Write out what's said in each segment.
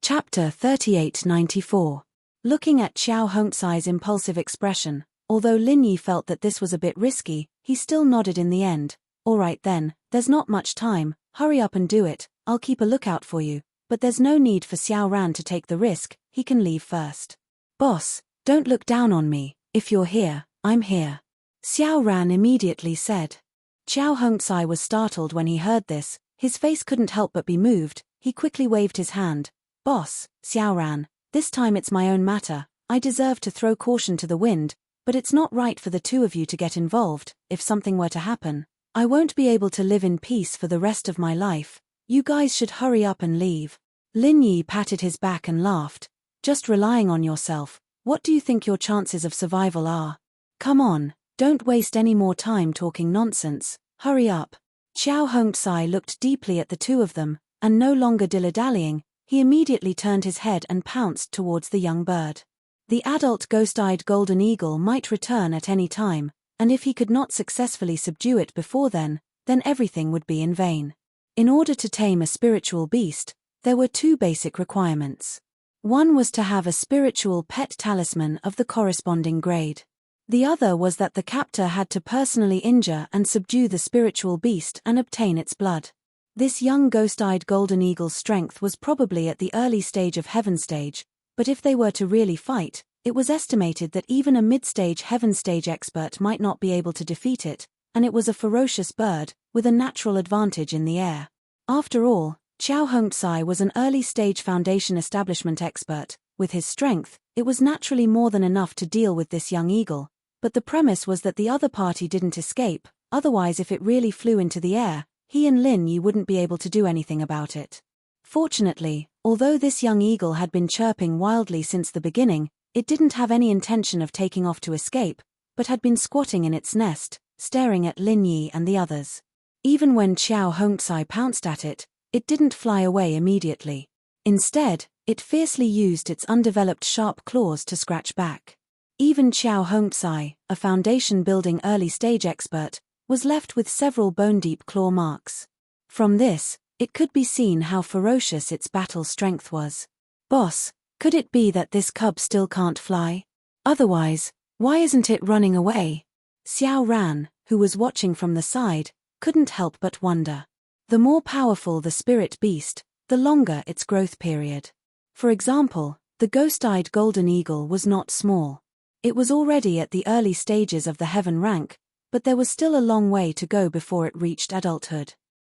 Chapter 3894. Looking at Xiao Hongcai's impulsive expression, although Lin Yi felt that this was a bit risky, he still nodded in the end. All right then, there's not much time, hurry up and do it, I'll keep a lookout for you, but there's no need for Xiao Ran to take the risk, he can leave first. Boss, don't look down on me, if you're here, I'm here. Xiao Ran immediately said. Xiao Hongcai was startled when he heard this, his face couldn't help but be moved, he quickly waved his hand. Boss, Xiao Ran, this time it's my own matter, I deserve to throw caution to the wind, but it's not right for the two of you to get involved. If something were to happen, I won't be able to live in peace for the rest of my life. You guys should hurry up and leave. Lin Yi patted his back and laughed. Just relying on yourself, what do you think your chances of survival are? Come on, don't waste any more time talking nonsense, hurry up. Xiao Hongcai looked deeply at the two of them, and no longer dilly-dallying, he immediately turned his head and pounced towards the young bird. The adult ghost-eyed golden eagle might return at any time, and if he could not successfully subdue it before then everything would be in vain. In order to tame a spiritual beast, there were two basic requirements. One was to have a spiritual pet talisman of the corresponding grade. The other was that the captor had to personally injure and subdue the spiritual beast and obtain its blood. This young ghost-eyed golden eagle's strength was probably at the early stage of heaven stage, but if they were to really fight, it was estimated that even a mid-stage heaven stage expert might not be able to defeat it, and it was a ferocious bird, with a natural advantage in the air. After all, Xiao Hongcai was an early-stage foundation establishment expert. With his strength, it was naturally more than enough to deal with this young eagle, but the premise was that the other party didn't escape, otherwise if it really flew into the air, he and Lin Yi wouldn't be able to do anything about it. Fortunately, although this young eagle had been chirping wildly since the beginning, it didn't have any intention of taking off to escape, but had been squatting in its nest, staring at Lin Yi and the others. Even when Xiao Hongcai pounced at it, it didn't fly away immediately. Instead, it fiercely used its undeveloped sharp claws to scratch back. Even Xiao Hongcai, a foundation-building early-stage expert, was left with several bone-deep claw marks. From this, it could be seen how ferocious its battle strength was. Boss, could it be that this cub still can't fly? Otherwise, why isn't it running away? Xiao Ran, who was watching from the side, couldn't help but wonder. The more powerful the spirit beast, the longer its growth period. For example, the ghost-eyed golden eagle was not small. It was already at the early stages of the heaven rank, but there was still a long way to go before it reached adulthood.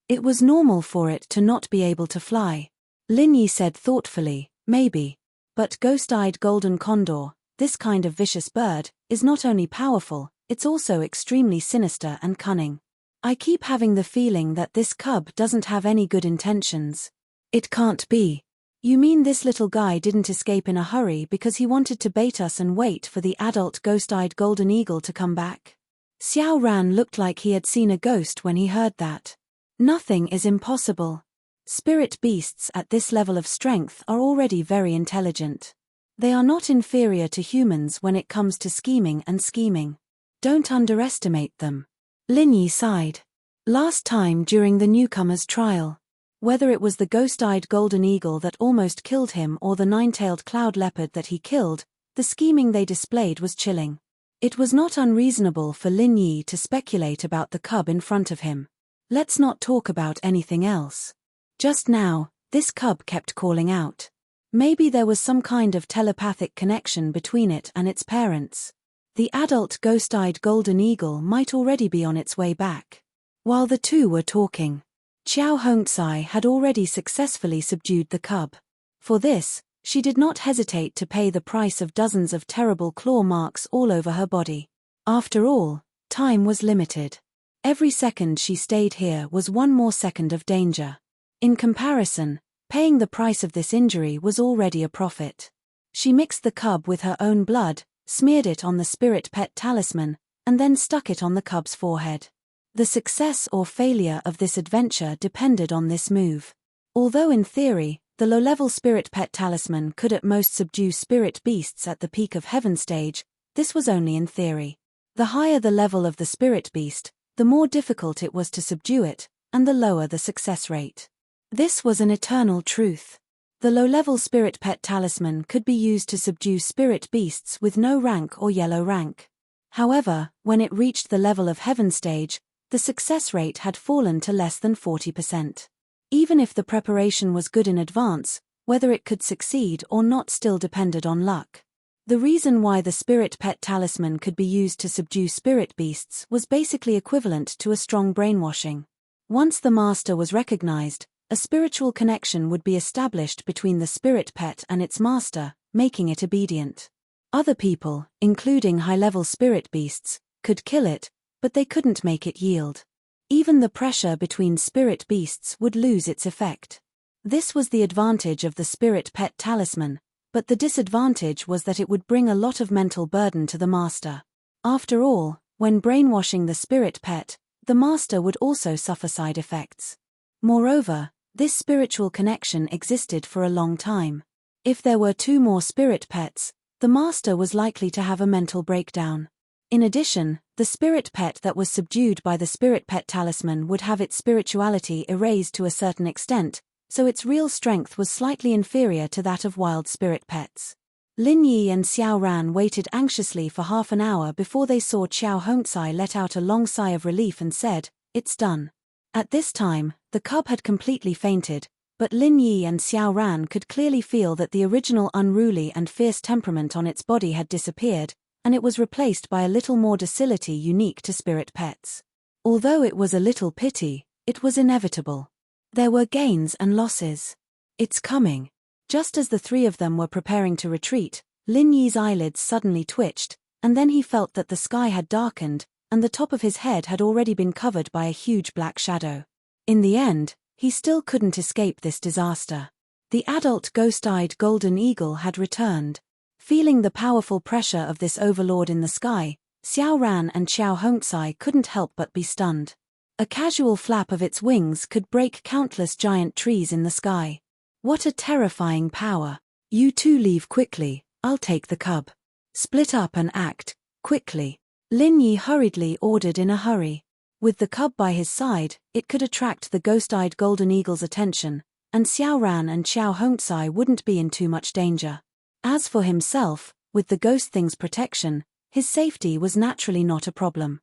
It was normal for it to not be able to fly. Lin Yi said thoughtfully, maybe. But ghost-eyed golden condor, this kind of vicious bird, is not only powerful, it's also extremely sinister and cunning. I keep having the feeling that this cub doesn't have any good intentions. It can't be. You mean this little guy didn't escape in a hurry because he wanted to bait us and wait for the adult ghost-eyed golden eagle to come back? Xiao Ran looked like he had seen a ghost when he heard that. Nothing is impossible. Spirit beasts at this level of strength are already very intelligent. They are not inferior to humans when it comes to scheming and scheming. Don't underestimate them. Lin Yi sighed. Last time during the newcomer's trial, whether it was the ghost-eyed golden eagle that almost killed him or the nine-tailed cloud leopard that he killed, the scheming they displayed was chilling. It was not unreasonable for Lin Yi to speculate about the cub in front of him. Let's not talk about anything else. Just now, this cub kept calling out. Maybe there was some kind of telepathic connection between it and its parents. The adult ghost-eyed golden eagle might already be on its way back. While the two were talking, Xiao Hongcai had already successfully subdued the cub. For this, she did not hesitate to pay the price of dozens of terrible claw marks all over her body. After all, time was limited. Every second she stayed here was one more second of danger. In comparison, paying the price of this injury was already a profit. She mixed the cub with her own blood, smeared it on the spirit pet talisman, and then stuck it on the cub's forehead. The success or failure of this adventure depended on this move. Although in theory, the low-level spirit pet talisman could at most subdue spirit beasts at the peak of heaven stage, this was only in theory. The higher the level of the spirit beast, the more difficult it was to subdue it, and the lower the success rate. This was an eternal truth. The low-level spirit pet talisman could be used to subdue spirit beasts with no rank or yellow rank. However, when it reached the level of heaven stage, the success rate had fallen to less than 40%. Even if the preparation was good in advance, whether it could succeed or not still depended on luck. The reason why the spirit pet talisman could be used to subdue spirit beasts was basically equivalent to a strong brainwashing. Once the master was recognized, a spiritual connection would be established between the spirit pet and its master, making it obedient. Other people, including high-level spirit beasts, could kill it, but they couldn't make it yield. Even the pressure between spirit beasts would lose its effect. This was the advantage of the spirit pet talisman, but the disadvantage was that it would bring a lot of mental burden to the master. After all, when brainwashing the spirit pet, the master would also suffer side effects. Moreover, this spiritual connection existed for a long time. If there were 2 more spirit pets, the master was likely to have a mental breakdown. In addition, the spirit pet that was subdued by the spirit pet talisman would have its spirituality erased to a certain extent, so its real strength was slightly inferior to that of wild spirit pets. Lin Yi and Xiao Ran waited anxiously for half an hour before they saw Xiao Hongcai let out a long sigh of relief and said, "It's done." At this time, the cub had completely fainted, but Lin Yi and Xiao Ran could clearly feel that the original unruly and fierce temperament on its body had disappeared, and it was replaced by a little more docility unique to spirit pets. Although it was a little pity, it was inevitable. There were gains and losses. "It's coming." Just as the 3 of them were preparing to retreat, Lin Yi's eyelids suddenly twitched, and then he felt that the sky had darkened, and the top of his head had already been covered by a huge black shadow. In the end, he still couldn't escape this disaster. The adult ghost-eyed golden eagle had returned. Feeling the powerful pressure of this overlord in the sky, Xiao Ran and Xiao Hongcai couldn't help but be stunned. A casual flap of its wings could break countless giant trees in the sky. What a terrifying power. "You 2 leave quickly, I'll take the cub. Split up and act, quickly," Lin Yi hurriedly ordered in a hurry. With the cub by his side, it could attract the ghost-eyed golden eagle's attention, and Xiao Ran and Xiao Hongcai wouldn't be in too much danger. As for himself, with the ghost thing's protection, his safety was naturally not a problem.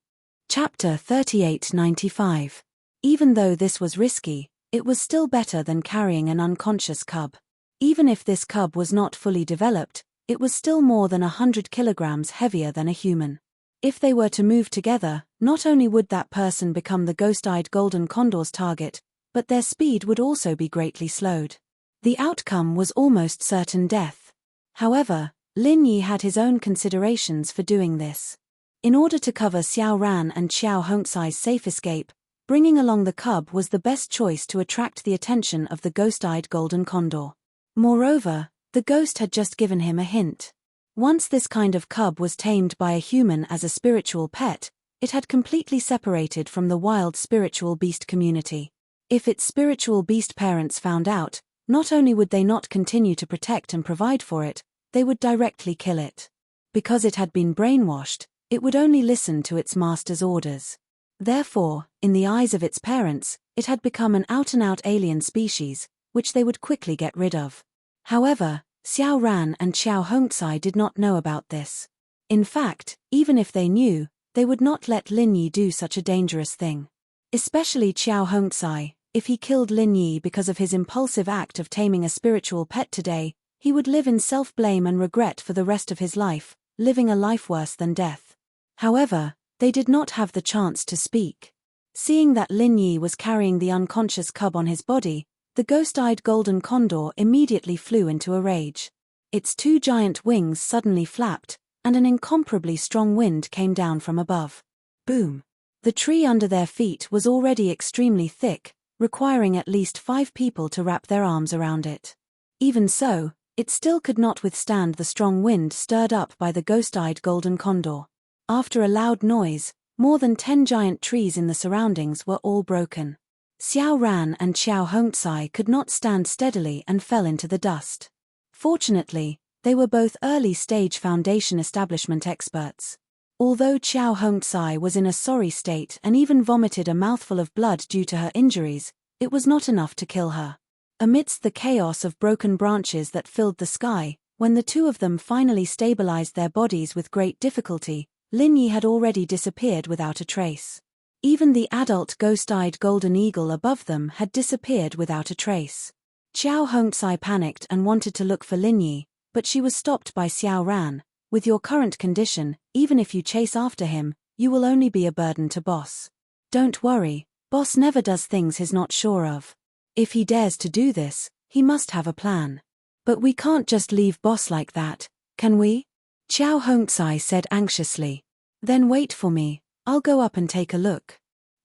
Chapter 3895. Even though this was risky, it was still better than carrying an unconscious cub. Even if this cub was not fully developed, it was still more than 100 kilograms heavier than a human. If they were to move together, not only would that person become the ghost-eyed golden condor's target, but their speed would also be greatly slowed. The outcome was almost certain death. However, Lin Yi had his own considerations for doing this. In order to cover Xiao Ran and Xiao Hongcai's safe escape, bringing along the cub was the best choice to attract the attention of the ghost-eyed golden condor. Moreover, the ghost had just given him a hint. Once this kind of cub was tamed by a human as a spiritual pet, it had completely separated from the wild spiritual beast community. If its spiritual beast parents found out, not only would they not continue to protect and provide for it, they would directly kill it. Because it had been brainwashed, it would only listen to its master's orders. Therefore, in the eyes of its parents, it had become an out-and-out alien species, which they would quickly get rid of. However, Xiao Ran and Xiao Hongcai did not know about this. In fact, even if they knew, they would not let Lin Yi do such a dangerous thing. Especially Xiao Hongcai. If he killed Lin Yi because of his impulsive act of taming a spiritual pet today, he would live in self-blame and regret for the rest of his life, living a life worse than death. However, they did not have the chance to speak. Seeing that Lin Yi was carrying the unconscious cub on his body, the ghost-eyed golden condor immediately flew into a rage. Its 2 giant wings suddenly flapped, and an incomparably strong wind came down from above. Boom! The tree under their feet was already extremely thick, requiring at least 5 people to wrap their arms around it. Even so, it still could not withstand the strong wind stirred up by the ghost-eyed golden condor. After a loud noise, more than 10 giant trees in the surroundings were all broken. Xiao Ran and Xiao Hongcai could not stand steadily and fell into the dust. Fortunately, they were both early-stage foundation establishment experts. Although Xiao Hongcai was in a sorry state and even vomited a mouthful of blood due to her injuries, it was not enough to kill her. Amidst the chaos of broken branches that filled the sky, when the two of them finally stabilized their bodies with great difficulty, Lin Yi had already disappeared without a trace. Even the adult ghost-eyed golden eagle above them had disappeared without a trace. Xiao Hongcai panicked and wanted to look for Lin Yi, but she was stopped by Xiao Ran. With your current condition, even if you chase after him, you will only be a burden to Boss. Don't worry, Boss never does things he's not sure of. If he dares to do this, he must have a plan. But we can't just leave Boss like that, can we? Xiao Hongcai said anxiously. Then wait for me, I'll go up and take a look.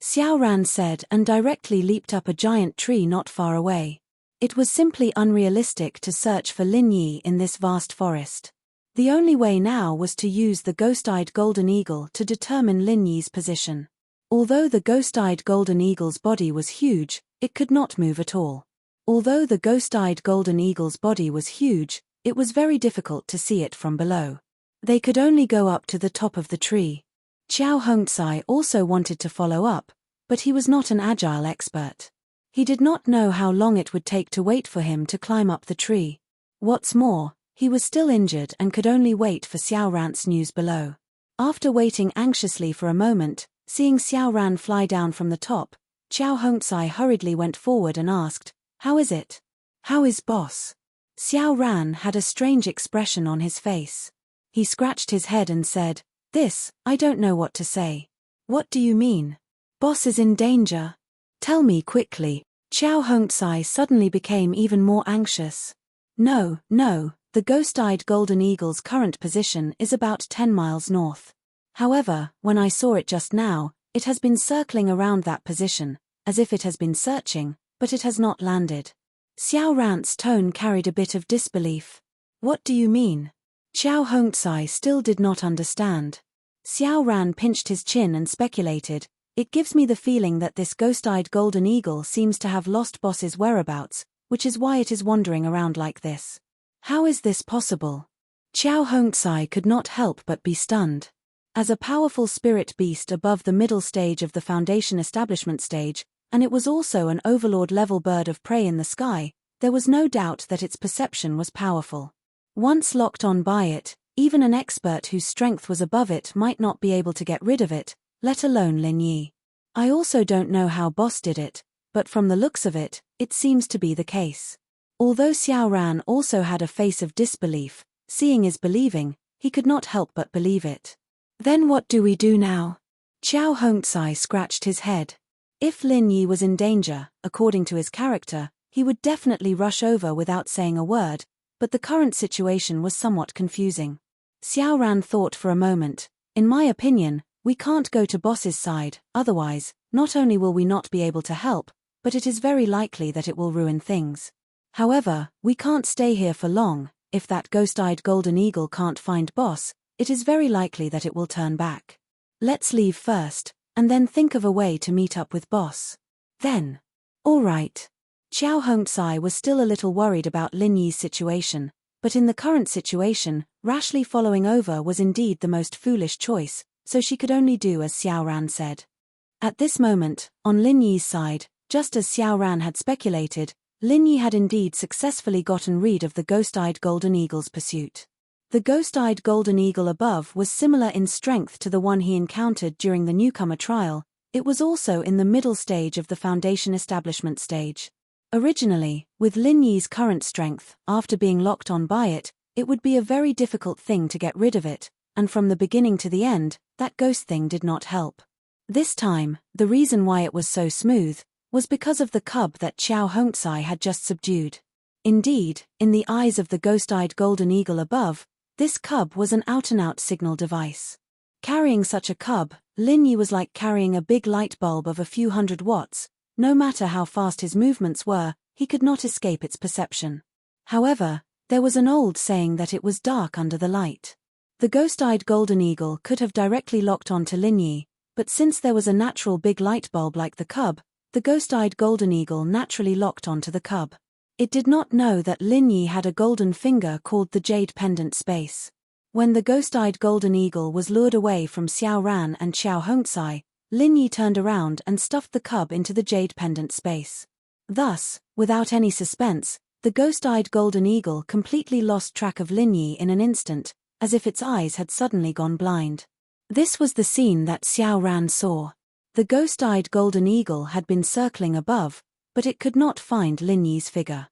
Xiao Ran said and directly leaped up a giant tree not far away. It was simply unrealistic to search for Lin Yi in this vast forest. The only way now was to use the ghost-eyed golden eagle to determine Lin Yi's position. Although the ghost-eyed golden eagle's body was huge, it could not move at all. Although the ghost-eyed golden eagle's body was huge, it was very difficult to see it from below. They could only go up to the top of the tree. Xiao Hongcai also wanted to follow up, but he was not an agile expert. He did not know how long it would take to wait for him to climb up the tree. What's more, he was still injured and could only wait for Xiao Ran's news below. After waiting anxiously for a moment, seeing Xiao Ran fly down from the top, Xiao Hongcai hurriedly went forward and asked, "How is it? How is Boss?" Xiao Ran had a strange expression on his face. He scratched his head and said, I don't know what to say. What do you mean? Boss is in danger. Tell me quickly." Xiao Hongcai suddenly became even more anxious. No, the ghost-eyed golden eagle's current position is about 10 miles north. However, when I saw it just now, it has been circling around that position, as if it has been searching, but it has not landed. Xiao Ran's tone carried a bit of disbelief. What do you mean? Xiao Hongcai still did not understand. Xiao Ran pinched his chin and speculated, "It gives me the feeling that this ghost-eyed golden eagle seems to have lost Boss's whereabouts, which is why it is wandering around like this. How is this possible?" Xiao Hongcai could not help but be stunned. As a powerful spirit beast above the middle stage of the Foundation establishment stage, and it was also an overlord-level bird of prey in the sky, there was no doubt that its perception was powerful. Once locked on by it, even an expert whose strength was above it might not be able to get rid of it, let alone Lin Yi. I also don't know how Boss did it, but from the looks of it, it seems to be the case. Although Xiao Ran also had a face of disbelief, seeing is believing, he could not help but believe it. Then what do we do now? Xiao Hongcai scratched his head. If Lin Yi was in danger, according to his character, he would definitely rush over without saying a word, but the current situation was somewhat confusing. Xiao Ran thought for a moment. In my opinion, we can't go to Boss's side, otherwise, not only will we not be able to help, but it is very likely that it will ruin things. However, we can't stay here for long. If that ghost-eyed golden eagle can't find Boss, it is very likely that it will turn back. Let's leave first, and then think of a way to meet up with Boss. Then. All right. Xiao Hongcai was still a little worried about Lin Yi's situation, but in the current situation, rashly following over was indeed the most foolish choice, so she could only do as Xiao Ran said. At this moment, on Lin Yi's side, just as Xiao Ran had speculated, Lin Yi had indeed successfully gotten rid of the ghost-eyed golden eagle's pursuit. The ghost-eyed golden eagle above was similar in strength to the one he encountered during the newcomer trial. It was also in the middle stage of the Foundation establishment stage. Originally, with Lin Yi's current strength, after being locked on by it, it would be a very difficult thing to get rid of it, and from the beginning to the end, that ghost thing did not help. This time, the reason why it was so smooth was because of the cub that Xiao Hongcai had just subdued. Indeed, in the eyes of the ghost-eyed golden eagle above, this cub was an out-and-out signal device. Carrying such a cub, Lin Yi was like carrying a big light bulb of a few hundred watts. No matter how fast his movements were, he could not escape its perception. However, there was an old saying that it was dark under the light. The ghost-eyed golden eagle could have directly locked onto Lin Yi, but since there was a natural big light bulb like the cub, the ghost-eyed golden eagle naturally locked onto the cub. It did not know that Lin Yi had a golden finger called the Jade Pendant Space. When the ghost-eyed golden eagle was lured away from Xiao Ran and Xiao Hongcai, Lin Yi turned around and stuffed the cub into the Jade Pendant Space. Thus, without any suspense, the ghost-eyed golden eagle completely lost track of Lin Yi in an instant, as if its eyes had suddenly gone blind. This was the scene that Xiao Ran saw. The ghost-eyed golden eagle had been circling above, but it could not find Lin Yi's figure.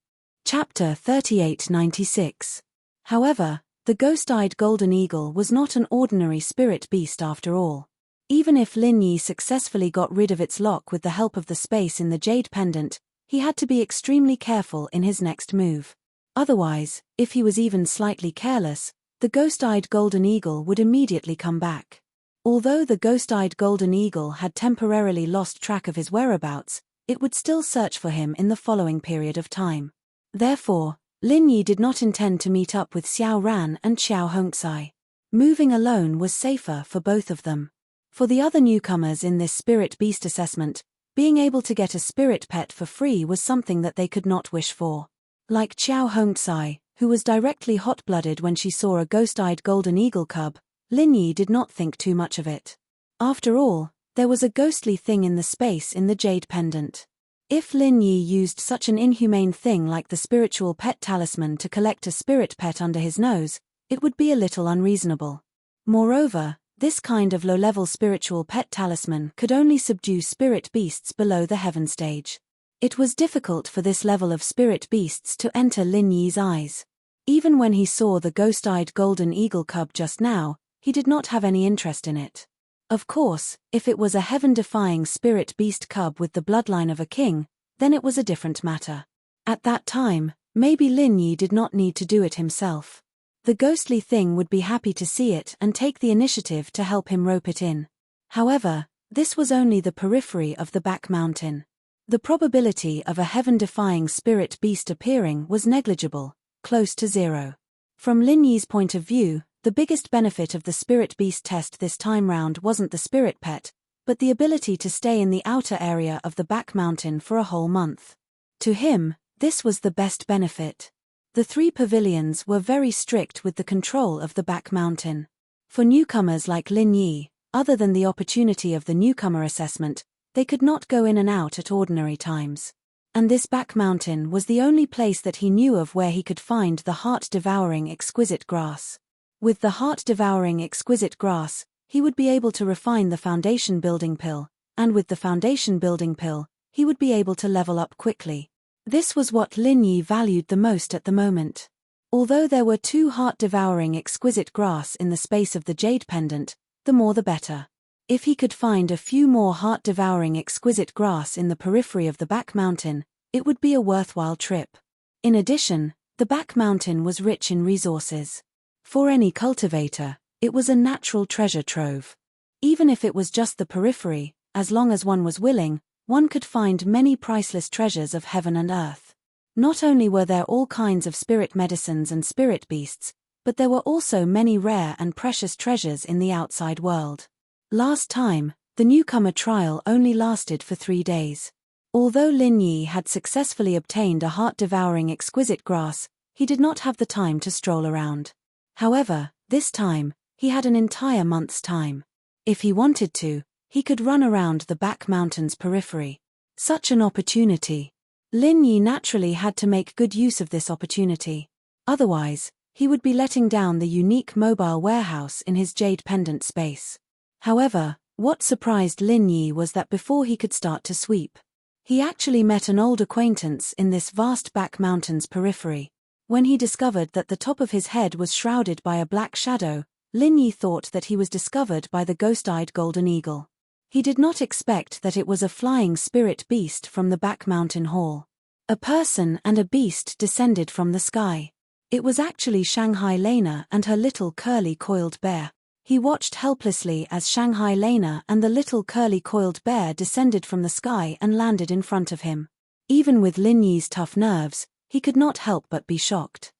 Chapter 3896. However, the ghost-eyed golden eagle was not an ordinary spirit beast after all. Even if Lin Yi successfully got rid of its lock with the help of the space in the jade pendant, he had to be extremely careful in his next move. Otherwise, if he was even slightly careless, the ghost-eyed golden eagle would immediately come back. Although the ghost-eyed golden eagle had temporarily lost track of his whereabouts, it would still search for him in the following period of time. Therefore, Lin Yi did not intend to meet up with Xiao Ran and Xiao Hongzai. Moving alone was safer for both of them. For the other newcomers in this spirit beast assessment, being able to get a spirit pet for free was something that they could not wish for. Like Xiao Hongzai, who was directly hot-blooded when she saw a ghost-eyed golden eagle cub, Lin Yi did not think too much of it. After all, there was a ghostly thing in the space in the jade pendant. If Lin Yi used such an inhumane thing like the spiritual pet talisman to collect a spirit pet under his nose, it would be a little unreasonable. Moreover, this kind of low-level spiritual pet talisman could only subdue spirit beasts below the heaven stage. It was difficult for this level of spirit beasts to enter Lin Yi's eyes. Even when he saw the ghost-eyed golden eagle cub just now, he did not have any interest in it. Of course, if it was a heaven-defying spirit beast cub with the bloodline of a king, then it was a different matter. At that time, maybe Lin Yi did not need to do it himself. The ghostly thing would be happy to see it and take the initiative to help him rope it in. However, this was only the periphery of the back mountain. The probability of a heaven-defying spirit beast appearing was negligible, close to zero. From Lin Yi's point of view, the biggest benefit of the spirit beast test this time round wasn't the spirit pet, but the ability to stay in the outer area of the back mountain for a whole month. To him, this was the best benefit. The 3 pavilions were very strict with the control of the back mountain. For newcomers like Lin Yi, other than the opportunity of the newcomer assessment, they could not go in and out at ordinary times. And this back mountain was the only place that he knew of where he could find the heart-devouring exquisite grass. With the heart-devouring exquisite grass, he would be able to refine the foundation building pill, and with the foundation building pill, he would be able to level up quickly. This was what Lin Yi valued the most at the moment. Although there were 2 heart-devouring exquisite grass in the space of the jade pendant, the more the better. If he could find a few more heart-devouring exquisite grass in the periphery of the back mountain, it would be a worthwhile trip. In addition, the back mountain was rich in resources. For any cultivator, it was a natural treasure trove. Even if it was just the periphery, as long as one was willing, one could find many priceless treasures of heaven and earth. Not only were there all kinds of spirit medicines and spirit beasts, but there were also many rare and precious treasures in the outside world. Last time, the newcomer trial only lasted for 3 days. Although Lin Yi had successfully obtained a heart-devouring exquisite grass, he did not have the time to stroll around. However, this time, he had an entire month's time. If he wanted to, he could run around the back mountain's periphery. Such an opportunity. Lin Yi naturally had to make good use of this opportunity. Otherwise, he would be letting down the unique mobile warehouse in his jade pendant space. However, what surprised Lin Yi was that before he could start to sweep, he actually met an old acquaintance in this vast back mountain's periphery. When he discovered that the top of his head was shrouded by a black shadow, Lin Yi thought that he was discovered by the ghost-eyed golden eagle. He did not expect that it was a flying spirit beast from the back mountain hall. A person and a beast descended from the sky. It was actually Shanghai Lena and her little curly coiled bear. He watched helplessly as Shanghai Lena and the little curly coiled bear descended from the sky and landed in front of him. Even with Lin Yi's tough nerves, he could not help but be shocked.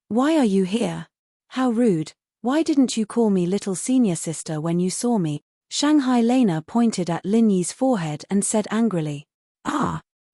Why are you here? How rude, why didn't you call me little senior sister when you saw me? Shanghai Lena pointed at Lin Yi's forehead and said angrily.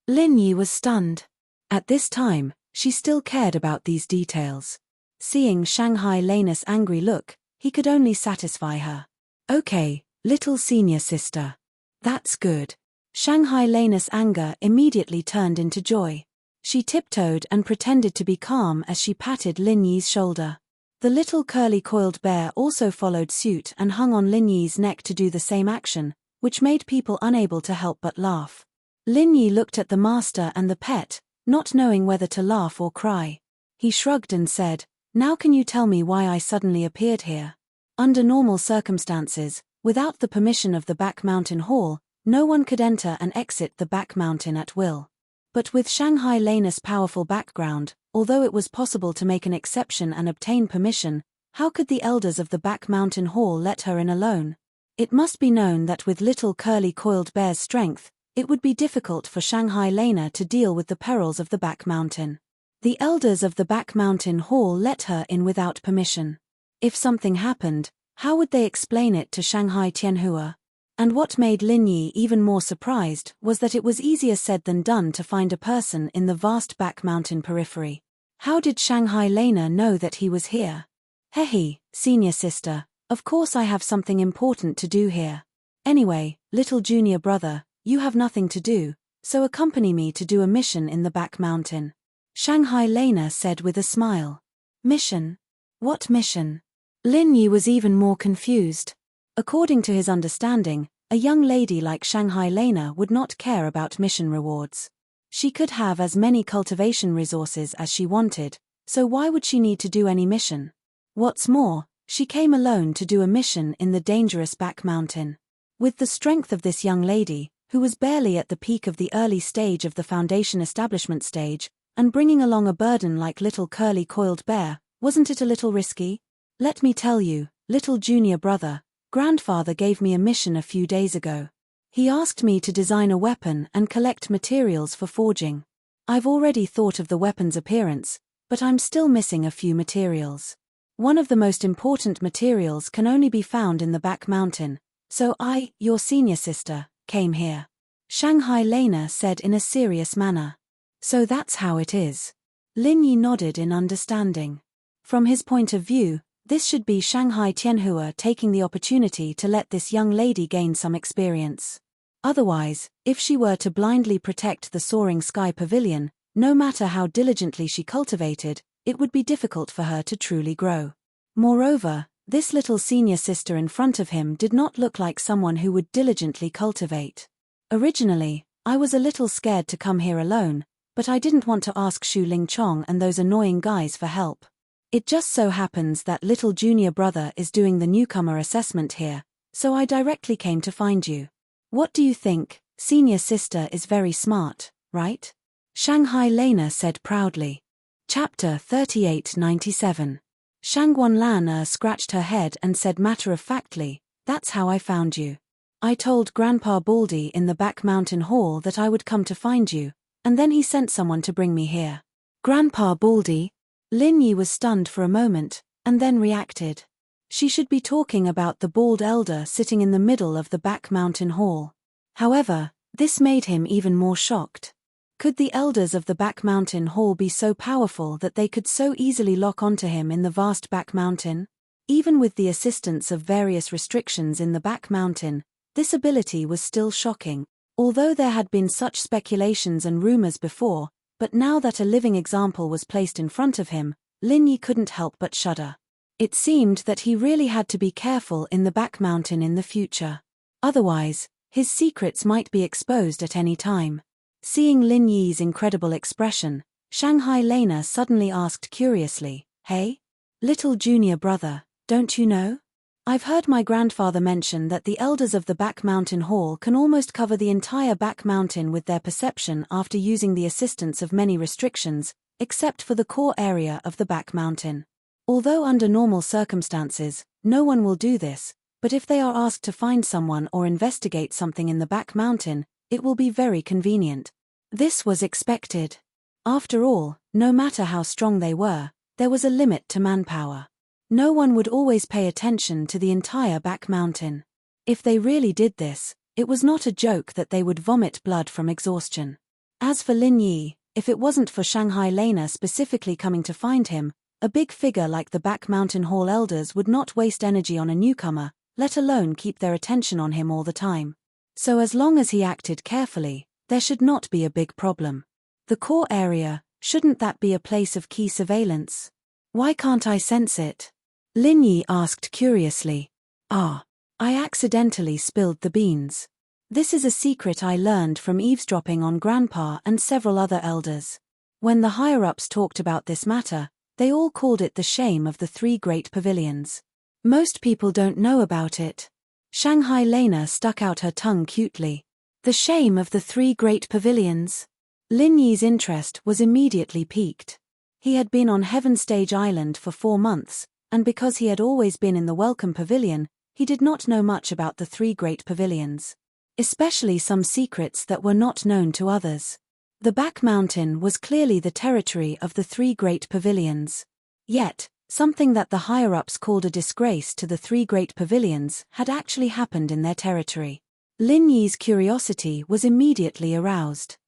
Lin Yi was stunned. At this time, she still cared about these details. Seeing Shanghai Lena's angry look, he could only satisfy her. Okay, little senior sister. That's good. Shanghai Lena's anger immediately turned into joy. She tiptoed and pretended to be calm as she patted Lin Yi's shoulder. The little curly-coiled bear also followed suit and hung on Lin Yi's neck to do the same action, which made people unable to help but laugh. Lin Yi looked at the master and the pet, not knowing whether to laugh or cry. He shrugged and said, "Now can you tell me why I suddenly appeared here? Under normal circumstances, without the permission of the Back Mountain Hall, no one could enter and exit the Back Mountain at will. But with Shanghai Lena's powerful background, although it was possible to make an exception and obtain permission, how could the elders of the Back Mountain Hall let her in alone? It must be known that with little curly-coiled bear's strength, it would be difficult for Shanghai Lena to deal with the perils of the Back Mountain. The elders of the Back Mountain Hall let her in without permission. If something happened, how would they explain it to Shanghai Tianhua? And what made Lin Yi even more surprised was that it was easier said than done to find a person in the vast Back Mountain periphery. How did Shanghai Lena know that he was here? "Hehe, senior sister, of course I have something important to do here. Anyway, little junior brother, you have nothing to do, so accompany me to do a mission in the Back Mountain," Shanghai Lena said with a smile. Mission? What mission? Lin Yi was even more confused. According to his understanding, a young lady like Shanghai Lena would not care about mission rewards. She could have as many cultivation resources as she wanted, so why would she need to do any mission? What's more, she came alone to do a mission in the dangerous Back Mountain. With the strength of this young lady, who was barely at the peak of the early stage of the foundation establishment stage, and bringing along a burden like little curly-coiled bear, wasn't it a little risky? Let me tell you, little junior brother, grandfather gave me a mission a few days ago. He asked me to design a weapon and collect materials for forging. I've already thought of the weapon's appearance, but I'm still missing a few materials. One of the most important materials can only be found in the Back Mountain, so I, your senior sister, came here," Shanghai Lena said in a serious manner. "So that's how it is." Lin Yi nodded in understanding. From his point of view, this should be Shanghai Tianhua taking the opportunity to let this young lady gain some experience. Otherwise, if she were to blindly protect the soaring sky pavilion, no matter how diligently she cultivated, it would be difficult for her to truly grow. Moreover, this little senior sister in front of him did not look like someone who would diligently cultivate. Originally, I was a little scared to come here alone, but I didn't want to ask Shu Ling Chong and those annoying guys for help. It just so happens that little junior brother is doing the newcomer assessment here, so I directly came to find you. What do you think? Senior sister is very smart, right? Shanghai Lena said proudly. Chapter 3897. Shangguan Lan scratched her head and said matter-of-factly, "That's how I found you. I told Grandpa Baldy in the Back Mountain Hall that I would come to find you, and then he sent someone to bring me here." Grandpa Baldy? Lin Yi was stunned for a moment, and then reacted. She should be talking about the bald elder sitting in the middle of the Back Mountain Hall. However, this made him even more shocked. Could the elders of the Back Mountain Hall be so powerful that they could so easily lock onto him in the vast Back Mountain? Even with the assistance of various restrictions in the Back Mountain, this ability was still shocking, although there had been such speculations and rumors before. But now that a living example was placed in front of him, Lin Yi couldn't help but shudder. It seemed that he really had to be careful in the Back Mountain in the future. Otherwise, his secrets might be exposed at any time. Seeing Lin Yi's incredible expression, Shanghai Lena suddenly asked curiously, "Hey? Little junior brother, don't you know? I've heard my grandfather mention that the elders of the Back Mountain Hall can almost cover the entire Back Mountain with their perception after using the assistance of many restrictions, except for the core area of the Back Mountain. Although under normal circumstances, no one will do this, but if they are asked to find someone or investigate something in the Back Mountain, it will be very convenient." This was expected. After all, no matter how strong they were, there was a limit to manpower. No one would always pay attention to the entire Back Mountain. If they really did this, it was not a joke that they would vomit blood from exhaustion. As for Lin Yi, if it wasn't for Shanghai Lena specifically coming to find him, a big figure like the Back Mountain Hall elders would not waste energy on a newcomer, let alone keep their attention on him all the time. So as long as he acted carefully, there should not be a big problem. The core area, shouldn't that be a place of key surveillance? Why can't I sense it? Lin Yi asked curiously. I accidentally spilled the beans. This is a secret I learned from eavesdropping on Grandpa and several other elders. When the higher-ups talked about this matter, they all called it the shame of the 3 great pavilions. Most people don't know about it. Shanghai Lena stuck out her tongue cutely. The shame of the 3 great pavilions. Lin Yi's interest was immediately piqued. He had been on Heaven Stage Island for 4 months, and because he had always been in the Welcome Pavilion, he did not know much about the 3 great pavilions. Especially some secrets that were not known to others. The back mountain was clearly the territory of the 3 great pavilions. Yet, something that the higher-ups called a disgrace to the 3 great pavilions had actually happened in their territory. Lin Yi's curiosity was immediately aroused.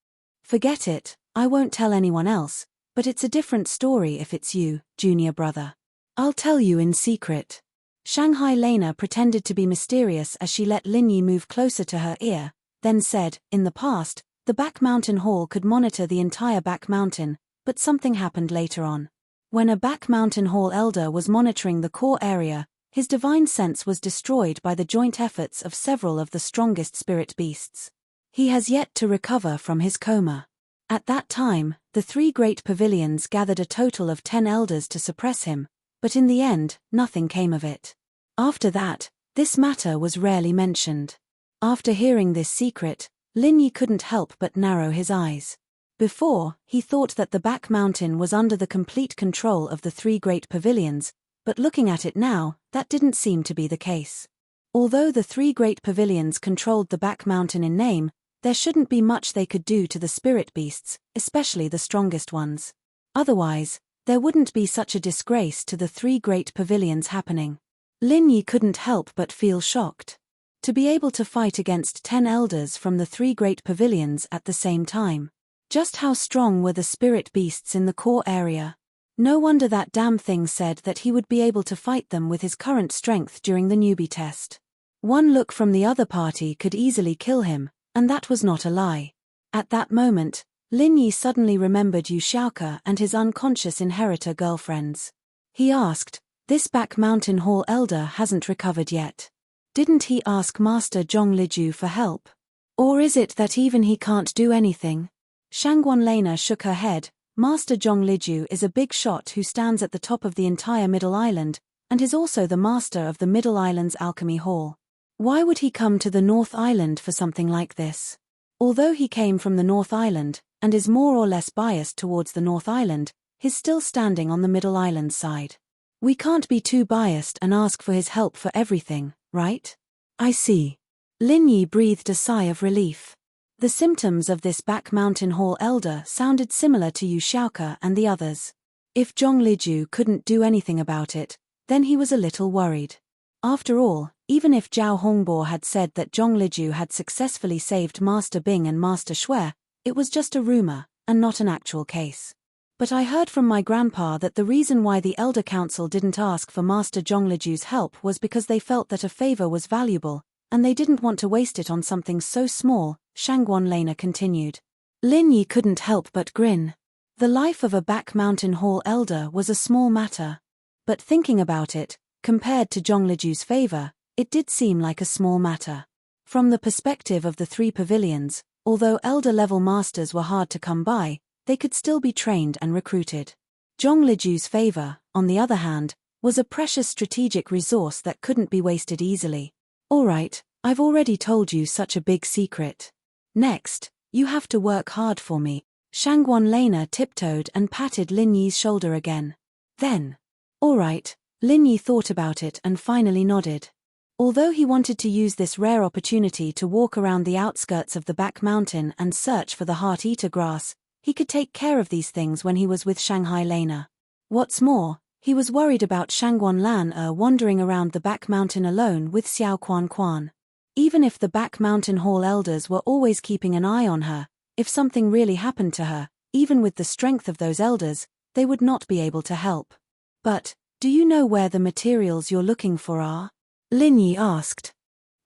Forget it, I won't tell anyone else, but it's a different story if it's you, junior brother. I'll tell you in secret. Shanghai Lena pretended to be mysterious as she let Lin Yi move closer to her ear, then said, in the past, the back mountain hall could monitor the entire back mountain, but something happened later on. When a back mountain hall elder was monitoring the core area, his divine sense was destroyed by the joint efforts of several of the strongest spirit beasts. He has yet to recover from his coma. At that time, the 3 great pavilions gathered a total of 10 elders to suppress him, but in the end, nothing came of it. After that, this matter was rarely mentioned. After hearing this secret, Lin Yi couldn't help but narrow his eyes. Before, he thought that the back mountain was under the complete control of the 3 great pavilions, but looking at it now, that didn't seem to be the case. Although the 3 great pavilions controlled the back mountain in name, there shouldn't be much they could do to the spirit beasts, especially the strongest ones. Otherwise, there wouldn't be such a disgrace to the 3 great pavilions happening. Lin Yi couldn't help but feel shocked. To be able to fight against 10 elders from the 3 great pavilions at the same time. Just how strong were the spirit beasts in the core area? No wonder that damn thing said that he would be able to fight them with his current strength during the newbie test. One look from the other party could easily kill him, and that was not a lie. At that moment, Lin Yi suddenly remembered Yu Xiaoke and his unconscious inheritor girlfriends. He asked, this back mountain hall elder hasn't recovered yet. Didn't he ask Master Zhong Liju for help? Or is it that even he can't do anything? Shangguan Lena shook her head. Master Zhong Liju is a big shot who stands at the top of the entire Middle Island, and is also the master of the Middle Island's Alchemy Hall. Why would he come to the North Island for something like this? Although he came from the North Island, and is more or less biased towards the North Island, he's still standing on the Middle Island side. We can't be too biased and ask for his help for everything, right? I see. Lin Yi breathed a sigh of relief. The symptoms of this back mountain hall elder sounded similar to Yu Xiaoke and the others. If Zhong Liju couldn't do anything about it, then he was a little worried. After all, even if Zhao Hongbo had said that Zhong Liju had successfully saved Master Bing and Master Shui, it was just a rumor, and not an actual case. But I heard from my grandpa that the reason why the Elder Council didn't ask for Master Zhong Liju's help was because they felt that a favor was valuable, and they didn't want to waste it on something so small, Shangguan Lena continued. Lin Yi couldn't help but grin. The life of a back mountain hall elder was a small matter. But thinking about it, compared to Zhong Liju's favor, it did seem like a small matter. From the perspective of the 3 pavilions, although elder-level masters were hard to come by, they could still be trained and recruited. Zhong Liju's favor, on the other hand, was a precious strategic resource that couldn't be wasted easily. All right, I've already told you such a big secret. Next, you have to work hard for me. Shangguan Lena tiptoed and patted Lin Yi's shoulder again. Then, all right, Lin Yi thought about it and finally nodded. Although he wanted to use this rare opportunity to walk around the outskirts of the back mountain and search for the heart-eater grass, he could take care of these things when he was with Shanghai Lena. What's more, he was worried about Shangguan Lan wandering around the back mountain alone with Xiao Quan Quan. Even if the back mountain hall elders were always keeping an eye on her, if something really happened to her, even with the strength of those elders, they would not be able to help. But, do you know where the materials you're looking for are? Lin Yi asked.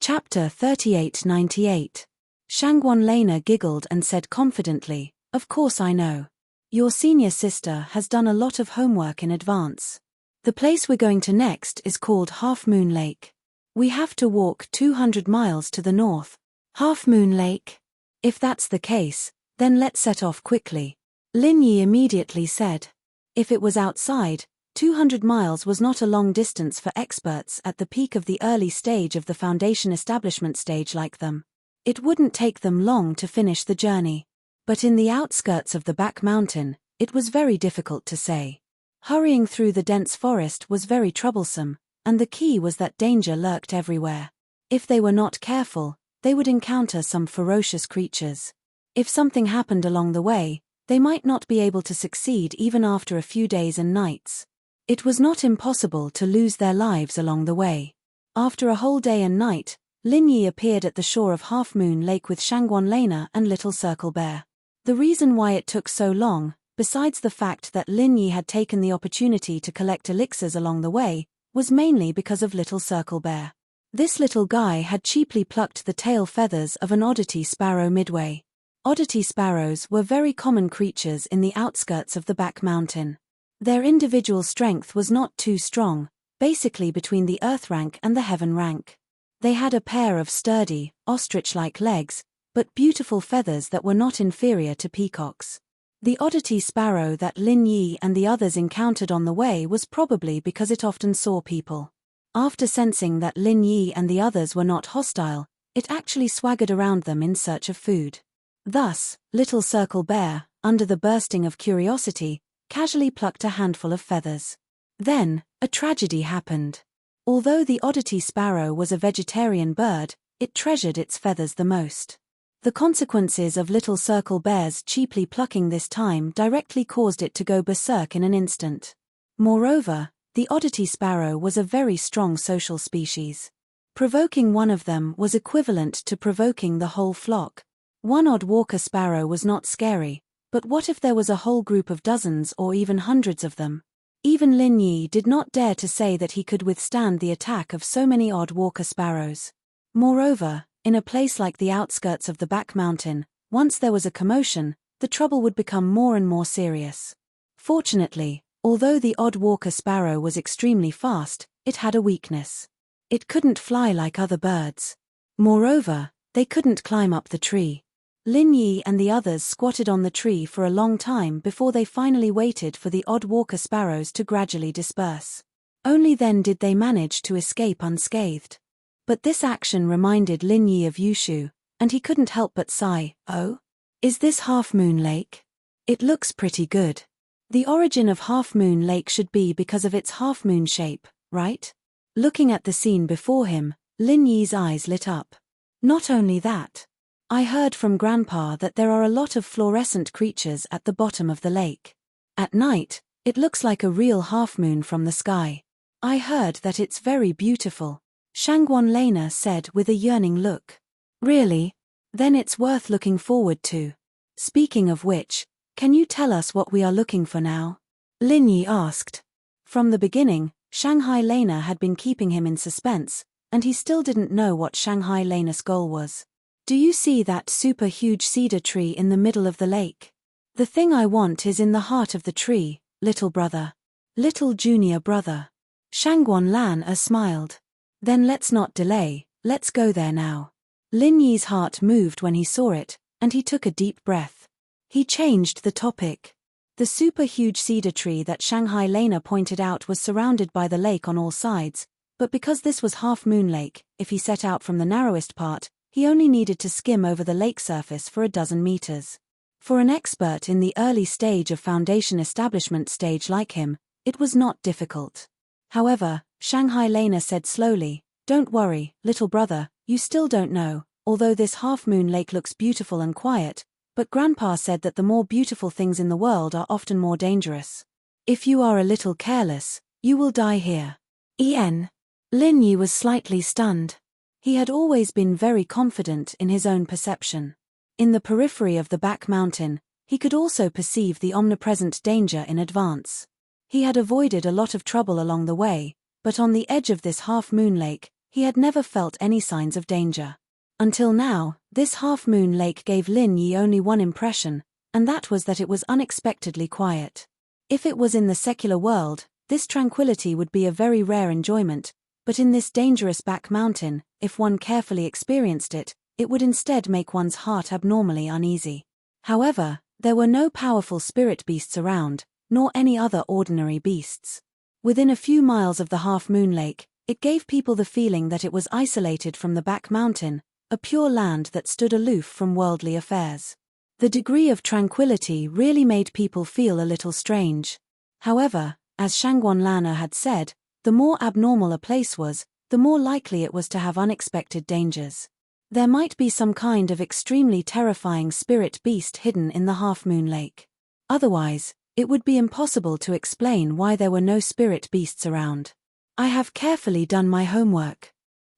Chapter 3898. Shangguan Lena giggled and said confidently, "Of course I know. Your senior sister has done a lot of homework in advance. The place we're going to next is called Half Moon Lake. We have to walk 200 miles to the north." Half Moon Lake? If that's the case, then let's set off quickly. Lin Yi immediately said. If it was outside, 200 miles was not a long distance for experts at the peak of the early stage of the foundation establishment stage like them. It wouldn't take them long to finish the journey. But in the outskirts of the back mountain, it was very difficult to say. Hurrying through the dense forest was very troublesome, and the key was that danger lurked everywhere. If they were not careful, they would encounter some ferocious creatures. If something happened along the way, they might not be able to succeed even after a few days and nights. It was not impossible to lose their lives along the way. After a whole day and night, Lin Yi appeared at the shore of Half Moon Lake with Shangguan Lena and Little Circle Bear. The reason why it took so long, besides the fact that Lin Yi had taken the opportunity to collect elixirs along the way, was mainly because of Little Circle Bear. This little guy had cheaply plucked the tail feathers of an oddity sparrow midway. Oddity sparrows were very common creatures in the outskirts of the back mountain. Their individual strength was not too strong, basically between the earth rank and the heaven rank. They had a pair of sturdy, ostrich-like legs, but beautiful feathers that were not inferior to peacocks. The oddity sparrow that Lin Yi and the others encountered on the way was probably because it often saw people. After sensing that Lin Yi and the others were not hostile, it actually swaggered around them in search of food. Thus, Little Circle Bear, under the bursting of curiosity, casually plucked a handful of feathers. Then, a tragedy happened. Although the oddity sparrow was a vegetarian bird, it treasured its feathers the most. The consequences of Little Circle Bear's cheaply plucking this time directly caused it to go berserk in an instant. Moreover, the oddity sparrow was a very strong social species. Provoking one of them was equivalent to provoking the whole flock. One odd walker sparrow was not scary, but what if there was a whole group of dozens or even hundreds of them? Even Lin Yi did not dare to say that he could withstand the attack of so many odd walker sparrows. Moreover, in a place like the outskirts of the back mountain, once there was a commotion, the trouble would become more and more serious. Fortunately, although the odd walker sparrow was extremely fast, it had a weakness. It couldn't fly like other birds. Moreover, they couldn't climb up the tree. Lin Yi and the others squatted on the tree for a long time before they finally waited for the odd walker sparrows to gradually disperse. Only then did they manage to escape unscathed. But this action reminded Lin Yi of Yushu, and he couldn't help but sigh. "Oh? Is this Half Moon Lake? It looks pretty good. The origin of Half Moon Lake should be because of its half-moon shape, right?" Looking at the scene before him, Lin Yi's eyes lit up. "Not only that. I heard from Grandpa that there are a lot of fluorescent creatures at the bottom of the lake. At night, it looks like a real half-moon from the sky. I heard that it's very beautiful," Shangguan Lena said with a yearning look. "Really? Then it's worth looking forward to. Speaking of which, can you tell us what we are looking for now?" Lin Yi asked. From the beginning, Shanghai Lena had been keeping him in suspense, and he still didn't know what Shanghai Lena's goal was. "Do you see that super huge cedar tree in the middle of the lake? The thing I want is in the heart of the tree, little brother. Little junior brother." Shangguan Lana smiled. "Then let's not delay, let's go there now." Lin Yi's heart moved when he saw it, and he took a deep breath. He changed the topic. The super huge cedar tree that Shanghai Lena pointed out was surrounded by the lake on all sides, but because this was Half Moon Lake, if he set out from the narrowest part, he only needed to skim over the lake surface for a dozen meters. For an expert in the early stage of foundation establishment stage like him, it was not difficult. However, Shanghai Lena said slowly, "Don't worry, little brother, you still don't know, although this Half Moon Lake looks beautiful and quiet, but Grandpa said that the more beautiful things in the world are often more dangerous. If you are a little careless, you will die here." Lin Yi was slightly stunned. He had always been very confident in his own perception. In the periphery of the back mountain, he could also perceive the omnipresent danger in advance. He had avoided a lot of trouble along the way, but on the edge of this Half Moon Lake, he had never felt any signs of danger. Until now, this half-moon lake gave Lin Yi only one impression, and that was that it was unexpectedly quiet. If it was in the secular world, this tranquility would be a very rare enjoyment, but in this dangerous back mountain, if one carefully experienced it, it would instead make one's heart abnormally uneasy. However, there were no powerful spirit beasts around, nor any other ordinary beasts. Within a few miles of the half-moon lake, it gave people the feeling that it was isolated from the back mountain, a pure land that stood aloof from worldly affairs. The degree of tranquility really made people feel a little strange. However, as Shangguan Lana had said, the more abnormal a place was, the more likely it was to have unexpected dangers. There might be some kind of extremely terrifying spirit beast hidden in the half-moon lake. Otherwise, it would be impossible to explain why there were no spirit beasts around. I have carefully done my homework.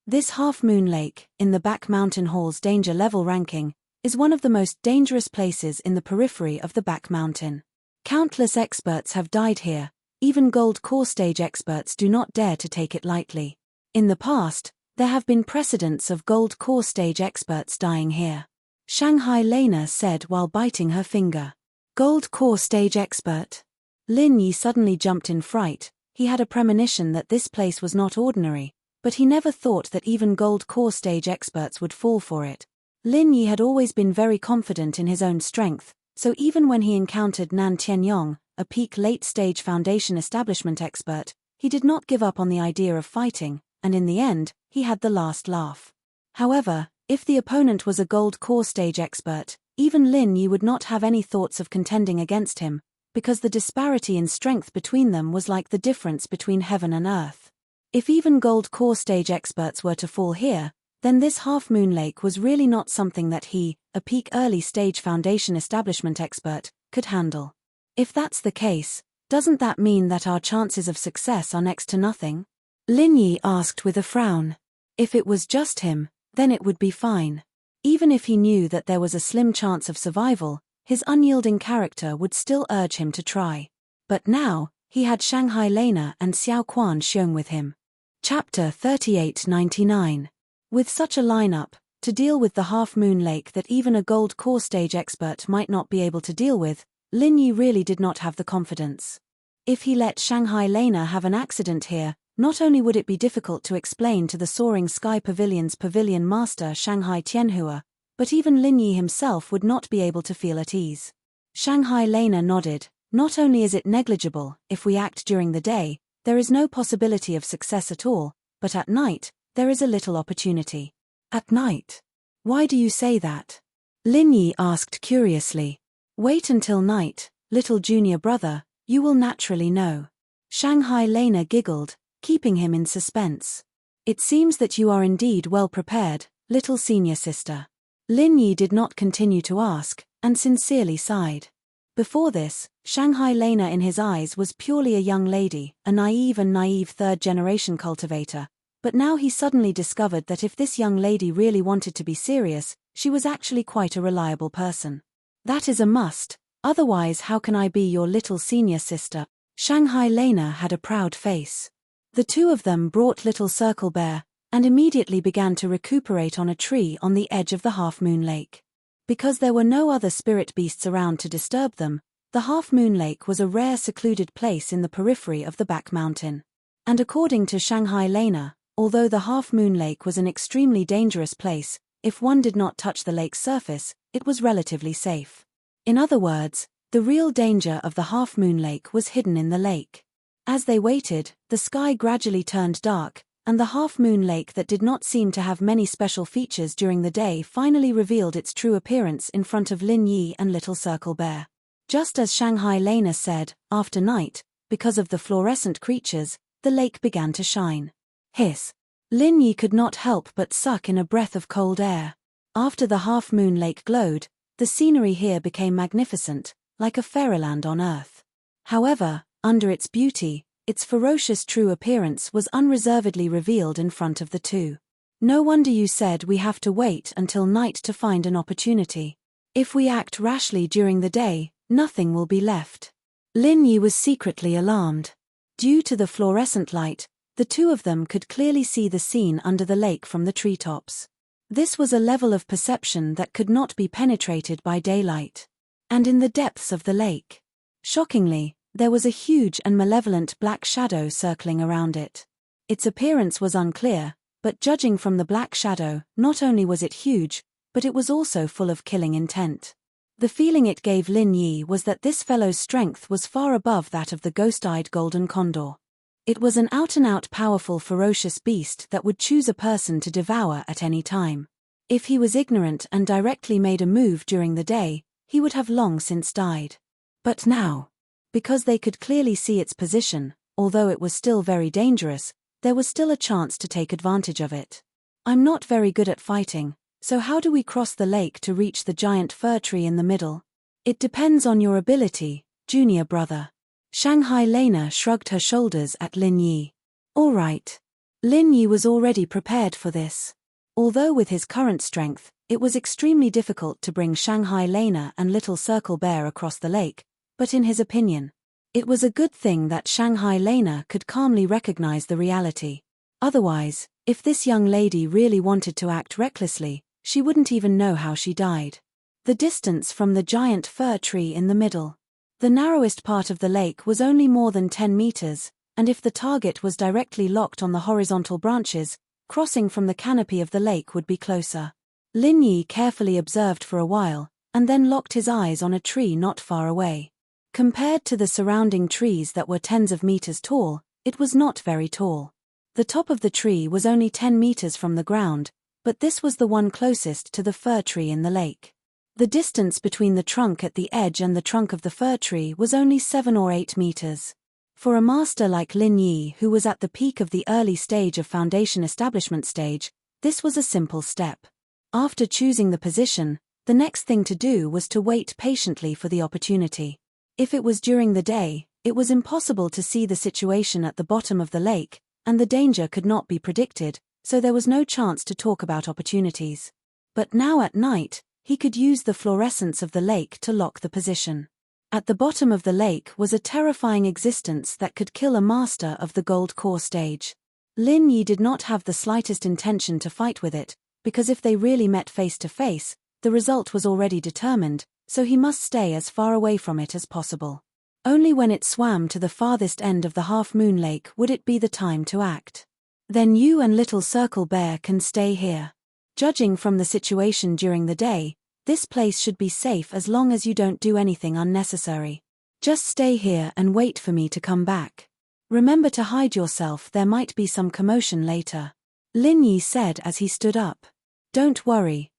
This half-moon lake, in the back mountain hall's danger level ranking, is one of the most dangerous places in the periphery of the back mountain. Countless experts have died here, even gold core stage experts do not dare to take it lightly. In the past, there have been precedents of gold core stage experts dying here. Shanghai Lena said while biting her finger. Gold core stage expert. Lin Yi suddenly jumped in fright. He had a premonition that this place was not ordinary, but he never thought that even gold core stage experts would fall for it. Lin Yi had always been very confident in his own strength, so even when he encountered Nan Tianyong, a peak late-stage foundation establishment expert, he did not give up on the idea of fighting, and in the end, he had the last laugh. However, if the opponent was a gold core stage expert, even Lin Yi would not have any thoughts of contending against him, because the disparity in strength between them was like the difference between heaven and earth. If even gold core stage experts were to fall here, then this half-moon lake was really not something that he, a peak early-stage foundation establishment expert, could handle. If that's the case, doesn't that mean that our chances of success are next to nothing? Lin Yi asked with a frown. If it was just him, then it would be fine. Even if he knew that there was a slim chance of survival, his unyielding character would still urge him to try. But now, he had Shanghai Lena and Xiao Quan Xiong with him. Chapter 3899. With such a lineup, to deal with the half-moon lake that even a gold core stage expert might not be able to deal with, Lin Yi really did not have the confidence. If he let Shanghai Lena have an accident here, not only would it be difficult to explain to the Soaring Sky Pavilion's pavilion master Shanghai Tianhua, but even Lin Yi himself would not be able to feel at ease. Shanghai Lena nodded. Not only is it negligible, if we act during the day, there is no possibility of success at all, but at night, there is a little opportunity. At night? Why do you say that? Lin Yi asked curiously. Wait until night, little junior brother, you will naturally know. Shanghai Lena giggled, keeping him in suspense. It seems that you are indeed well prepared, little senior sister. Lin Yi did not continue to ask, and sincerely sighed. Before this, Shanghai Lena in his eyes was purely a young lady, a naive third-generation cultivator, but now he suddenly discovered that if this young lady really wanted to be serious, she was actually quite a reliable person. That is a must, otherwise how can I be your little senior sister? Shanghai Lena had a proud face. The two of them brought little Circle Bear, and immediately began to recuperate on a tree on the edge of the half-moon lake. Because there were no other spirit beasts around to disturb them, the half-moon lake was a rare secluded place in the periphery of the back mountain. And according to Shanghai Lena, although the half-moon lake was an extremely dangerous place, if one did not touch the lake's surface, it was relatively safe. In other words, the real danger of the half-moon lake was hidden in the lake. As they waited, the sky gradually turned dark, and the half-moon lake that did not seem to have many special features during the day finally revealed its true appearance in front of Lin Yi and little Circle Bear. Just as Shanghai Lena said, after night, because of the fluorescent creatures, the lake began to shine. Hiss! Lin Yi could not help but suck in a breath of cold air. After the half-moon lake glowed, the scenery here became magnificent, like a fairyland on earth. However, under its beauty, its ferocious true appearance was unreservedly revealed in front of the two. No wonder you said we have to wait until night to find an opportunity. If we act rashly during the day, nothing will be left. Lin Yi was secretly alarmed. Due to the fluorescent light, The two of them could clearly see the scene under the lake from the treetops. This was a level of perception that could not be penetrated by daylight. And in the depths of the lake, shockingly, there was a huge and malevolent black shadow circling around it. Its appearance was unclear, but judging from the black shadow, not only was it huge, but it was also full of killing intent. The feeling it gave Lin Yi was that this fellow's strength was far above that of the ghost-eyed golden condor. It was an out-and-out powerful ferocious beast that would choose a person to devour at any time. If he was ignorant and directly made a move during the day, he would have long since died. But now, because they could clearly see its position, although it was still very dangerous, there was still a chance to take advantage of it. I'm not very good at fighting, so how do we cross the lake to reach the giant fir tree in the middle? It depends on your ability, junior brother. Shanghai Lena shrugged her shoulders at Lin Yi. All right. Lin Yi was already prepared for this. Although with his current strength, it was extremely difficult to bring Shanghai Lena and Little Circle Bear across the lake, but in his opinion, it was a good thing that Shanghai Lena could calmly recognize the reality. Otherwise, if this young lady really wanted to act recklessly, she wouldn't even know how she died. The distance from the giant fir tree in the middle. The narrowest part of the lake was only more than 10 meters, and if the target was directly locked on the horizontal branches, crossing from the canopy of the lake would be closer. Lin Yi carefully observed for a while, and then locked his eyes on a tree not far away. Compared to the surrounding trees that were tens of meters tall, it was not very tall. The top of the tree was only 10 meters from the ground, but this was the one closest to the fir tree in the lake. The distance between the trunk at the edge and the trunk of the fir tree was only 7 or 8 meters. For a master like Lin Yi, who was at the peak of the early stage of foundation establishment stage, this was a simple step. After choosing the position, the next thing to do was to wait patiently for the opportunity. If it was during the day, it was impossible to see the situation at the bottom of the lake, and the danger could not be predicted, so there was no chance to talk about opportunities. But now at night, he could use the fluorescence of the lake to lock the position. At the bottom of the lake was a terrifying existence that could kill a master of the gold core stage. Lin Yi did not have the slightest intention to fight with it, because if they really met face to face, the result was already determined, so he must stay as far away from it as possible. Only when it swam to the farthest end of the half-moon lake would it be the time to act. Then you and Little Circle Bear can stay here. Judging from the situation during the day, this place should be safe as long as you don't do anything unnecessary. Just stay here and wait for me to come back. Remember to hide yourself, there might be some commotion later. Lin Yi said as he stood up. Don't worry,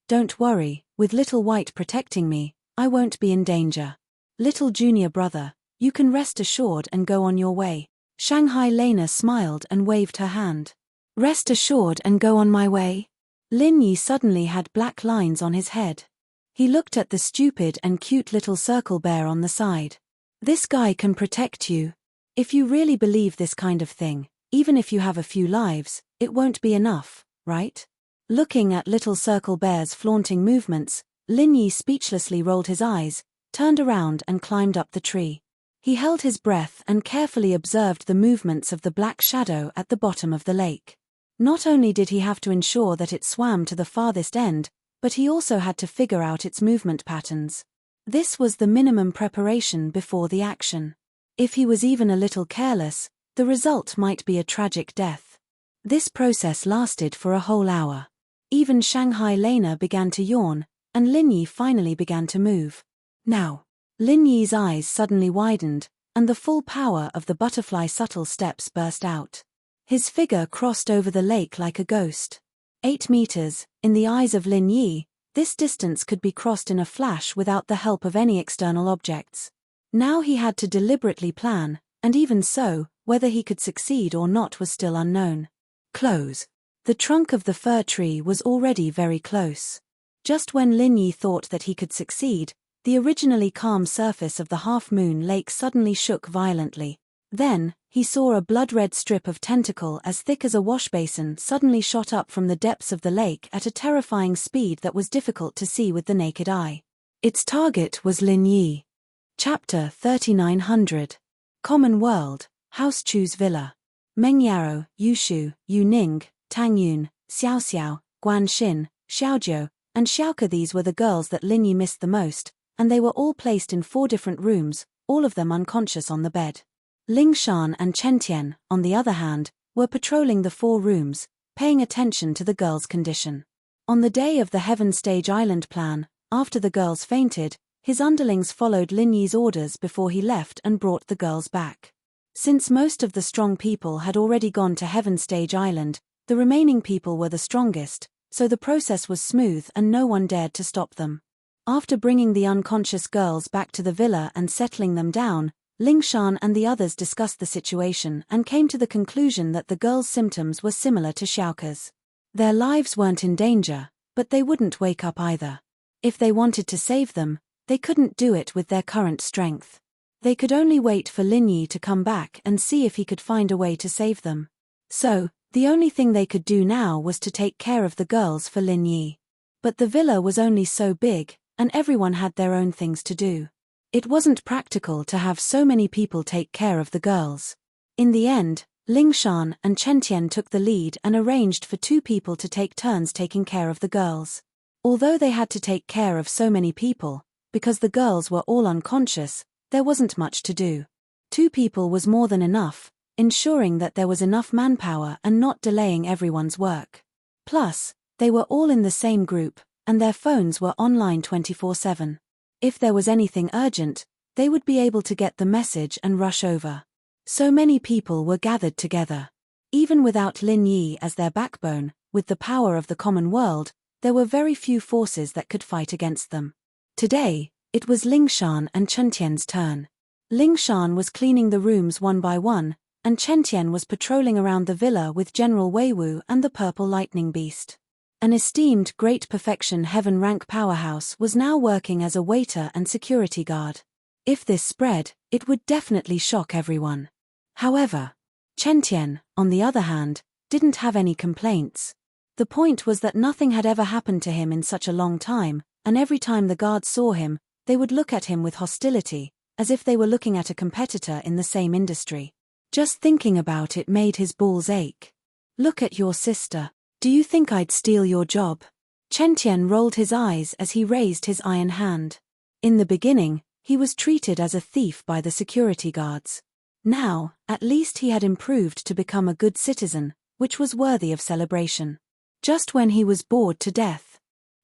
with Little White protecting me, I won't be in danger. Little junior brother, you can rest assured and go on your way. Shanghai Lena smiled and waved her hand. Rest assured and go on my way? Lin Yi suddenly had black lines on his head. He looked at the stupid and cute Little Circle Bear on the side. This guy can protect you. If you really believe this kind of thing, even if you have a few lives, it won't be enough, right? Looking at Little Circle Bear's flaunting movements, Lin Yi speechlessly rolled his eyes, turned around and climbed up the tree. He held his breath and carefully observed the movements of the black shadow at the bottom of the lake. Not only did he have to ensure that it swam to the farthest end, but he also had to figure out its movement patterns. This was the minimum preparation before the action. If he was even a little careless, the result might be a tragic death. This process lasted for a whole hour. Even Shanghai Lena began to yawn, and Lin Yi finally began to move. Now, Lin Yi's eyes suddenly widened, and the full power of the butterfly subtle steps burst out. His figure crossed over the lake like a ghost. 8 meters, in the eyes of Lin Yi, this distance could be crossed in a flash without the help of any external objects. Now he had to deliberately plan, and even so, whether he could succeed or not was still unknown. Close. The trunk of the fir tree was already very close. Just when Lin Yi thought that he could succeed, the originally calm surface of the half-moon lake suddenly shook violently. Then, he saw a blood-red strip of tentacle as thick as a washbasin suddenly shot up from the depths of the lake at a terrifying speed that was difficult to see with the naked eye. Its target was Lin Yi. Chapter 3900. Common World, House Chu's Villa. Meng Yaro, Yu Shu, Yu Ning, Tang Yun, Xiao Xiao, Guan Xin, Xiaojiu, and Xiaoke. These were the girls that Lin Yi missed the most, and they were all placed in 4 different rooms, all of them unconscious on the bed. Ling Shan and Chen Tian, on the other hand, were patrolling the 4 rooms, paying attention to the girls' condition. On the day of the Heaven Stage Island plan, after the girls fainted, his underlings followed Lin Yi's orders before he left and brought the girls back. Since most of the strong people had already gone to Heaven Stage Island, the remaining people were the strongest, so the process was smooth and no one dared to stop them. After bringing the unconscious girls back to the villa and settling them down, Ling Shan and the others discussed the situation and came to the conclusion that the girls' symptoms were similar to Xiaoke's. Their lives weren't in danger, but they wouldn't wake up either. If they wanted to save them, they couldn't do it with their current strength. They could only wait for Lin Yi to come back and see if he could find a way to save them. So, the only thing they could do now was to take care of the girls for Lin Yi. But the villa was only so big, and everyone had their own things to do. It wasn't practical to have so many people take care of the girls. In the end, Ling Shan and Chen Tian took the lead and arranged for 2 people to take turns taking care of the girls. Although they had to take care of so many people, because the girls were all unconscious, there wasn't much to do. 2 people was more than enough, ensuring that there was enough manpower and not delaying everyone's work. Plus, they were all in the same group, and their phones were online 24/7. If there was anything urgent, they would be able to get the message and rush over. So many people were gathered together. Even without Lin Yi as their backbone, with the power of the common world, there were very few forces that could fight against them. Today, it was Ling Shan and Chen Tian's turn. Ling Shan was cleaning the rooms one by one, and Chen Tian was patrolling around the villa with General Wei Wu and the Purple Lightning Beast. An esteemed Great Perfection Heaven rank powerhouse was now working as a waiter and security guard. If this spread, it would definitely shock everyone. However, Chen Tian, on the other hand, didn't have any complaints. The point was that nothing had ever happened to him in such a long time, and every time the guards saw him, they would look at him with hostility, as if they were looking at a competitor in the same industry. Just thinking about it made his balls ache. Look at your sister. Do you think I'd steal your job? Chen Tian rolled his eyes as he raised his iron hand. In the beginning, he was treated as a thief by the security guards. Now, at least he had improved to become a good citizen, which was worthy of celebration. Just when he was bored to death,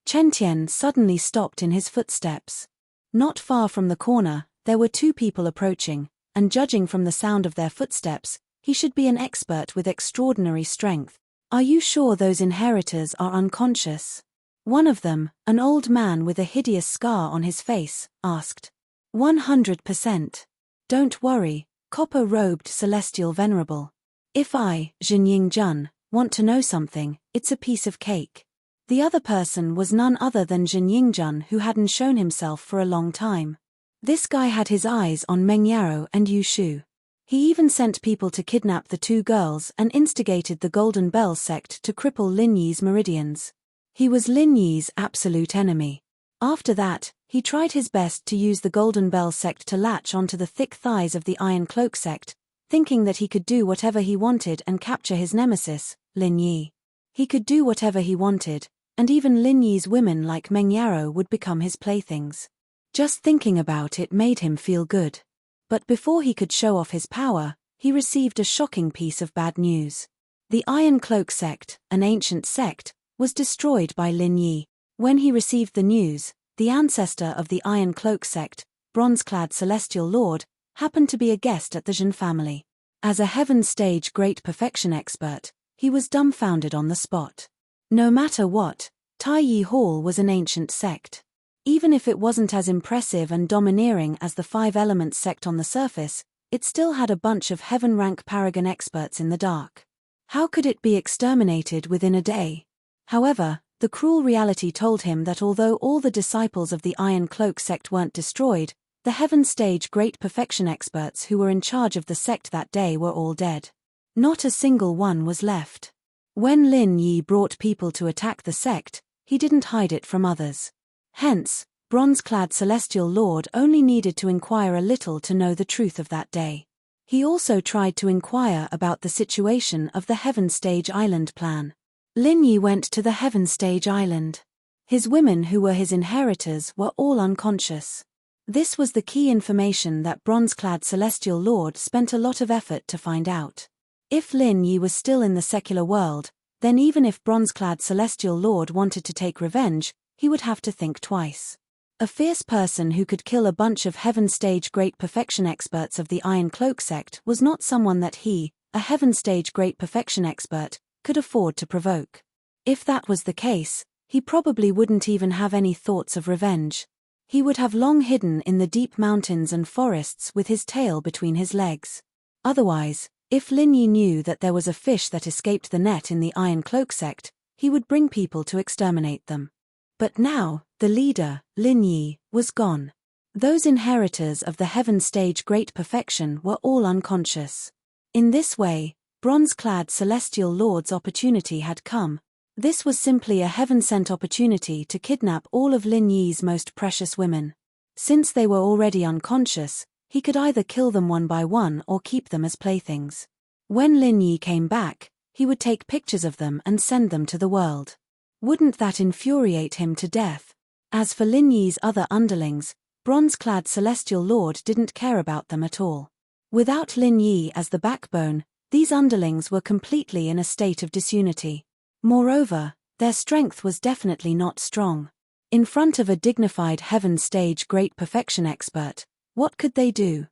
Chen Tian suddenly stopped in his footsteps. Not far from the corner, there were 2 people approaching, and judging from the sound of their footsteps, he should be an expert with extraordinary strength. Are you sure those inheritors are unconscious? One of them, an old man with a hideous scar on his face, asked. 100%. Don't worry, copper-robed celestial venerable. If I, Zhenying Jun, want to know something, it's a piece of cake. The other person was none other than Zhenying Jun, who hadn't shown himself for a long time. This guy had his eyes on Meng Yaro and Yu Shu. He even sent people to kidnap the 2 girls and instigated the Golden Bell sect to cripple Lin Yi's meridians. He was Lin Yi's absolute enemy. After that, he tried his best to use the Golden Bell sect to latch onto the thick thighs of the Iron Cloak sect, thinking that he could do whatever he wanted and capture his nemesis, Lin Yi. He could do whatever he wanted, and even Lin Yi's women like Meng Yaro would become his playthings. Just thinking about it made him feel good. But before he could show off his power, he received a shocking piece of bad news. The Iron Cloak sect, an ancient sect, was destroyed by Lin Yi. When he received the news, the ancestor of the Iron Cloak sect, bronze-clad Celestial Lord, happened to be a guest at the Zhen family. As a Heaven Stage Great Perfection expert, he was dumbfounded on the spot. No matter what, Tai Yi Hall was an ancient sect. Even if it wasn't as impressive and domineering as the 5 Elements sect on the surface, it still had a bunch of heaven-rank paragon experts in the dark. How could it be exterminated within a day? However, the cruel reality told him that although all the disciples of the Iron Cloak sect weren't destroyed, the Heaven Stage Great Perfection experts who were in charge of the sect that day were all dead. Not a single one was left. When Lin Yi brought people to attack the sect, he didn't hide it from others. Hence, bronze-clad Celestial Lord only needed to inquire a little to know the truth of that day. He also tried to inquire about the situation of the Heaven Stage Island plan. Lin Yi went to the Heaven Stage Island. His women who were his inheritors were all unconscious. This was the key information that bronze-clad Celestial Lord spent a lot of effort to find out. If Lin Yi was still in the secular world, then even if bronze-clad Celestial Lord wanted to take revenge, he would have to think twice. A fierce person who could kill a bunch of Heaven Stage Great Perfection experts of the Iron Cloak sect was not someone that he, a Heaven Stage Great Perfection expert, could afford to provoke. If that was the case, he probably wouldn't even have any thoughts of revenge. He would have long hidden in the deep mountains and forests with his tail between his legs. Otherwise, if Lin Yi knew that there was a fish that escaped the net in the Iron Cloak sect, he would bring people to exterminate them. But now, the leader, Lin Yi, was gone. Those inheritors of the Heaven Stage Great Perfection were all unconscious. In this way, bronze-clad Celestial Lord's opportunity had come. This was simply a heaven-sent opportunity to kidnap all of Lin Yi's most precious women. Since they were already unconscious, he could either kill them one by one or keep them as playthings. When Lin Yi came back, he would take pictures of them and send them to the world. Wouldn't that infuriate him to death? As for Lin Yi's other underlings, bronze-clad Celestial Lord didn't care about them at all. Without Lin Yi as the backbone, these underlings were completely in a state of disunity. Moreover, their strength was definitely not strong. In front of a dignified Heaven Stage Great Perfection expert, what could they do?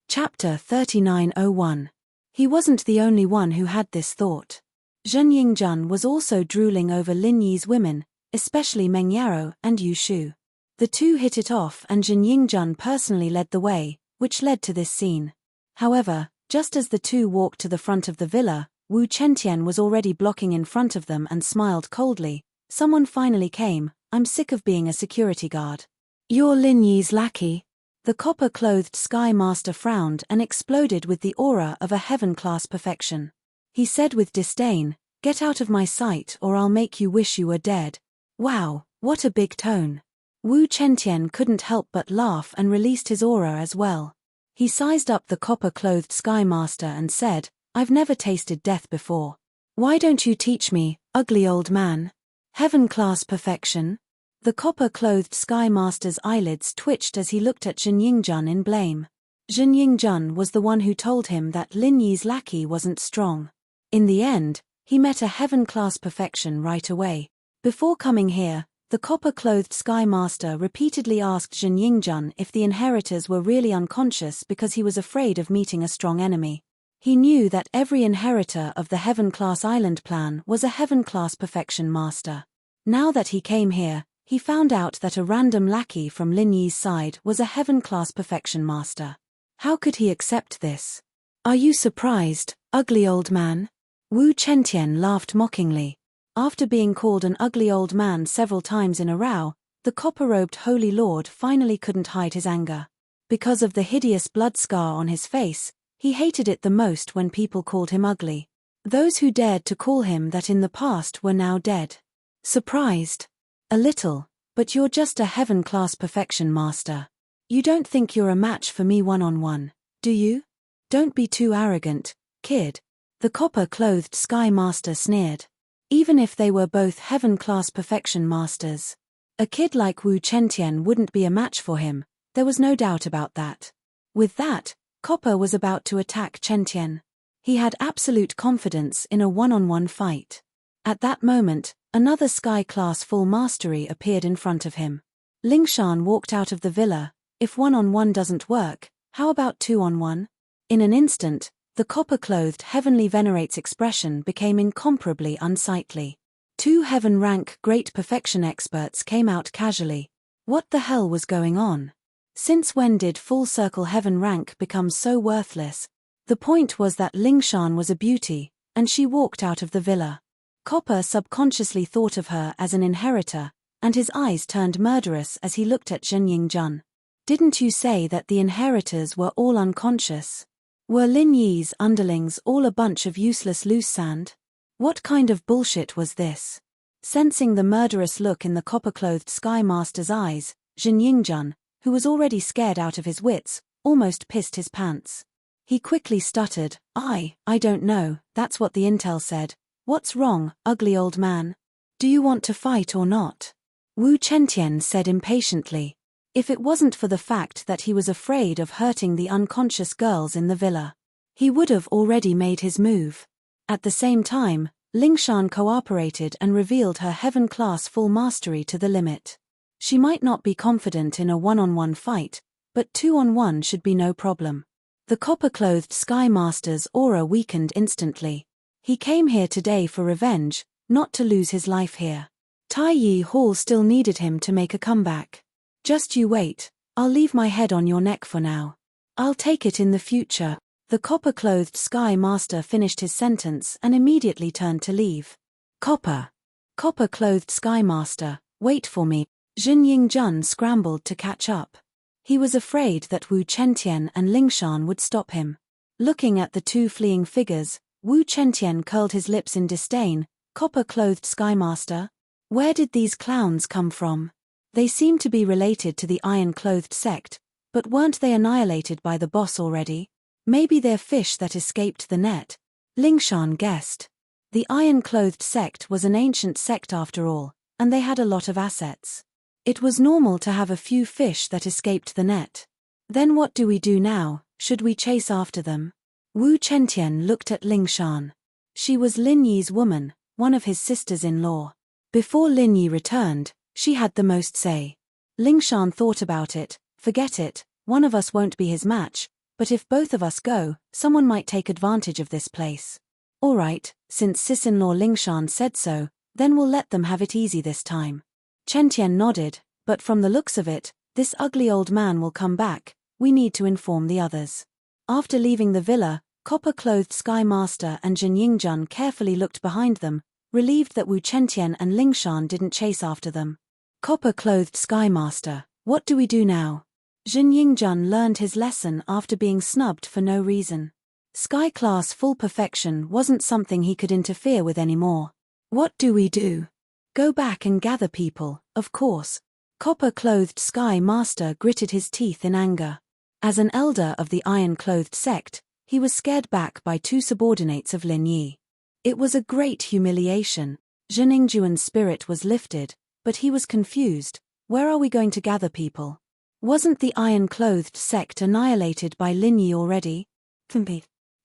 Chapter 3901. He wasn't the only one who had this thought. Zhen Yingjun was also drooling over Lin Yi's women, especially Meng Yaro and Yu Shu. The two hit it off and Zhen Yingjun personally led the way, which led to this scene. However, just as the two walked to the front of the villa, Wu Chentian was already blocking in front of them and smiled coldly. Someone finally came. I'm sick of being a security guard. You're Lin Yi's lackey. The copper-clothed Sky Master frowned and exploded with the aura of a heaven-class perfection. He said with disdain, "Get out of my sight or I'll make you wish you were dead." Wow, what a big tone. Wu Chentian couldn't help but laugh and released his aura as well. He sized up the copper-clothed Sky Master and said, "I've never tasted death before. Why don't you teach me, ugly old man? Heaven-class perfection?" The copper-clothed Sky Master's eyelids twitched as he looked at Zhen Yingjun in blame. Zhen Yingjun was the one who told him that Lin Yi's lackey wasn't strong. In the end, he met a heaven-class perfection right away. Before coming here, the copper-clothed Sky Master repeatedly asked Zhen Yingjun if the inheritors were really unconscious because he was afraid of meeting a strong enemy. He knew that every inheritor of the Heaven-class Island plan was a Heaven-class Perfection Master. Now that he came here, he found out that a random lackey from Lin Yi's side was a Heaven-class Perfection Master. How could he accept this? Are you surprised, ugly old man? Wu Chentian laughed mockingly. After being called an ugly old man several times in a row, the copper-robed Holy Lord finally couldn't hide his anger. Because of the hideous blood scar on his face, he hated it the most when people called him ugly. Those who dared to call him that in the past were now dead. Surprised? A little, but you're just a heaven-class perfection master. You don't think you're a match for me one-on-one, do you? Don't be too arrogant, kid. The copper-clothed Sky Master sneered. Even if they were both heaven-class perfection masters, a kid like Wu Chentian wouldn't be a match for him, there was no doubt about that. With that, Copper was about to attack Chentian. He had absolute confidence in a one-on-one fight. At that moment, another Sky-class full mastery appeared in front of him. Lingshan walked out of the villa. If one-on-one doesn't work, how about two-on-one? In an instant, the copper-clothed Heavenly Venerate's expression became incomparably unsightly. Two heaven-rank Great Perfection experts came out casually. What the hell was going on? Since when did full circle heaven rank become so worthless? The point was that Lingshan was a beauty, and she walked out of the villa. Copper subconsciously thought of her as an inheritor, and his eyes turned murderous as he looked at Zhen Yingjun. Didn't you say that the inheritors were all unconscious? Were Lin Yi's underlings all a bunch of useless loose sand? What kind of bullshit was this? Sensing the murderous look in the copper-clothed Sky Master's eyes, Zhen Yingjun, who was already scared out of his wits, almost pissed his pants. He quickly stuttered, I don't know, that's what the intel said. What's wrong, ugly old man? Do you want to fight or not? Wu Chentian said impatiently. If it wasn't for the fact that he was afraid of hurting the unconscious girls in the villa, he would have already made his move. At the same time, Lingshan cooperated and revealed her heaven-class full mastery to the limit. She might not be confident in a one-on-one fight, but two-on-one should be no problem. The copper-clothed Sky Master's aura weakened instantly. He came here today for revenge, not to lose his life here. Tai Yi Hall still needed him to make a comeback. Just you wait, I'll leave my head on your neck for now. I'll take it in the future. The copper-clothed Sky Master finished his sentence and immediately turned to leave. Copper-clothed Sky Master, wait for me. Jin Yingjun scrambled to catch up. He was afraid that Wu Chentian and Lingshan would stop him. Looking at the two fleeing figures, Wu Chentian curled his lips in disdain. Copper-clothed Sky Master? Where did these clowns come from? They seem to be related to the iron-clothed sect, but weren't they annihilated by the boss already? Maybe they're fish that escaped the net. Lingshan guessed. The iron-clothed sect was an ancient sect after all, and they had a lot of assets. It was normal to have a few fish that escaped the net. Then what do we do now? Should we chase after them? Wu Chentian looked at Lingshan. She was Lin Yi's woman, one of his sisters-in-law. Before Lin Yi returned, she had the most say. Lingshan thought about it. Forget it, one of us won't be his match, but if both of us go, someone might take advantage of this place. All right, since sis-in-law Lingshan said so, then we'll let them have it easy this time. Chentian nodded, but from the looks of it, this ugly old man will come back. We need to inform the others. After leaving the villa, copper-clothed Sky Master and Jin Yingjun carefully looked behind them, relieved that Wu Chentian and Lingshan didn't chase after them. Copper-clothed Sky Master, what do we do now? Jin Yingjun learned his lesson after being snubbed for no reason. Sky-class full perfection wasn't something he could interfere with anymore. What do we do? Go back and gather people, of course. Copper-clothed Sky Master gritted his teeth in anger. As an elder of the iron-clothed sect, he was scared back by two subordinates of Lin Yi. It was a great humiliation. Jin Yingjuan's spirit was lifted, but he was confused. Where are we going to gather people? Wasn't the iron-clothed sect annihilated by Lin Yi already?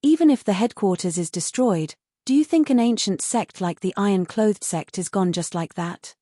Even if the headquarters is destroyed, do you think an ancient sect like the iron-clothed sect is gone just like that?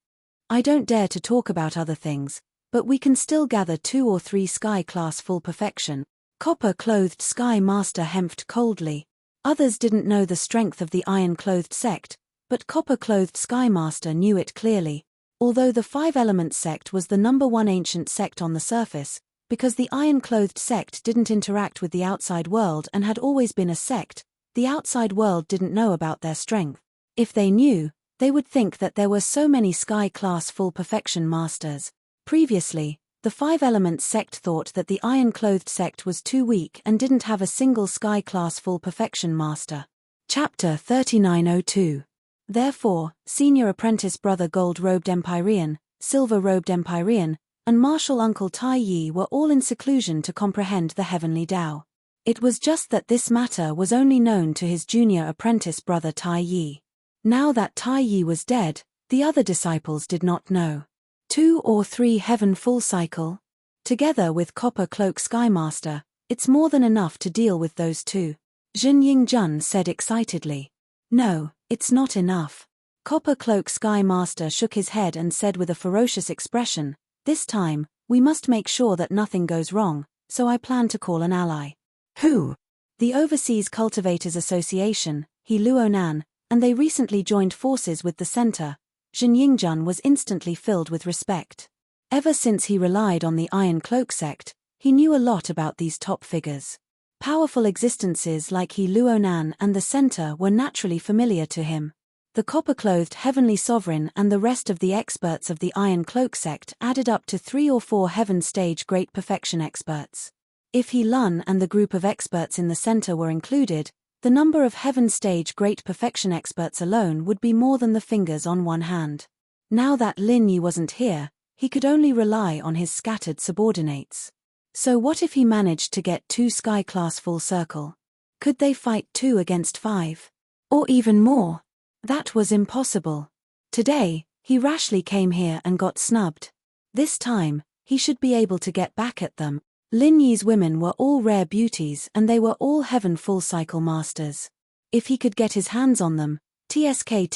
I don't dare to talk about other things, but we can still gather 2 or 3 Sky-class full perfection. Copper-clothed Sky Master hemphed coldly. Others didn't know the strength of the iron-clothed sect, but copper-clothed Sky Master knew it clearly. Although the Five-Element sect was the #1 ancient sect on the surface, because the iron-clothed sect didn't interact with the outside world and had always been a sect, the outside world didn't know about their strength. If they knew, they would think that there were so many Sky-class full perfection masters. Previously, the Five-Element sect thought that the iron-clothed sect was too weak and didn't have a single Sky-class full perfection master. Chapter 3902. Therefore, Senior Apprentice Brother Gold-Robed Empyrean, Silver-Robed Empyrean, and Martial Uncle Tai Yi were all in seclusion to comprehend the heavenly Tao. It was just that this matter was only known to his junior apprentice brother Tai Yi. Now that Tai Yi was dead, the other disciples did not know. 2 or 3 heaven full cycle? Together with Copper Cloak Sky Master, it's more than enough to deal with those 2. Jin Yingjun said excitedly. No, it's not enough. Copper Cloak Sky Master shook his head and said with a ferocious expression, this time, we must make sure that nothing goes wrong, so I plan to call an ally. Who? The Overseas Cultivators Association, He Luonan, and they recently joined forces with the center. Jin Yingjun was instantly filled with respect. Ever since he relied on the Iron Cloak sect, he knew a lot about these top figures. Powerful existences like He Luonan and the center were naturally familiar to him. The copper-clothed Heavenly Sovereign and the rest of the experts of the Iron Cloak sect added up to 3 or 4 Heaven Stage Great Perfection experts. If He Lun and the group of experts in the center were included, the number of Heaven Stage Great Perfection experts alone would be more than the fingers on one hand. Now that Lin Yi wasn't here, he could only rely on his scattered subordinates. So what if he managed to get 2 Sky Class full circle? Could they fight 2 against 5? Or even more? That was impossible. Today, he rashly came here and got snubbed. This time, he should be able to get back at them. Lin Yi's women were all rare beauties and they were all heaven full cycle masters. If he could get his hands on them, TSK,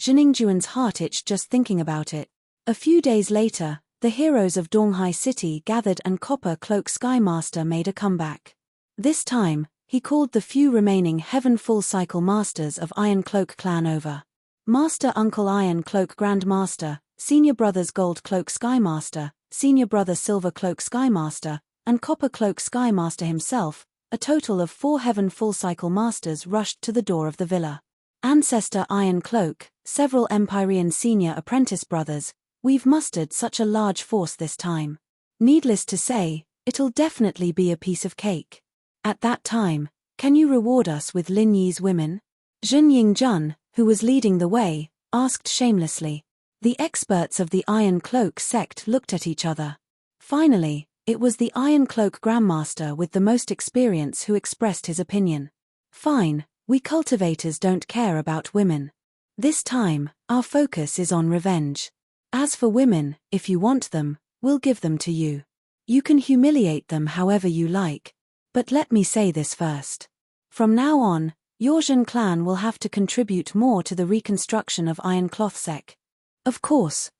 Zheningjuan's heart itched just thinking about it. A few days later, the heroes of Donghai City gathered and Copper Cloak Sky Master made a comeback. This time, he called the few remaining Heaven Full Cycle Masters of Iron Cloak Clan over. Master Uncle Iron Cloak Grand Master, Senior Brothers Gold Cloak Sky Master, Senior Brother Silver Cloak Sky Master, and Copper Cloak Sky Master himself, a total of 4 Heaven Full Cycle Masters rushed to the door of the villa. Ancestor Iron Cloak, several Empyrean Senior Apprentice Brothers, we've mustered such a large force this time. Needless to say, it'll definitely be a piece of cake. At that time, can you reward us with Lin Yi's women? Zhen Yingjun, who was leading the way, asked shamelessly. The experts of the Iron Cloak sect looked at each other. Finally, it was the Iron Cloak Grandmaster with the most experience who expressed his opinion. Fine, we cultivators don't care about women. This time, our focus is on revenge. As for women, if you want them, we'll give them to you. You can humiliate them however you like. But let me say this first. From now on, your Zhen clan will have to contribute more to the reconstruction of Iron Cloth Sec. Of course.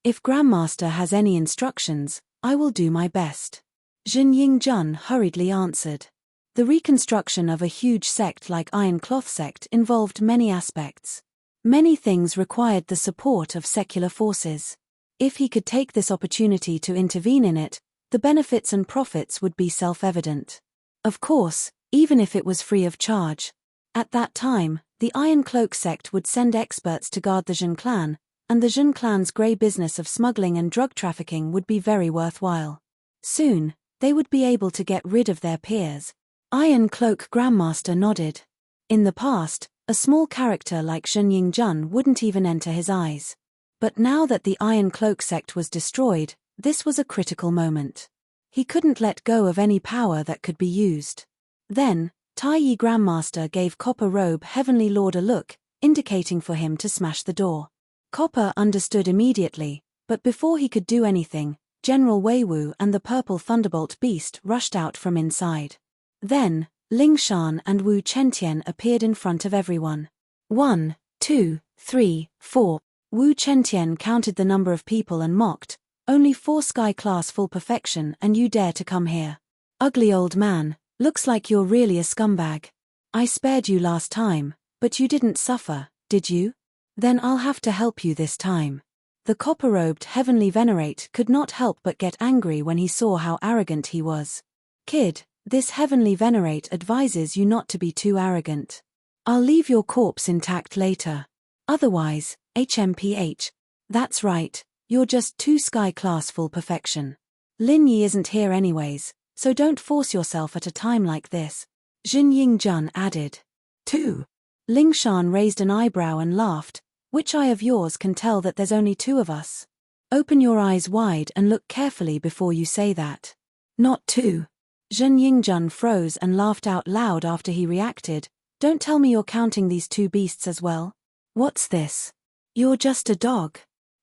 If Grandmaster has any instructions, I will do my best. Zhen Yingjun hurriedly answered. The reconstruction of a huge sect like Iron Cloth Sect involved many aspects. Many things required the support of secular forces. If he could take this opportunity to intervene in it, the benefits and profits would be self-evident. Of course, even if it was free of charge. At that time, the Iron Cloak sect would send experts to guard the Zhen clan, and the Zhen clan's grey business of smuggling and drug trafficking would be very worthwhile. Soon, they would be able to get rid of their peers. Iron Cloak Grandmaster nodded. In the past, a small character like Zhen Yingjun wouldn't even enter his eyes. But now that the Iron Cloak sect was destroyed, this was a critical moment. He couldn't let go of any power that could be used. Then, Tai Yi Grandmaster gave Copper Robe Heavenly Lord a look, indicating for him to smash the door. Copper understood immediately, but before he could do anything, General Wei Wu and the Purple Thunderbolt Beast rushed out from inside. Then, Ling Shan and Wu Chentian appeared in front of everyone. 1, 2, 3, 4. Wu Chentian counted the number of people and mocked, only 4 Sky Class full perfection and you dare to come here. Ugly old man, looks like you're really a scumbag. I spared you last time, but you didn't suffer, did you? Then I'll have to help you this time. The copper-robed Heavenly Venerate could not help but get angry when he saw how arrogant he was. Kid, this Heavenly Venerate advises you not to be too arrogant. I'll leave your corpse intact later. Otherwise, HMPH. That's right, you're just 2 Sky Class full perfection. Lin Yi isn't here anyways, so don't force yourself at a time like this. Zhen Yingjun added. 2. Ling Shan raised an eyebrow and laughed. Which eye of yours can tell that there's only 2 of us? Open your eyes wide and look carefully before you say that. Not 2. Zhen Yingjun froze and laughed out loud after he reacted. Don't tell me you're counting these 2 beasts as well. What's this? You're just a dog.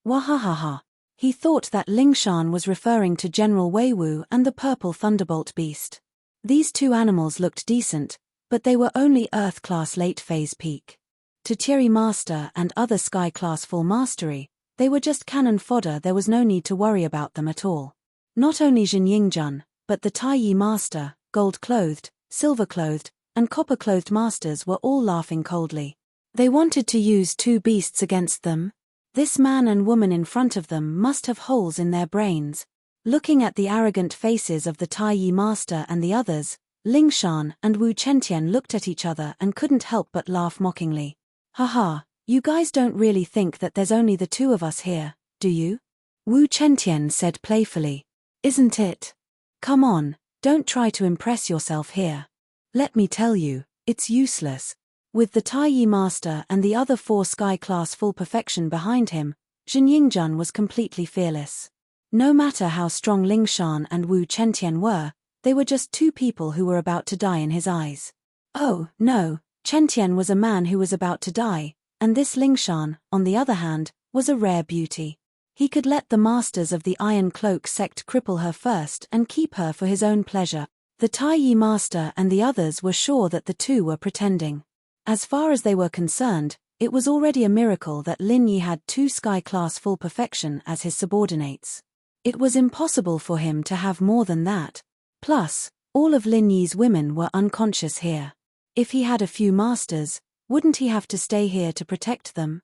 Wahahaha. He thought that Ling Shan was referring to General Wei Wu and the Purple Thunderbolt Beast. These 2 animals looked decent, but they were only Earth-class late-phase peak. To Thierry Master and other Sky-class full mastery, they were just cannon fodder. There was no need to worry about them at all. Not only Zhen Yingjun, but the Tai Yi Master, gold-clothed, silver-clothed, and copper-clothed masters were all laughing coldly. They wanted to use 2 beasts against them. This man and woman in front of them must have holes in their brains. Looking at the arrogant faces of the Tai Yi Master and the others, Ling Shan and Wu Chentian looked at each other and couldn't help but laugh mockingly. Haha, you guys don't really think that there's only the 2 of us here, do you? Wu Chentian said playfully. Isn't it? Come on, don't try to impress yourself here. Let me tell you, it's useless. With the Tai Yi Master and the other 4 Sky Class full perfection behind him, Zhen Yingjun was completely fearless. No matter how strong Lingshan and Wu Chentian were, they were just two people who were about to die in his eyes. Oh, no, Chentian was a man who was about to die, and this Lingshan, on the other hand, was a rare beauty. He could let the masters of the Iron Cloak sect cripple her first and keep her for his own pleasure. The Tai Yi master and the others were sure that the two were pretending. As far as they were concerned, it was already a miracle that Lin Yi had two sky-class full perfection as his subordinates. It was impossible for him to have more than that. Plus, all of Lin Yi's women were unconscious here. If he had a few masters, wouldn't he have to stay here to protect them?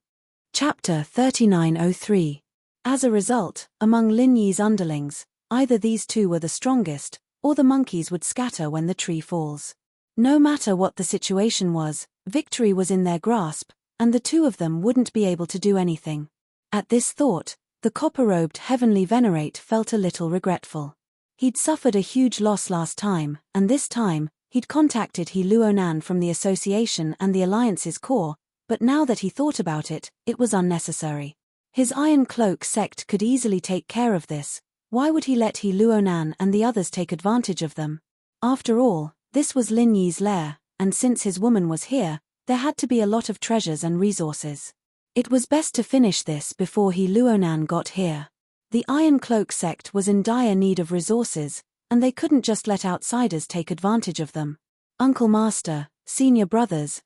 Chapter 3903. As a result, among Lin Yi's underlings, either these two were the strongest, or the monkeys would scatter when the tree falls. No matter what the situation was, victory was in their grasp, and the two of them wouldn't be able to do anything. At this thought, the copper-robed heavenly venerate felt a little regretful. He'd suffered a huge loss last time, and this time, he'd contacted He Luonan from the Association and the Alliance's core, but now that he thought about it, it was unnecessary. His Iron Cloak sect could easily take care of this. Why would he let He Luonan and the others take advantage of them? After all, this was Lin Yi's lair, and since his woman was here, there had to be a lot of treasures and resources. It was best to finish this before He Luonan got here. The Iron Cloak sect was in dire need of resources, and they couldn't just let outsiders take advantage of them. Uncle Master, senior brothers,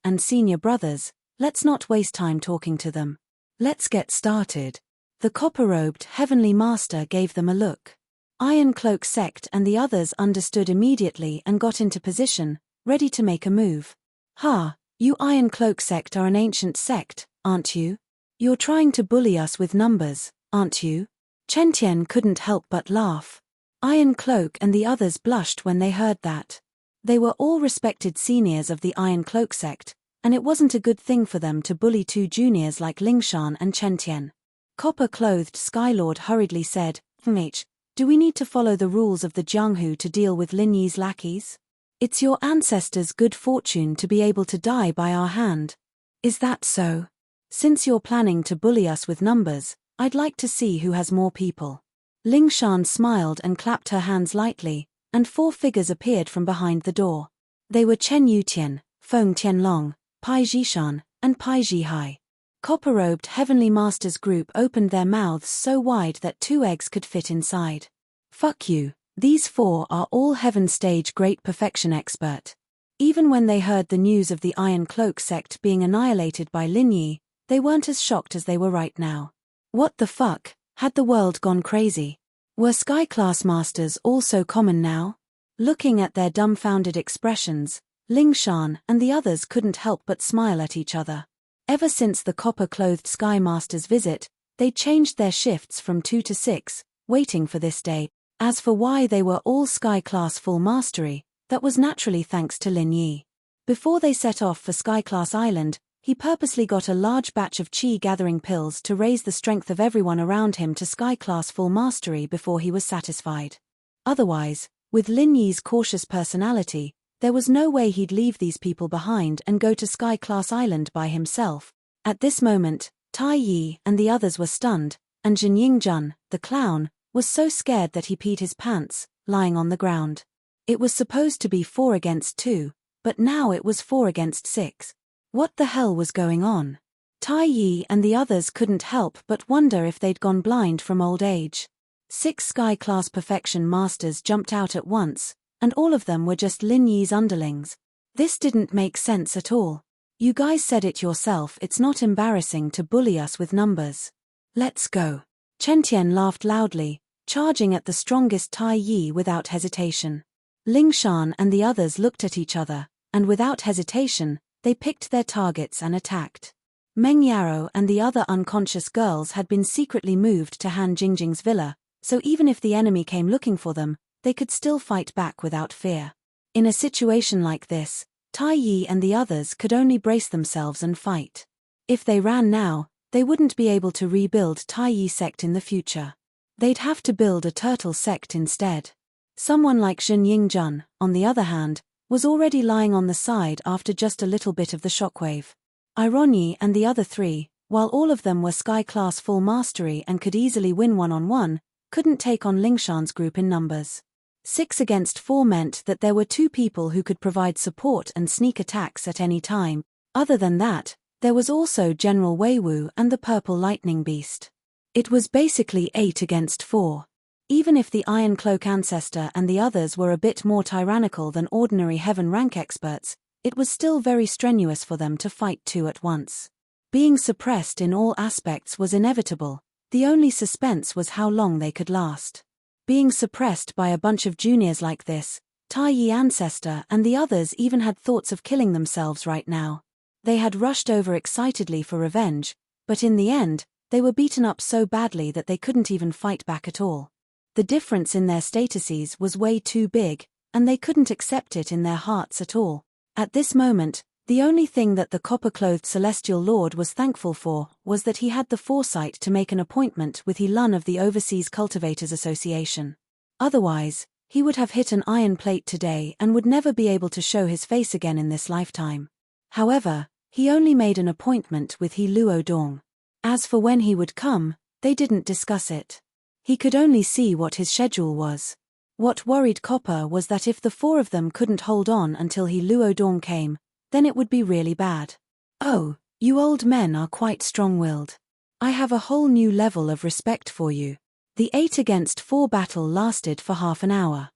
let's not waste time talking to them. Let's get started. The copper-robed heavenly master gave them a look. Iron Cloak sect and the others understood immediately and got into position, ready to make a move. Ha, you Iron Cloak sect are an ancient sect, aren't you? You're trying to bully us with numbers, aren't you? Chentian couldn't help but laugh. Iron Cloak and the others blushed when they heard that. They were all respected seniors of the Iron Cloak sect, and it wasn't a good thing for them to bully two juniors like Lingshan and Chentian. Copper-clothed Skylord hurriedly said, do we need to follow the rules of the Jianghu to deal with Lin Yi's lackeys? It's your ancestors' good fortune to be able to die by our hand. Is that so? Since you're planning to bully us with numbers, I'd like to see who has more people. Lingshan smiled and clapped her hands lightly, and four figures appeared from behind the door. They were Chen Yutian, Feng Tianlong, Pai Jishan, and Pai Jihai. Copper-robed heavenly masters group opened their mouths so wide that 2 eggs could fit inside. Fuck you, these 4 are all heaven stage great perfection expert. Even when they heard the news of the Iron Cloak sect being annihilated by Lin Yi, they weren't as shocked as they were right now. What the fuck, had the world gone crazy? Were sky-class masters also common now? Looking at their dumbfounded expressions, Lingshan and the others couldn't help but smile at each other. Ever since the copper-clothed Sky Master's visit, they'd changed their shifts from 2 to 6, waiting for this day. As for why they were all Sky-class full mastery, that was naturally thanks to Lin Yi. Before they set off for Sky-class Island, he purposely got a large batch of chi-gathering pills to raise the strength of everyone around him to Sky-class full mastery before he was satisfied. Otherwise, with Lin Yi's cautious personality, there was no way he'd leave these people behind and go to Sky-class Island by himself. At this moment, Tai Yi and the others were stunned, and Zhen Yingjun, the clown, was so scared that he peed his pants, lying on the ground. It was supposed to be 4 against 2, but now it was 4 against 6. What the hell was going on? Tai Yi and the others couldn't help but wonder if they'd gone blind from old age. 6 Sky-class perfection masters jumped out at once, and all of them were just Lin Yi's underlings. This didn't make sense at all. You guys said it yourself, it's not embarrassing to bully us with numbers. Let's go. Chentian laughed loudly, charging at the strongest Tai Yi without hesitation. Lingshan and the others looked at each other, and without hesitation, they picked their targets and attacked. Meng Yarrow and the other unconscious girls had been secretly moved to Han Jingjing's villa, so even if the enemy came looking for them, they could still fight back without fear. In a situation like this, Tai Yi and the others could only brace themselves and fight. If they ran now, they wouldn't be able to rebuild Tai Yi sect in the future. They'd have to build a turtle sect instead. Someone like Zhen Yingjun, on the other hand, was already lying on the side after just a little bit of the shockwave. Irony and the other 3, while all of them were Sky-class full mastery and could easily win one-on-one, couldn't take on Lingshan's group in numbers. 6 against 4 meant that there were 2 people who could provide support and sneak attacks at any time. Other than that, there was also General Weiwu and the Purple Lightning Beast. It was basically 8 against 4. Even if the Iron Cloak Ancestor and the others were a bit more tyrannical than ordinary Heaven rank experts, it was still very strenuous for them to fight 2 at once. Being suppressed in all aspects was inevitable, the only suspense was how long they could last. Being suppressed by a bunch of juniors like this, Tai Yi Ancestor and the others even had thoughts of killing themselves right now. They had rushed over excitedly for revenge, but in the end, they were beaten up so badly that they couldn't even fight back at all. The difference in their statuses was way too big, and they couldn't accept it in their hearts at all. At this moment, the only thing that the copper-clothed Celestial Lord was thankful for was that he had the foresight to make an appointment with He Lun of the Overseas Cultivators Association. Otherwise, he would have hit an iron plate today and would never be able to show his face again in this lifetime. However, he only made an appointment with He Luo Dong. As for when he would come, they didn't discuss it. He could only see what his schedule was. What worried Copper was that if the 4 of them couldn't hold on until He Luo Dong came, then it would be really bad. Oh, you old men are quite strong-willed. I have a whole new level of respect for you. The 8 against 4 battle lasted for half an hour.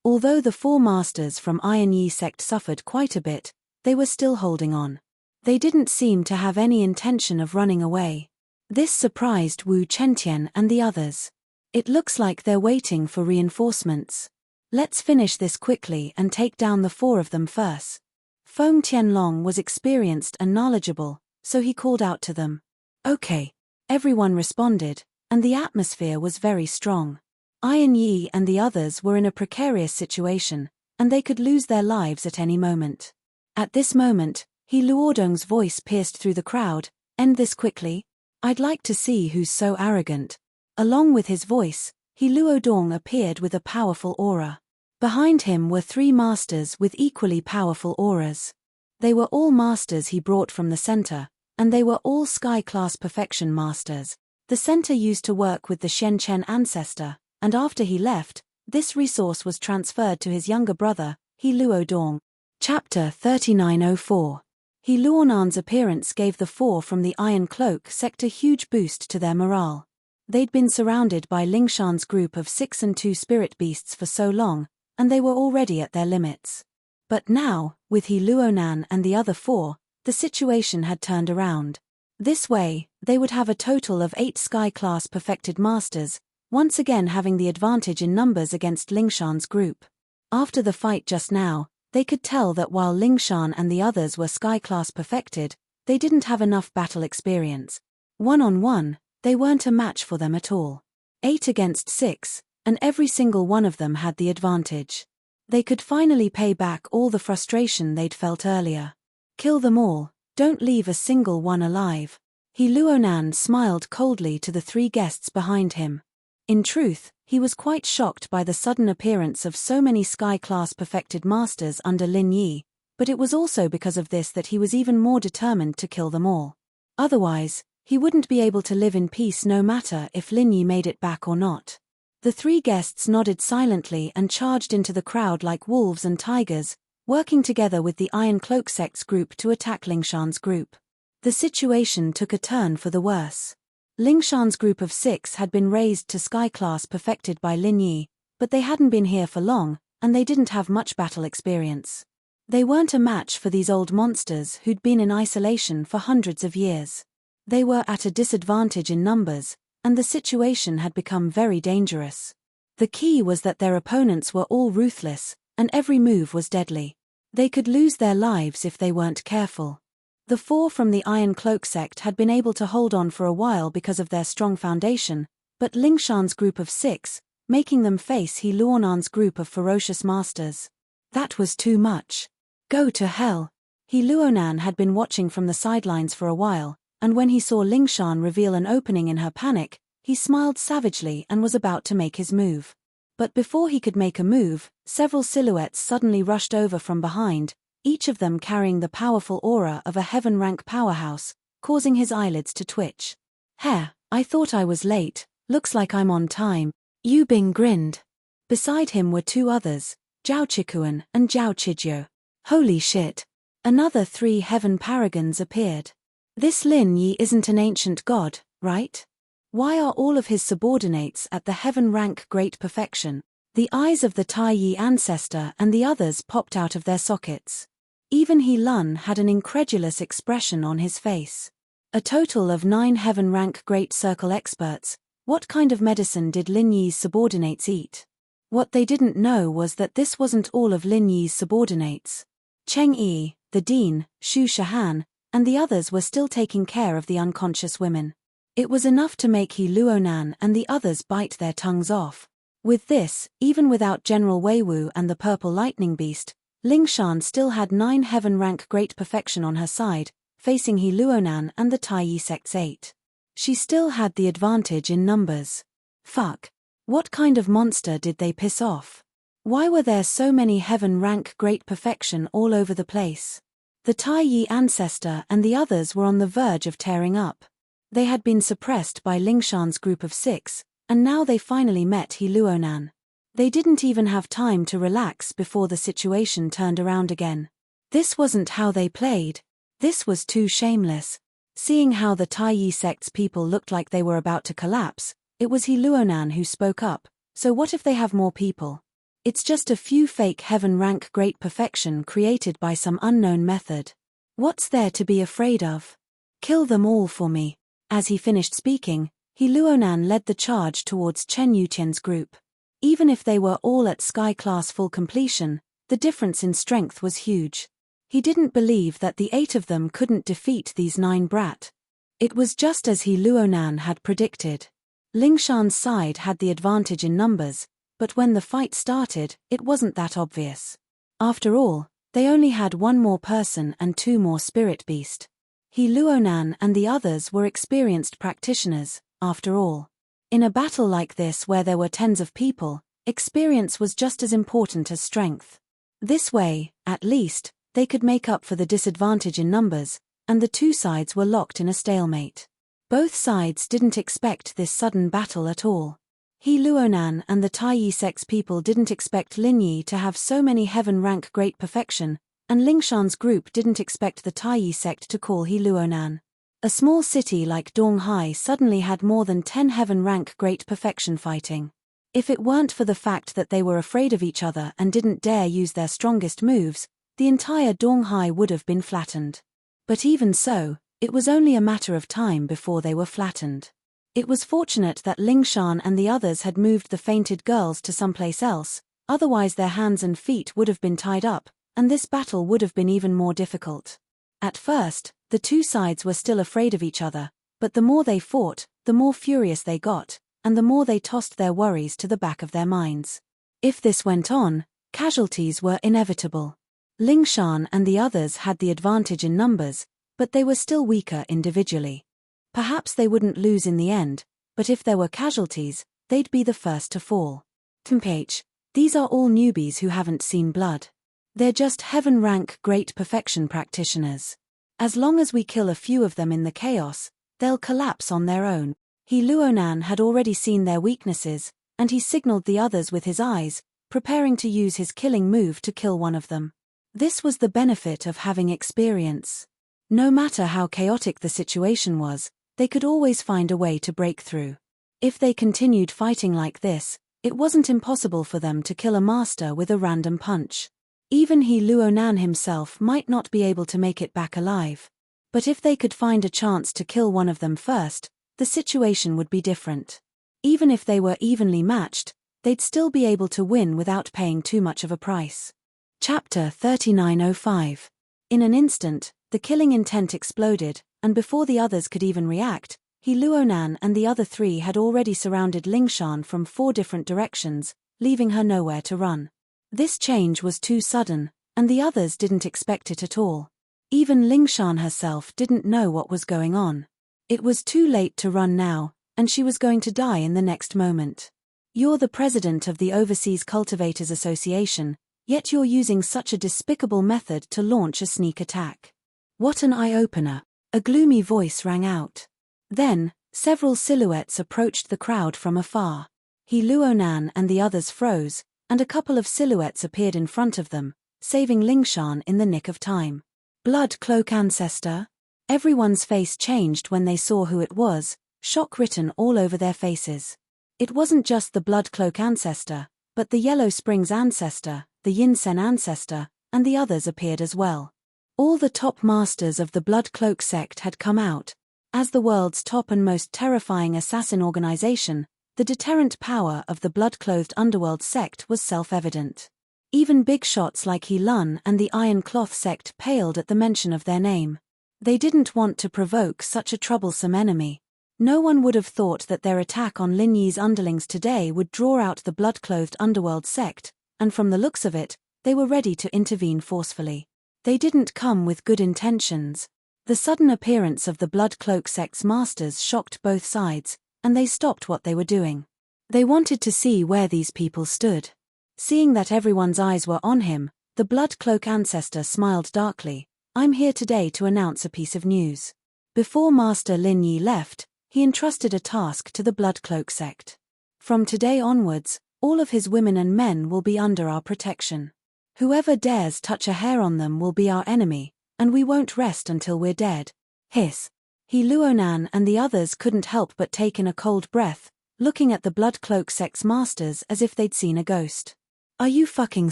Although the 4 masters from Iron Yi sect suffered quite a bit, they were still holding on. They didn't seem to have any intention of running away. This surprised Wu Chentian and the others. It looks like they're waiting for reinforcements. Let's finish this quickly and take down the 4 of them first. Feng Tianlong was experienced and knowledgeable, so he called out to them. Okay. Everyone responded, and the atmosphere was very strong. Iron Yi and the others were in a precarious situation, and they could lose their lives at any moment. At this moment, He Luodong's voice pierced through the crowd. End this quickly? I'd like to see who's so arrogant. Along with his voice, He Luodong appeared with a powerful aura. Behind him were 3 masters with equally powerful auras. They were all masters he brought from the center, and they were all Sky-class perfection masters. The center used to work with the Shenchen ancestor, and after he left, this resource was transferred to his younger brother, He Luodong. Chapter 3904. He Luonan's appearance gave the 4 from the Iron Cloak sect a huge boost to their morale. They'd been surrounded by Lingshan's group of 6 and 2 spirit beasts for so long, and they were already at their limits. But now, with He Luonan and the other 4, the situation had turned around. This way, they would have a total of 8 Sky-class perfected masters, once again having the advantage in numbers against Lingshan's group. After the fight just now, they could tell that while Lingshan and the others were Sky-class perfected, they didn't have enough battle experience. One-on-one, they weren't a match for them at all. 8 against 6, and every single one of them had the advantage. They could finally pay back all the frustration they'd felt earlier. Kill them all, don't leave a single one alive. He Luonan smiled coldly to the 3 guests behind him. In truth, he was quite shocked by the sudden appearance of so many Sky-class perfected masters under Lin Yi, but it was also because of this that he was even more determined to kill them all. Otherwise, he wouldn't be able to live in peace no matter if Lin Yi made it back or not. The 3 guests nodded silently and charged into the crowd like wolves and tigers, working together with the Iron Cloak sect's group to attack Lingshan's group. The situation took a turn for the worse. Lingshan's group of 6 had been raised to Sky-class perfected by Lin Yi, but they hadn't been here for long, and they didn't have much battle experience. They weren't a match for these old monsters who'd been in isolation for hundreds of years. They were at a disadvantage in numbers, and the situation had become very dangerous. The key was that their opponents were all ruthless, and every move was deadly. They could lose their lives if they weren't careful. The 4 from the Iron Cloak sect had been able to hold on for a while because of their strong foundation, but Lingshan's group of 6, making them face He Luonan's group of ferocious masters. That was too much. Go to hell. He Luonan had been watching from the sidelines for a while, and when he saw Lingshan reveal an opening in her panic, he smiled savagely and was about to make his move. But before he could make a move, several silhouettes suddenly rushed over from behind, each of them carrying the powerful aura of a heaven-rank powerhouse, causing his eyelids to twitch. I thought I was late, looks like I'm on time. Yu Bing grinned. Beside him were two others, Zhao Chikuan and Zhao Chijio. Holy shit. Another 3 heaven paragons appeared. This Lin Yi isn't an ancient god, right? Why are all of his subordinates at the heaven rank great perfection? The eyes of the Tai Yi ancestor and the others popped out of their sockets. Even He Lun had an incredulous expression on his face. A total of 9 heaven rank great circle experts. What kind of medicine did Lin Yi's subordinates eat? What they didn't know was that this wasn't all of Lin Yi's subordinates. Cheng Yi, the dean, Xu Shahan, and the others were still taking care of the unconscious women. It was enough to make He Luonan and the others bite their tongues off. With this, even without General Weiwu and the Purple Lightning Beast, Ling Shan still had 9 heaven rank great perfection on her side, facing He Luonan and the Tai Yi sect's 8. She still had the advantage in numbers. Fuck. What kind of monster did they piss off? Why were there so many heaven rank great perfection all over the place? The Tai Yi ancestor and the others were on the verge of tearing up. They had been suppressed by Ling Shan's group of 6, and now they finally met He Luonan. They didn't even have time to relax before the situation turned around again. This wasn't how they played. This was too shameless. Seeing how the Tai Yi sect's people looked like they were about to collapse, it was He Luonan who spoke up. So what if they have more people? It's just a few fake heaven rank great perfection created by some unknown method. What's there to be afraid of? Kill them all for me. As he finished speaking, He Luonan led the charge towards Chen Yutian's group. Even if they were all at sky-class full completion, the difference in strength was huge. He didn't believe that the 8 of them couldn't defeat these 9 brat. It was just as He Luonan had predicted. Ling Shan's side had the advantage in numbers, but when the fight started, it wasn't that obvious. After all, they only had 1 more person and 2 more spirit beast. He Luonan and the others were experienced practitioners, after all. In a battle like this where there were tens of people, experience was just as important as strength. This way, at least, they could make up for the disadvantage in numbers, and the 2 sides were locked in a stalemate. Both sides didn't expect this sudden battle at all. He Luonan and the Tai Yi sect's people didn't expect Lin Yi to have so many heaven rank great perfection, and Ling Shan's group didn't expect the Tai Yi sect to call He Luonan. A small city like Donghai suddenly had more than 10 heaven rank great perfection fighting. If it weren't for the fact that they were afraid of each other and didn't dare use their strongest moves, the entire Donghai would have been flattened. But even so, it was only a matter of time before they were flattened. It was fortunate that Ling Shan and the others had moved the fainted girls to someplace else, otherwise their hands and feet would have been tied up, and this battle would have been even more difficult. At first, the 2 sides were still afraid of each other, but the more they fought, the more furious they got, and the more they tossed their worries to the back of their minds. If this went on, casualties were inevitable. Ling Shan and the others had the advantage in numbers, but they were still weaker individually. Perhaps they wouldn't lose in the end, but if there were casualties, they'd be the first to fall. Tempage, these are all newbies who haven't seen blood. They're just heaven rank great perfection practitioners. As long as we kill a few of them in the chaos, they'll collapse on their own. He Luonan had already seen their weaknesses, and he signaled the others with his eyes, preparing to use his killing move to kill one of them. This was the benefit of having experience. No matter how chaotic the situation was, they could always find a way to break through. If they continued fighting like this, it wasn't impossible for them to kill a master with a random punch. Even He Luonan himself might not be able to make it back alive. But if they could find a chance to kill one of them first, the situation would be different. Even if they were evenly matched, they'd still be able to win without paying too much of a price. Chapter 3905. In an instant, the killing intent exploded, and before the others could even react, He Luonan and the other 3 had already surrounded Ling Shan from 4 different directions, leaving her nowhere to run. This change was too sudden, and the others didn't expect it at all. Even Ling Shan herself didn't know what was going on. It was too late to run now, and she was going to die in the next moment. You're the president of the Overseas Cultivators Association, yet you're using such a despicable method to launch a sneak attack. What an eye-opener. A gloomy voice rang out. Then, several silhouettes approached the crowd from afar. He Luonan and the others froze, and a couple of silhouettes appeared in front of them, saving Lingshan in the nick of time. Blood Cloak Ancestor? Everyone's face changed when they saw who it was, shock written all over their faces. It wasn't just the Blood Cloak Ancestor, but the Yellow Springs Ancestor, the Yinsen Ancestor, and the others appeared as well. All the top masters of the Blood Cloak sect had come out. As the world's top and most terrifying assassin organization, the deterrent power of the blood-clothed underworld sect was self-evident. Even big shots like He Lun and the Iron Cloth sect paled at the mention of their name. They didn't want to provoke such a troublesome enemy. No one would have thought that their attack on Lin Yi's underlings today would draw out the blood-clothed underworld sect, and from the looks of it, they were ready to intervene forcefully. They didn't come with good intentions. The sudden appearance of the Blood Cloak sect's masters shocked both sides, and they stopped what they were doing. They wanted to see where these people stood. Seeing that everyone's eyes were on him, the Blood Cloak Ancestor smiled darkly. I'm here today to announce a piece of news. Before Master Lin Yi left, he entrusted a task to the Blood Cloak sect. From today onwards, all of his women and men will be under our protection. Whoever dares touch a hair on them will be our enemy, and we won't rest until we're dead. Hiss. He Luonan and the others couldn't help but take in a cold breath, looking at the Blood Cloak sect's masters as if they'd seen a ghost. Are you fucking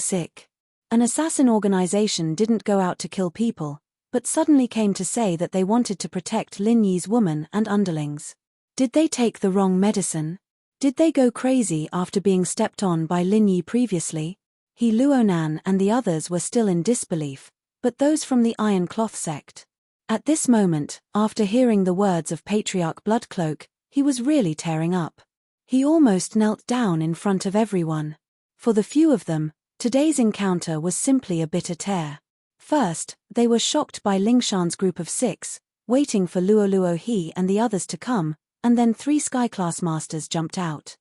sick? An assassin organization didn't go out to kill people, but suddenly came to say that they wanted to protect Lin Yi's woman and underlings. Did they take the wrong medicine? Did they go crazy after being stepped on by Lin Yi previously? He Luonan and the others were still in disbelief, but those from the Iron Cloth sect. At this moment, after hearing the words of Patriarch Bloodcloak, he was really tearing up. He almost knelt down in front of everyone. For the few of them, today's encounter was simply a bitter tear. First, they were shocked by Lingshan's group of 6, waiting for Luoluo He and the others to come, and then 3 Sky-class masters jumped out.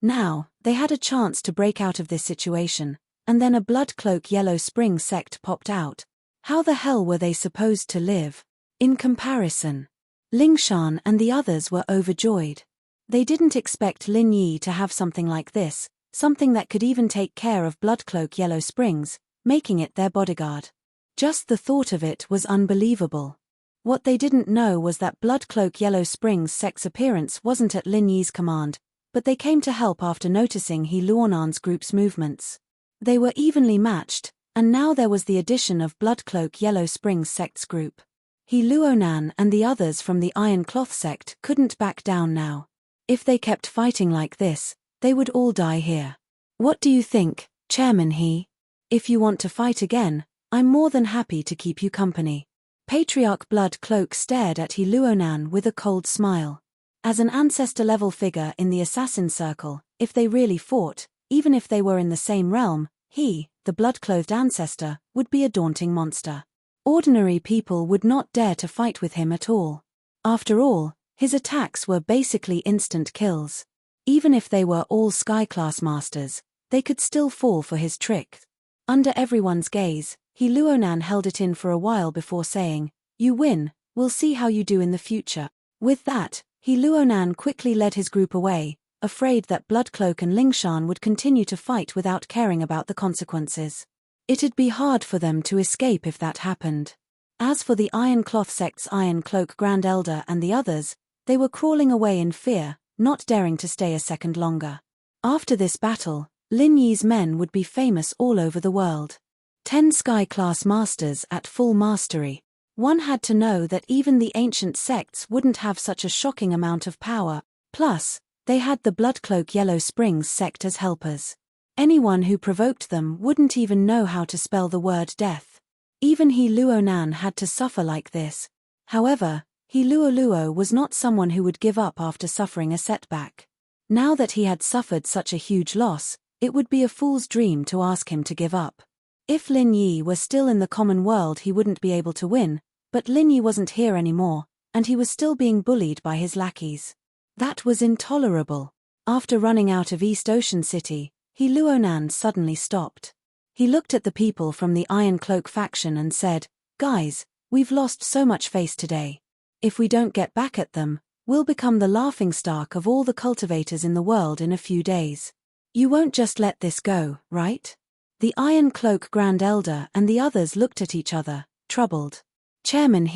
Now, they had a chance to break out of this situation, and then a Blood Cloak Yellow Spring sect popped out. How the hell were they supposed to live? In comparison, Lingshan and the others were overjoyed. They didn't expect Lin Yi to have something like this, something that could even take care of Bloodcloak Yellow Springs, making it their bodyguard. Just the thought of it was unbelievable. What they didn't know was that Bloodcloak Yellow Springs' sect's appearance wasn't at Lin Yi's command, but they came to help after noticing He Luonan's group's movements. They were evenly matched, and now there was the addition of Bloodcloak Yellow Springs sect's group. He Luonan and the others from the Iron Cloth sect couldn't back down now. If they kept fighting like this, they would all die here. What do you think, Chairman He? If you want to fight again, I'm more than happy to keep you company. Patriarch Blood Cloak stared at He Luonan with a cold smile. As an ancestor-level figure in the assassin circle, if they really fought, even if they were in the same realm, he, the blood-clothed ancestor, would be a daunting monster. Ordinary people would not dare to fight with him at all. After all, his attacks were basically instant kills. Even if they were all Sky-class masters, they could still fall for his trick. Under everyone's gaze, He Luonan held it in for a while before saying, "You win, we'll see how you do in the future." With that, He Luonan quickly led his group away, afraid that Bloodcloak and Lingshan would continue to fight without caring about the consequences. It'd be hard for them to escape if that happened. As for the Iron Cloth sect's Iron Cloak Grand Elder and the others, they were crawling away in fear, not daring to stay a second longer. After this battle, Lin Yi's men would be famous all over the world. 10 Sky-class masters at full mastery. One had to know that even the ancient sects wouldn't have such a shocking amount of power, plus, they had the Bloodcloak Yellow Springs sect as helpers. Anyone who provoked them wouldn't even know how to spell the word death. Even He Luonan had to suffer like this. However, He Luoluo was not someone who would give up after suffering a setback. Now that he had suffered such a huge loss, it would be a fool's dream to ask him to give up. If Lin Yi were still in the common world, he wouldn't be able to win, but Lin Yi wasn't here anymore, and he was still being bullied by his lackeys. That was intolerable. After running out of East Ocean City, He Luonan suddenly stopped. He looked at the people from the Iron Cloak faction and said, "Guys, we've lost so much face today. If we don't get back at them, We'll become the laughingstock of all the cultivators in the world in a few days. You won't just let this go, right? The Iron Cloak Grand Elder and the others looked at each other, troubled. Chairman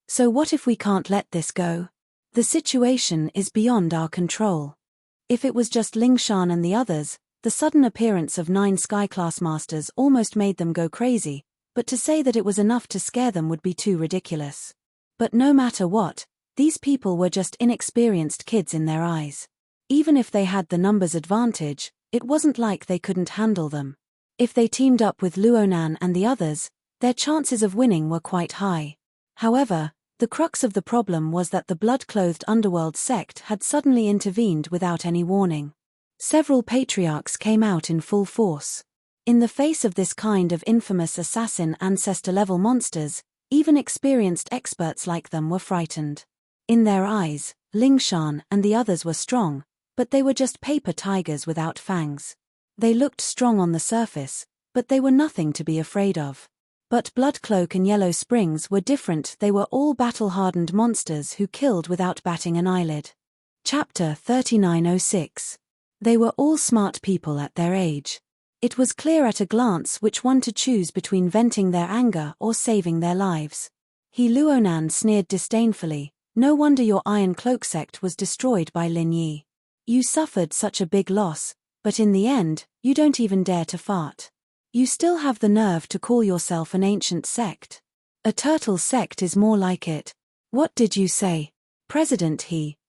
so what if we can't let this go? The situation is beyond our control. If it was just Lingshan and the others, the sudden appearance of 9 Sky-class masters almost made them go crazy, but to say that it was enough to scare them would be too ridiculous. But no matter what, these people were just inexperienced kids in their eyes. Even if they had the numbers advantage, it wasn't like they couldn't handle them. If they teamed up with Luonan and the others, their chances of winning were quite high. However, the crux of the problem was that the blood-clothed underworld sect had suddenly intervened without any warning. Several patriarchs came out in full force. In the face of this kind of infamous assassin ancestor-level monsters, even experienced experts like them were frightened. In their eyes, Lingshan and the others were strong, but they were just paper tigers without fangs. They looked strong on the surface, but they were nothing to be afraid of. But Bloodcloak and Yellow Springs were different. They were all battle-hardened monsters who killed without batting an eyelid. Chapter 3906. They were all smart people at their age. It was clear at a glance which one to choose between venting their anger or saving their lives. Luonan sneered disdainfully, "No wonder your Iron Cloak sect was destroyed by Lin Yi. You suffered such a big loss, but in the end, you don't even dare to fart. You still have the nerve to call yourself an ancient sect. A turtle sect is more like it. What did you say? President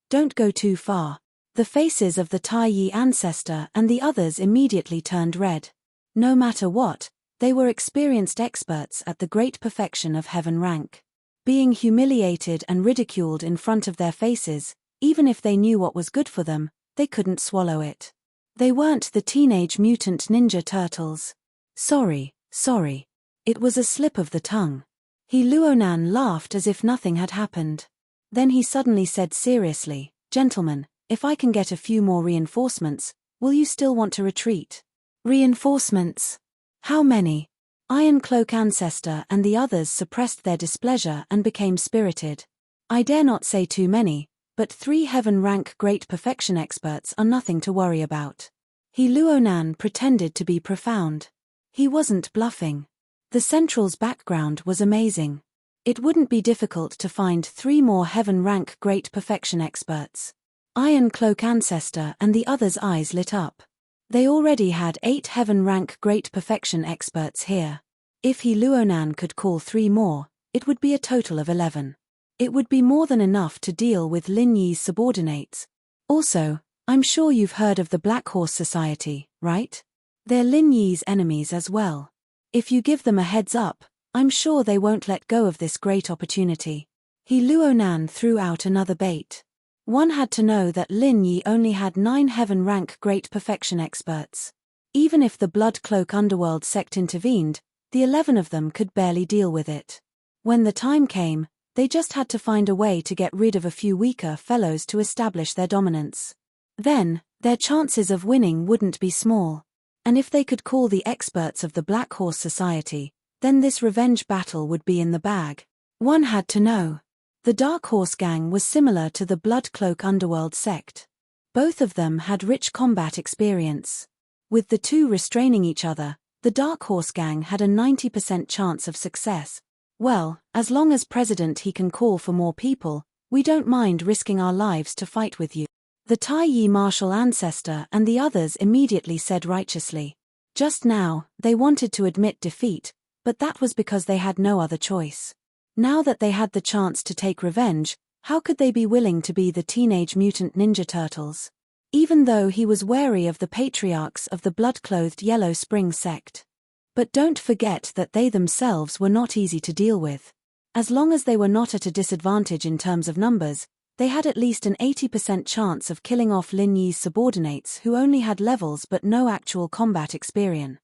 don't go too far." The faces of the Tai Yi ancestor and the others immediately turned red. No matter what, they were experienced experts at the great perfection of heaven rank. Being humiliated and ridiculed in front of their faces, even if they knew what was good for them, they couldn't swallow it. They weren't the Teenage Mutant Ninja Turtles. Sorry. It was a slip of the tongue. Luonan laughed as if nothing had happened. Then he suddenly said seriously, "Gentlemen, if I can get a few more reinforcements, will you still want to retreat?" Reinforcements? How many? Iron Cloak Ancestor and the others suppressed their displeasure and became spirited. "I dare not say too many, but 3 heaven rank great perfection experts are nothing to worry about." Luonan pretended to be profound. He wasn't bluffing. The Central's background was amazing. It wouldn't be difficult to find 3 more heaven rank great perfection experts. Iron Cloak Ancestor and the others' eyes lit up. They already had 8 heaven rank great perfection experts here. If Luonan could call 3 more, it would be a total of 11. It would be more than enough to deal with Lin Yi's subordinates. Also, I'm sure you've heard of the Black Horse Society, right? They're Lin Yi's enemies as well. If you give them a heads up, I'm sure they won't let go of this great opportunity. Luonan threw out another bait. One had to know that Lin Yi only had 9 heaven rank great perfection experts. Even if the Blood Cloak Underworld sect intervened, the 11 of them could barely deal with it. When the time came, they just had to find a way to get rid of a few weaker fellows to establish their dominance. Then, their chances of winning wouldn't be small. And if they could call the experts of the Black Horse Society, then this revenge battle would be in the bag. One had to know. The Dark Horse Gang was similar to the Blood Cloak Underworld sect. Both of them had rich combat experience. With the two restraining each other, the Dark Horse Gang had a 90% chance of success. "Well, as long as President can call for more people, we don't mind risking our lives to fight with you." The Tai Yi martial ancestor and the others immediately said righteously. Just now, they wanted to admit defeat, but that was because they had no other choice. Now that they had the chance to take revenge, how could they be willing to be the Teenage Mutant Ninja Turtles? Even though he was wary of the patriarchs of the blood-clothed Yellow Spring sect. But don't forget that they themselves were not easy to deal with. As long as they were not at a disadvantage in terms of numbers, they had at least an 80% chance of killing off Lin Yi's subordinates who only had levels but no actual combat experience.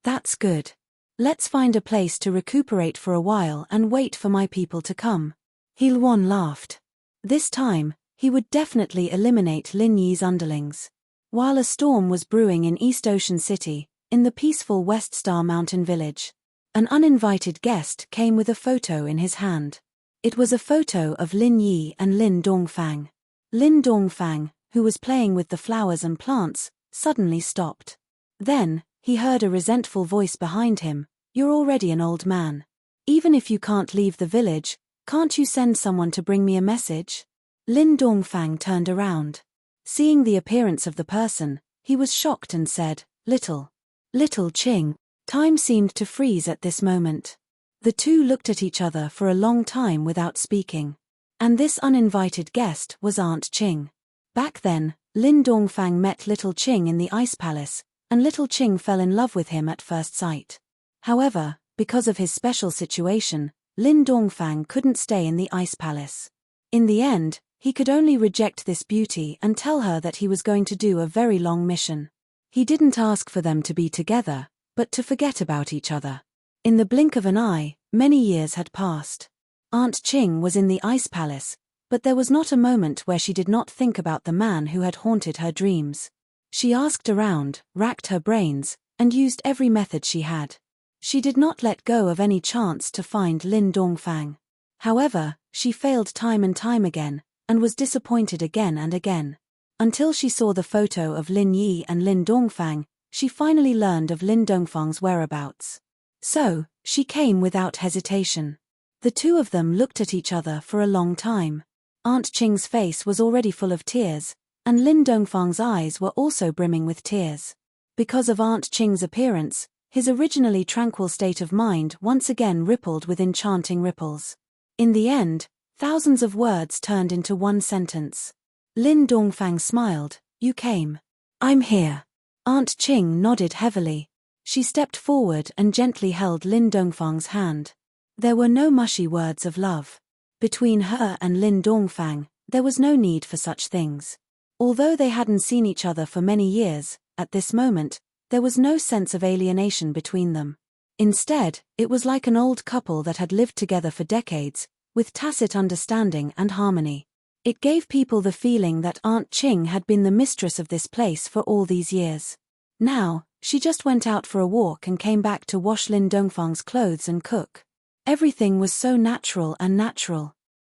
"That's good. Let's find a place to recuperate for a while and wait for my people to come." Luonan laughed. This time, he would definitely eliminate Lin Yi's underlings. While a storm was brewing in East Ocean City, in the peaceful West Star Mountain village, an uninvited guest came with a photo in his hand. It was a photo of Lin Yi and Lin Dongfang. Lin Dongfang, who was playing with the flowers and plants, suddenly stopped. Then, he heard a resentful voice behind him. You're already an old man. Even if you can't leave the village, can't you send someone to bring me a message? Lin Dongfang turned around. Seeing the appearance of the person, he was shocked and said, Little Ching. Time seemed to freeze at this moment. The two looked at each other for a long time without speaking. And this uninvited guest was Aunt Ching. Back then, Lin Dongfang met Little Ching in the Ice Palace, and Little Ching fell in love with him at first sight. However, because of his special situation, Lin Dongfang couldn't stay in the Ice Palace. In the end, he could only reject this beauty and tell her that he was going to do a very long mission. He didn't ask for them to be together, but to forget about each other. In the blink of an eye, many years had passed. Aunt Ching was in the Ice Palace, but there was not a moment where she did not think about the man who had haunted her dreams. She asked around, racked her brains, and used every method she had. She did not let go of any chance to find Lin Dongfang. However, she failed time and time again, and was disappointed again and again. Until she saw the photo of Lin Yi and Lin Dongfang, she finally learned of Lin Dongfang's whereabouts. So, she came without hesitation. The two of them looked at each other for a long time. Aunt Ching's face was already full of tears, and Lin Dongfang's eyes were also brimming with tears. Because of Aunt Ching's appearance, his originally tranquil state of mind once again rippled with enchanting ripples. In the end, thousands of words turned into one sentence. Lin Dongfang smiled. You came. I'm here. Aunt Ching nodded heavily. She stepped forward and gently held Lin Dongfang's hand. There were no mushy words of love. Between her and Lin Dongfang, there was no need for such things. Although they hadn't seen each other for many years, at this moment, there was no sense of alienation between them. Instead, it was like an old couple that had lived together for decades, with tacit understanding and harmony. It gave people the feeling that Aunt Ching had been the mistress of this place for all these years. Now, she just went out for a walk and came back to wash Lin Dongfang's clothes and cook. Everything was so natural and natural.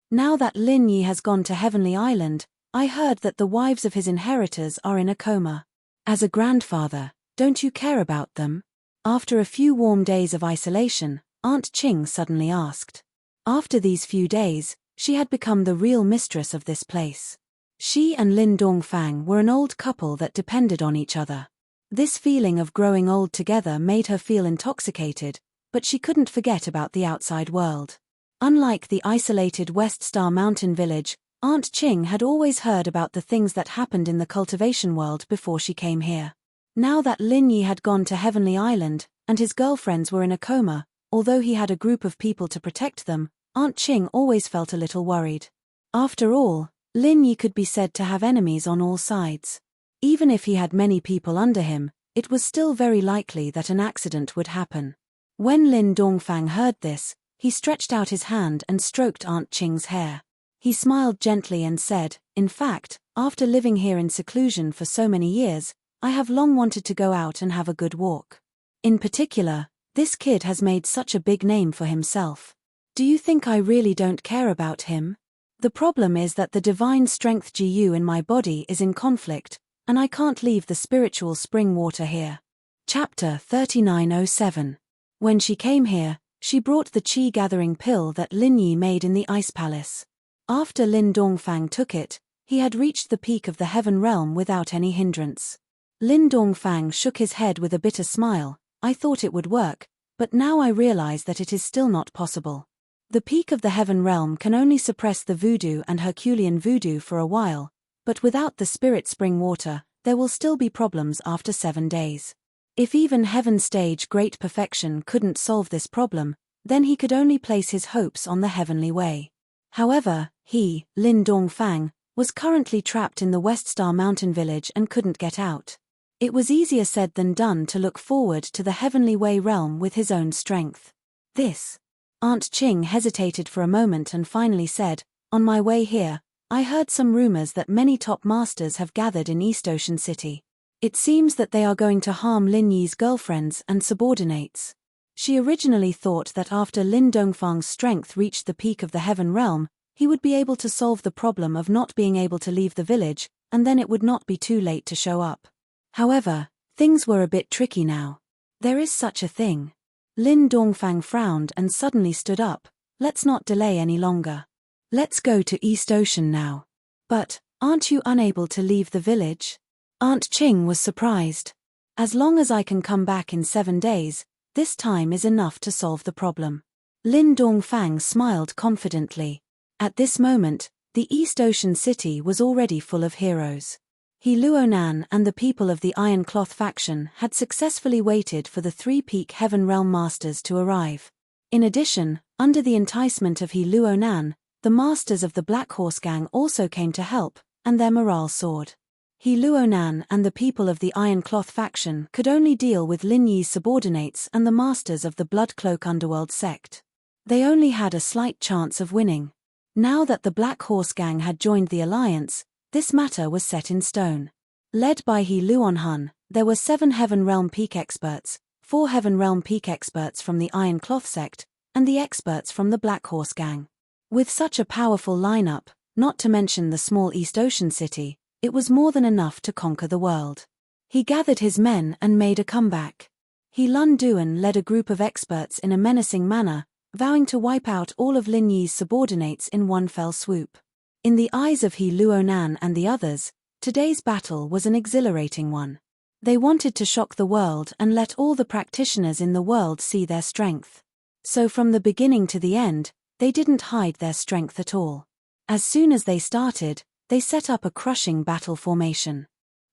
Now that Lin Yi has gone to Heavenly Island, I heard that the wives of his inheritors are in a coma. As a grandfather, don't you care about them? After a few warm days of isolation, Aunt Ching suddenly asked. After these few days, she had become the real mistress of this place. She and Lin Dongfang were an old couple that depended on each other. This feeling of growing old together made her feel intoxicated, but she couldn't forget about the outside world. Unlike the isolated West Star Mountain village, Aunt Ching had always heard about the things that happened in the cultivation world before she came here. Now that Lin Yi had gone to Heavenly Island, and his girlfriends were in a coma, although he had a group of people to protect them, Aunt Ching always felt a little worried. After all, Lin Yi could be said to have enemies on all sides. Even if he had many people under him, it was still very likely that an accident would happen. When Lin Dongfang heard this, he stretched out his hand and stroked Aunt Ching's hair. He smiled gently and said, In fact, after living here in seclusion for so many years, I have long wanted to go out and have a good walk. In particular, this kid has made such a big name for himself. Do you think I really don't care about him? The problem is that the divine strength GU in my body is in conflict, and I can't leave the spiritual spring water here. Chapter 3907. When she came here, she brought the chi-gathering pill that Lin Yi made in the Ice Palace. After Lin Dongfang took it, he had reached the peak of the heaven realm without any hindrance. Lin Dongfang shook his head with a bitter smile. I thought it would work, but now I realize that it is still not possible. The peak of the heaven realm can only suppress the voodoo and Herculean voodoo for a while, but without the spirit spring water, there will still be problems after 7 days. If even Heaven Stage Great Perfection couldn't solve this problem, then he could only place his hopes on the heavenly way. However, he, Lin Dongfang, was currently trapped in the West Star Mountain village and couldn't get out. It was easier said than done to look forward to the heavenly way realm with his own strength. Aunt Ching hesitated for a moment and finally said, On my way here, I heard some rumors that many top masters have gathered in East Ocean City. It seems that they are going to harm Lin Yi's girlfriends and subordinates. She originally thought that after Lin Dongfang's strength reached the peak of the heaven realm, He would be able to solve the problem of not being able to leave the village, and then it would not be too late to show up. However, things were a bit tricky now. There is such a thing. Lin Dongfang frowned and suddenly stood up. Let's not delay any longer. Let's go to East Ocean now. But, aren't you unable to leave the village? Aunt Ching was surprised. As long as I can come back in 7 days, this time is enough to solve the problem. Lin Dongfang smiled confidently. At this moment, the East Ocean city was already full of heroes. He Luonan and the people of the Iron Cloth faction had successfully waited for the 3-peak Heaven Realm Masters to arrive. In addition, under the enticement of He Luonan, the masters of the Black Horse Gang also came to help, and their morale soared. He Luonan and the people of the Iron Cloth faction could only deal with Lin Yi's subordinates and the masters of the Blood Cloak Underworld sect. They only had a slight chance of winning. Now that the Black Horse Gang had joined the alliance, this matter was set in stone. Led by He Luonhun, there were 7 Heaven Realm Peak experts, 4 Heaven Realm Peak experts from the Iron Cloth sect, and the experts from the Black Horse Gang. With such a powerful lineup, not to mention the small East Ocean city, it was more than enough to conquer the world. He gathered his men and made a comeback. He Lun Duan led a group of experts in a menacing manner, vowing to wipe out all of Lin Yi's subordinates in one fell swoop. In the eyes of He Luonan and the others, today's battle was an exhilarating one. They wanted to shock the world and let all the practitioners in the world see their strength. So from the beginning to the end, they didn't hide their strength at all. As soon as they started, they set up a crushing battle formation.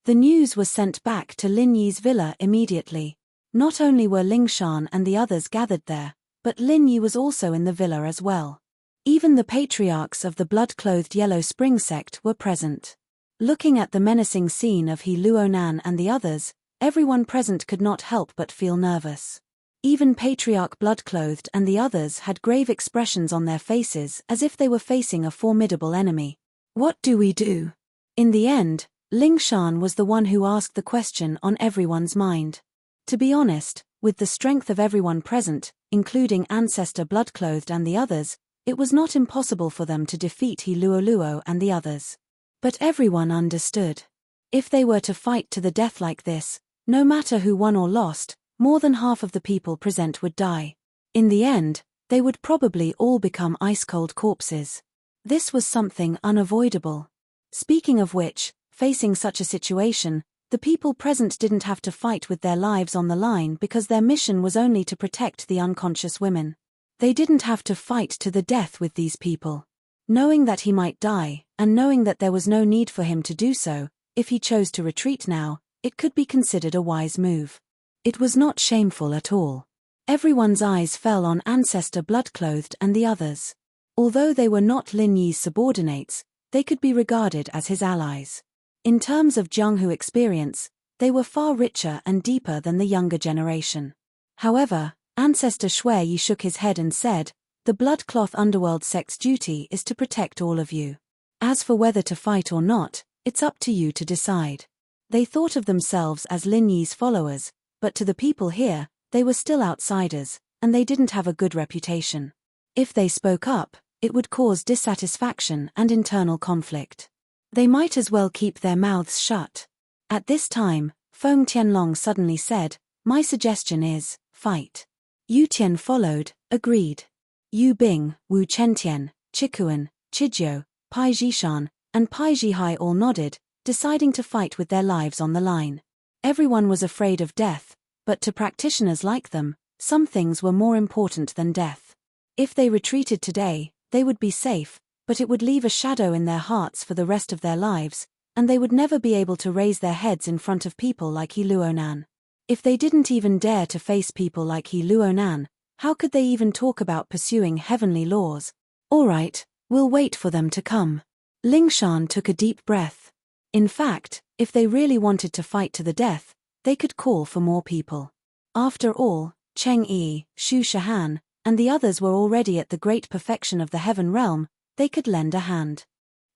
The news was sent back to Lin Yi's villa immediately. Not only were Ling Shan and the others gathered there, but Lin Yi was also in the villa as well. Even the patriarchs of the blood-clothed Yellow Spring sect were present. Looking at the menacing scene of He Luonan and the others, everyone present could not help but feel nervous. Even Patriarch Bloodclothed and the others had grave expressions on their faces as if they were facing a formidable enemy. What do we do? In the end, Ling Shan was the one who asked the question on everyone's mind. To be honest, with the strength of everyone present, including Ancestor Bloodclothed and the others, it was not impossible for them to defeat He Luoluo and the others. But everyone understood. If they were to fight to the death like this, no matter who won or lost, more than half of the people present would die. In the end, they would probably all become ice-cold corpses. This was something unavoidable. Speaking of which, facing such a situation, the people present didn't have to fight with their lives on the line because their mission was only to protect the unconscious women. They didn't have to fight to the death with these people. Knowing that he might die, and knowing that there was no need for him to do so, if he chose to retreat now, it could be considered a wise move. It was not shameful at all. Everyone's eyes fell on Ancestor Bloodclothed and the others. Although they were not Lin Yi's subordinates, they could be regarded as his allies. In terms of Jianghu experience, they were far richer and deeper than the younger generation. However, Ancestor Shui Yi shook his head and said, "The Bloodcloth Underworld sect's duty is to protect all of you. As for whether to fight or not, it's up to you to decide." They thought of themselves as Lin Yi's followers, but to the people here, they were still outsiders, and they didn't have a good reputation. If they spoke up, it would cause dissatisfaction and internal conflict. They might as well keep their mouths shut. At this time, Feng Tianlong suddenly said, "My suggestion is, fight." Yu Tian followed, agreed. Yu Bing, Wu Chentian, Chikuan, Chijiu, Pai Jishan, and Pai Jihai all nodded, deciding to fight with their lives on the line. Everyone was afraid of death, but to practitioners like them, some things were more important than death. If they retreated today, they would be safe, but it would leave a shadow in their hearts for the rest of their lives, and they would never be able to raise their heads in front of people like He Luonan. If they didn't even dare to face people like He Luonan, how could they even talk about pursuing heavenly laws? All right, we'll wait for them to come. Ling Shan took a deep breath. In fact, if they really wanted to fight to the death, they could call for more people. After all, Cheng Yi, Xu Shahan, and the others were already at the great perfection of the Heaven Realm. They could lend a hand.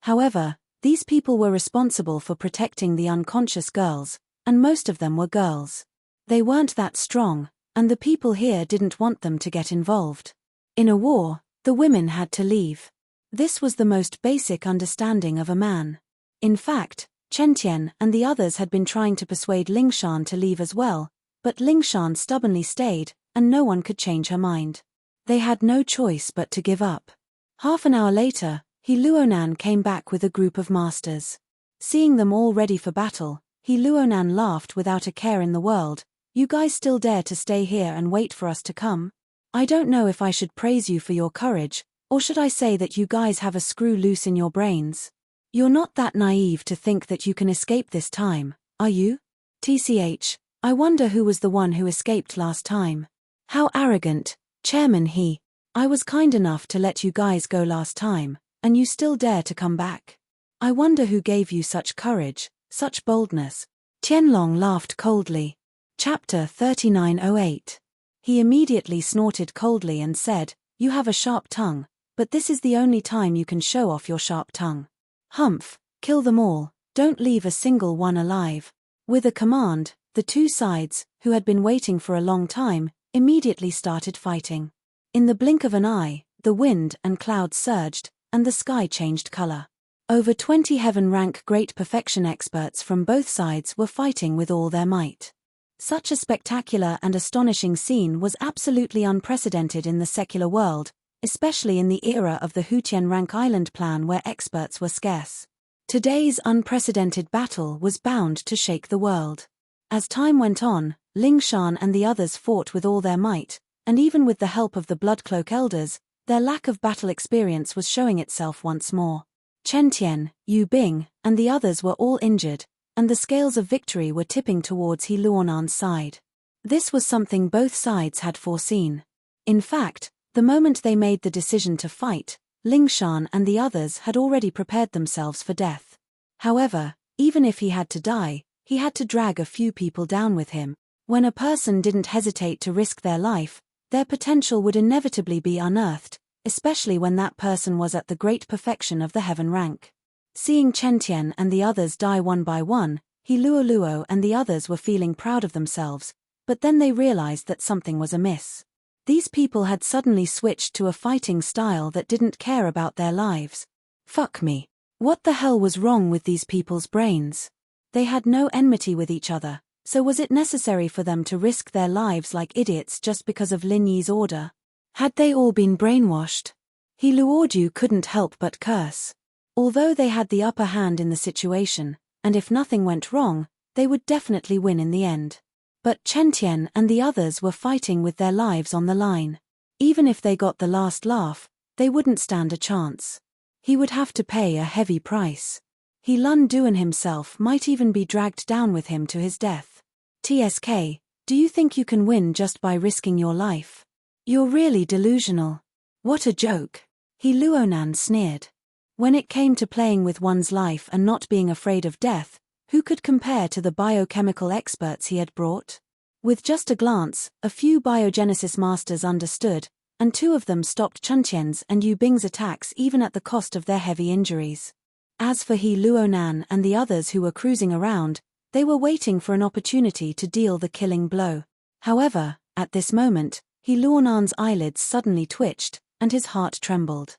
However, these people were responsible for protecting the unconscious girls, and most of them were girls. They weren't that strong, and the people here didn't want them to get involved. In a war, the women had to leave. This was the most basic understanding of a man. In fact, Chen Tian and the others had been trying to persuade Ling Shan to leave as well, but Ling Shan stubbornly stayed, and no one could change her mind. They had no choice but to give up. Half an hour later, He Luonan came back with a group of masters. Seeing them all ready for battle, He Luonan laughed without a care in the world. You guys still dare to stay here and wait for us to come? I don't know if I should praise you for your courage, or should I say that you guys have a screw loose in your brains? You're not that naive to think that you can escape this time, are you? TCH, I wonder who was the one who escaped last time. How arrogant, Chairman He. I was kind enough to let you guys go last time, and you still dare to come back. I wonder who gave you such courage, such boldness. Tianlong laughed coldly. Chapter 3908. He immediately snorted coldly and said, You have a sharp tongue, but this is the only time you can show off your sharp tongue. Humph, kill them all, don't leave a single one alive. With a command, the two sides, who had been waiting for a long time, immediately started fighting. In the blink of an eye, the wind and clouds surged, and the sky changed color. Over 20 heaven-rank great perfection experts from both sides were fighting with all their might. Such a spectacular and astonishing scene was absolutely unprecedented in the secular world, especially in the era of the Hutian rank island plan where experts were scarce. Today's unprecedented battle was bound to shake the world. As time went on, Ling Shan and the others fought with all their might, and even with the help of the Bloodcloak elders, their lack of battle experience was showing itself once more. Chen Tian, Yu Bing, and the others were all injured, and the scales of victory were tipping towards He Luonan's side. This was something both sides had foreseen. In fact, the moment they made the decision to fight, Ling Shan and the others had already prepared themselves for death. However, even if he had to die, he had to drag a few people down with him. When a person didn't hesitate to risk their life, their potential would inevitably be unearthed, especially when that person was at the great perfection of the heaven rank. Seeing Chen Tian and the others die one by one, He Luo and the others were feeling proud of themselves, but then they realized that something was amiss. These people had suddenly switched to a fighting style that didn't care about their lives. Fuck me. What the hell was wrong with these people's brains? They had no enmity with each other, so was it necessary for them to risk their lives like idiots just because of Lin Yi's order? Had they all been brainwashed? He Luordu couldn't help but curse. Although they had the upper hand in the situation, and if nothing went wrong, they would definitely win in the end. But Chen Tian and the others were fighting with their lives on the line. Even if they got the last laugh, they wouldn't stand a chance. He would have to pay a heavy price. He Lun Duan himself might even be dragged down with him to his death. TSK, do you think you can win just by risking your life? You're really delusional. What a joke. He Luonan sneered. When it came to playing with one's life and not being afraid of death, who could compare to the biochemical experts he had brought? With just a glance, a few biogenesis masters understood, and two of them stopped Chen Tian's and Yu Bing's attacks even at the cost of their heavy injuries. As for He Luonan and the others who were cruising around, they were waiting for an opportunity to deal the killing blow. However, at this moment, He Luonan's eyelids suddenly twitched, and his heart trembled.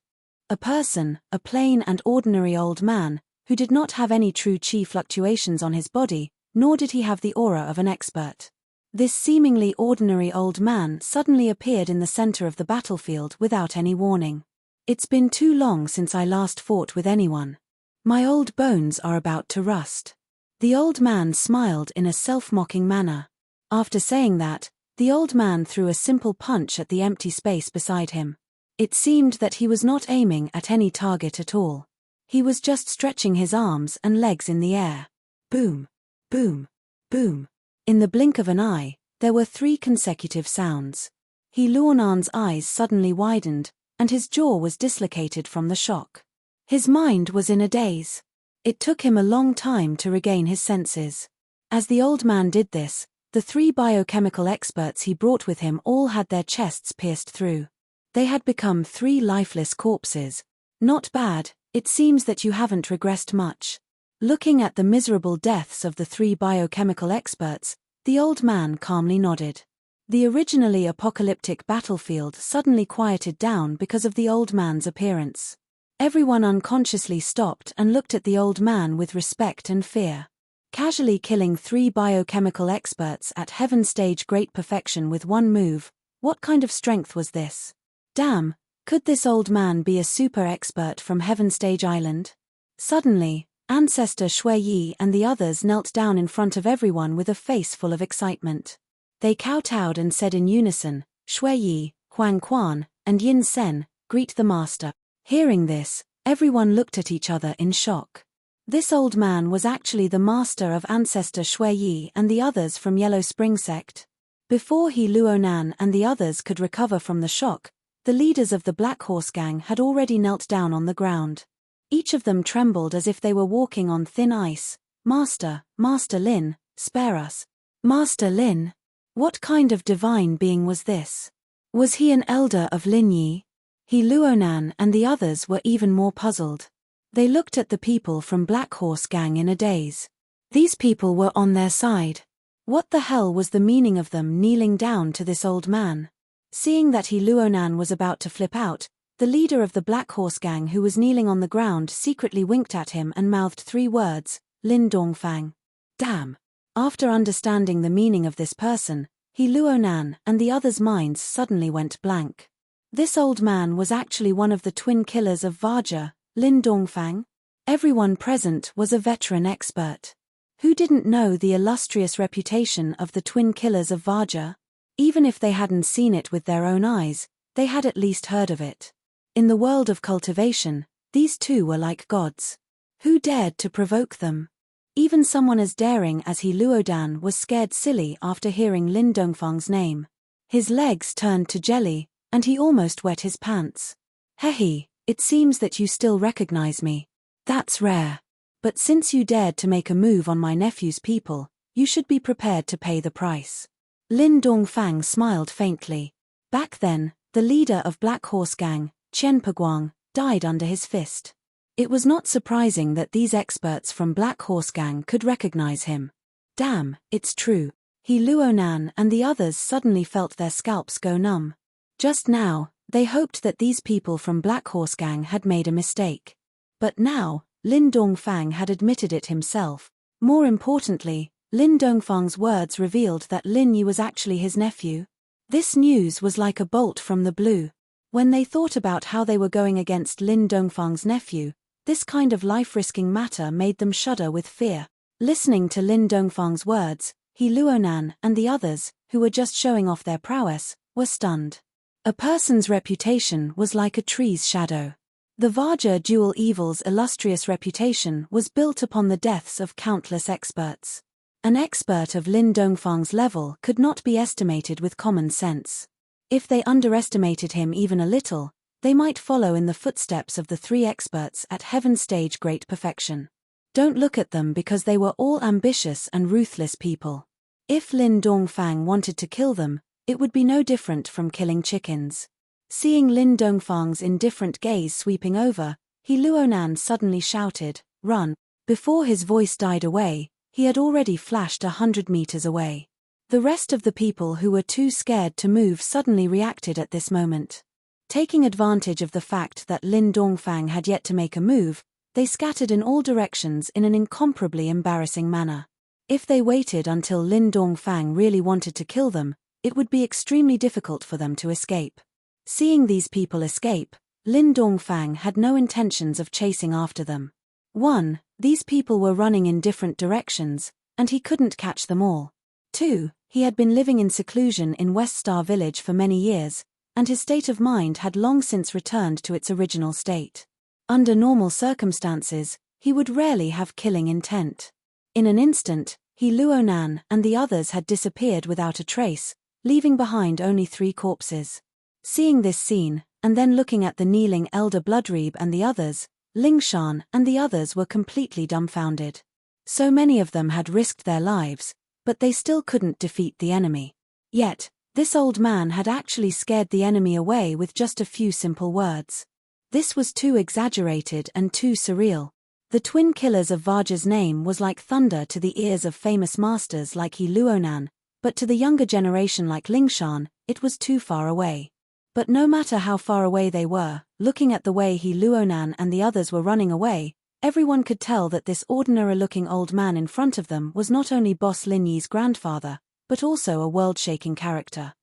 A person, a plain and ordinary old man, who did not have any true chi fluctuations on his body, nor did he have the aura of an expert. This seemingly ordinary old man suddenly appeared in the center of the battlefield without any warning. It's been too long since I last fought with anyone. My old bones are about to rust. The old man smiled in a self-mocking manner. After saying that, the old man threw a simple punch at the empty space beside him. It seemed that he was not aiming at any target at all. He was just stretching his arms and legs in the air. Boom, boom, boom. In the blink of an eye, there were 3 consecutive sounds. He Luonan's eyes suddenly widened, and his jaw was dislocated from the shock. His mind was in a daze. It took him a long time to regain his senses. As the old man did this, the 3 biochemical experts he brought with him all had their chests pierced through. They had become 3 lifeless corpses. Not bad, it seems that you haven't regressed much. Looking at the miserable deaths of the 3 biochemical experts, the old man calmly nodded. The originally apocalyptic battlefield suddenly quieted down because of the old man's appearance. Everyone unconsciously stopped and looked at the old man with respect and fear. Casually killing 3 biochemical experts at heaven stage great perfection with one move, what kind of strength was this? Damn, could this old man be a super expert from Heaven Stage Island? Suddenly, Ancestor Shui Yi and the others knelt down in front of everyone with a face full of excitement. They kowtowed and said in unison, Shui Yi, Huang Quan, and Yin Sen, greet the master. Hearing this, everyone looked at each other in shock. This old man was actually the master of Ancestor Shui Yi and the others from Yellow Spring Sect. Before He Luonan and the others could recover from the shock, the leaders of the Black Horse Gang had already knelt down on the ground. Each of them trembled as if they were walking on thin ice. Master, Master Lin, spare us. Master Lin? What kind of divine being was this? Was he an elder of Lin Yi? He Luonan and the others were even more puzzled. They looked at the people from Black Horse Gang in a daze. These people were on their side. What the hell was the meaning of them kneeling down to this old man? Seeing that He Luonan was about to flip out, the leader of the Black Horse Gang who was kneeling on the ground secretly winked at him and mouthed 3 words, Lin Dongfang. Damn. After understanding the meaning of this person, He Luonan and the others' minds suddenly went blank. This old man was actually one of the twin killers of Vaja, Lin Dongfang. Everyone present was a veteran expert. Who didn't know the illustrious reputation of the twin killers of Vaja? Even if they hadn't seen it with their own eyes, they had at least heard of it. In the world of cultivation, these two were like gods. Who dared to provoke them? Even someone as daring as He Luodan was scared silly after hearing Lin Dongfang's name. His legs turned to jelly, and he almost wet his pants. Hehe, it seems that you still recognize me. That's rare. But since you dared to make a move on my nephew's people, you should be prepared to pay the price. Lin Dongfang smiled faintly. Back then, the leader of Black Horse Gang, Chen Paguang, died under his fist. It was not surprising that these experts from Black Horse Gang could recognize him. Damn, it's true. He Luonan and the others suddenly felt their scalps go numb. Just now, they hoped that these people from Black Horse Gang had made a mistake. But now, Lin Dongfang had admitted it himself. More importantly, Lin Dongfang's words revealed that Lin Yi was actually his nephew. This news was like a bolt from the blue. When they thought about how they were going against Lin Dongfang's nephew, this kind of life-risking matter made them shudder with fear. Listening to Lin Dongfang's words, He Luonan and the others, who were just showing off their prowess, were stunned. A person's reputation was like a tree's shadow. The Vaja Dual Evil's illustrious reputation was built upon the deaths of countless experts. An expert of Lin Dongfang's level could not be estimated with common sense. If they underestimated him even a little, they might follow in the footsteps of the 3 experts at Heaven Stage Great Perfection. Don't look at them because they were all ambitious and ruthless people. If Lin Dongfang wanted to kill them, it would be no different from killing chickens. Seeing Lin Dongfang's indifferent gaze sweeping over, He Luonan suddenly shouted, "Run!" Before his voice died away, he had already flashed 100 meters away. The rest of the people who were too scared to move suddenly reacted at this moment. Taking advantage of the fact that Lin Dongfang had yet to make a move, they scattered in all directions in an incomparably embarrassing manner. If they waited until Lin Dongfang really wanted to kill them, it would be extremely difficult for them to escape. Seeing these people escape, Lin Dongfang had no intentions of chasing after them. 1. These people were running in different directions, and he couldn't catch them all. 2. He had been living in seclusion in West Star Village for many years, and his state of mind had long since returned to its original state. Under normal circumstances, he would rarely have killing intent. In an instant, He Luonan and the others had disappeared without a trace, leaving behind only 3 corpses. Seeing this scene, and then looking at the kneeling elder Bloodreeb and the others, Lingshan and the others were completely dumbfounded. So many of them had risked their lives, but they still couldn't defeat the enemy. Yet, this old man had actually scared the enemy away with just a few simple words. This was too exaggerated and too surreal. The twin killers of Vaja's name was like thunder to the ears of famous masters like He Luonan, but to the younger generation like Lingshan, it was too far away. But no matter how far away they were, looking at the way Luonan and the others were running away, everyone could tell that this ordinary-looking old man in front of them was not only Boss Lin Yi's grandfather, but also a world-shaking character.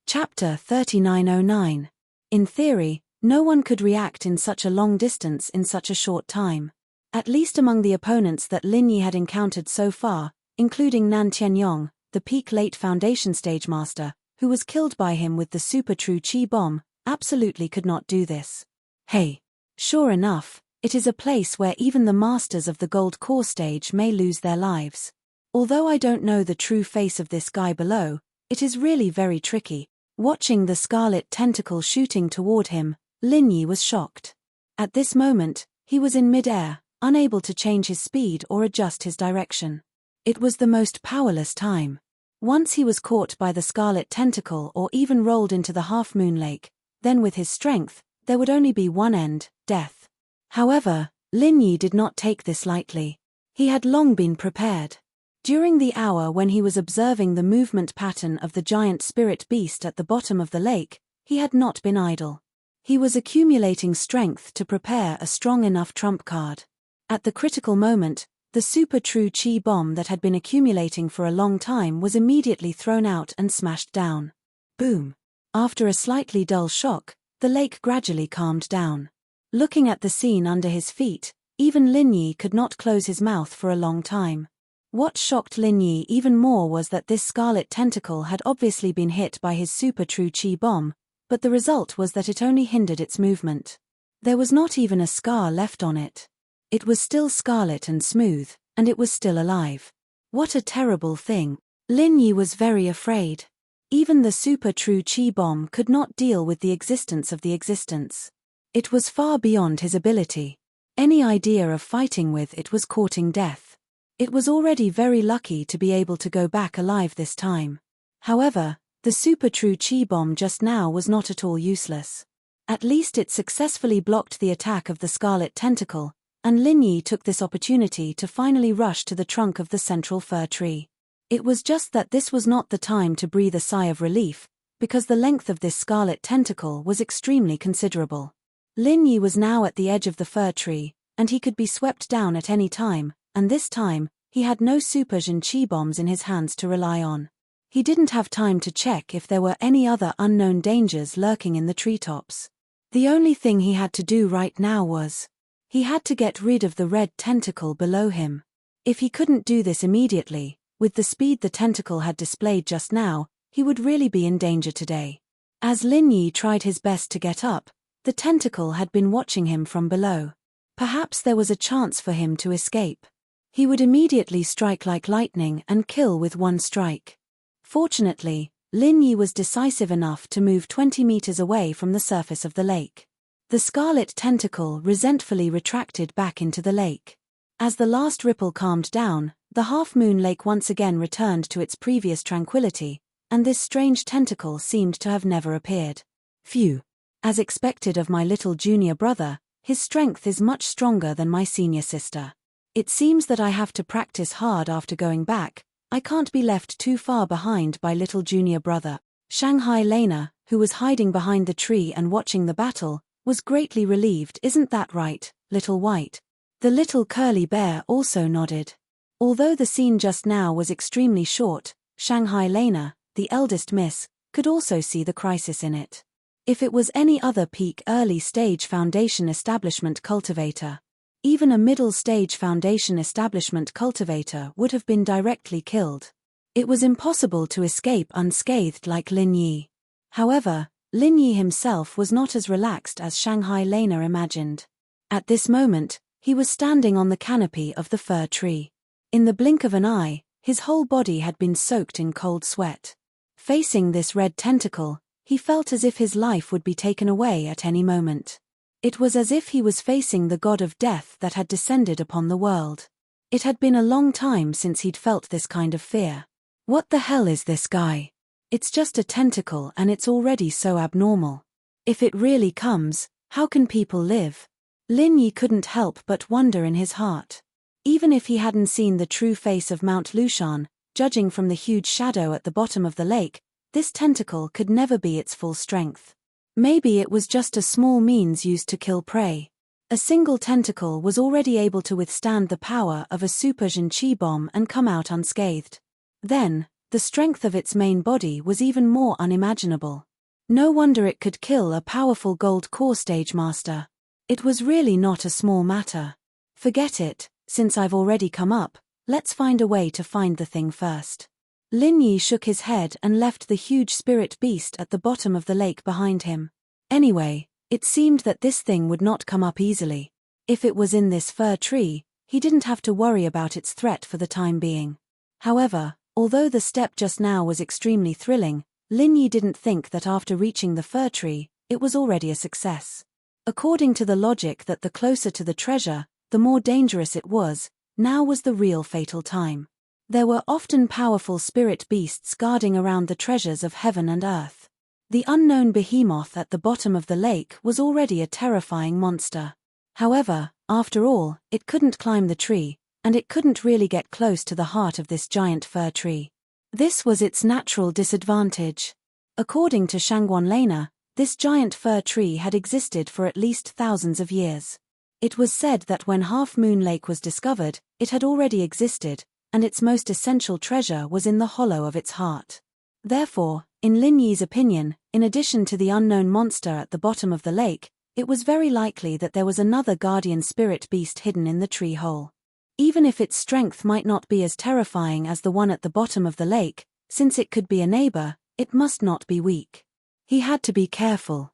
Chapter 3909. In theory, no one could react in such a long distance in such a short time. At least among the opponents that Lin Yi had encountered so far, including Nan Tianyong, the peak late foundation stage master, who was killed by him with the super true chi bomb, absolutely could not do this. Hey! Sure enough, it is a place where even the masters of the gold core stage may lose their lives. Although I don't know the true face of this guy below, it is really very tricky. Watching the scarlet tentacle shooting toward him, Lin Yi was shocked. At this moment, he was in mid-air, unable to change his speed or adjust his direction. It was the most powerless time. Once he was caught by the scarlet tentacle or even rolled into the half-moon lake, then with his strength, there would only be one end, death. However, Lin Yi did not take this lightly. He had long been prepared. During the hour when he was observing the movement pattern of the giant spirit beast at the bottom of the lake, he had not been idle. He was accumulating strength to prepare a strong enough trump card. At the critical moment, the super true chi bomb that had been accumulating for a long time was immediately thrown out and smashed down. Boom! After a slightly dull shock, the lake gradually calmed down. Looking at the scene under his feet, even Lin Yi could not close his mouth for a long time. What shocked Lin Yi even more was that this scarlet tentacle had obviously been hit by his super true chi bomb, but the result was that it only hindered its movement. There was not even a scar left on it. It was still scarlet and smooth, and it was still alive. What a terrible thing. Lin Yi was very afraid. Even the super true chi bomb could not deal with the existence of the existence. It was far beyond his ability. Any idea of fighting with it was courting death. It was already very lucky to be able to go back alive this time. However, the super true chi bomb just now was not at all useless. At least it successfully blocked the attack of the scarlet tentacle, and Lin Yi took this opportunity to finally rush to the trunk of the central fir tree. It was just that this was not the time to breathe a sigh of relief, because the length of this scarlet tentacle was extremely considerable. Lin Yi was now at the edge of the fir tree, and he could be swept down at any time, and this time, he had no super Jin chi bombs in his hands to rely on. He didn't have time to check if there were any other unknown dangers lurking in the treetops. The only thing he had to do right now was he had to get rid of the red tentacle below him. If he couldn't do this immediately, with the speed the tentacle had displayed just now, he would really be in danger today. As Lin Yi tried his best to get up, the tentacle had been watching him from below. Perhaps there was a chance for him to escape. He would immediately strike like lightning and kill with one strike. Fortunately, Lin Yi was decisive enough to move 20 meters away from the surface of the lake. The scarlet tentacle resentfully retracted back into the lake. As the last ripple calmed down, the half-moon lake once again returned to its previous tranquility, and this strange tentacle seemed to have never appeared. Phew! As expected of my little junior brother, his strength is much stronger than my senior sister. It seems that I have to practice hard after going back. I can't be left too far behind by little junior brother. Shanghai Lena, who was hiding behind the tree and watching the battle, was greatly relieved. Isn't that right, little white? The little curly bear also nodded. Although the scene just now was extremely short, Shanghai Lena, the eldest miss, could also see the crisis in it. If it was any other peak early stage foundation establishment cultivator, even a middle stage foundation establishment cultivator would have been directly killed. It was impossible to escape unscathed like Lin Yi. However, Lin Yi himself was not as relaxed as Shanghai Lena imagined. At this moment, he was standing on the canopy of the fir tree. In the blink of an eye, his whole body had been soaked in cold sweat. Facing this red tentacle, he felt as if his life would be taken away at any moment. It was as if he was facing the god of death that had descended upon the world. It had been a long time since he'd felt this kind of fear. What the hell is this guy? It's just a tentacle and it's already so abnormal. If it really comes, how can people live? Lin Yi couldn't help but wonder in his heart. Even if he hadn't seen the true face of Mount Lushan, judging from the huge shadow at the bottom of the lake, this tentacle could never be its full strength. Maybe it was just a small means used to kill prey. A single tentacle was already able to withstand the power of a super Qi bomb and come out unscathed. Then, the strength of its main body was even more unimaginable. No wonder it could kill a powerful gold core stage master. It was really not a small matter. Forget it, since I've already come up, let's find a way to find the thing first. Lin Yi shook his head and left the huge spirit beast at the bottom of the lake behind him. Anyway, it seemed that this thing would not come up easily. If it was in this fir tree, he didn't have to worry about its threat for the time being. However, although the step just now was extremely thrilling, Lin Yi didn't think that after reaching the fir tree, it was already a success. According to the logic that the closer to the treasure, the more dangerous it was, now was the real fatal time. There were often powerful spirit beasts guarding around the treasures of heaven and earth. The unknown behemoth at the bottom of the lake was already a terrifying monster. However, after all, it couldn't climb the tree, and it couldn't really get close to the heart of this giant fir tree. This was its natural disadvantage. According to Shangguan Lena, this giant fir tree had existed for at least thousands of years. It was said that when Half Moon Lake was discovered, it had already existed, and its most essential treasure was in the hollow of its heart. Therefore, in Lin Yi's opinion, in addition to the unknown monster at the bottom of the lake, it was very likely that there was another guardian spirit beast hidden in the tree hole. Even if its strength might not be as terrifying as the one at the bottom of the lake, since it could be a neighbor, it must not be weak. He had to be careful.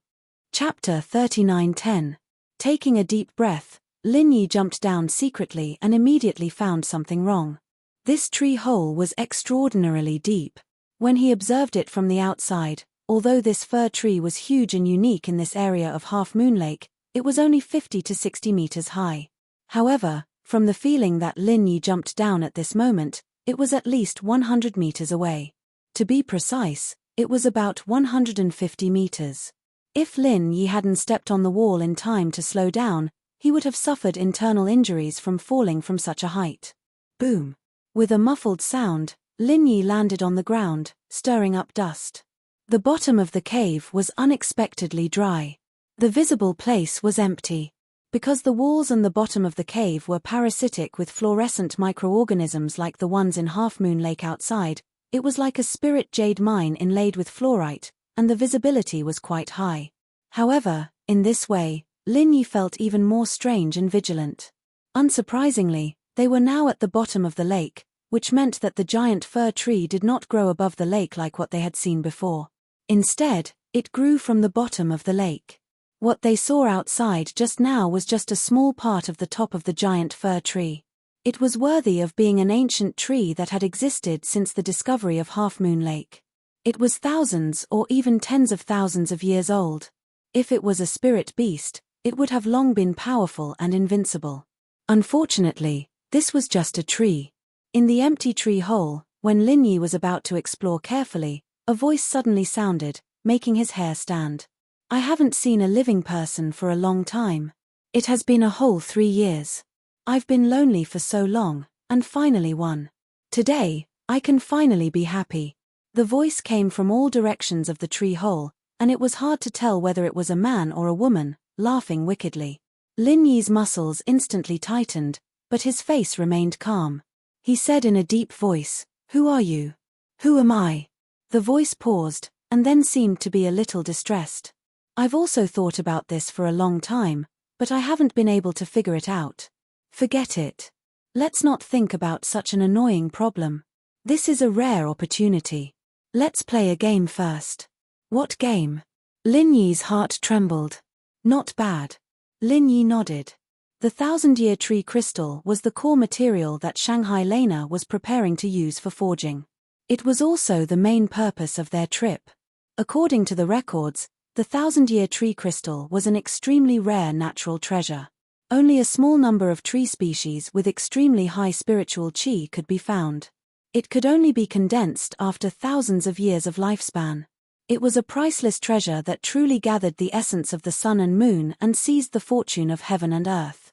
Chapter 39:10. Taking a deep breath, Lin Yi jumped down secretly and immediately found something wrong. This tree hole was extraordinarily deep. When he observed it from the outside, although this fir tree was huge and unique in this area of Half Moon Lake, it was only 50 to 60 meters high. However, from the feeling that Lin Yi jumped down at this moment, it was at least 100 meters away. To be precise, it was about 150 meters. If Lin Yi hadn't stepped on the wall in time to slow down, he would have suffered internal injuries from falling from such a height. Boom! With a muffled sound, Lin Yi landed on the ground, stirring up dust. The bottom of the cave was unexpectedly dry. The visible place was empty. Because the walls and the bottom of the cave were parasitic with fluorescent microorganisms like the ones in Half Moon Lake outside, it was like a spirit jade mine inlaid with fluorite, and the visibility was quite high. However, in this way, Lin Yi felt even more strange and vigilant. Unsurprisingly, they were now at the bottom of the lake, which meant that the giant fir tree did not grow above the lake like what they had seen before. Instead, it grew from the bottom of the lake. What they saw outside just now was just a small part of the top of the giant fir tree. It was worthy of being an ancient tree that had existed since the discovery of Half Moon Lake. It was thousands or even tens of thousands of years old. If it was a spirit beast, it would have long been powerful and invincible. Unfortunately, this was just a tree. In the empty tree hole, when Lin Yi was about to explore carefully, a voice suddenly sounded, making his hair stand. I haven't seen a living person for a long time. It has been a whole 3 years. I've been lonely for so long, and finally one. Today, I can finally be happy. The voice came from all directions of the tree hole, and it was hard to tell whether it was a man or a woman, laughing wickedly. Lin Yi's muscles instantly tightened, but his face remained calm. He said in a deep voice, "Who are you?" "Who am I?" The voice paused, and then seemed to be a little distressed. "I've also thought about this for a long time, but I haven't been able to figure it out." "Forget it. Let's not think about such an annoying problem. This is a rare opportunity. Let's play a game first." "What game?" Lin Yi's heart trembled. "Not bad." Lin Yi nodded. The 1,000-year tree crystal was the core material that Shanghai Lena was preparing to use for forging. It was also the main purpose of their trip. According to the records, the 1,000-year tree crystal was an extremely rare natural treasure. Only a small number of tree species with extremely high spiritual qi could be found. It could only be condensed after thousands of years of lifespan. It was a priceless treasure that truly gathered the essence of the sun and moon and seized the fortune of heaven and earth.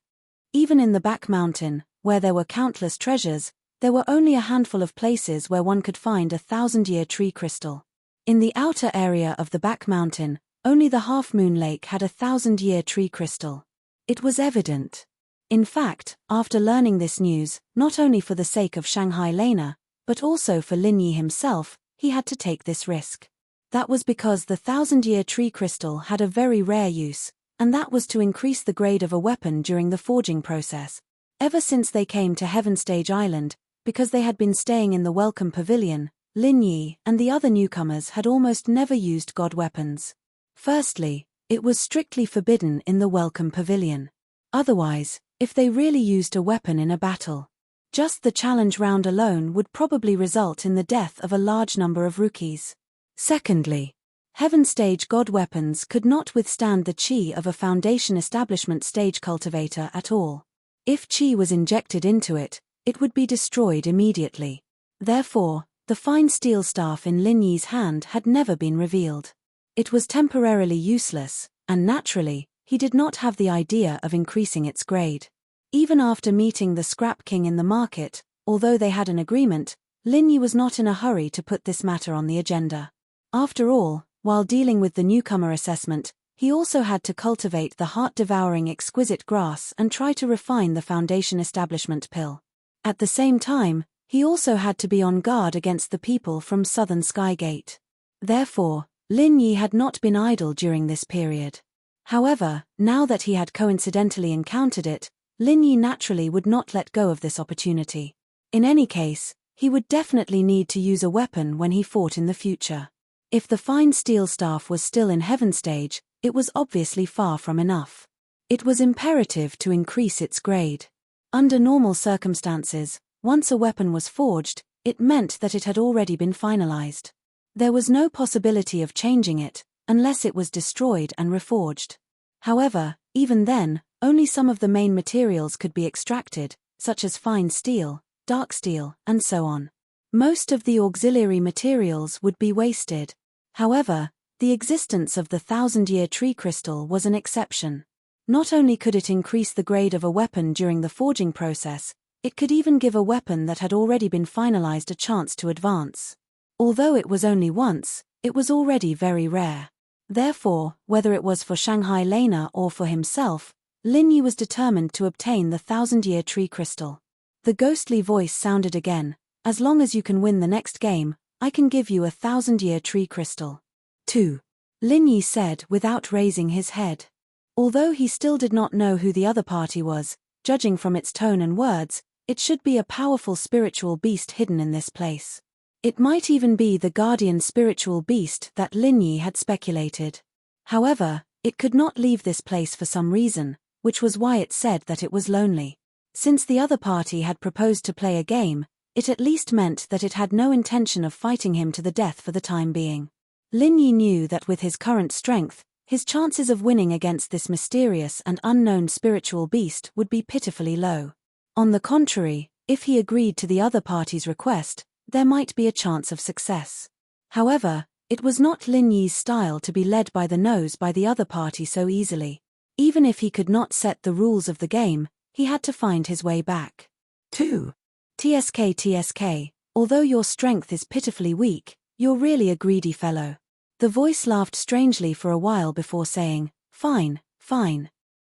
Even in the back mountain, where there were countless treasures, there were only a handful of places where one could find a 1,000-year tree crystal. In the outer area of the back mountain, Only the half-moon lake had a 1,000-year tree crystal. It was evident. In fact, after learning this news, not only for the sake of Shanghai Lena, but also for Lin Yi himself, he had to take this risk. That was because the 1,000-year tree crystal had a very rare use, and that was to increase the grade of a weapon during the forging process. Ever since they came to Heaven Stage Island, because they had been staying in the Welcome Pavilion, Lin Yi and the other newcomers had almost never used god weapons. Firstly, it was strictly forbidden in the Welcome Pavilion. Otherwise, if they really used a weapon in a battle, just the challenge round alone would probably result in the death of a large number of rookies. Secondly, Heaven Stage god weapons could not withstand the chi of a Foundation Establishment stage cultivator at all. If chi was injected into it, it would be destroyed immediately. Therefore, the fine steel staff in Lin Yi's hand had never been revealed. It was temporarily useless, and naturally, he did not have the idea of increasing its grade. Even after meeting the Scrap King in the market, although they had an agreement, Lin Yi was not in a hurry to put this matter on the agenda. After all, while dealing with the newcomer assessment, he also had to cultivate the heart-devouring exquisite grass and try to refine the Foundation Establishment pill. At the same time, he also had to be on guard against the people from Southern Skygate. Therefore, Lin Yi had not been idle during this period. However, now that he had coincidentally encountered it, Lin Yi naturally would not let go of this opportunity. In any case, he would definitely need to use a weapon when he fought in the future. If the fine steel staff was still in Heaven Stage, it was obviously far from enough. It was imperative to increase its grade. Under normal circumstances, once a weapon was forged, it meant that it had already been finalized. There was no possibility of changing it, unless it was destroyed and reforged. However, even then, only some of the main materials could be extracted, such as fine steel, dark steel, and so on. Most of the auxiliary materials would be wasted. However, the existence of the 1,000-year tree crystal was an exception. Not only could it increase the grade of a weapon during the forging process, it could even give a weapon that had already been finalized a chance to advance. Although it was only once, it was already very rare. Therefore, whether it was for Shanghai Lena or for himself, Lin Yi was determined to obtain the 1,000-year tree crystal. The ghostly voice sounded again, "As long as you can win the next game, I can give you a 1,000-year tree crystal." 2. Lin Yi said without raising his head. Although he still did not know who the other party was, judging from its tone and words, it should be a powerful spiritual beast hidden in this place. It might even be the guardian spiritual beast that Lin Yi had speculated. However, it could not leave this place for some reason, which was why it said that it was lonely. Since the other party had proposed to play a game, it at least meant that it had no intention of fighting him to the death for the time being. Lin Yi knew that with his current strength, his chances of winning against this mysterious and unknown spiritual beast would be pitifully low. On the contrary, if he agreed to the other party's request, there might be a chance of success. However, it was not Lin Yi's style to be led by the nose by the other party so easily. Even if he could not set the rules of the game, he had to find his way back. 2. TSK, although your strength is pitifully weak, you're really a greedy fellow. The voice laughed strangely for a while before saying, Fine.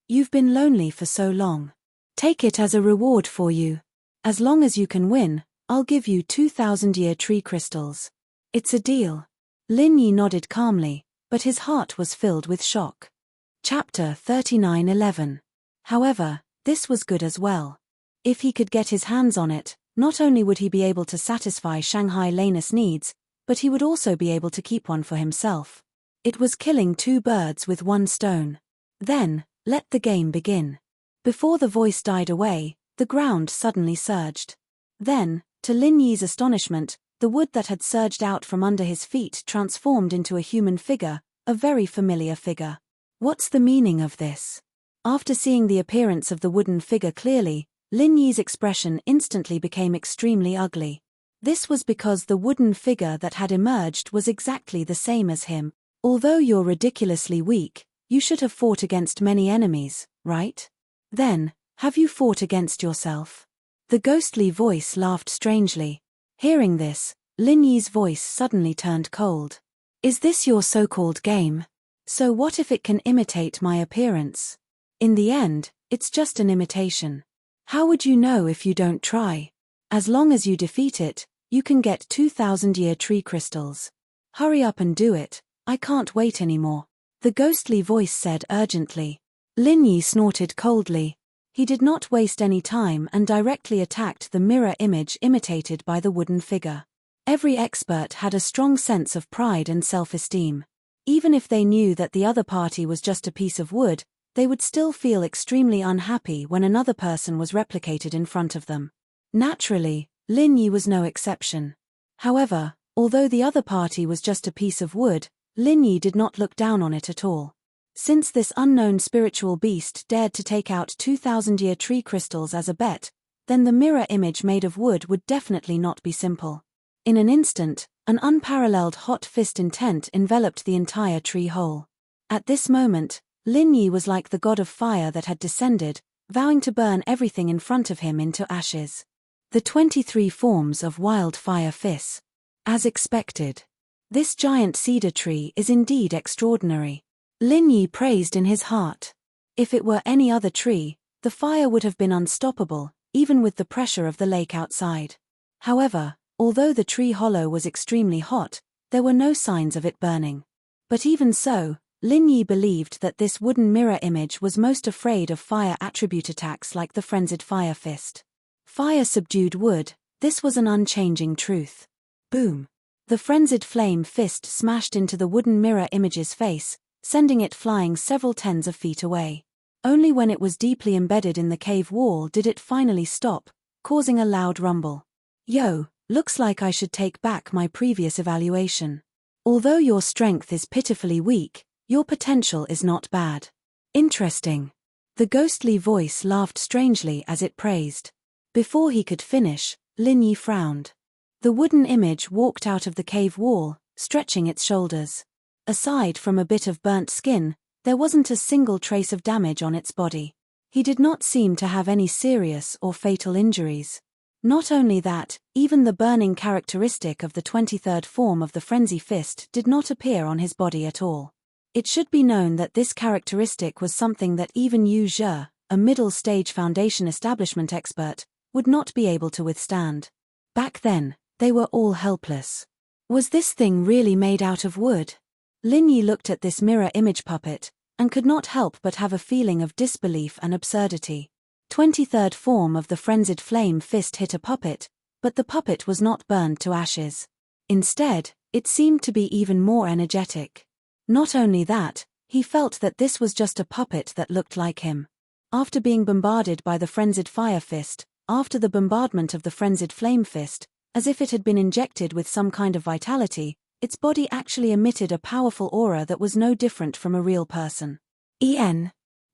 You've been lonely for so long. Take it as a reward for you. As long as you can win, I'll give you 2,000-year tree crystals. It's a deal. Lin Yi nodded calmly, but his heart was filled with shock. Chapter 39:11. However, this was good as well. If he could get his hands on it, not only would he be able to satisfy Shanghai Lena's needs, but he would also be able to keep one for himself. It was killing two birds with one stone. Then, let the game begin. Before the voice died away, the ground suddenly surged. Then, to Lin Yi's astonishment, the wood that had surged out from under his feet transformed into a human figure, a very familiar figure. What's the meaning of this? After seeing the appearance of the wooden figure clearly, Lin Yi's expression instantly became extremely ugly. This was because the wooden figure that had emerged was exactly the same as him. Although you're ridiculously weak, you should have fought against many enemies, right? Then, have you fought against yourself? The ghostly voice laughed strangely. Hearing this, Lin Yi's voice suddenly turned cold. Is this your so-called game? So what if it can imitate my appearance? In the end, it's just an imitation. How would you know if you don't try? As long as you defeat it, you can get 2,000-year tree crystals. Hurry up and do it, I can't wait anymore. The ghostly voice said urgently. Lin Yi snorted coldly. He did not waste any time and directly attacked the mirror image imitated by the wooden figure. Every expert had a strong sense of pride and self-esteem. Even if they knew that the other party was just a piece of wood, they would still feel extremely unhappy when another person was replicated in front of them. Naturally, Lin Yi was no exception. However, although the other party was just a piece of wood, Lin Yi did not look down on it at all. Since this unknown spiritual beast dared to take out 2,000-year tree crystals as a bet, then the mirror image made of wood would definitely not be simple. In an instant, an unparalleled hot fist intent enveloped the entire tree hole. At this moment, Lin Yi was like the god of fire that had descended, vowing to burn everything in front of him into ashes. The 23 forms of wildfire fist. As expected. This giant cedar tree is indeed extraordinary. Lin Yi praised in his heart. If it were any other tree, the fire would have been unstoppable, even with the pressure of the lake outside. However, although the tree hollow was extremely hot, there were no signs of it burning. But even so, Lin Yi believed that this wooden mirror image was most afraid of fire attribute attacks like the frenzied fire fist. Fire subdued wood, this was an unchanging truth. Boom! The frenzied flame fist smashed into the wooden mirror image's face, sending it flying several tens of feet away. Only when it was deeply embedded in the cave wall did it finally stop, causing a loud rumble. Yo, looks like I should take back my previous evaluation. Although your strength is pitifully weak, your potential is not bad. Interesting. The ghostly voice laughed strangely as it praised. Before he could finish, Lin Yi frowned. The wooden image walked out of the cave wall, stretching its shoulders. Aside from a bit of burnt skin, there wasn't a single trace of damage on its body. He did not seem to have any serious or fatal injuries. Not only that, even the burning characteristic of the 23rd form of the frenzy fist did not appear on his body at all. It should be known that this characteristic was something that even Yu Zhe, a middle-stage foundation establishment expert, would not be able to withstand. Back then, they were all helpless. Was this thing really made out of wood? Lin Yi looked at this mirror image puppet, and could not help but have a feeling of disbelief and absurdity. 23rd form of the frenzied flame fist hit a puppet, but the puppet was not burned to ashes. Instead, it seemed to be even more energetic. Not only that, he felt that this was just a puppet that looked like him. After being bombarded by the frenzied fire fist, after the bombardment of the frenzied flame fist, as if it had been injected with some kind of vitality, its body actually emitted a powerful aura that was no different from a real person.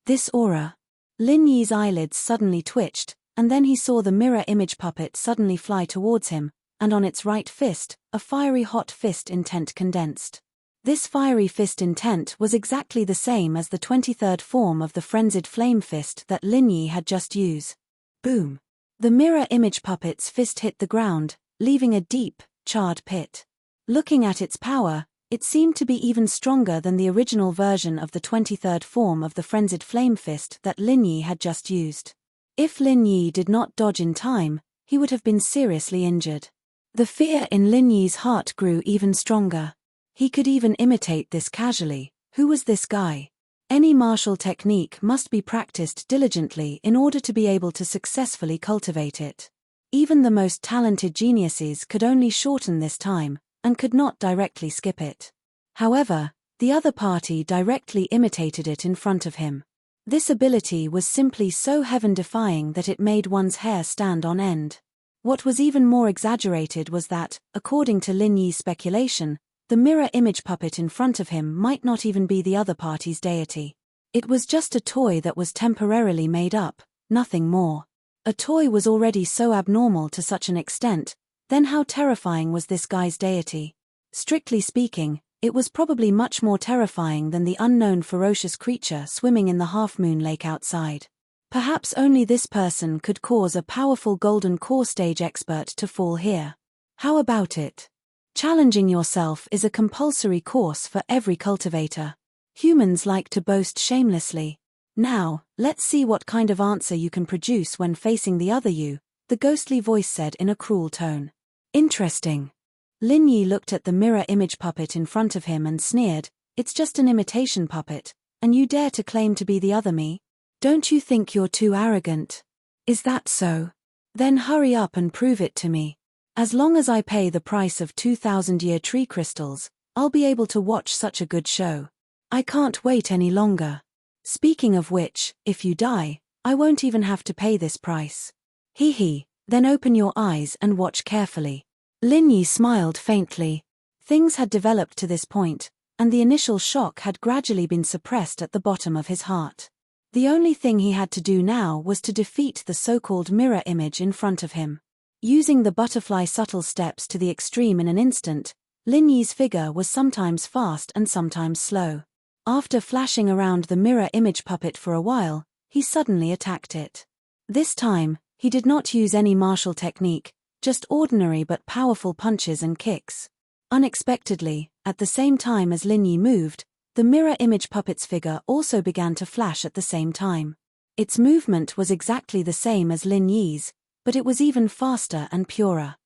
This aura. Lin Yi's eyelids suddenly twitched, and then he saw the mirror image puppet suddenly fly towards him, and on its right fist, a fiery hot fist intent condensed. This fiery fist intent was exactly the same as the 23rd form of the frenzied flame fist that Lin Yi had just used. Boom! The mirror image puppet's fist hit the ground, leaving a deep, charred pit. Looking at its power, it seemed to be even stronger than the original version of the 23rd form of the frenzied flame fist that Lin Yi had just used. If Lin Yi did not dodge in time, he would have been seriously injured. The fear in Lin Yi's heart grew even stronger. He could even imitate this casually. Who was this guy? Any martial technique must be practiced diligently in order to be able to successfully cultivate it. Even the most talented geniuses could only shorten this time, and could not directly skip it. However, the other party directly imitated it in front of him. This ability was simply so heaven-defying that it made one's hair stand on end. What was even more exaggerated was that, according to Lin Yi's speculation, the mirror image puppet in front of him might not even be the other party's deity. It was just a toy that was temporarily made up, nothing more. A toy was already so abnormal to such an extent, then how terrifying was this guy's deity? Strictly speaking, it was probably much more terrifying than the unknown ferocious creature swimming in the half-moon lake outside. Perhaps only this person could cause a powerful golden core stage expert to fall here. How about it? Challenging yourself is a compulsory course for every cultivator. Humans like to boast shamelessly. Now, let's see what kind of answer you can produce when facing the other you, the ghostly voice said in a cruel tone. Interesting. Lin Yi looked at the mirror image puppet in front of him and sneered, "It's just an imitation puppet, and you dare to claim to be the other me? Don't you think you're too arrogant? Is that so? Then hurry up and prove it to me. As long as I pay the price of 2,000-year tree crystals, I'll be able to watch such a good show. I can't wait any longer. Speaking of which, if you die, I won't even have to pay this price." Hee hee, then open your eyes and watch carefully. Lin Yi smiled faintly. Things had developed to this point, and the initial shock had gradually been suppressed at the bottom of his heart. The only thing he had to do now was to defeat the so-called mirror image in front of him. Using the butterfly subtle steps to the extreme in an instant, Lin Yi's figure was sometimes fast and sometimes slow. After flashing around the mirror image puppet for a while, he suddenly attacked it. This time, he did not use any martial technique, just ordinary but powerful punches and kicks. Unexpectedly, at the same time as Lin Yi moved, the mirror image puppet's figure also began to flash at the same time. Its movement was exactly the same as Lin Yi's, but it was even faster and purer.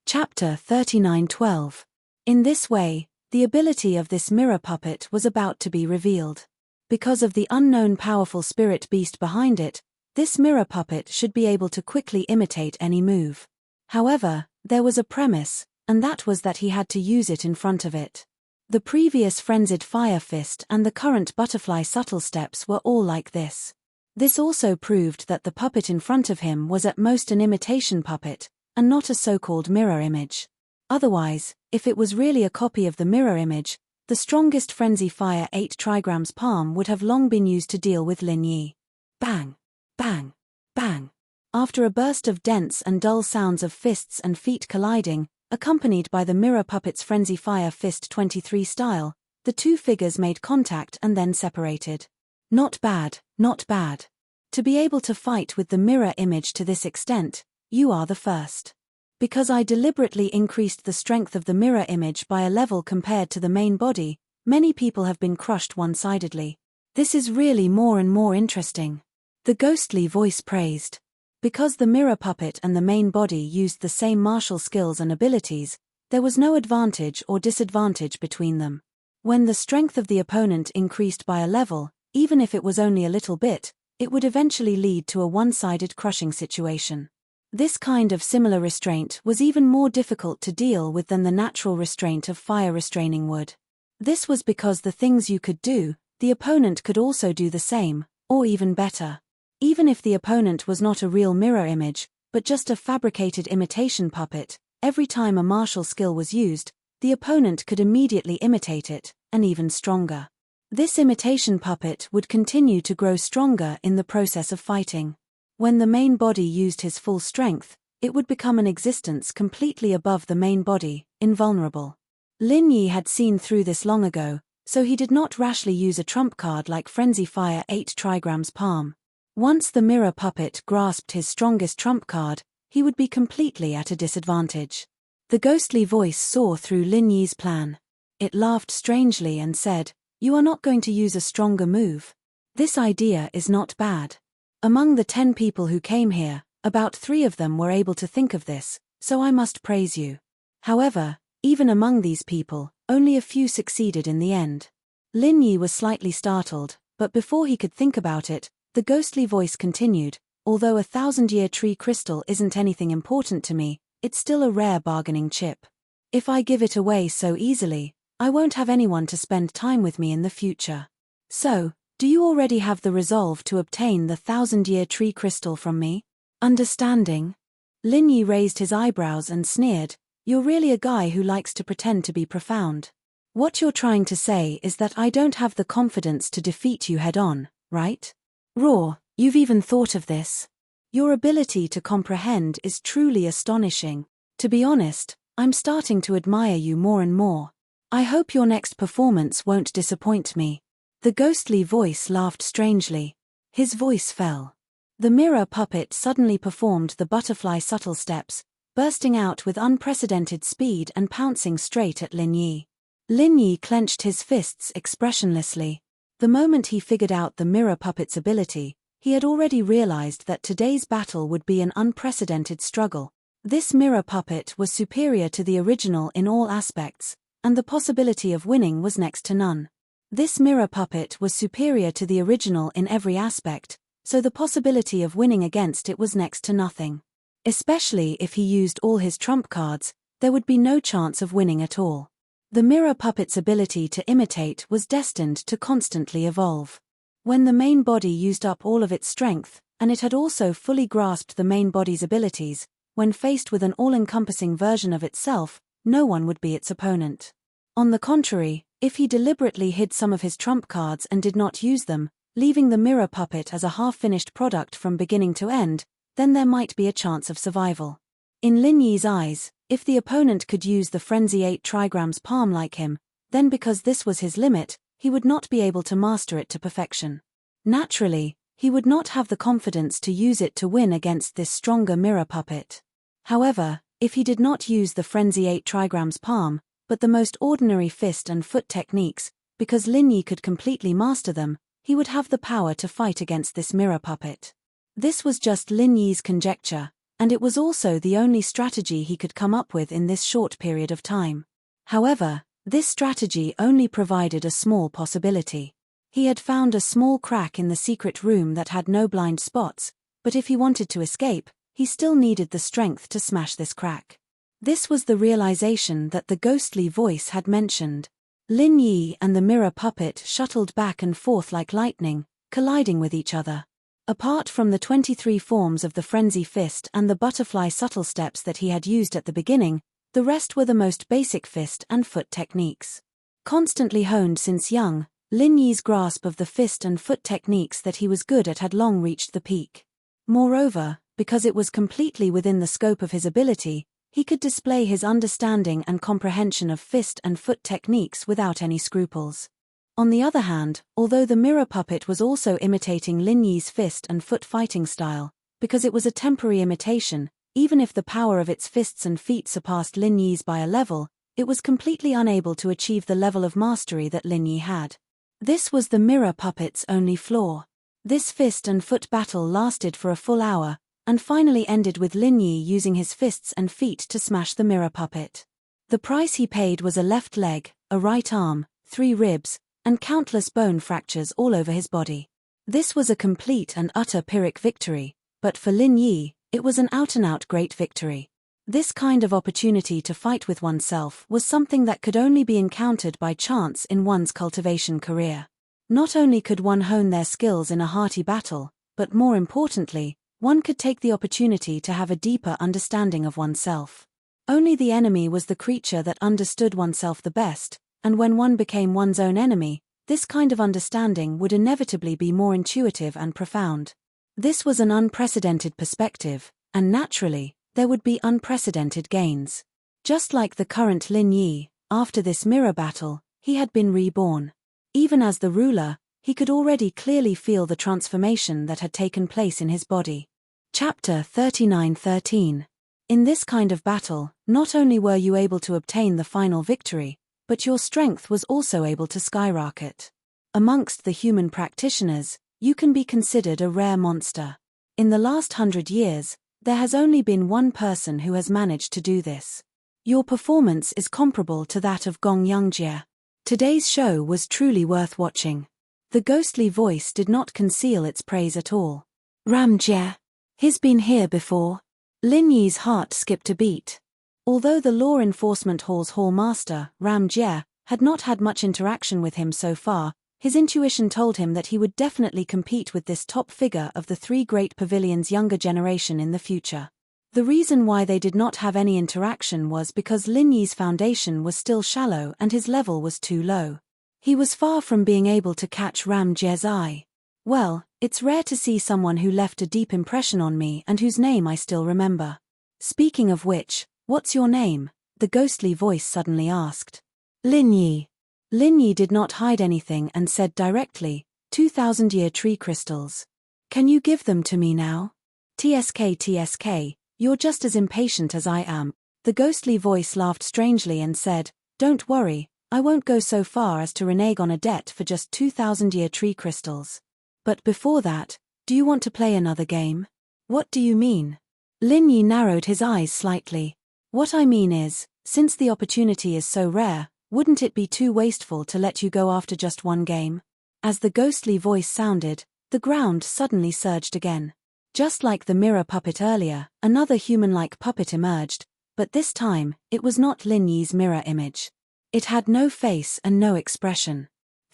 Chapter 39:12. In this way, the ability of this mirror puppet was about to be revealed. Because of the unknown powerful spirit beast behind it, this mirror puppet should be able to quickly imitate any move. However, there was a premise, and that was that he had to use it in front of it. The previous frenzied fire fist and the current butterfly subtle steps were all like this. This also proved that the puppet in front of him was at most an imitation puppet, and not a so-called mirror image. Otherwise, if it was really a copy of the mirror image, the strongest frenzy fire 8 trigrams palm would have long been used to deal with Lin Yi. Bang! Bang! Bang! After a burst of dense and dull sounds of fists and feet colliding, accompanied by the mirror puppet's frenzy fire fist 23 style, the two figures made contact and then separated. Not bad, not bad. To be able to fight with the mirror image to this extent, you are the first. Because I deliberately increased the strength of the mirror image by a level compared to the main body, many people have been crushed one-sidedly. This is really more and more interesting. The ghostly voice praised. Because the mirror puppet and the main body used the same martial skills and abilities, there was no advantage or disadvantage between them. When the strength of the opponent increased by a level, even if it was only a little bit, it would eventually lead to a one-sided crushing situation. This kind of similar restraint was even more difficult to deal with than the natural restraint of fire restraining wood. This was because the things you could do, the opponent could also do the same, or even better. Even if the opponent was not a real mirror image, but just a fabricated imitation puppet, every time a martial skill was used, the opponent could immediately imitate it, and even stronger. This imitation puppet would continue to grow stronger in the process of fighting. When the main body used his full strength, it would become an existence completely above the main body, invulnerable. Lin Yi had seen through this long ago, so he did not rashly use a trump card like Frenzy Fire 8 trigrams palm. Once the mirror puppet grasped his strongest trump card, he would be completely at a disadvantage. The ghostly voice saw through Lin Yi's plan. It laughed strangely and said, "You are not going to use a stronger move. This idea is not bad. Among the 10 people who came here, about 3 of them were able to think of this, so I must praise you. However, even among these people, only a few succeeded in the end." Lin Yi was slightly startled, but before he could think about it, the ghostly voice continued, "Although a 1,000-year tree crystal isn't anything important to me, it's still a rare bargaining chip. If I give it away so easily, I won't have anyone to spend time with me in the future. So, do you already have the resolve to obtain the 1,000-year tree crystal from me? Understanding?" Lin Yi raised his eyebrows and sneered, "You're really a guy who likes to pretend to be profound. What you're trying to say is that I don't have the confidence to defeat you head-on, right? Raw, you've even thought of this. Your ability to comprehend is truly astonishing. To be honest, I'm starting to admire you more and more. I hope your next performance won't disappoint me." The ghostly voice laughed strangely. His voice fell. The mirror puppet suddenly performed the butterfly subtle steps, bursting out with unprecedented speed and pouncing straight at Lin Yi. Lin Yi clenched his fists expressionlessly. The moment he figured out the mirror puppet's ability, he had already realized that today's battle would be an unprecedented struggle. This mirror puppet was superior to the original in all aspects, and the possibility of winning was next to none. This mirror puppet was superior to the original in every aspect, so the possibility of winning against it was next to nothing. Especially if he used all his trump cards, there would be no chance of winning at all. The mirror puppet's ability to imitate was destined to constantly evolve. When the main body used up all of its strength, and it had also fully grasped the main body's abilities, when faced with an all-encompassing version of itself, no one would be its opponent. On the contrary, if he deliberately hid some of his trump cards and did not use them, leaving the mirror puppet as a half-finished product from beginning to end, then there might be a chance of survival. In Lin Yi's eyes, if the opponent could use the Frenzy 8 trigrams palm like him, then because this was his limit, he would not be able to master it to perfection. Naturally, he would not have the confidence to use it to win against this stronger mirror puppet. However, if he did not use the Frenzy 8 trigrams palm, but the most ordinary fist and foot techniques, because Lin Yi could completely master them, he would have the power to fight against this mirror puppet. This was just Lin Yi's conjecture, and it was also the only strategy he could come up with in this short period of time. However, this strategy only provided a small possibility. He had found a small crack in the secret room that had no blind spots, but if he wanted to escape, he still needed the strength to smash this crack. This was the realization that the ghostly voice had mentioned. Lin Yi and the mirror puppet shuttled back and forth like lightning, colliding with each other. Apart from the 23 forms of the frenzy fist and the butterfly subtle steps that he had used at the beginning, the rest were the most basic fist and foot techniques. Constantly honed since young, Lin Yi's grasp of the fist and foot techniques that he was good at had long reached the peak. Moreover, because it was completely within the scope of his ability, he could display his understanding and comprehension of fist and foot techniques without any scruples. On the other hand, although the mirror puppet was also imitating Lin Yi's fist and foot fighting style, because it was a temporary imitation, even if the power of its fists and feet surpassed Lin Yi's by a level, it was completely unable to achieve the level of mastery that Lin Yi had. This was the mirror puppet's only flaw. This fist and foot battle lasted for a full hour, and finally ended with Lin Yi using his fists and feet to smash the mirror puppet. The price he paid was a left leg, a right arm, 3 ribs, and countless bone fractures all over his body. This was a complete and utter Pyrrhic victory, but for Lin Yi, it was an out-and-out great victory. This kind of opportunity to fight with oneself was something that could only be encountered by chance in one's cultivation career. Not only could one hone their skills in a hearty battle, but more importantly, one could take the opportunity to have a deeper understanding of oneself. Only the enemy was the creature that understood oneself the best, and when one became one's own enemy, this kind of understanding would inevitably be more intuitive and profound. This was an unprecedented perspective, and naturally, there would be unprecedented gains. Just like the current Lin Yi, after this mirror battle, he had been reborn. Even as the ruler, he could already clearly feel the transformation that had taken place in his body. Chapter 39:13. In this kind of battle, not only were you able to obtain the final victory, but your strength was also able to skyrocket. Amongst the human practitioners, you can be considered a rare monster. In the last 100 years, there has only been one person who has managed to do this. Your performance is comparable to that of Gong Yangjie. Today's show was truly worth watching. The ghostly voice did not conceal its praise at all. Ramjie. He's been here before. Lin Yi's heart skipped a beat. Although the law enforcement hall's hallmaster, Ramjie, had not had much interaction with him so far, his intuition told him that he would definitely compete with this top figure of the 3 great pavilions' younger generation in the future. The reason why they did not have any interaction was because Lin Yi's foundation was still shallow and his level was too low. He was far from being able to catch Ramjie's eye. Well, it's rare to see someone who left a deep impression on me and whose name I still remember. Speaking of which, what's your name? The ghostly voice suddenly asked. Lin Yi. Lin Yi did not hide anything and said directly, 2,000-year tree crystals. Can you give them to me now? TSK, you're just as impatient as I am. The ghostly voice laughed strangely and said, don't worry, I won't go so far as to renege on a debt for just 2,000-year tree crystals. But before that, do you want to play another game? What do you mean? Lin Yi narrowed his eyes slightly. What I mean is, since the opportunity is so rare, wouldn't it be too wasteful to let you go after just one game? As the ghostly voice sounded, the ground suddenly surged again. Just like the mirror puppet earlier, another human-like puppet emerged, but this time, it was not Lin Yi's mirror image. It had no face and no expression.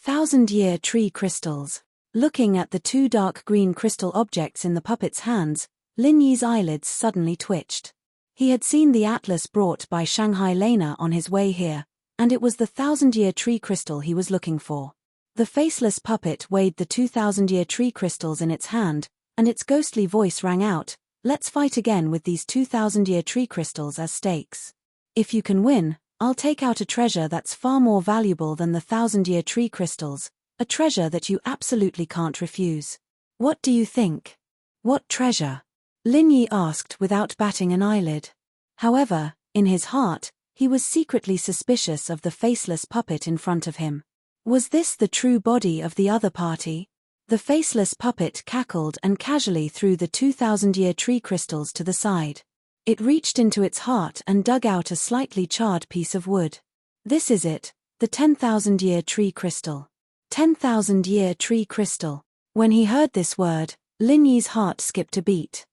1,000-year tree crystals. Looking at the two dark green crystal objects in the puppet's hands, Lin Yi's eyelids suddenly twitched. He had seen the atlas brought by Shanghai Lena on his way here, and it was the 1,000-year tree crystal he was looking for. The faceless puppet weighed the 2,000-year tree crystals in its hand, and its ghostly voice rang out, "Let's fight again with these 2,000-year tree crystals as stakes. If you can win, I'll take out a treasure that's far more valuable than the 1,000-year tree crystals, a treasure that you absolutely can't refuse. What do you think?" "What treasure?" Lin Yi asked without batting an eyelid. However, in his heart, he was secretly suspicious of the faceless puppet in front of him. Was this the true body of the other party? The faceless puppet cackled and casually threw the 2,000-year tree crystals to the side. It reached into its heart and dug out a slightly charred piece of wood. This is it, the 10,000-year tree crystal. 10,000-year tree crystal. When he heard this word, Lin Yi's heart skipped a beat.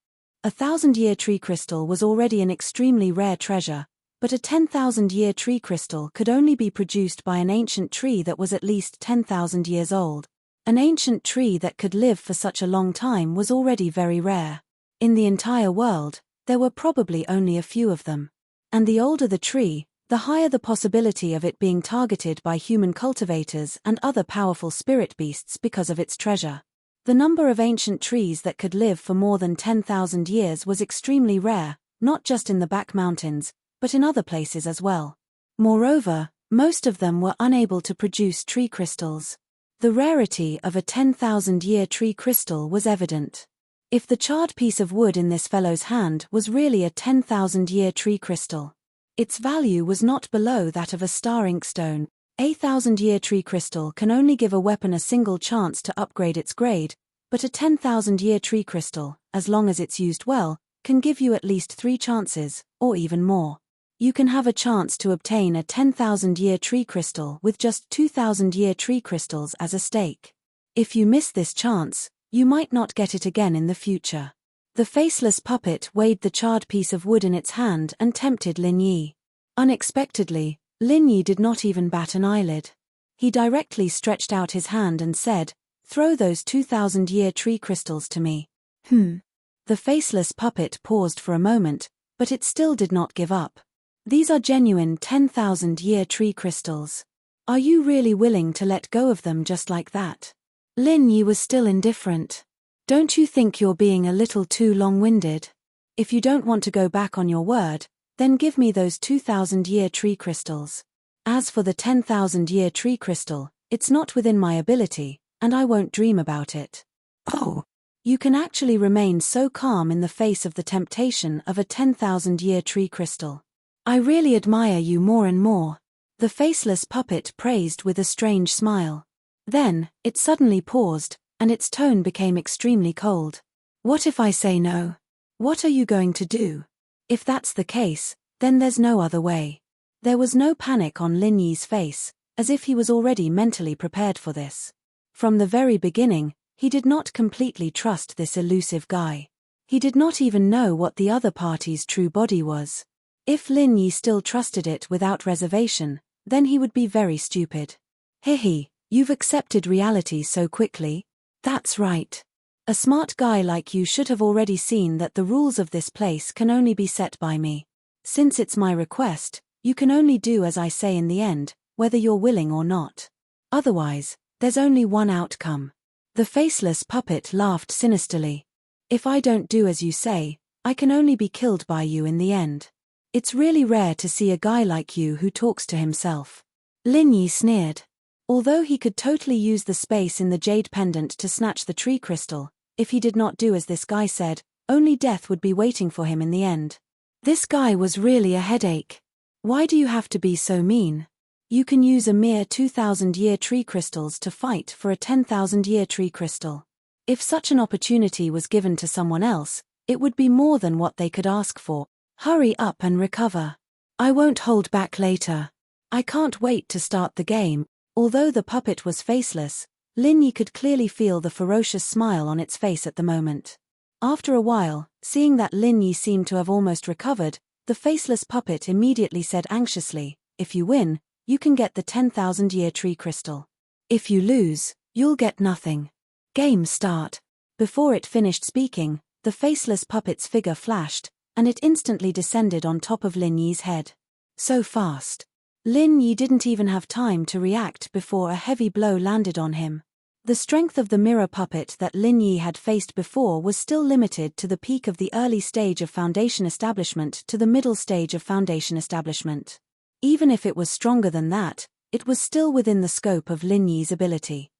A 1,000-year tree crystal was already an extremely rare treasure, but a 10,000-year tree crystal could only be produced by an ancient tree that was at least 10,000 years old. An ancient tree that could live for such a long time was already very rare. In the entire world, there were probably only a few of them. And the older the tree, the higher the possibility of it being targeted by human cultivators and other powerful spirit beasts because of its treasure. The number of ancient trees that could live for more than 10,000 years was extremely rare, not just in the back mountains, but in other places as well. Moreover, most of them were unable to produce tree crystals. The rarity of a 10,000-year tree crystal was evident. If the charred piece of wood in this fellow's hand was really a 10,000-year tree crystal, its value was not below that of a star inkstone. A 1,000-year tree crystal can only give a weapon a single chance to upgrade its grade, but a 10,000-year tree crystal, as long as it's used well, can give you at least 3 chances, or even more. You can have a chance to obtain a 10,000-year tree crystal with just 2,000-year tree crystals as a stake. If you miss this chance, you might not get it again in the future. The faceless puppet weighed the charred piece of wood in its hand and tempted Lin Yi. Unexpectedly, Lin Yi did not even bat an eyelid. He directly stretched out his hand and said, "Throw those 2,000-year tree crystals to me." The faceless puppet paused for a moment, but it still did not give up. "These are genuine 10,000-year tree crystals. Are you really willing to let go of them just like that?" Lin Yi was still indifferent. "Don't you think you're being a little too long-winded? If you don't want to go back on your word, then give me those 2,000-year tree crystals. As for the 10,000-year tree crystal, it's not within my ability, and I won't dream about it." "Oh, you can actually remain so calm in the face of the temptation of a 10,000-year tree crystal. I really admire you more and more," the faceless puppet praised with a strange smile. Then, it suddenly paused, and its tone became extremely cold. "What if I say no? What are you going to do? If that's the case, then there's no other way." There was no panic on Lin Yi's face, as if he was already mentally prepared for this. From the very beginning, he did not completely trust this elusive guy. He did not even know what the other party's true body was. If Lin Yi still trusted it without reservation, then he would be very stupid. "Hehe, you've accepted reality so quickly." "That's right. A smart guy like you should have already seen that the rules of this place can only be set by me. Since it's my request, you can only do as I say in the end, whether you're willing or not. Otherwise, there's only one outcome." The faceless puppet laughed sinisterly. "If I don't do as you say, I can only be killed by you in the end. It's really rare to see a guy like you who talks to himself." Lin Yi sneered. Although he could totally use the space in the jade pendant to snatch the tree crystal, if he did not do as this guy said, only death would be waiting for him in the end. This guy was really a headache. "Why do you have to be so mean? You can use a mere 2,000-year tree crystals to fight for a 10,000-year tree crystal. If such an opportunity was given to someone else, it would be more than what they could ask for. Hurry up and recover. I won't hold back later. I can't wait to start the game. Although the puppet was faceless, Lin Yi could clearly feel the ferocious smile on its face at the moment. After a while, seeing that Lin Yi seemed to have almost recovered, the faceless puppet immediately said anxiously, "If you win, you can get the 10,000-year tree crystal. If you lose, you'll get nothing. Game start." Before it finished speaking, the faceless puppet's figure flashed, and it instantly descended on top of Lin Yi's head. So fast. Lin Yi didn't even have time to react before a heavy blow landed on him. The strength of the mirror puppet that Lin Yi had faced before was still limited to the peak of the early stage of foundation establishment to the middle stage of foundation establishment. Even if it was stronger than that, it was still within the scope of Lin Yi's ability.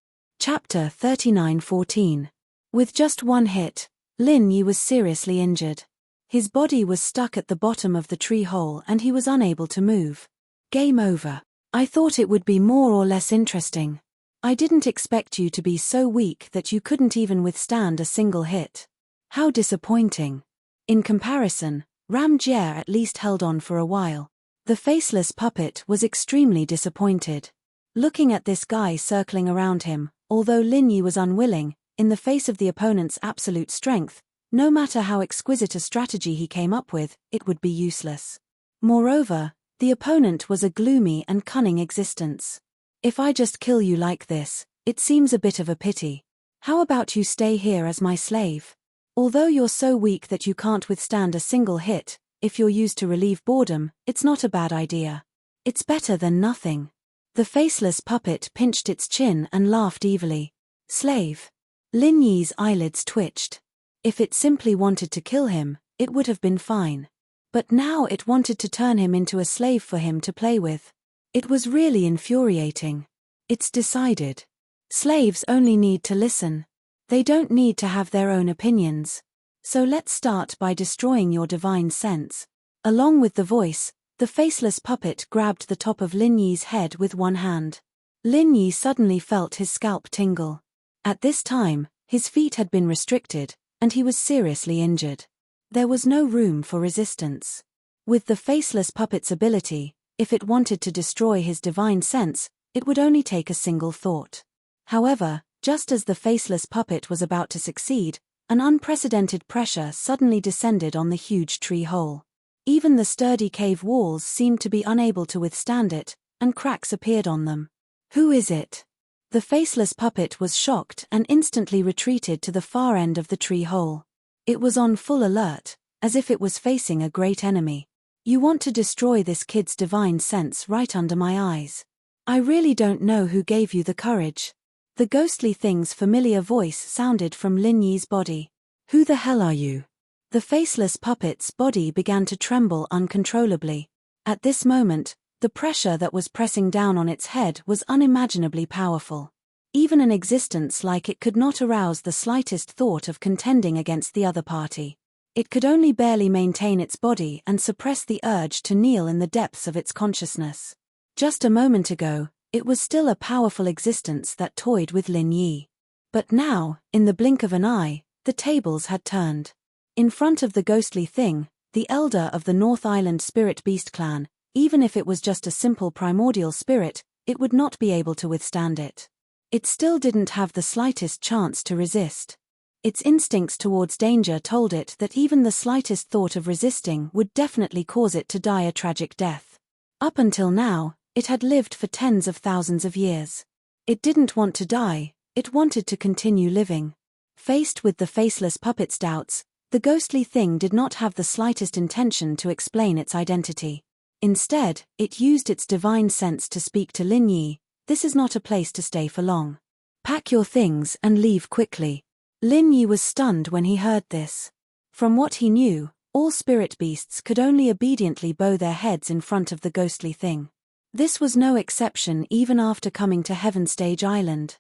Chapter 39:14. With just one hit, Lin Yi was seriously injured. His body was stuck at the bottom of the tree hole and he was unable to move. Game over. I thought it would be more or less interesting. I didn't expect you to be so weak that you couldn't even withstand a single hit. How disappointing. In comparison, Ram Jie at least held on for a while. The faceless puppet was extremely disappointed. Looking at this guy circling around him, although Lin Yi was unwilling, in the face of the opponent's absolute strength, no matter how exquisite a strategy he came up with, it would be useless. Moreover, the opponent was a gloomy and cunning existence. If I just kill you like this, it seems a bit of a pity. How about you stay here as my slave? Although you're so weak that you can't withstand a single hit, if you're used to relieve boredom, it's not a bad idea. It's better than nothing. The faceless puppet pinched its chin and laughed evilly. Slave. Lin Yi's eyelids twitched. If it simply wanted to kill him, it would have been fine. But now it wanted to turn him into a slave for him to play with. It was really infuriating. It's decided. Slaves only need to listen. They don't need to have their own opinions. So let's start by destroying your divine sense. Along with the voice, the faceless puppet grabbed the top of Lin Yi's head with one hand. Lin Yi suddenly felt his scalp tingle. At this time, his feet had been restricted, and he was seriously injured. There was no room for resistance. With the faceless puppet's ability, if it wanted to destroy his divine sense, it would only take a single thought. However, just as the faceless puppet was about to succeed, an unprecedented pressure suddenly descended on the huge tree hole. Even the sturdy cave walls seemed to be unable to withstand it, and cracks appeared on them. Who is it? The faceless puppet was shocked and instantly retreated to the far end of the tree hole. It was on full alert, as if it was facing a great enemy. You want to destroy this kid's divine sense right under my eyes. I really don't know who gave you the courage. The ghostly thing's familiar voice sounded from Lin Yi's body. Who the hell are you? The faceless puppet's body began to tremble uncontrollably. At this moment, the pressure that was pressing down on its head was unimaginably powerful. Even an existence like it could not arouse the slightest thought of contending against the other party. It could only barely maintain its body and suppress the urge to kneel in the depths of its consciousness. Just a moment ago, it was still a powerful existence that toyed with Lin Yi. But now, in the blink of an eye, the tables had turned. In front of the ghostly thing, the elder of the North Island Spirit Beast clan, even if it was just a simple primordial spirit, it would not be able to withstand it. It still didn't have the slightest chance to resist. Its instincts towards danger told it that even the slightest thought of resisting would definitely cause it to die a tragic death. Up until now, it had lived for tens of thousands of years. It didn't want to die, it wanted to continue living. Faced with the faceless puppet's doubts, the ghostly thing did not have the slightest intention to explain its identity. Instead, it used its divine sense to speak to Lin Yi. This is not a place to stay for long. Pack your things and leave quickly. Lin Yi was stunned when he heard this. From what he knew, all spirit beasts could only obediently bow their heads in front of the ghostly thing. This was no exception even after coming to Heaven Stage Island.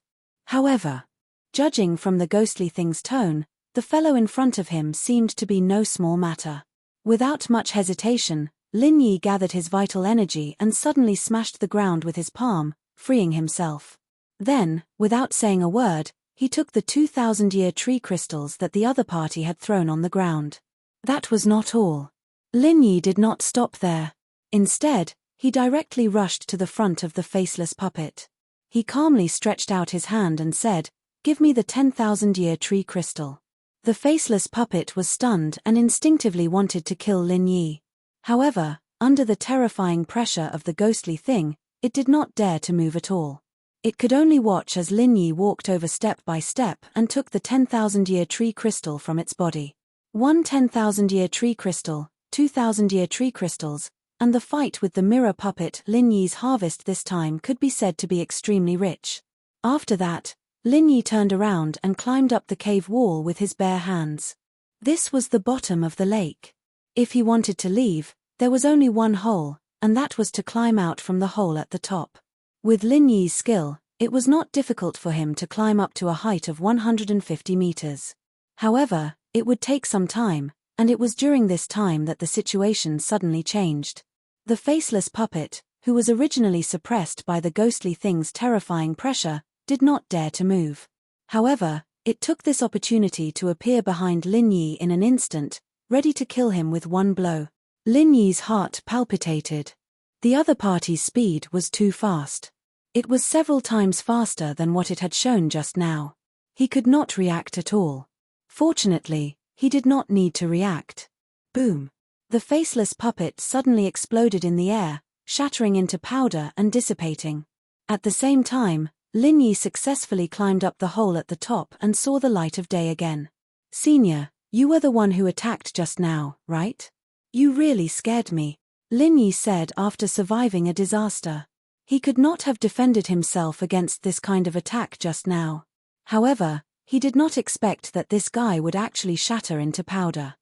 However, judging from the ghostly thing's tone, the fellow in front of him seemed to be no small matter. Without much hesitation, Lin Yi gathered his vital energy and suddenly smashed the ground with his palm, freeing himself. Then, without saying a word, he took the 2,000-year tree crystals that the other party had thrown on the ground. That was not all. Lin Yi did not stop there. Instead, he directly rushed to the front of the faceless puppet. He calmly stretched out his hand and said, "Give me the 10,000-year tree crystal." The faceless puppet was stunned and instinctively wanted to kill Lin Yi. However, under the terrifying pressure of the ghostly thing, it did not dare to move at all. It could only watch as Lin Yi walked over step by step and took the 10,000-year tree crystal from its body. One 10,000-year tree crystal, 2,000-year tree crystals, and the fight with the mirror puppet. Lin Yi's harvest this time could be said to be extremely rich. After that, Lin Yi turned around and climbed up the cave wall with his bare hands. This was the bottom of the lake. If he wanted to leave, there was only one hole, and that was to climb out from the hole at the top. With Lin Yi's skill, it was not difficult for him to climb up to a height of 150 meters. However, it would take some time, and it was during this time that the situation suddenly changed. The faceless puppet, who was originally suppressed by the ghostly thing's terrifying pressure, did not dare to move. However, it took this opportunity to appear behind Lin Yi in an instant, ready to kill him with one blow. Lin Yi's heart palpitated. The other party's speed was too fast. It was several times faster than what it had shown just now. He could not react at all. Fortunately, he did not need to react. Boom! The faceless puppet suddenly exploded in the air, shattering into powder and dissipating. At the same time, Lin Yi successfully climbed up the hole at the top and saw the light of day again. "Senior, you were the one who attacked just now, right? You really scared me," Lin Yi said after surviving a disaster. He could not have defended himself against this kind of attack just now. However, he did not expect that this guy would actually shatter into powder.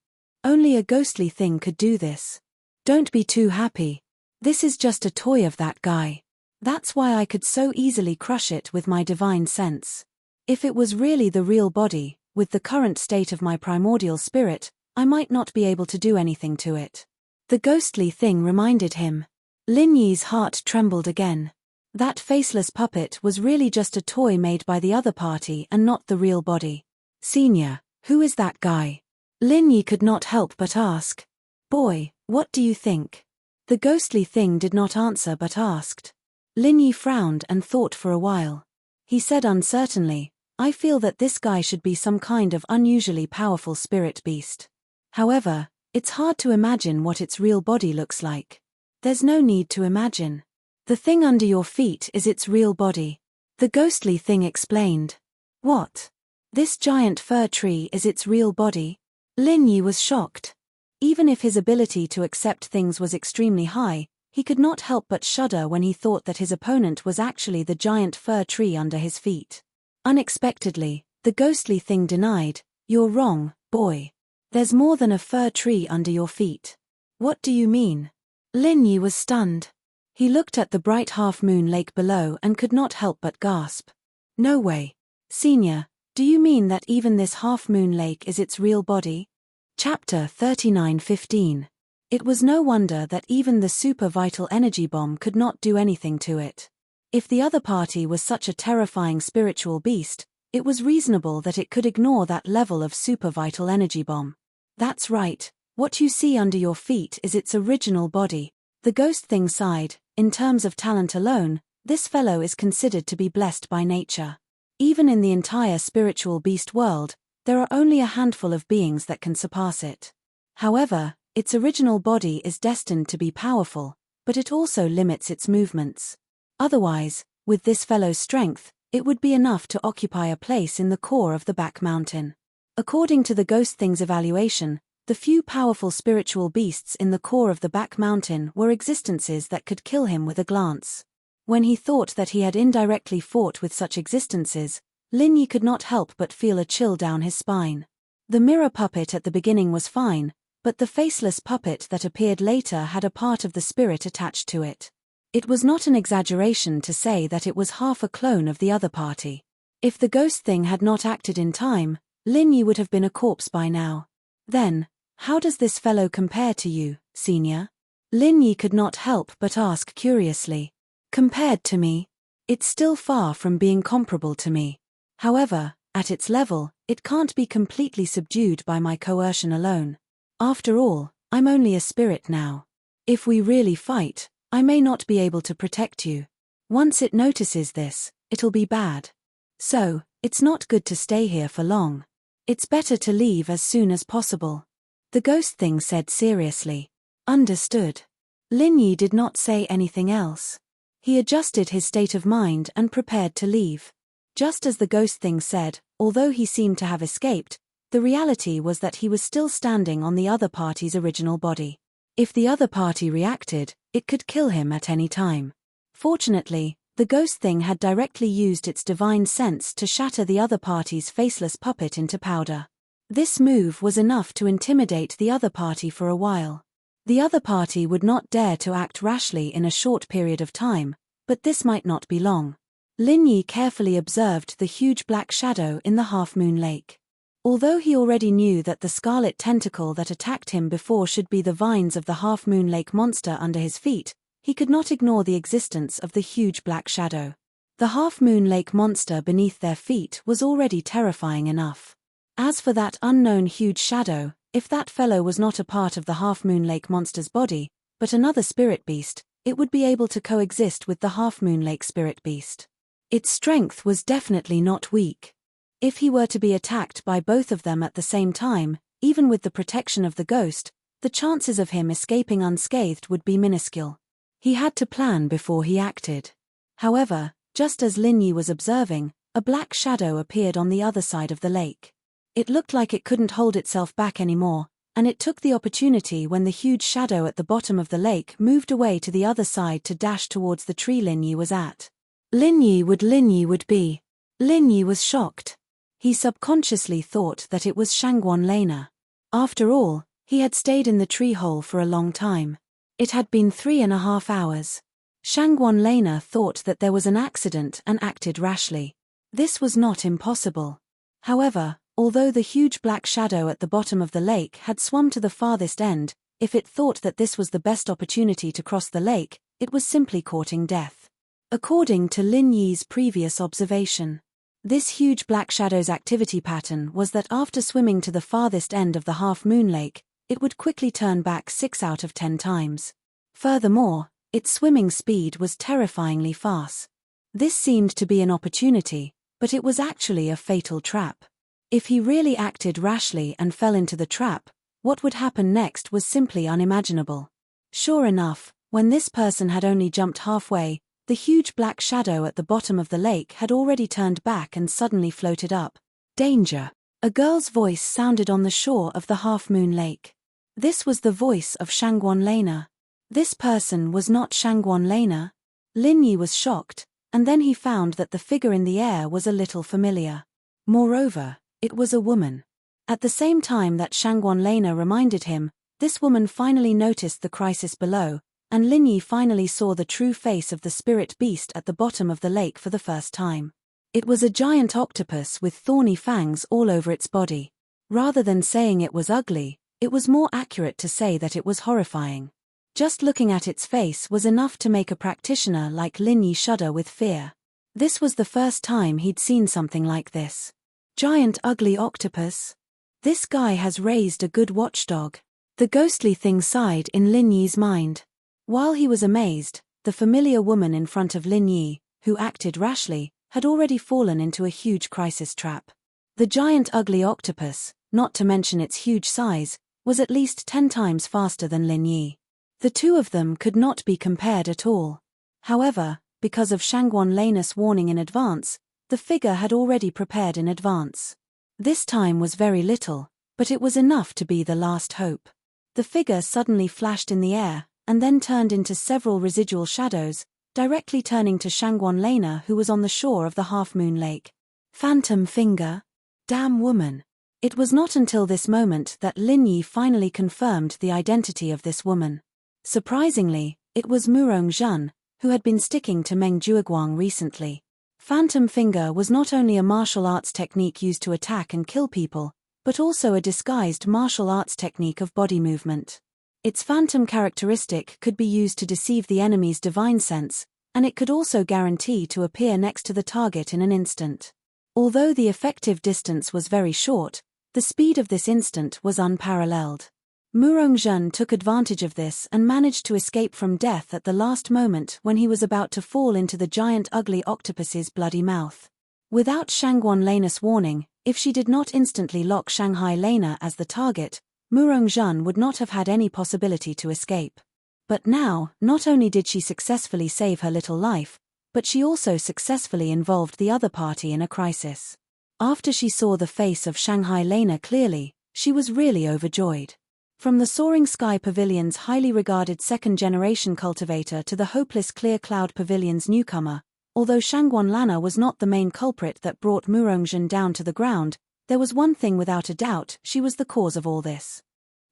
Only a ghostly thing could do this. "Don't be too happy. This is just a toy of that guy. That's why I could so easily crush it with my divine sense. If it was really the real body, with the current state of my primordial spirit, I might not be able to do anything to it," the ghostly thing reminded him. Lin Yi's heart trembled again. That faceless puppet was really just a toy made by the other party and not the real body. "Senior, who is that guy?" Lin Yi could not help but ask. "Boy, what do you think?" The ghostly thing did not answer but asked. Lin Yi frowned and thought for a while. He said uncertainly, "I feel that this guy should be some kind of unusually powerful spirit beast. However, it's hard to imagine what its real body looks like." "There's no need to imagine. The thing under your feet is its real body," the ghostly thing explained. "What? This giant fir tree is its real body?" Lin Yi was shocked. Even if his ability to accept things was extremely high, he could not help but shudder when he thought that his opponent was actually the giant fir tree under his feet. Unexpectedly, the ghostly thing denied, "You're wrong, boy. There's more than a fir tree under your feet." "What do you mean?" Lin Yi was stunned. He looked at the bright half-moon lake below and could not help but gasp. "No way. Senior, do you mean that even this half-moon lake is its real body?" Chapter 39:15. It was no wonder that even the super vital energy bomb could not do anything to it. If the other party was such a terrifying spiritual beast, it was reasonable that it could ignore that level of super vital energy bomb. "That's right, what you see under your feet is its original body," the ghost thing sighed. "In terms of talent alone, this fellow is considered to be blessed by nature. Even in the entire spiritual beast world, there are only a handful of beings that can surpass it. However, its original body is destined to be powerful, but it also limits its movements. Otherwise, with this fellow's strength, it would be enough to occupy a place in the core of the back mountain." According to the ghost thing's evaluation, the few powerful spiritual beasts in the core of the back mountain were existences that could kill him with a glance. When he thought that he had indirectly fought with such existences, Lin Yi could not help but feel a chill down his spine. The mirror puppet at the beginning was fine, but the faceless puppet that appeared later had a part of the spirit attached to it. It was not an exaggeration to say that it was half a clone of the other party. If the ghost thing had not acted in time, Lin Yi would have been a corpse by now. "Then, how does this fellow compare to you, senior?" Lin Yi could not help but ask curiously. Compared to me, it's still far from being comparable to me. However, at its level, it can't be completely subdued by my coercion alone. After all, I'm only a spirit now. If we really fight, I may not be able to protect you. Once it notices this, it'll be bad. So, it's not good to stay here for long. It's better to leave as soon as possible. The ghost thing said seriously. Understood. Lin Yi did not say anything else. He adjusted his state of mind and prepared to leave. Just as the ghost thing said, although he seemed to have escaped, the reality was that he was still standing on the other party's original body. If the other party reacted, it could kill him at any time. Fortunately, the ghost thing had directly used its divine sense to shatter the other party's faceless puppet into powder. This move was enough to intimidate the other party for a while. The other party would not dare to act rashly in a short period of time, but this might not be long. Lin Yi carefully observed the huge black shadow in the half-moon lake. Although he already knew that the scarlet tentacle that attacked him before should be the vines of the half-moon lake monster under his feet, he could not ignore the existence of the huge black shadow. The half-moon lake monster beneath their feet was already terrifying enough. As for that unknown huge shadow, if that fellow was not a part of the half-moon lake monster's body, but another spirit beast, it would be able to coexist with the half-moon lake spirit beast. Its strength was definitely not weak. If he were to be attacked by both of them at the same time, even with the protection of the ghost, the chances of him escaping unscathed would be minuscule. He had to plan before he acted. However, just as Lin Yi was observing, a black shadow appeared on the other side of the lake. It looked like it couldn't hold itself back anymore, and it took the opportunity when the huge shadow at the bottom of the lake moved away to the other side to dash towards the tree Lin Yi was at. Lin Yi would be. Lin Yi was shocked. He subconsciously thought that it was Shangguan Lena. After all, he had stayed in the tree hole for a long time. It had been 3.5 hours. Shangguan Lena thought that there was an accident and acted rashly. This was not impossible. However, although the huge black shadow at the bottom of the lake had swum to the farthest end, if it thought that this was the best opportunity to cross the lake, it was simply courting death. According to Lin Yi's previous observation, this huge black shadow's activity pattern was that after swimming to the farthest end of the half-moon lake, it would quickly turn back 6 out of 10 times. Furthermore, its swimming speed was terrifyingly fast. This seemed to be an opportunity, but it was actually a fatal trap. If he really acted rashly and fell into the trap, what would happen next was simply unimaginable. Sure enough, when this person had only jumped halfway, the huge black shadow at the bottom of the lake had already turned back and suddenly floated up. Danger! A girl's voice sounded on the shore of the half-moon lake. This was the voice of Shangguan Lena. This person was not Shangguan Lena. Lin Yi was shocked, and then he found that the figure in the air was a little familiar. Moreover, it was a woman. At the same time that Shangguan Lena reminded him, this woman finally noticed the crisis below, and Lin Yi finally saw the true face of the spirit beast at the bottom of the lake for the first time. It was a giant octopus with thorny fangs all over its body. Rather than saying it was ugly, it was more accurate to say that it was horrifying. Just looking at its face was enough to make a practitioner like Lin Yi shudder with fear. This was the first time he'd seen something like this. Giant ugly octopus? This guy has raised a good watchdog. The ghostly thing sighed in Lin Yi's mind. While he was amazed, the familiar woman in front of Lin Yi, who acted rashly, had already fallen into a huge crisis trap. The giant ugly octopus, not to mention its huge size, was at least 10 times faster than Lin Yi. The two of them could not be compared at all. However, because of Shangguan Lena's warning in advance, the figure had already prepared in advance. This time was very little, but it was enough to be the last hope. The figure suddenly flashed in the air, and then turned into several residual shadows, directly turning to Shangguan Lena, who was on the shore of the half-moon lake. Phantom finger? Damn woman. It was not until this moment that Lin Yi finally confirmed the identity of this woman. Surprisingly, it was Murong Zhan, who had been sticking to Meng Jueguang recently. Phantom finger was not only a martial arts technique used to attack and kill people, but also a disguised martial arts technique of body movement. Its phantom characteristic could be used to deceive the enemy's divine sense, and it could also guarantee to appear next to the target in an instant. Although the effective distance was very short, the speed of this instant was unparalleled. Murongzhen took advantage of this and managed to escape from death at the last moment when he was about to fall into the giant ugly octopus's bloody mouth. Without Shangguan Lena's warning, if she did not instantly lock Shanghai Lena as the target, Murongzhen would not have had any possibility to escape. But now, not only did she successfully save her little life, but she also successfully involved the other party in a crisis. After she saw the face of Shanghai Lena clearly, she was really overjoyed. From the Soaring Sky Pavilion's highly regarded second-generation cultivator to the hopeless Clear Cloud Pavilion's newcomer, although Shangguan Lana was not the main culprit that brought Murongzhen down to the ground, there was one thing without a doubt: she was the cause of all this.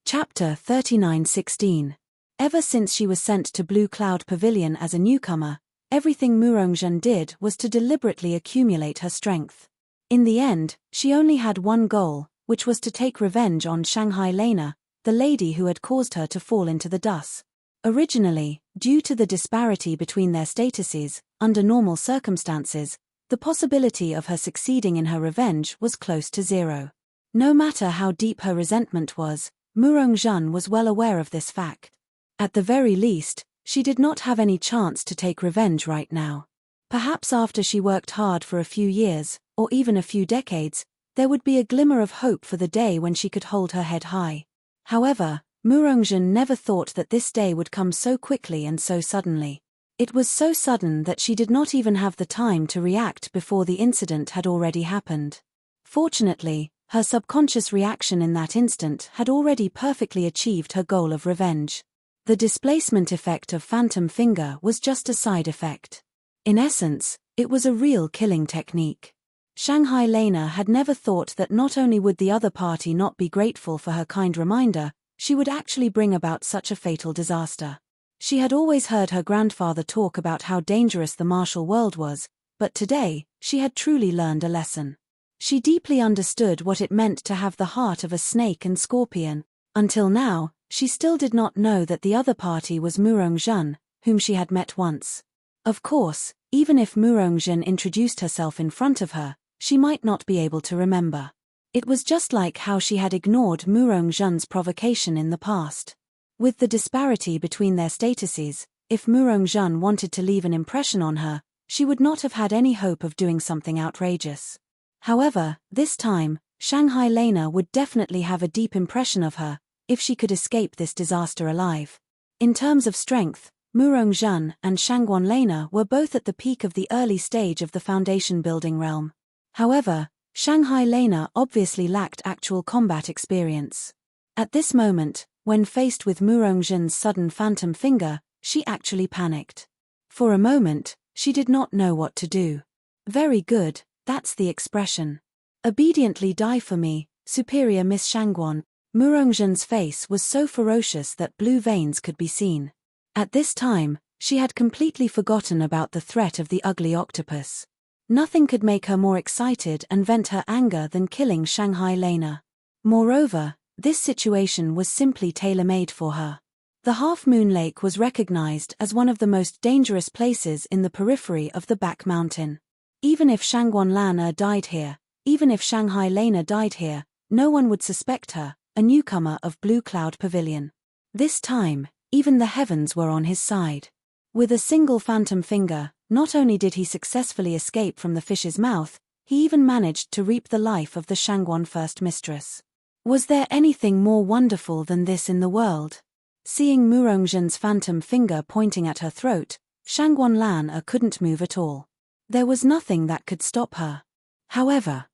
Chapter 39:16. Ever since she was sent to Blue Cloud Pavilion as a newcomer, everything Murongzhen did was to deliberately accumulate her strength. In the end, she only had one goal, which was to take revenge on Shanghai Lena, the lady who had caused her to fall into the dust. Originally, due to the disparity between their statuses, under normal circumstances, the possibility of her succeeding in her revenge was close to zero. No matter how deep her resentment was, Murongzhen was well aware of this fact. At the very least, she did not have any chance to take revenge right now. Perhaps after she worked hard for a few years, or even a few decades, there would be a glimmer of hope for the day when she could hold her head high. However, Murongzhen never thought that this day would come so quickly and so suddenly. It was so sudden that she did not even have the time to react before the incident had already happened. Fortunately, her subconscious reaction in that instant had already perfectly achieved her goal of revenge. The displacement effect of Phantom Finger was just a side effect. In essence, it was a real killing technique. Shanghai Lena had never thought that not only would the other party not be grateful for her kind reminder, she would actually bring about such a fatal disaster. She had always heard her grandfather talk about how dangerous the martial world was, but today, she had truly learned a lesson. She deeply understood what it meant to have the heart of a snake and scorpion. Until now, she still did not know that the other party was Murongzhen, whom she had met once. Of course, even if Murongzhen introduced herself in front of her, she might not be able to remember. It was just like how she had ignored Murongzhen's provocation in the past. With the disparity between their statuses, if Murongzhen wanted to leave an impression on her, she would not have had any hope of doing something outrageous. However, this time, Shanghai Lena would definitely have a deep impression of her, if she could escape this disaster alive. In terms of strength, Murongzhen and Shangguan Lena were both at the peak of the early stage of the foundation building realm. However, Shanghai Lena obviously lacked actual combat experience. At this moment, when faced with Murongzhen's sudden phantom finger, she actually panicked. For a moment, she did not know what to do. Very good, that's the expression. Obediently die for me, superior Miss Shangguan. Murongzhen's face was so ferocious that blue veins could be seen. At this time, she had completely forgotten about the threat of the ugly octopus. Nothing could make her more excited and vent her anger than killing Shanghai Lena. Moreover, this situation was simply tailor-made for her. The Half Moon Lake was recognized as one of the most dangerous places in the periphery of the Back Mountain. Even if Shangguan Lana died here, even if Shanghai Lena died here, no one would suspect her, a newcomer of Blue Cloud Pavilion. This time, even the heavens were on his side. With a single phantom finger, not only did he successfully escape from the fish's mouth, he even managed to reap the life of the Shangguan First Mistress. Was there anything more wonderful than this in the world? Seeing Murongzhen's phantom finger pointing at her throat, Shangguan Lana couldn't move at all. There was nothing that could stop her. However,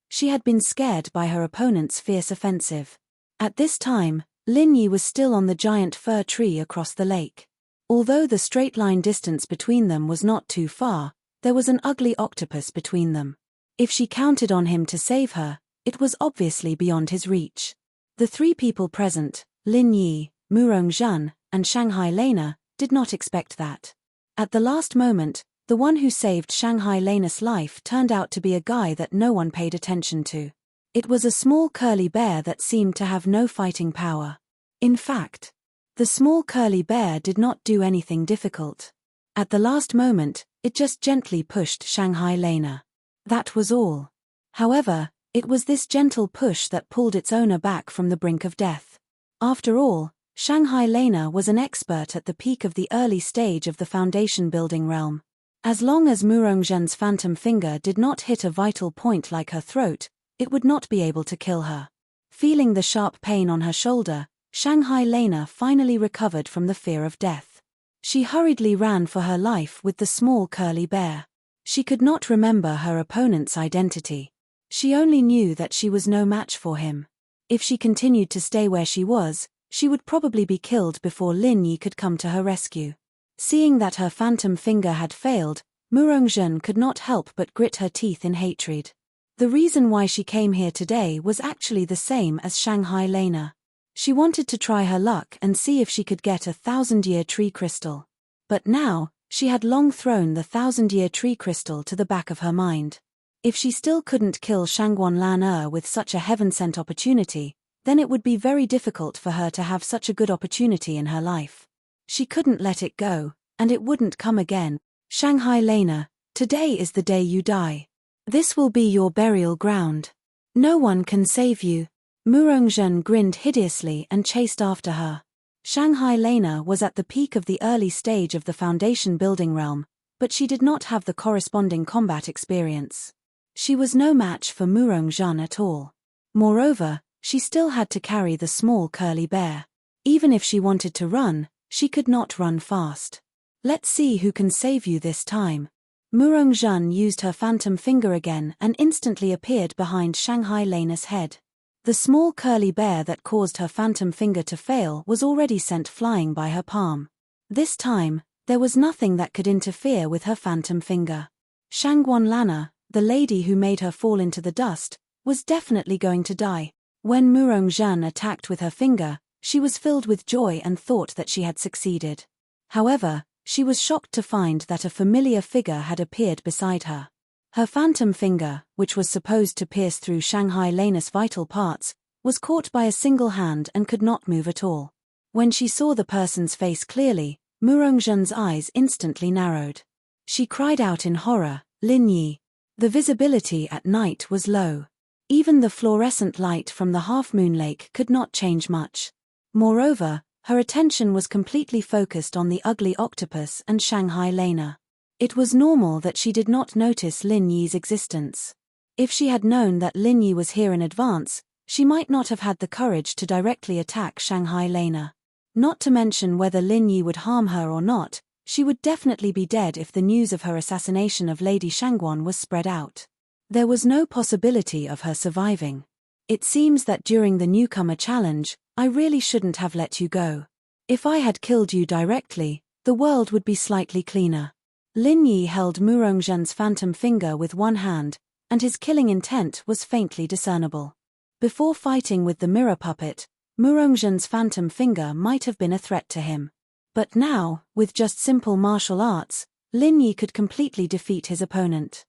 she had been scared by her opponent's fierce offensive. At this time, Lin Yi was still on the giant fir tree across the lake. Although the straight-line distance between them was not too far, there was an ugly octopus between them. If she counted on him to save her, it was obviously beyond his reach. The three people present, Lin Yi, Murongzhen, and Shanghai Lena, did not expect that. At the last moment, the one who saved Shanghai Lena's life turned out to be a guy that no one paid attention to. It was a small curly bear that seemed to have no fighting power. In fact, the small curly bear did not do anything difficult. At the last moment, it just gently pushed Shanghai Lena. That was all. However, it was this gentle push that pulled its owner back from the brink of death. After all, Shanghai Lena was an expert at the peak of the early stage of the foundation building realm. As long as Murongzhen's phantom finger did not hit a vital point like her throat, it would not be able to kill her. Feeling the sharp pain on her shoulder, Shanghai Lena finally recovered from the fear of death. She hurriedly ran for her life with the small curly bear. She could not remember her opponent's identity. She only knew that she was no match for him. If she continued to stay where she was, she would probably be killed before Lin Yi could come to her rescue. Seeing that her phantom finger had failed, Murongzhen could not help but grit her teeth in hatred. The reason why she came here today was actually the same as Shanghai Lena. She wanted to try her luck and see if she could get a 1,000-year tree crystal. But now, she had long thrown the 1,000-year tree crystal to the back of her mind. If she still couldn't kill Shangguan Lan with such a heaven-sent opportunity, then it would be very difficult for her to have such a good opportunity in her life. She couldn't let it go, and it wouldn't come again. Shanghai Lena, today is the day you die. This will be your burial ground. No one can save you. Murongzhen grinned hideously and chased after her. Shanghai Lena was at the peak of the early stage of the foundation building realm, but she did not have the corresponding combat experience. She was no match for Murongzhen at all. Moreover, she still had to carry the small curly bear. Even if she wanted to run, she could not run fast. Let's see who can save you this time. Murongzhen used her phantom finger again and instantly appeared behind Shanghai Lena's head. The small curly bear that caused her phantom finger to fail was already sent flying by her palm. This time, there was nothing that could interfere with her phantom finger. Shangguan Lana, the lady who made her fall into the dust, was definitely going to die. When Murongzhen attacked with her finger, she was filled with joy and thought that she had succeeded. However, she was shocked to find that a familiar figure had appeared beside her. Her phantom finger, which was supposed to pierce through Shanghai Lena's vital parts, was caught by a single hand and could not move at all. When she saw the person's face clearly, Murongzhen's eyes instantly narrowed. She cried out in horror, "Lin Yi!" The visibility at night was low. Even the fluorescent light from the half-moon lake could not change much. Moreover, her attention was completely focused on the ugly octopus and Shanghai Lena. It was normal that she did not notice Lin Yi's existence. If she had known that Lin Yi was here in advance, she might not have had the courage to directly attack Shanghai Lena. Not to mention whether Lin Yi would harm her or not, she would definitely be dead if the news of her assassination of Lady Shangguan was spread out. There was no possibility of her surviving. It seems that during the newcomer challenge, I really shouldn't have let you go. If I had killed you directly, the world would be slightly cleaner. Lin Yi held Murongzhen's phantom finger with one hand, and his killing intent was faintly discernible. Before fighting with the mirror puppet, Murongzhen's phantom finger might have been a threat to him. But now, with just simple martial arts, Lin Yi could completely defeat his opponent.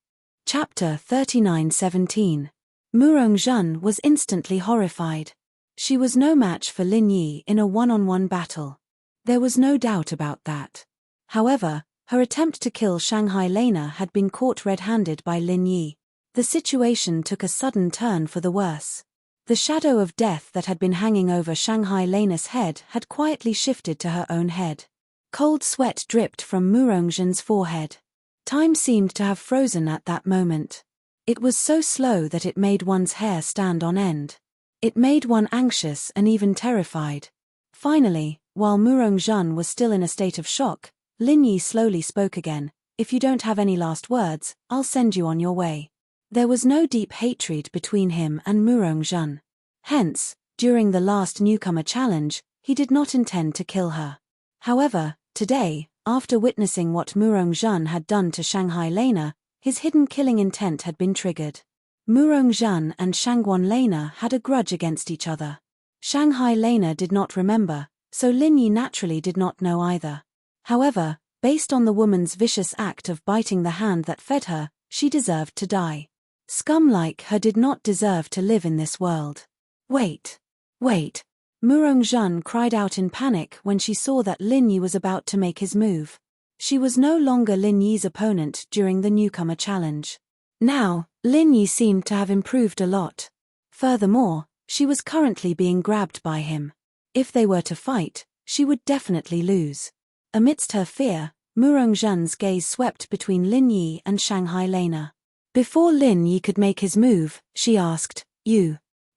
Chapter 39:17. Murongzhen was instantly horrified. She was no match for Lin Yi in a one-on-one battle. There was no doubt about that. However, her attempt to kill Shanghai Lena had been caught red-handed by Lin Yi. The situation took a sudden turn for the worse. The shadow of death that had been hanging over Shanghai Lena's head had quietly shifted to her own head. Cold sweat dripped from Murongzhen's forehead. Time seemed to have frozen at that moment. It was so slow that it made one's hair stand on end. It made one anxious and even terrified. Finally, while Murongzhen was still in a state of shock, Lin Yi slowly spoke again. "If you don't have any last words, I'll send you on your way." There was no deep hatred between him and Murongzhen. Hence, during the last newcomer challenge, he did not intend to kill her. However, today, after witnessing what Murongzhen had done to Shanghai Lena, his hidden killing intent had been triggered. Murongzhen and Shangguan Lena had a grudge against each other. Shanghai Lena did not remember, so Lin Yi naturally did not know either. However, based on the woman's vicious act of biting the hand that fed her, she deserved to die. Scum like her did not deserve to live in this world. Wait. Murong cried out in panic when she saw that Lin Yi was about to make his move. She was no longer Lin Yi's opponent during the newcomer challenge. Now, Lin Yi seemed to have improved a lot. Furthermore, she was currently being grabbed by him. If they were to fight, she would definitely lose. Amidst her fear, Murong gaze swept between Lin Yi and Shanghai Lena. Before Lin Yi could make his move, she asked,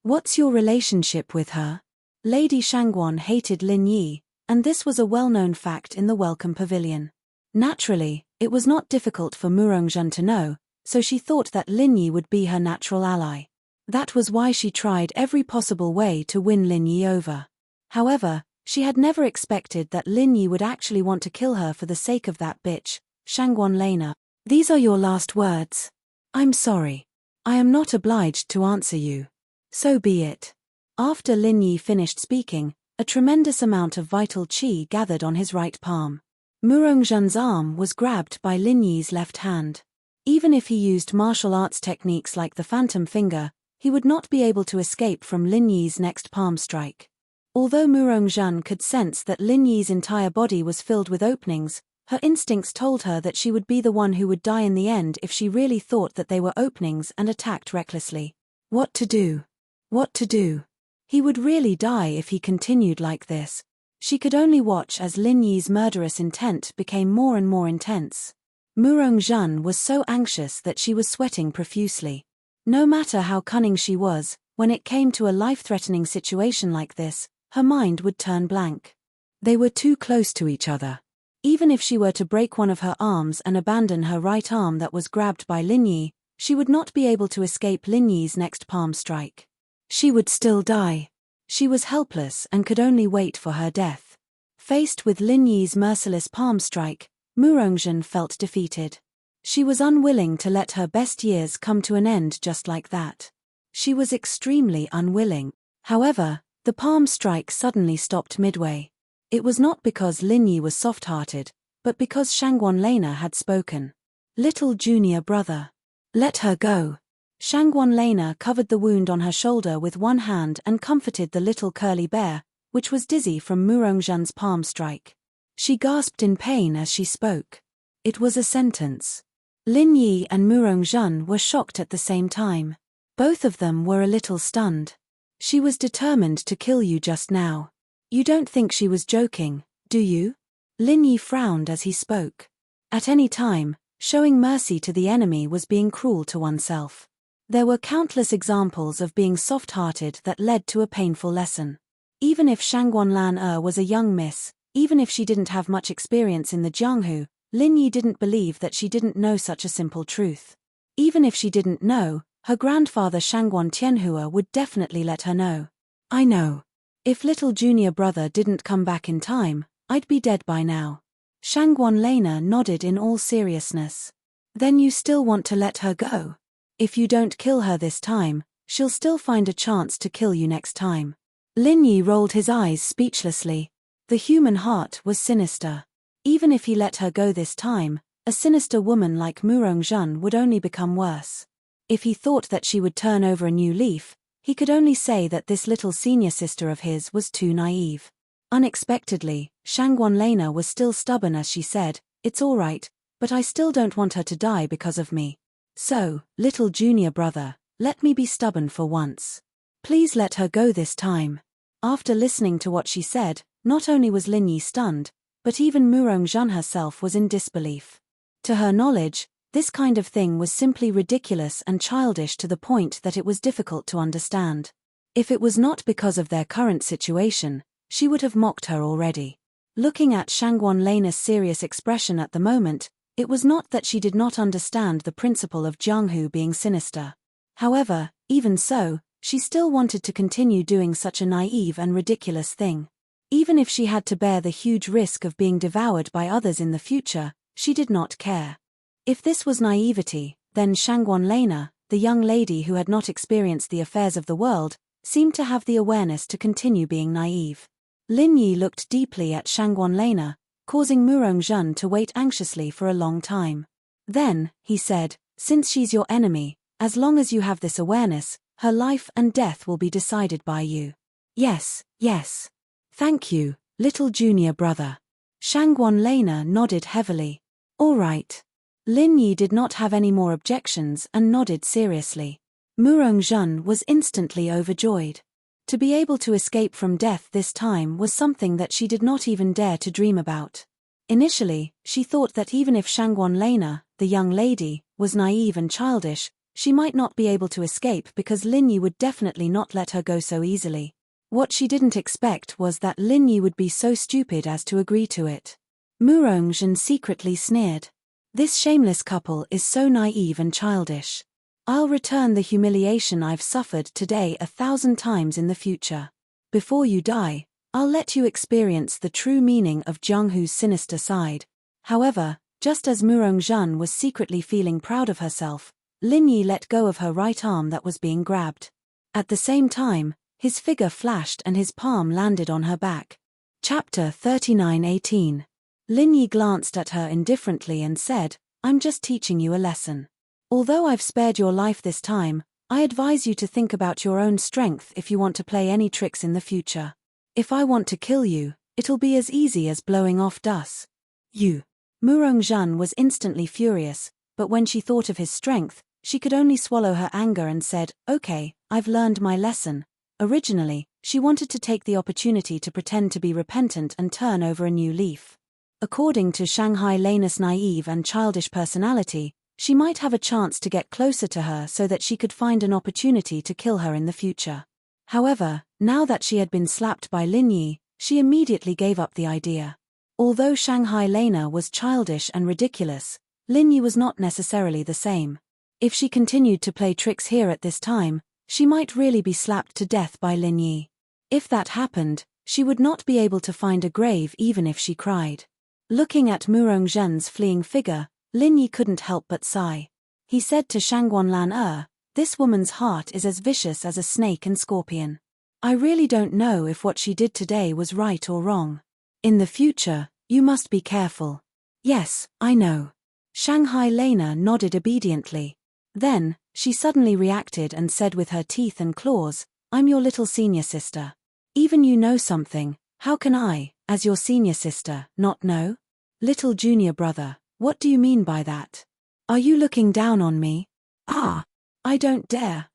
What's your relationship with her? Lady Shangguan hated Lin Yi, and this was a well-known fact in the Welcome Pavilion. Naturally, it was not difficult for Murong to know, so she thought that Lin Yi would be her natural ally. That was why she tried every possible way to win Lin Yi over. However, she had never expected that Lin Yi would actually want to kill her for the sake of that bitch, Shangguan Lena. These are your last words. I'm sorry. I am not obliged to answer you. So be it. After Lin Yi finished speaking, a tremendous amount of vital qi gathered on his right palm. Murong arm was grabbed by Lin Yi's left hand. Even if he used martial arts techniques like the phantom finger, he would not be able to escape from Lin Yi's next palm strike. Although Murong could sense that Lin Yi's entire body was filled with openings, her instincts told her that she would be the one who would die in the end if she really thought that they were openings and attacked recklessly. What to do? What to do? He would really die if he continued like this. She could only watch as Lin Yi's murderous intent became more and more intense. Murong was so anxious that she was sweating profusely. No matter how cunning she was, when it came to a life-threatening situation like this, her mind would turn blank. They were too close to each other. Even if she were to break one of her arms and abandon her right arm that was grabbed by Lin Yi, she would not be able to escape Lin Yi's next palm strike. She would still die. She was helpless and could only wait for her death. Faced with Lin Yi's merciless palm strike, Murong felt defeated. She was unwilling to let her best years come to an end just like that. She was extremely unwilling. However, the palm strike suddenly stopped midway. It was not because Lin Yi was soft-hearted, but because Shangguan Lena had spoken. Little junior brother. Let her go. Shangguan Lena covered the wound on her shoulder with one hand and comforted the little curly bear, which was dizzy from Murong palm strike. She gasped in pain as she spoke. It was a sentence. Lin Yi and Murong were shocked at the same time. Both of them were a little stunned. She was determined to kill you just now. You don't think she was joking, do you? Lin Yi frowned as he spoke. At any time, showing mercy to the enemy was being cruel to oneself. There were countless examples of being soft-hearted that led to a painful lesson. Even if Shangguan Lan was a young miss, even if she didn't have much experience in the Jianghu, Lin Yi didn't believe that she didn't know such a simple truth. Even if she didn't know, her grandfather Shangguan Tianhua would definitely let her know. I know. If little junior brother didn't come back in time, I'd be dead by now. Shangguan Lena nodded in all seriousness. Then you still want to let her go? If you don't kill her this time, she'll still find a chance to kill you next time. Lin Yi rolled his eyes speechlessly. The human heart was sinister. Even if he let her go this time, a sinister woman like Murong would only become worse. If he thought that she would turn over a new leaf, he could only say that this little senior sister of his was too naive. Unexpectedly, Shangguan Lena was still stubborn as she said, "It's all right, but I still don't want her to die because of me. So, little junior brother, let me be stubborn for once. Please let her go this time." After listening to what she said, not only was Lin Yi stunned, but even Murong herself was in disbelief. To her knowledge, this kind of thing was simply ridiculous and childish to the point that it was difficult to understand. If it was not because of their current situation, she would have mocked her already. Looking at Shangguan Lena's serious expression at the moment, it was not that she did not understand the principle of Jianghu being sinister. However, even so, she still wanted to continue doing such a naive and ridiculous thing. Even if she had to bear the huge risk of being devoured by others in the future, she did not care. If this was naivety, then Shangguan Lena, the young lady who had not experienced the affairs of the world, seemed to have the awareness to continue being naive. Lin Yi looked deeply at Shangguan Lena, causing Murong to wait anxiously for a long time. Then, he said, "Since she's your enemy, as long as you have this awareness, her life and death will be decided by you. Yes, Yes. Thank you, little junior brother. Shangguan Lena nodded heavily. All right. Lin Yi did not have any more objections and nodded seriously. Murong was instantly overjoyed. To be able to escape from death this time was something that she did not even dare to dream about. Initially, she thought that even if Shangguan Lena, the young lady, was naive and childish, she might not be able to escape because Lin Yi would definitely not let her go so easily. What she didn't expect was that Lin Yi would be so stupid as to agree to it. Murong secretly sneered. This shameless couple is so naive and childish. I'll return the humiliation I've suffered today 1,000 times in the future. Before you die, I'll let you experience the true meaning of Jianghu's sinister side. However, just as Murong was secretly feeling proud of herself, Lin Yi let go of her right arm that was being grabbed. At the same time, his figure flashed and his palm landed on her back. Chapter 39:18. Lin Yi glanced at her indifferently and said, I'm just teaching you a lesson. Although I've spared your life this time, I advise you to think about your own strength if you want to play any tricks in the future. If I want to kill you, it'll be as easy as blowing off dust. You. Murong was instantly furious, but when she thought of his strength, she could only swallow her anger and said, Okay, I've learned my lesson. Originally, she wanted to take the opportunity to pretend to be repentant and turn over a new leaf. According to Shanghai Lena's naive and childish personality, she might have a chance to get closer to her so that she could find an opportunity to kill her in the future. However, now that she had been slapped by Lin Yi, she immediately gave up the idea. Although Shanghai Lena was childish and ridiculous, Lin Yi was not necessarily the same. If she continued to play tricks here at this time, she might really be slapped to death by Lin Yi. If that happened, she would not be able to find a grave even if she cried. Looking at Murong fleeing figure, Lin Yi couldn't help but sigh. He said to Shangguan Lan, this woman's heart is as vicious as a snake and scorpion. I really don't know if what she did today was right or wrong. In the future, you must be careful. Yes, I know. Shanghai Lena nodded obediently. Then, she suddenly reacted and said with her teeth and claws, I'm your little senior sister. Even you know something, how can I, as your senior sister, not know? Little junior brother, what do you mean by that? Are you looking down on me? Ah! I don't dare.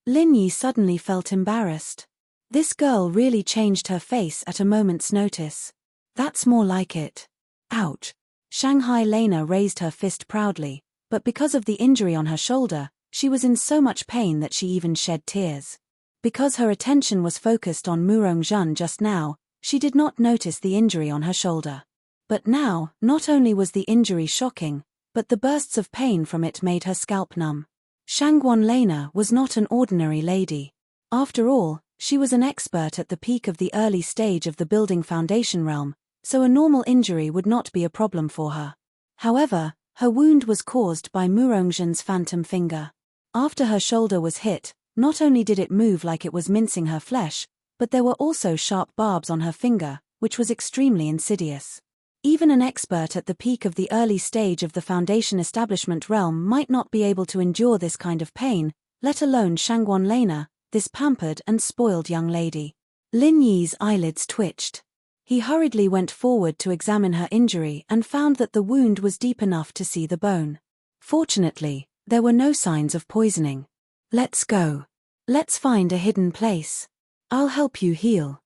Lin Yi suddenly felt embarrassed. This girl really changed her face at a moment's notice. That's more like it. Ouch. Shanghai Lena raised her fist proudly, but because of the injury on her shoulder, she was in so much pain that she even shed tears. Because her attention was focused on Murong just now, she did not notice the injury on her shoulder. But now, not only was the injury shocking, but the bursts of pain from it made her scalp numb. Shangguan Lena was not an ordinary lady. After all, she was an expert at the peak of the early stage of the building foundation realm, so a normal injury would not be a problem for her. However, her wound was caused by Murong's phantom finger. After her shoulder was hit, not only did it move like it was mincing her flesh, but there were also sharp barbs on her finger, which was extremely insidious. Even an expert at the peak of the early stage of the foundation establishment realm might not be able to endure this kind of pain, let alone Shangguan Lena, this pampered and spoiled young lady. Lin Yi's eyelids twitched. He hurriedly went forward to examine her injury and found that the wound was deep enough to see the bone. Fortunately, there were no signs of poisoning. Let's go. Let's find a hidden place. I'll help you heal.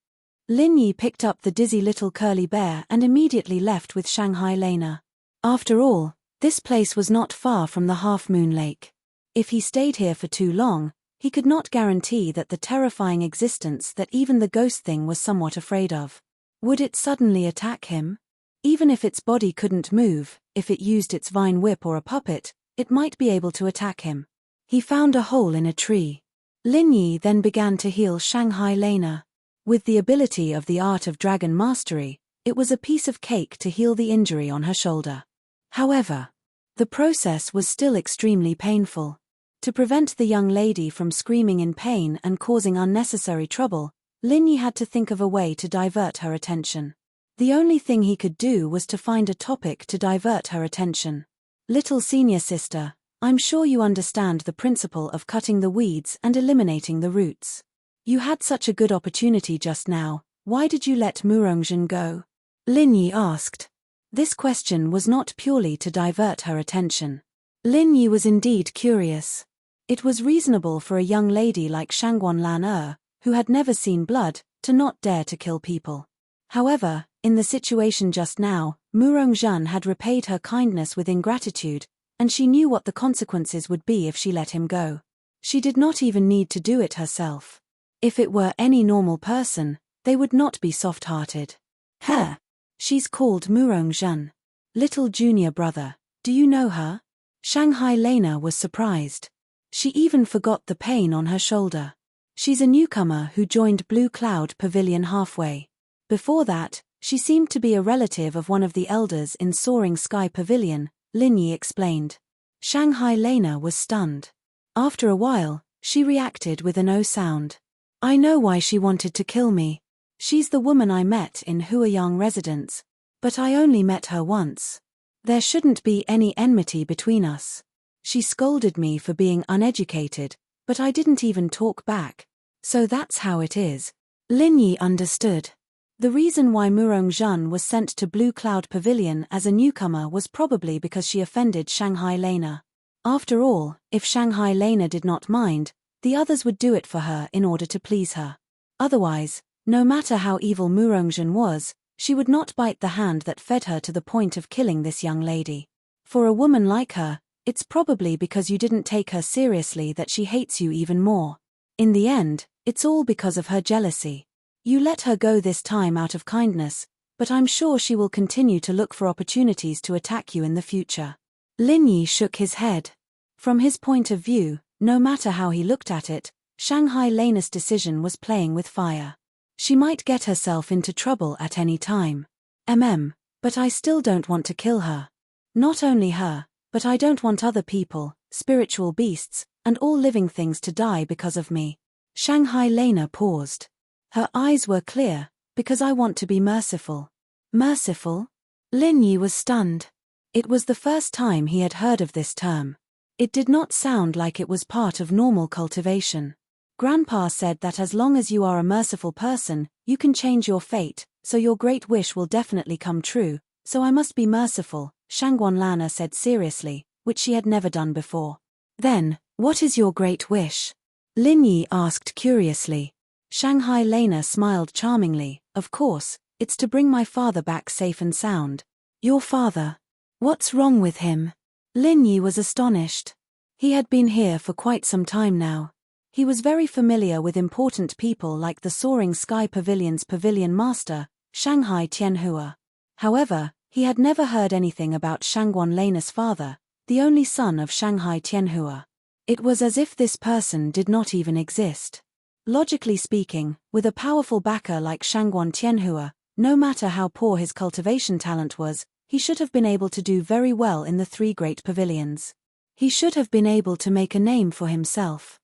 Lin Yi picked up the dizzy little curly bear and immediately left with Shanghai Lena. After all, this place was not far from the Half Moon Lake. If he stayed here for too long, he could not guarantee that the terrifying existence that even the ghost thing was somewhat afraid of. Would it suddenly attack him? Even if its body couldn't move, if it used its vine whip or a puppet, it might be able to attack him. He found a hole in a tree. Lin Yi then began to heal Shanghai Lena. With the ability of the art of dragon mastery, it was a piece of cake to heal the injury on her shoulder. However, the process was still extremely painful. To prevent the young lady from screaming in pain and causing unnecessary trouble, Lin Yi had to think of a way to divert her attention. The only thing he could do was to find a topic to divert her attention. Little senior sister, I'm sure you understand the principle of cutting the weeds and eliminating the roots. You had such a good opportunity just now, why did you let Murongjin go? Lin Yi asked. This question was not purely to divert her attention. Lin Yi was indeed curious. It was reasonable for a young lady like Shangguan Lan who had never seen blood, to not dare to kill people. However, in the situation just now, Murongjin had repaid her kindness with ingratitude, and she knew what the consequences would be if she let him go. She did not even need to do it herself. If it were any normal person, they would not be soft-hearted. Her. She's called Murongjin. Little junior brother, do you know her? Shanghai Lena was surprised. She even forgot the pain on her shoulder. She's a newcomer who joined Blue Cloud Pavilion halfway. Before that, she seemed to be a relative of one of the elders in Soaring Sky Pavilion, Lin Yi explained. Shanghai Lena was stunned. After a while, she reacted with an "oh" sound. I know why she wanted to kill me. She's the woman I met in Huayang residence. But I only met her once. There shouldn't be any enmity between us. She scolded me for being uneducated, but I didn't even talk back. So that's how it is. Lin Yi understood. The reason why Murongjin was sent to Blue Cloud Pavilion as a newcomer was probably because she offended Shanghai Lena. After all, if Shanghai Lena did not mind, the others would do it for her in order to please her. Otherwise, no matter how evil Murongjin was, she would not bite the hand that fed her to the point of killing this young lady. For a woman like her, it's probably because you didn't take her seriously that she hates you even more. In the end, it's all because of her jealousy. You let her go this time out of kindness, but I'm sure she will continue to look for opportunities to attack you in the future. Lin Yi shook his head. From his point of view, no matter how he looked at it, Shanghai Lena's decision was playing with fire. She might get herself into trouble at any time. But I still don't want to kill her. Not only her, but I don't want other people, spiritual beasts, and all living things to die because of me. Shanghai Lena paused. Her eyes were clear, because I want to be merciful. Merciful? Lin Yi was stunned. It was the first time he had heard of this term. It did not sound like it was part of normal cultivation. Grandpa said that as long as you are a merciful person, you can change your fate, so your great wish will definitely come true, so I must be merciful, Shangguan Lana said seriously, which she had never done before. Then, what is your great wish? Lin Yi asked curiously. Shanghai Lena smiled charmingly. Of course, it's to bring my father back safe and sound. Your father? What's wrong with him? Lin Yi was astonished. He had been here for quite some time now. He was very familiar with important people like the Soaring Sky Pavilion's pavilion master, Shanghai Tianhua. However, he had never heard anything about Shangguan Lena's father, the only son of Shanghai Tianhua. It was as if this person did not even exist. Logically speaking, with a powerful backer like Shangguan Tianhua, no matter how poor his cultivation talent was, he should have been able to do very well in the three great pavilions. He should have been able to make a name for himself.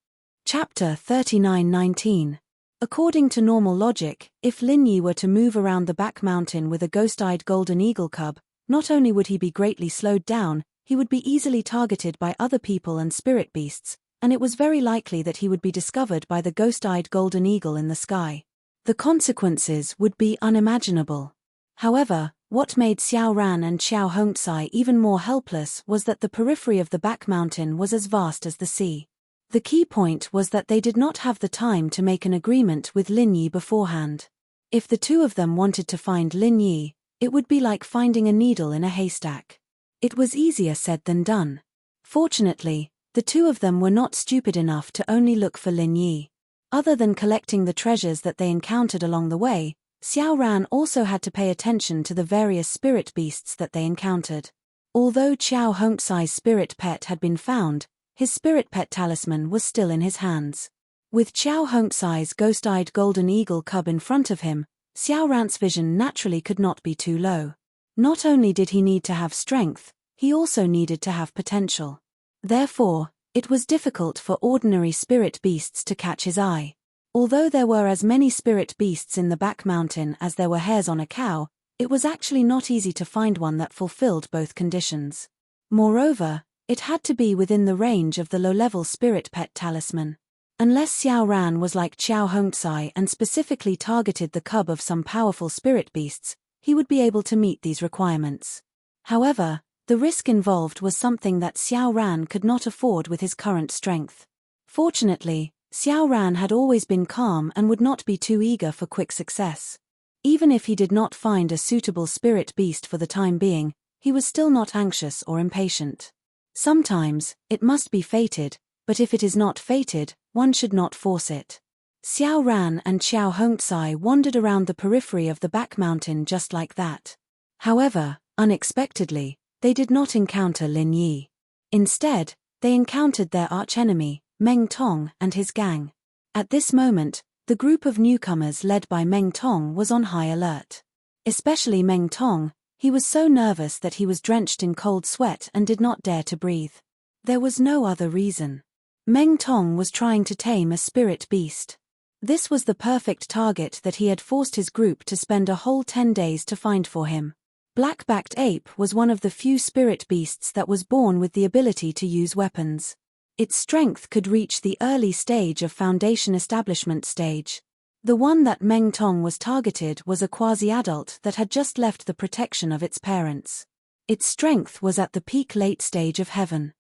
Chapter 39:19. According to normal logic, if Lin Yi were to move around the back mountain with a ghost-eyed golden eagle cub, not only would he be greatly slowed down, he would be easily targeted by other people and spirit beasts, and it was very likely that he would be discovered by the ghost-eyed golden eagle in the sky. The consequences would be unimaginable. However, what made Xiao Ran and Xiao Hongcai even more helpless was that the periphery of the back mountain was as vast as the sea. The key point was that they did not have the time to make an agreement with Lin Yi beforehand. If the two of them wanted to find Lin Yi, it would be like finding a needle in a haystack. It was easier said than done. Fortunately, the two of them were not stupid enough to only look for Lin Yi. Other than collecting the treasures that they encountered along the way, Xiao Ran also had to pay attention to the various spirit beasts that they encountered. Although Qiao Hongcai's spirit pet had been found, his spirit pet talisman was still in his hands. With Qiao Hongcai's ghost-eyed golden eagle cub in front of him, Xiao Ran's vision naturally could not be too low. Not only did he need to have strength, he also needed to have potential. Therefore, it was difficult for ordinary spirit beasts to catch his eye. Although there were as many spirit beasts in the back mountain as there were hairs on a cow, it was actually not easy to find one that fulfilled both conditions. Moreover, it had to be within the range of the low-level spirit pet talisman. Unless Xiao Ran was like Xiao Hongcai and specifically targeted the cub of some powerful spirit beasts, he would be able to meet these requirements. However, the risk involved was something that Xiao Ran could not afford with his current strength. Fortunately, Xiao Ran had always been calm and would not be too eager for quick success. Even if he did not find a suitable spirit beast for the time being, he was still not anxious or impatient. Sometimes, it must be fated, but if it is not fated, one should not force it. Xiao Ran and Xiao Hongcai wandered around the periphery of the back mountain just like that. However, unexpectedly, they did not encounter Lin Yi. Instead, they encountered their archenemy, Meng Tong and his gang. At this moment, the group of newcomers led by Meng Tong was on high alert. Especially Meng Tong, he was so nervous that he was drenched in cold sweat and did not dare to breathe. There was no other reason. Meng Tong was trying to tame a spirit beast. This was the perfect target that he had forced his group to spend a whole 10 days to find for him. Black-backed ape was one of the few spirit beasts that was born with the ability to use weapons. Its strength could reach the early stage of foundation establishment stage. The one that Meng Tong was targeted was a quasi-adult that had just left the protection of its parents. Its strength was at the peak late stage of heaven.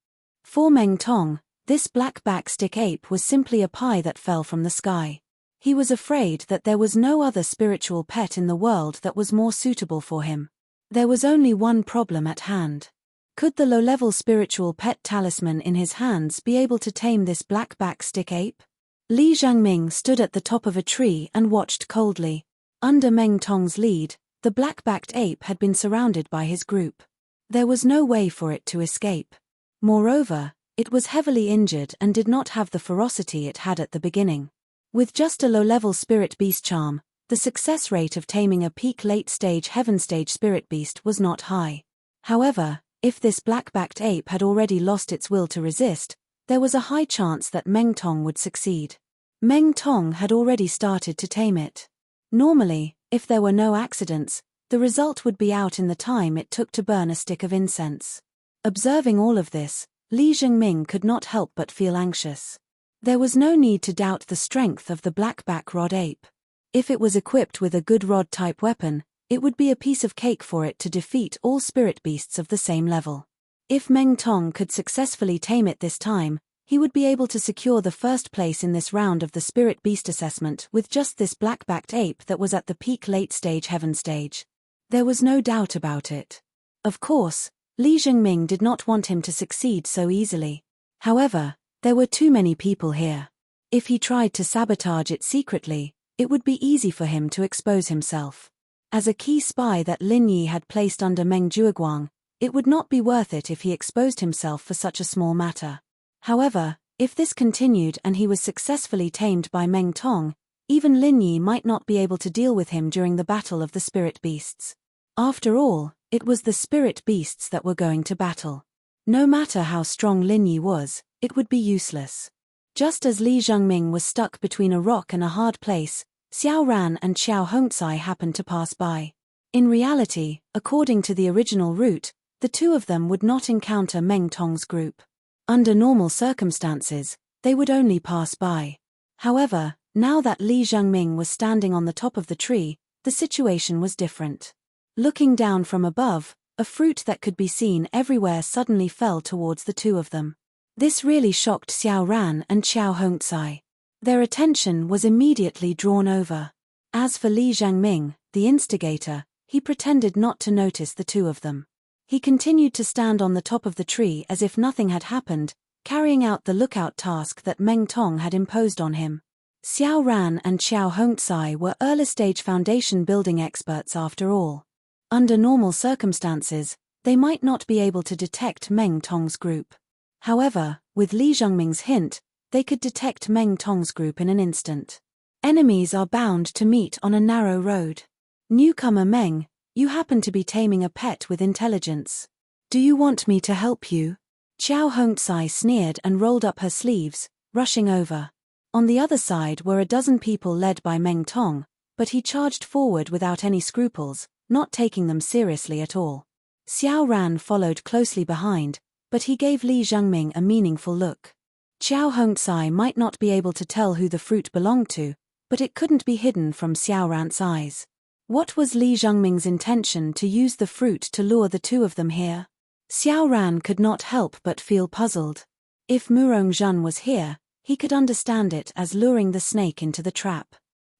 For Meng Tong, this black-back stick ape was simply a pie that fell from the sky. He was afraid that there was no other spiritual pet in the world that was more suitable for him. There was only one problem at hand. Could the low-level spiritual pet talisman in his hands be able to tame this black-back stick ape? Li Zhangming stood at the top of a tree and watched coldly. Under Meng Tong's lead, the black-backed ape had been surrounded by his group. There was no way for it to escape. Moreover, it was heavily injured and did not have the ferocity it had at the beginning. With just a low-level spirit beast charm, the success rate of taming a peak late-stage heaven-stage spirit beast was not high. However, if this black-backed ape had already lost its will to resist, there was a high chance that Meng Tong would succeed. Meng Tong had already started to tame it. Normally, if there were no accidents, the result would be out in the time it took to burn a stick of incense. Observing all of this, Li Zhengming could not help but feel anxious. There was no need to doubt the strength of the black-back rod ape. If it was equipped with a good rod-type weapon, it would be a piece of cake for it to defeat all spirit beasts of the same level. If Meng Tong could successfully tame it this time, he would be able to secure the first place in this round of the spirit beast assessment with just this black-backed ape that was at the peak late-stage heaven stage. There was no doubt about it. Of course, Li Zhengming did not want him to succeed so easily. However, there were too many people here. If he tried to sabotage it secretly, it would be easy for him to expose himself. As a key spy that Lin Yi had placed under Meng Jueguang, it would not be worth it if he exposed himself for such a small matter. However, if this continued and he was successfully tamed by Meng Tong, even Lin Yi might not be able to deal with him during the battle of the spirit beasts. After all, it was the spirit beasts that were going to battle. No matter how strong Lin Yi was, it would be useless. Just as Li Zhengming was stuck between a rock and a hard place, Xiao Ran and Xiao Hongcai happened to pass by. In reality, according to the original route, the two of them would not encounter Meng Tong's group. Under normal circumstances, they would only pass by. However, now that Li Zhengming was standing on the top of the tree, the situation was different. Looking down from above, a fruit that could be seen everywhere suddenly fell towards the two of them. This really shocked Xiao Ran and Xiao Hongcai. Their attention was immediately drawn over. As for Li Zhengming, the instigator, he pretended not to notice the two of them. He continued to stand on the top of the tree as if nothing had happened, carrying out the lookout task that Meng Tong had imposed on him. Xiao Ran and Xiao Hongcai were early-stage foundation building experts after all. Under normal circumstances, they might not be able to detect Meng Tong's group. However, with Li Zhengming's hint, they could detect Meng Tong's group in an instant. Enemies are bound to meet on a narrow road. Newcomer Meng, you happen to be taming a pet with intelligence. Do you want me to help you? Xiao Hongcai sneered and rolled up her sleeves, rushing over. On the other side were a dozen people led by Meng Tong, but he charged forward without any scruples, not taking them seriously at all. Xiao Ran followed closely behind, but he gave Li Zhengming a meaningful look. Xiao Hongzai might not be able to tell who the fruit belonged to, but it couldn't be hidden from Xiao Ran's eyes. What was Li Zhengming's intention to use the fruit to lure the two of them here? Xiao Ran could not help but feel puzzled. If Murongzhen was here, he could understand it as luring the snake into the trap.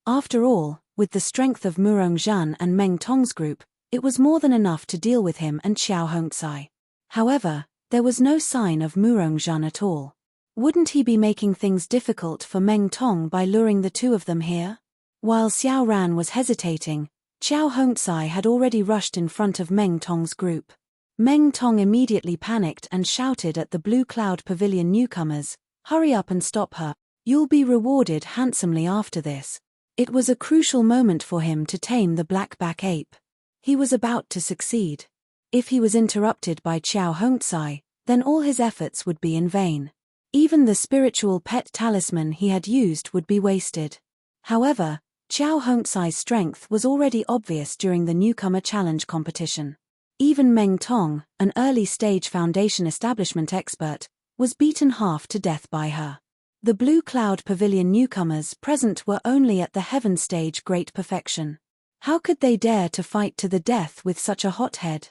After all, with the strength of Murongzhen and Meng Tong's group, it was more than enough to deal with him and Xiao Hongzai. However, there was no sign of Murongzhen at all. Wouldn't he be making things difficult for Meng Tong by luring the two of them here? While Xiao Ran was hesitating, Xiao Hongzai had already rushed in front of Meng Tong's group. Meng Tong immediately panicked and shouted at the Blue Cloud Pavilion newcomers, "Hurry up and stop her, you'll be rewarded handsomely after this." It was a crucial moment for him to tame the blackback ape. He was about to succeed. If he was interrupted by Xiao Hongzai, then all his efforts would be in vain. Even the spiritual pet talisman he had used would be wasted. However, Xiao Hongzai's strength was already obvious during the newcomer challenge competition. Even Meng Tong, an early-stage foundation establishment expert, was beaten half to death by her. The Blue Cloud Pavilion newcomers present were only at the heaven stage great perfection. How could they dare to fight to the death with such a hothead?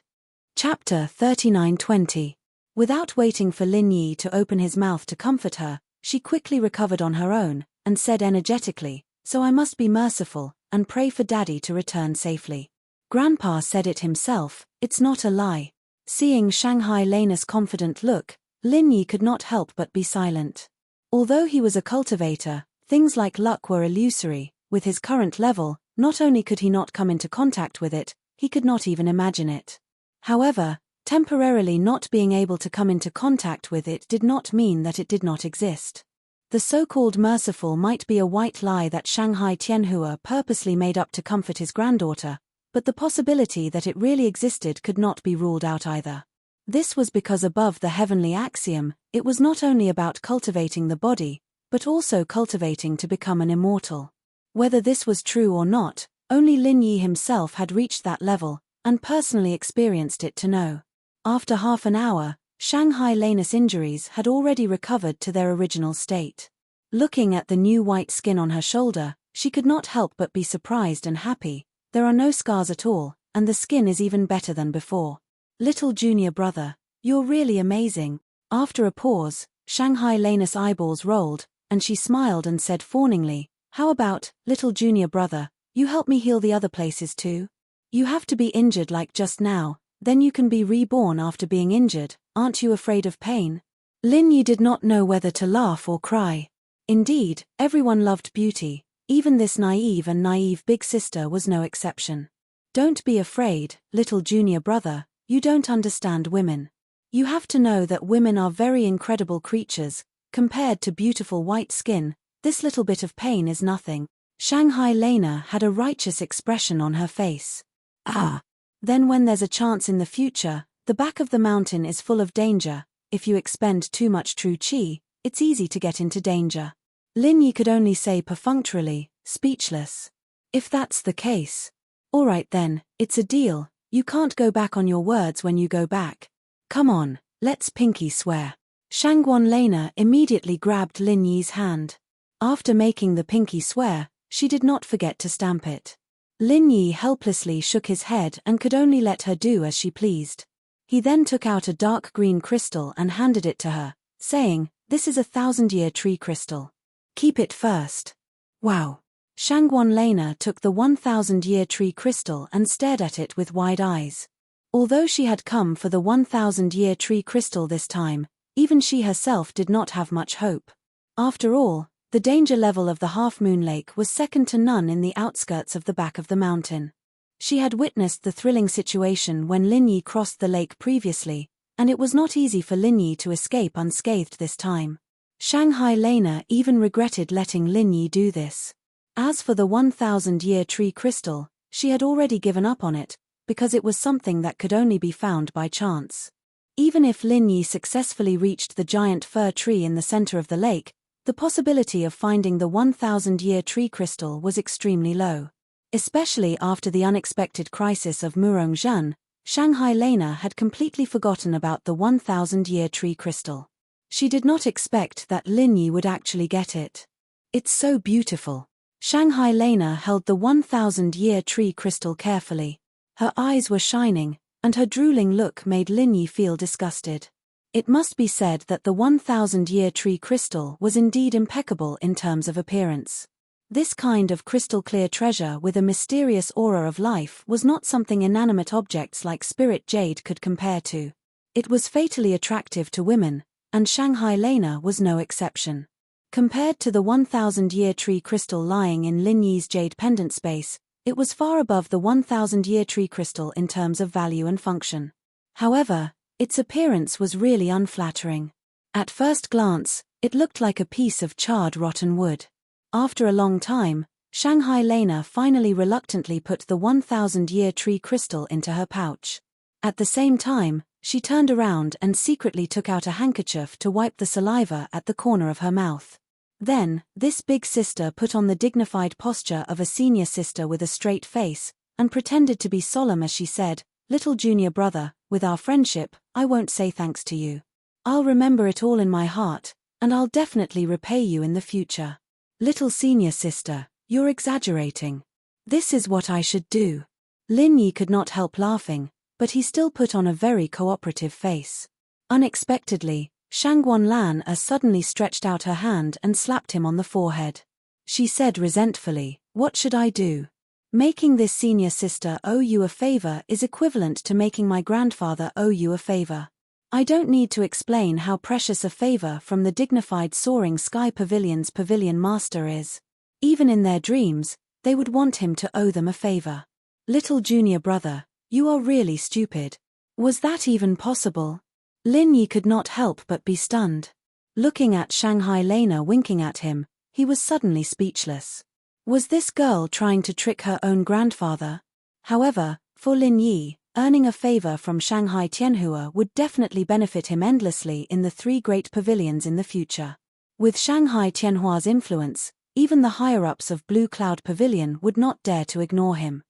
Chapter 39:20. Without waiting for Lin Yi to open his mouth to comfort her, she quickly recovered on her own, and said energetically, "So I must be merciful, and pray for Daddy to return safely. Grandpa said it himself, it's not a lie." Seeing Shanghai Lena's confident look, Lin Yi could not help but be silent. Although he was a cultivator, things like luck were illusory. With his current level, not only could he not come into contact with it, he could not even imagine it. However, temporarily not being able to come into contact with it did not mean that it did not exist. The so-called merciful might be a white lie that Shanghai Tianhua purposely made up to comfort his granddaughter, but the possibility that it really existed could not be ruled out either. This was because above the heavenly axiom, it was not only about cultivating the body, but also cultivating to become an immortal. Whether this was true or not, only Lin Yi himself had reached that level, and personally experienced it to know. After half an hour, Shanghai Lena's injuries had already recovered to their original state. Looking at the new white skin on her shoulder, she could not help but be surprised and happy. There are no scars at all, and the skin is even better than before. "Little junior brother, you're really amazing." After a pause, Shanghai Lena's eyeballs rolled, and she smiled and said fawningly, "How about, little junior brother, you help me heal the other places too? You have to be injured like just now, then you can be reborn after being injured, aren't you afraid of pain?" Lin Yi did not know whether to laugh or cry. Indeed, everyone loved beauty, even this naive big sister was no exception. "Don't be afraid, little junior brother, you don't understand women. You have to know that women are very incredible creatures. Compared to beautiful white skin, this little bit of pain is nothing." Shanghai Lena had a righteous expression on her face. "Ah. Then when there's a chance in the future, the back of the mountain is full of danger. If you expend too much true qi, it's easy to get into danger." Lin Yi could only say perfunctorily, speechless. "If that's the case. All right then, it's a deal. You can't go back on your words when you go back. Come on, let's pinky swear." Shangguan Lena immediately grabbed Lin Yi's hand. After making the pinky swear, she did not forget to stamp it. Lin Yi helplessly shook his head and could only let her do as she pleased. He then took out a dark green crystal and handed it to her, saying, "This is a 1,000-year tree crystal. Keep it first." Wow! Shangguan Lena took the 1,000-year tree crystal and stared at it with wide eyes. Although she had come for the 1,000-year tree crystal this time, even she herself did not have much hope. After all, the danger level of the Half-Moon Lake was second to none in the outskirts of the back of the mountain. She had witnessed the thrilling situation when Lin Yi crossed the lake previously, and it was not easy for Lin Yi to escape unscathed this time. Shanghai Lena even regretted letting Lin Yi do this. As for the 1,000-year tree crystal, she had already given up on it, because it was something that could only be found by chance. Even if Lin Yi successfully reached the giant fir tree in the center of the lake, the possibility of finding the 1,000-year tree crystal was extremely low. Especially after the unexpected crisis of Murongzhen, Shanghai Lena had completely forgotten about the 1,000-year tree crystal. She did not expect that Lin Yi would actually get it. It's so beautiful. Shanghai Lena held the 1,000-year tree crystal carefully. Her eyes were shining, and her drooling look made Lin Yi feel disgusted. It must be said that the 1,000-year tree crystal was indeed impeccable in terms of appearance. This kind of crystal-clear treasure with a mysterious aura of life was not something inanimate objects like spirit jade could compare to. It was fatally attractive to women, and Shanghai Lena was no exception. Compared to the 1,000-year tree crystal lying in Lin Yi's jade pendant space, it was far above the 1,000-year tree crystal in terms of value and function. However, its appearance was really unflattering. At first glance, it looked like a piece of charred rotten wood. After a long time, Shanghai Lena finally reluctantly put the 1,000-year tree crystal into her pouch. At the same time, she turned around and secretly took out a handkerchief to wipe the saliva at the corner of her mouth. Then, this big sister put on the dignified posture of a senior sister with a straight face, and pretended to be solemn as she said, "Little junior brother, with our friendship, I won't say thanks to you. I'll remember it all in my heart, and I'll definitely repay you in the future. Little senior sister, you're exaggerating. This is what I should do." Lin Yi could not help laughing, but he still put on a very cooperative face. Unexpectedly, Shangguan Lan suddenly stretched out her hand and slapped him on the forehead. She said resentfully, "What should I do? Making this senior sister owe you a favor is equivalent to making my grandfather owe you a favor. I don't need to explain how precious a favor from the dignified Soaring Sky Pavilion's pavilion master is. Even in their dreams, they would want him to owe them a favor. Little junior brother, you are really stupid. Was that even possible?" Lin Yi could not help but be stunned. Looking at Shanghai Lena winking at him, he was suddenly speechless. Was this girl trying to trick her own grandfather? However, for Lin Yi, earning a favor from Shanghai Tianhua would definitely benefit him endlessly in the 3 great pavilions in the future. With Shanghai Tianhua's influence, even the higher-ups of Blue Cloud Pavilion would not dare to ignore him.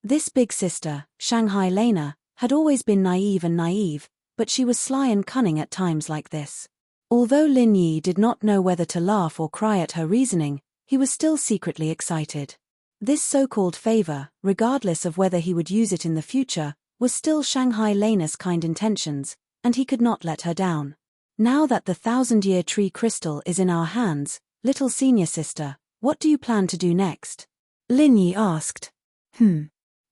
This big sister, Shanghai Lena, had always been naive, but she was sly and cunning at times like this. Although Lin Yi did not know whether to laugh or cry at her reasoning, he was still secretly excited. This so-called favor, regardless of whether he would use it in the future, was still Shanghai Lena's kind intentions, and he could not let her down. Now that the 1,000-year tree crystal is in our hands, little senior sister, what do you plan to do next? Lin Yi asked.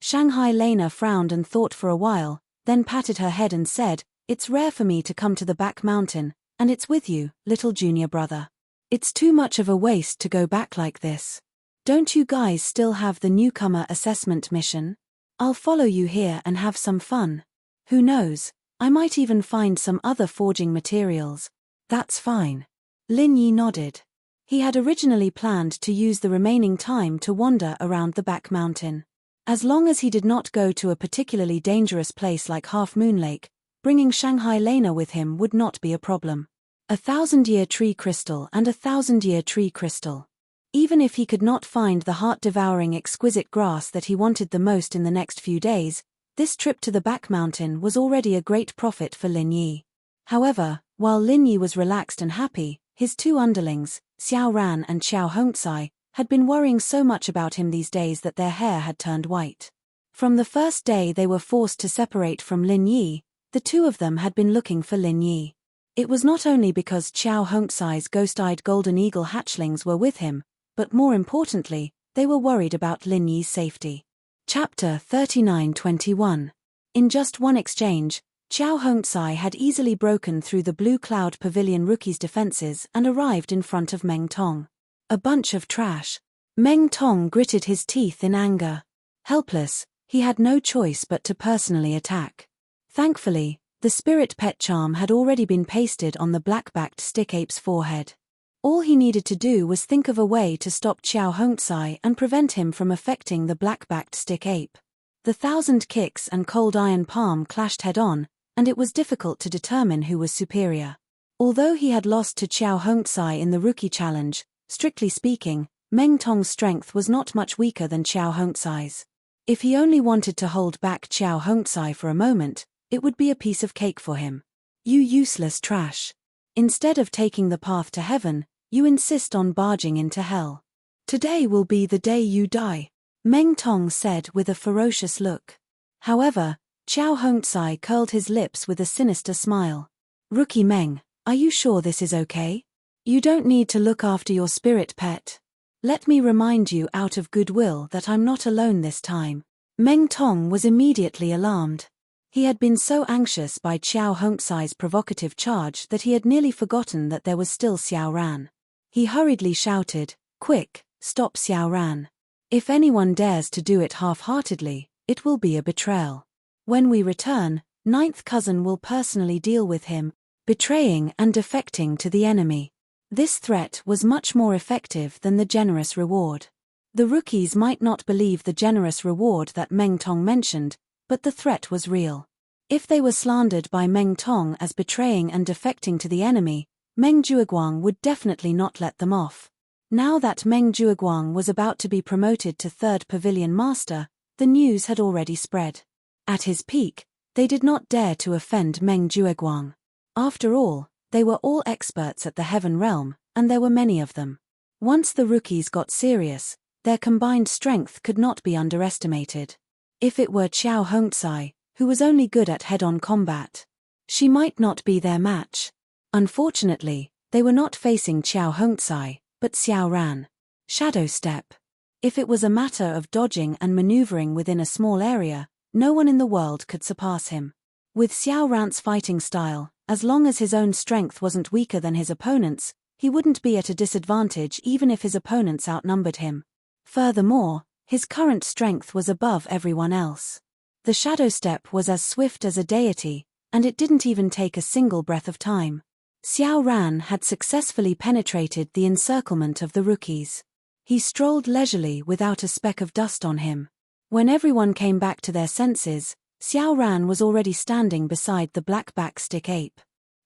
Shanghai Lena frowned and thought for a while, then patted her head and said, "It's rare for me to come to the back mountain, and it's with you, little junior brother. It's too much of a waste to go back like this. Don't you guys still have the newcomer assessment mission? I'll follow you here and have some fun. Who knows, I might even find some other forging materials." "That's fine." Lin Yi nodded. He had originally planned to use the remaining time to wander around the back mountain. As long as he did not go to a particularly dangerous place like Half Moon Lake, bringing Shanghai Lena with him would not be a problem. 1,000-year tree crystal and 1,000-year tree crystal. Even if he could not find the heart-devouring exquisite grass that he wanted the most in the next few days, this trip to the back mountain was already a great profit for Lin Yi. However, while Lin Yi was relaxed and happy, his 2 underlings, Xiao Ran and Xiao Hongcai, had been worrying so much about him these days that their hair had turned white. From the first day they were forced to separate from Lin Yi, the 2 of them had been looking for Lin Yi. It was not only because Xiao Hongcai's ghost-eyed golden eagle hatchlings were with him, but more importantly, they were worried about Lin Yi's safety. Chapter 39-21. In just one exchange, Xiao Hongcai had easily broken through the Blue Cloud Pavilion rookie's defenses and arrived in front of Meng Tong. A bunch of trash. Meng Tong gritted his teeth in anger. Helpless, he had no choice but to personally attack. Thankfully, the spirit pet charm had already been pasted on the black-backed stick ape's forehead. All he needed to do was think of a way to stop Xiao Hongcai and prevent him from affecting the black-backed stick ape. The 1,000 kicks and cold iron palm clashed head-on, and it was difficult to determine who was superior. Although he had lost to Xiao Hongcai in the rookie challenge, strictly speaking, Meng Tong's strength was not much weaker than Xiao Hongcai's. If he only wanted to hold back Xiao Hongcai for a moment, it would be a piece of cake for him. "You useless trash." Instead of taking the path to heaven, you insist on barging into hell. Today will be the day you die, Meng Tong said with a ferocious look. However, Xiao Hongzai curled his lips with a sinister smile. Rookie Meng, are you sure this is okay? You don't need to look after your spirit pet. Let me remind you out of goodwill that I'm not alone this time. Meng Tong was immediately alarmed. He had been so anxious by Xiao Hongzai's provocative charge that he had nearly forgotten that there was still Xiao Ran. He hurriedly shouted, "Quick, stop Xiao Ran. If anyone dares to do it half-heartedly, it will be a betrayal. When we return, Ninth Cousin will personally deal with him, betraying and defecting to the enemy." This threat was much more effective than the generous reward. The rookies might not believe the generous reward that Meng Tong mentioned, but the threat was real. If they were slandered by Meng Tong as betraying and defecting to the enemy, Meng Jueguang would definitely not let them off. Now that Meng Jueguang was about to be promoted to third pavilion master, the news had already spread. At his peak, they did not dare to offend Meng Jueguang. After all, they were all experts at the Heaven Realm, and there were many of them. Once the rookies got serious, their combined strength could not be underestimated. If it were Xiao Hongzai, who was only good at head-on combat, she might not be their match. Unfortunately, they were not facing Xiao Hongzai, but Xiao Ran. Shadow Step. If it was a matter of dodging and maneuvering within a small area, no one in the world could surpass him. With Xiao Ran's fighting style, as long as his own strength wasn't weaker than his opponent's, he wouldn't be at a disadvantage even if his opponents outnumbered him. Furthermore, his current strength was above everyone else. The Shadow Step was as swift as a deity, and it didn't even take a single breath of time. Xiao Ran had successfully penetrated the encirclement of the rookies. He strolled leisurely without a speck of dust on him. When everyone came back to their senses, Xiao Ran was already standing beside the blackback stick ape.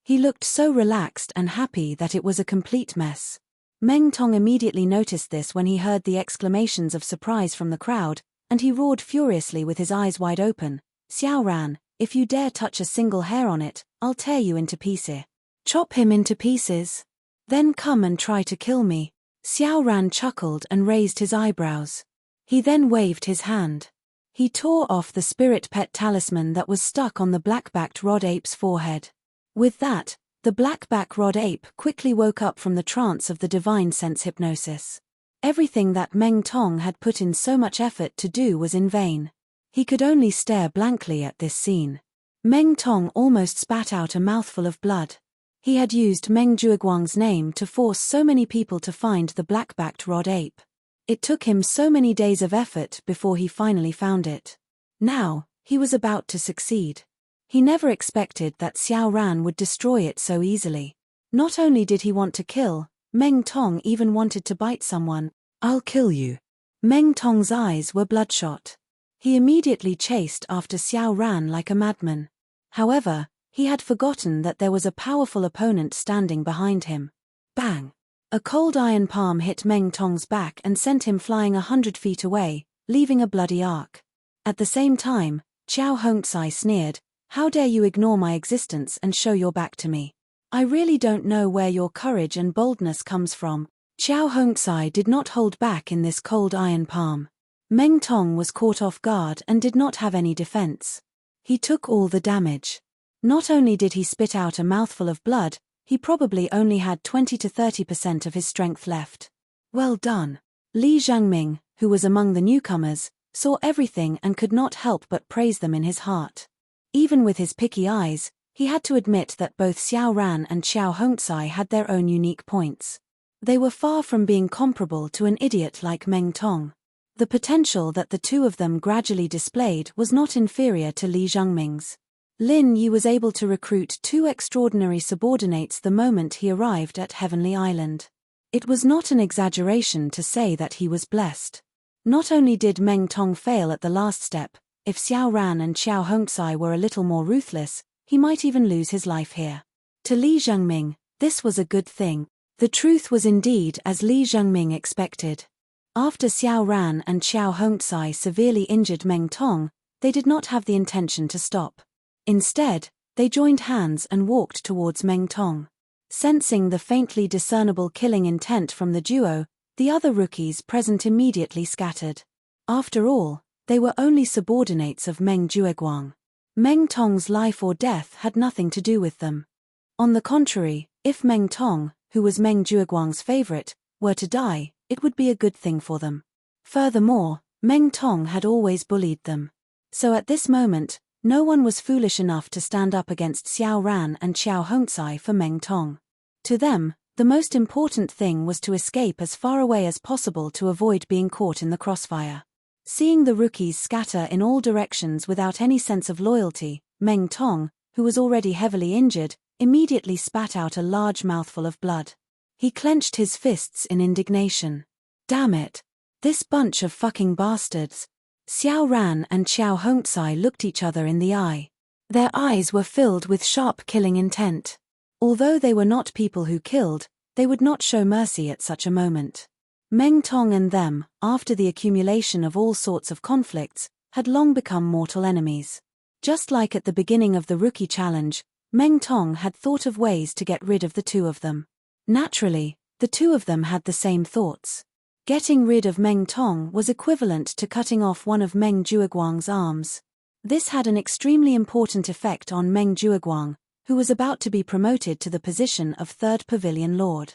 He looked so relaxed and happy that it was a complete mess. Meng Tong immediately noticed this when he heard the exclamations of surprise from the crowd, and he roared furiously with his eyes wide open, "Xiao Ran, if you dare touch a single hair on it, I'll tear you into pieces. Chop him into pieces. Then come and try to kill me." Xiao Ran chuckled and raised his eyebrows. He then waved his hand. He tore off the spirit pet talisman that was stuck on the black-backed rod ape's forehead. With that, the black-back rod ape quickly woke up from the trance of the divine sense hypnosis. Everything that Meng Tong had put in so much effort to do was in vain. He could only stare blankly at this scene. Meng Tong almost spat out a mouthful of blood. He had used Meng Jueguang's name to force so many people to find the black-backed rod ape. It took him so many days of effort before he finally found it. Now, he was about to succeed. He never expected that Xiao Ran would destroy it so easily. Not only did he want to kill, Meng Tong even wanted to bite someone. "I'll kill you." Meng Tong's eyes were bloodshot. He immediately chased after Xiao Ran like a madman. However, he had forgotten that there was a powerful opponent standing behind him. Bang! A cold iron palm hit Meng Tong's back and sent him flying 100 feet away, leaving a bloody arc. At the same time, Xiao Hongzai sneered, "How dare you ignore my existence and show your back to me? I really don't know where your courage and boldness comes from." Xiao Hongzai did not hold back in this cold iron palm. Meng Tong was caught off guard and did not have any defense. He took all the damage. Not only did he spit out a mouthful of blood, he probably only had 20 to 30% of his strength left. Well done. Li Zhangming, who was among the newcomers, saw everything and could not help but praise them in his heart. Even with his picky eyes, he had to admit that both Xiao Ran and Xiao Hongzai had their own unique points. They were far from being comparable to an idiot like Meng Tong. The potential that the two of them gradually displayed was not inferior to Li Zhangming's. Lin Yi was able to recruit 2 extraordinary subordinates the moment he arrived at Heavenly Island. It was not an exaggeration to say that he was blessed. Not only did Meng Tong fail at the last step, if Xiao Ran and Xiao Hongzai were a little more ruthless, he might even lose his life here. To Li Zhangming, this was a good thing. The truth was indeed as Li Zhangming expected. After Xiao Ran and Xiao Hongzai severely injured Meng Tong, they did not have the intention to stop. Instead, they joined hands and walked towards Meng Tong. Sensing the faintly discernible killing intent from the duo, the other rookies present immediately scattered. After all, they were only subordinates of Meng Jueguang. Meng Tong's life or death had nothing to do with them. On the contrary, if Meng Tong, who was Meng Jueguang's favorite, were to die, it would be a good thing for them. Furthermore, Meng Tong had always bullied them. So at this moment, no one was foolish enough to stand up against Xiao Ran and Xiao Hongcai for Meng Tong. To them, the most important thing was to escape as far away as possible to avoid being caught in the crossfire. Seeing the rookies scatter in all directions without any sense of loyalty, Meng Tong, who was already heavily injured, immediately spat out a large mouthful of blood. He clenched his fists in indignation. Damn it! This bunch of fucking bastards! Xiao Ran and Xiao Hongcai looked each other in the eye. Their eyes were filled with sharp killing intent. Although they were not people who killed, they would not show mercy at such a moment. Meng Tong and them, after the accumulation of all sorts of conflicts, had long become mortal enemies. Just like at the beginning of the rookie challenge, Meng Tong had thought of ways to get rid of the two of them. Naturally, the two of them had the same thoughts. Getting rid of Meng Tong was equivalent to cutting off one of Meng Jueguang's arms. This had an extremely important effect on Meng Jueguang, who was about to be promoted to the position of Third Pavilion Lord.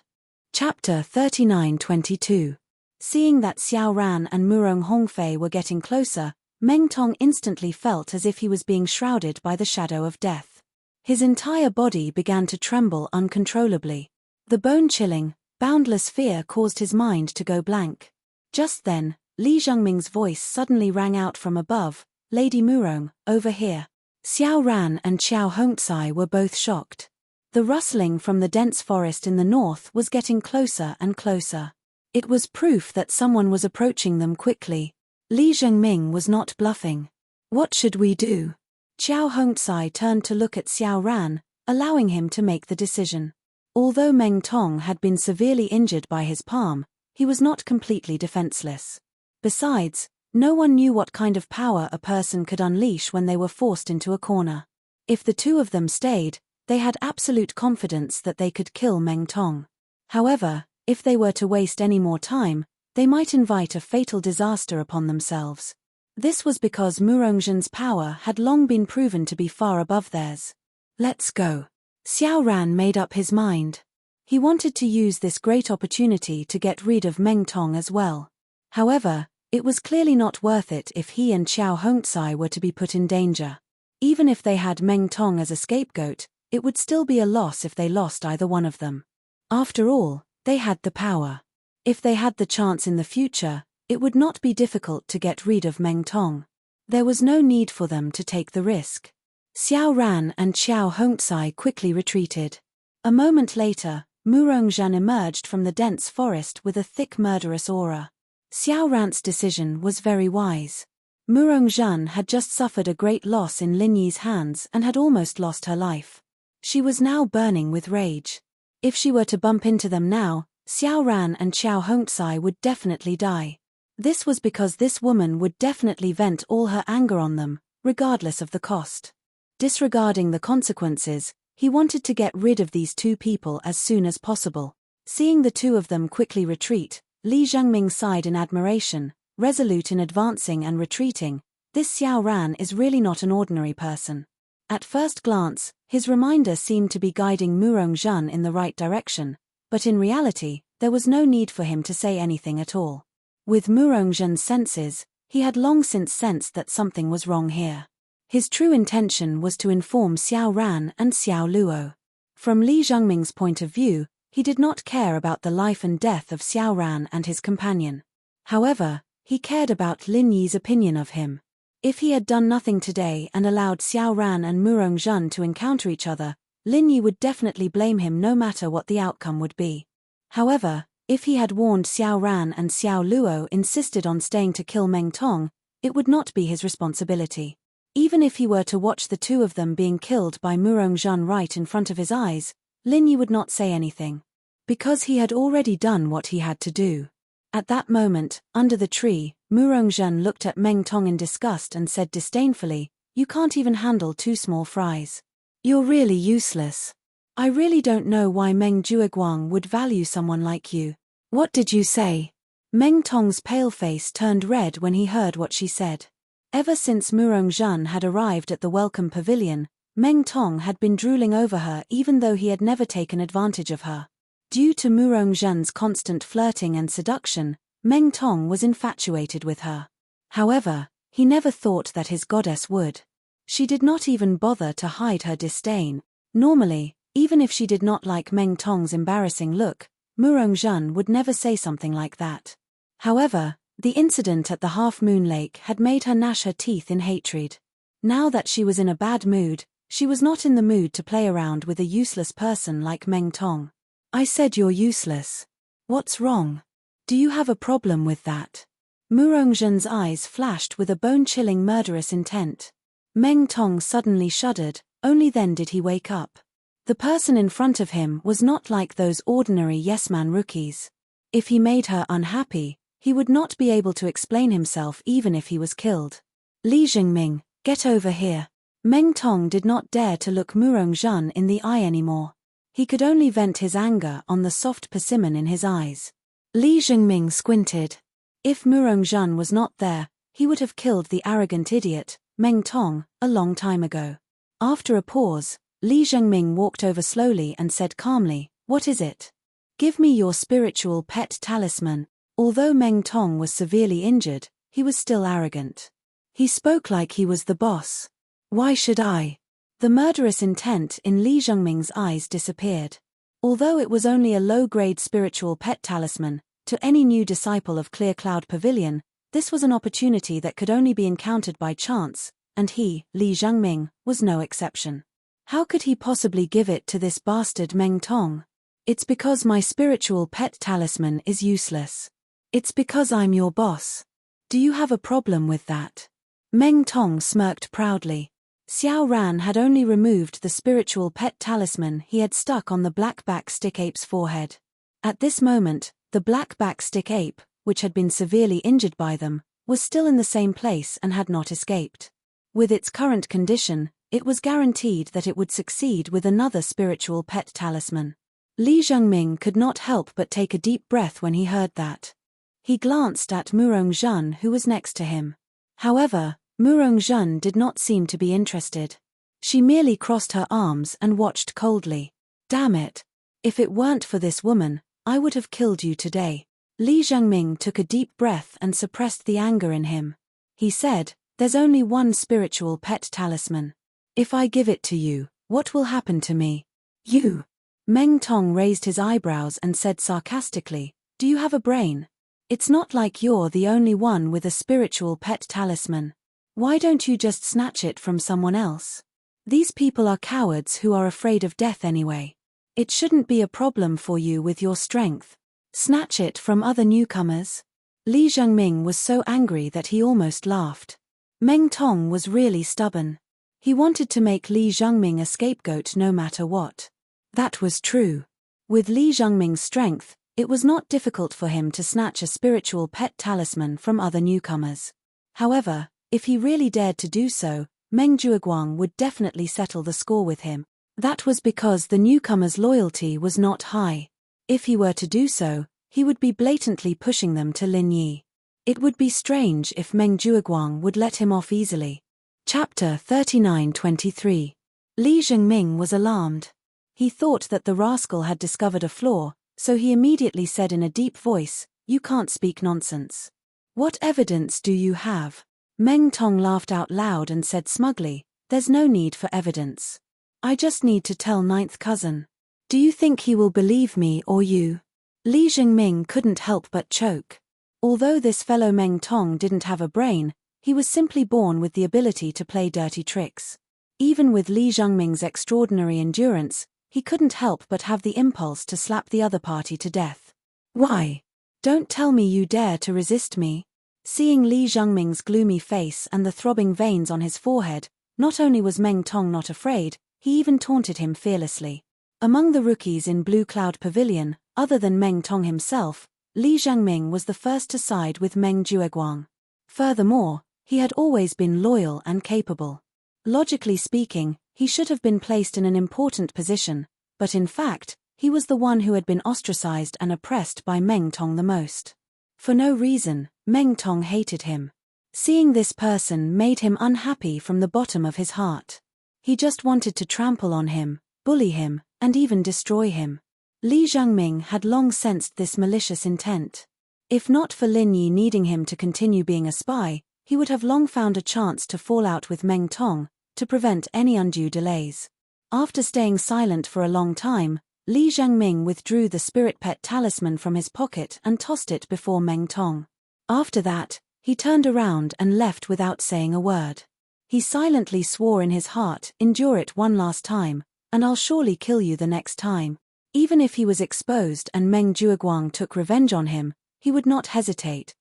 Chapter 39-22. Seeing that Xiao Ran and Murong Hongfei were getting closer, Meng Tong instantly felt as if he was being shrouded by the shadow of death. His entire body began to tremble uncontrollably. The bone-chilling, boundless fear caused his mind to go blank. Just then, Li Zhengming's voice suddenly rang out from above, "Lady Murong, over here." Xiao Ran and Xiao Hongcai were both shocked. The rustling from the dense forest in the north was getting closer and closer. It was proof that someone was approaching them quickly. Li Zhengming was not bluffing. What should we do? Xiao Hongcai turned to look at Xiao Ran, allowing him to make the decision. Although Meng Tong had been severely injured by his palm, he was not completely defenseless. Besides, no one knew what kind of power a person could unleash when they were forced into a corner. If the two of them stayed, they had absolute confidence that they could kill Meng Tong. However, if they were to waste any more time, they might invite a fatal disaster upon themselves. This was because Murongzhen's power had long been proven to be far above theirs. Let's go. Xiao Ran made up his mind. He wanted to use this great opportunity to get rid of Meng Tong as well. However, it was clearly not worth it if he and Xiao Hongcai were to be put in danger. Even if they had Meng Tong as a scapegoat, it would still be a loss if they lost either one of them. After all, they had the power. If they had the chance in the future, it would not be difficult to get rid of Meng Tong. There was no need for them to take the risk. Xiao Ran and Xiao Hongcai quickly retreated. A moment later, Murongzhen emerged from the dense forest with a thick murderous aura. Xiao Ran's decision was very wise. Murongzhen had just suffered a great loss in Lin Yi's hands and had almost lost her life. She was now burning with rage. If she were to bump into them now, Xiao Ran and Xiao Hongcai would definitely die. This was because this woman would definitely vent all her anger on them, regardless of the cost. Disregarding the consequences, he wanted to get rid of these two people as soon as possible. Seeing the two of them quickly retreat, Li Zhengming sighed in admiration. Resolute in advancing and retreating, this Xiao Ran is really not an ordinary person. At first glance, his reminder seemed to be guiding Murongzhen in the right direction, but in reality, there was no need for him to say anything at all. With Murongzhen's senses, he had long since sensed that something was wrong here. His true intention was to inform Xiao Ran and Xiao Luo. From Li Zhengming's point of view, he did not care about the life and death of Xiao Ran and his companion. However, he cared about Lin Yi's opinion of him. If he had done nothing today and allowed Xiao Ran and Murongzhen to encounter each other, Lin Yi would definitely blame him no matter what the outcome would be. However, if he had warned Xiao Ran and Xiao Luo insisted on staying to kill Meng Tong, it would not be his responsibility. Even if he were to watch the two of them being killed by Murongzhen right in front of his eyes, Lin Yi would not say anything. Because he had already done what he had to do. At that moment, under the tree, Murongzhen looked at Meng Tong in disgust and said disdainfully, "You can't even handle two small fries. You're really useless." I really don't know why Meng Jueguang would value someone like you. What did you say? Meng Tong's pale face turned red when he heard what she said. Ever since Murong Zhen had arrived at the welcome pavilion, Meng Tong had been drooling over her even though he had never taken advantage of her. Due to Murong Zhen's constant flirting and seduction, Meng Tong was infatuated with her. However, he never thought that his goddess would. She did not even bother to hide her disdain. Normally, even if she did not like Meng Tong's embarrassing look, Murong Zhen would never say something like that. However, the incident at the Half-Moon Lake had made her gnash her teeth in hatred. Now that she was in a bad mood, she was not in the mood to play around with a useless person like Meng Tong. I said you're useless. What's wrong? Do you have a problem with that? Murong Zhen's eyes flashed with a bone-chilling murderous intent. Meng Tong suddenly shuddered, only then did he wake up. The person in front of him was not like those ordinary yes-man rookies. If he made her unhappy, he would not be able to explain himself even if he was killed. Li Jingming, get over here. Meng Tong did not dare to look Murong Zhen in the eye anymore. He could only vent his anger on the soft persimmon in his eyes. Li Jingming squinted. If Murong Zhen was not there, he would have killed the arrogant idiot, Meng Tong, a long time ago. After a pause, Li Jingming walked over slowly and said calmly, "What is it? Give me your spiritual pet talisman." Although Meng Tong was severely injured, he was still arrogant. He spoke like he was the boss. Why should I? The murderous intent in Li Jingming's eyes disappeared. Although it was only a low-grade spiritual pet talisman, to any new disciple of Clear Cloud Pavilion, this was an opportunity that could only be encountered by chance, and he, Li Jingming, was no exception. How could he possibly give it to this bastard Meng Tong? It's because my spiritual pet talisman is useless. It's because I'm your boss. Do you have a problem with that? Meng Tong smirked proudly. Xiao Ran had only removed the spiritual pet talisman he had stuck on the blackback stick ape's forehead. At this moment, the blackback stick ape, which had been severely injured by them, was still in the same place and had not escaped. With its current condition, it was guaranteed that it would succeed with another spiritual pet talisman. Li Jingming could not help but take a deep breath when he heard that. He glanced at Murong Zhen who was next to him. However, Murong Zhen did not seem to be interested. She merely crossed her arms and watched coldly. Damn it! If it weren't for this woman, I would have killed you today. Li Jingming took a deep breath and suppressed the anger in him. He said, "There's only one spiritual pet talisman. If I give it to you, what will happen to me?" You! Meng Tong raised his eyebrows and said sarcastically, "Do you have a brain? It's not like you're the only one with a spiritual pet talisman. Why don't you just snatch it from someone else? These people are cowards who are afraid of death anyway. It shouldn't be a problem for you with your strength. Snatch it from other newcomers." Li Jingming was so angry that he almost laughed. Meng Tong was really stubborn. He wanted to make Li Jingming a scapegoat no matter what. That was true. With Li Jingming's strength, it was not difficult for him to snatch a spiritual pet talisman from other newcomers. However, if he really dared to do so, Meng Jueguang would definitely settle the score with him. That was because the newcomer's loyalty was not high. If he were to do so, he would be blatantly pushing them to Lin Yi. It would be strange if Meng Jueguang would let him off easily. Chapter 39-23. Li Jingming was alarmed. He thought that the rascal had discovered a flaw, so he immediately said in a deep voice, "You can't speak nonsense. What evidence do you have?" Meng Tong laughed out loud and said smugly, "There's no need for evidence. I just need to tell ninth cousin. Do you think he will believe me or you?" Li Jingming couldn't help but choke. Although this fellow Meng Tong didn't have a brain, he was simply born with the ability to play dirty tricks. Even with Li Jingming's extraordinary endurance, he couldn't help but have the impulse to slap the other party to death. "Why? Don't tell me you dare to resist me." Seeing Li Jingming's gloomy face and the throbbing veins on his forehead, not only was Meng Tong not afraid, he even taunted him fearlessly. Among the rookies in Blue Cloud Pavilion, other than Meng Tong himself, Li Jingming was the first to side with Meng Jueguang. Furthermore, he had always been loyal and capable. Logically speaking, he should have been placed in an important position, But in fact, he was the one who had been ostracized and oppressed by Meng Tong the most. For no reason, Meng Tong hated him. Seeing this person made him unhappy from the bottom of his heart. He just wanted to trample on him, bully him, and even destroy him. Li Zhengming had long sensed this malicious intent. If not for Lin Yi needing him to continue being a spy, he would have long found a chance to fall out with Meng Tong, to prevent any undue delays. After staying silent for a long time, Li Zhengming withdrew the spirit pet talisman from his pocket and tossed it before Meng Tong. After that, he turned around and left without saying a word. He silently swore in his heart, "Endure it one last time, and I'll surely kill you the next time." Even if he was exposed and Meng Jueguang took revenge on him, he would not hesitate.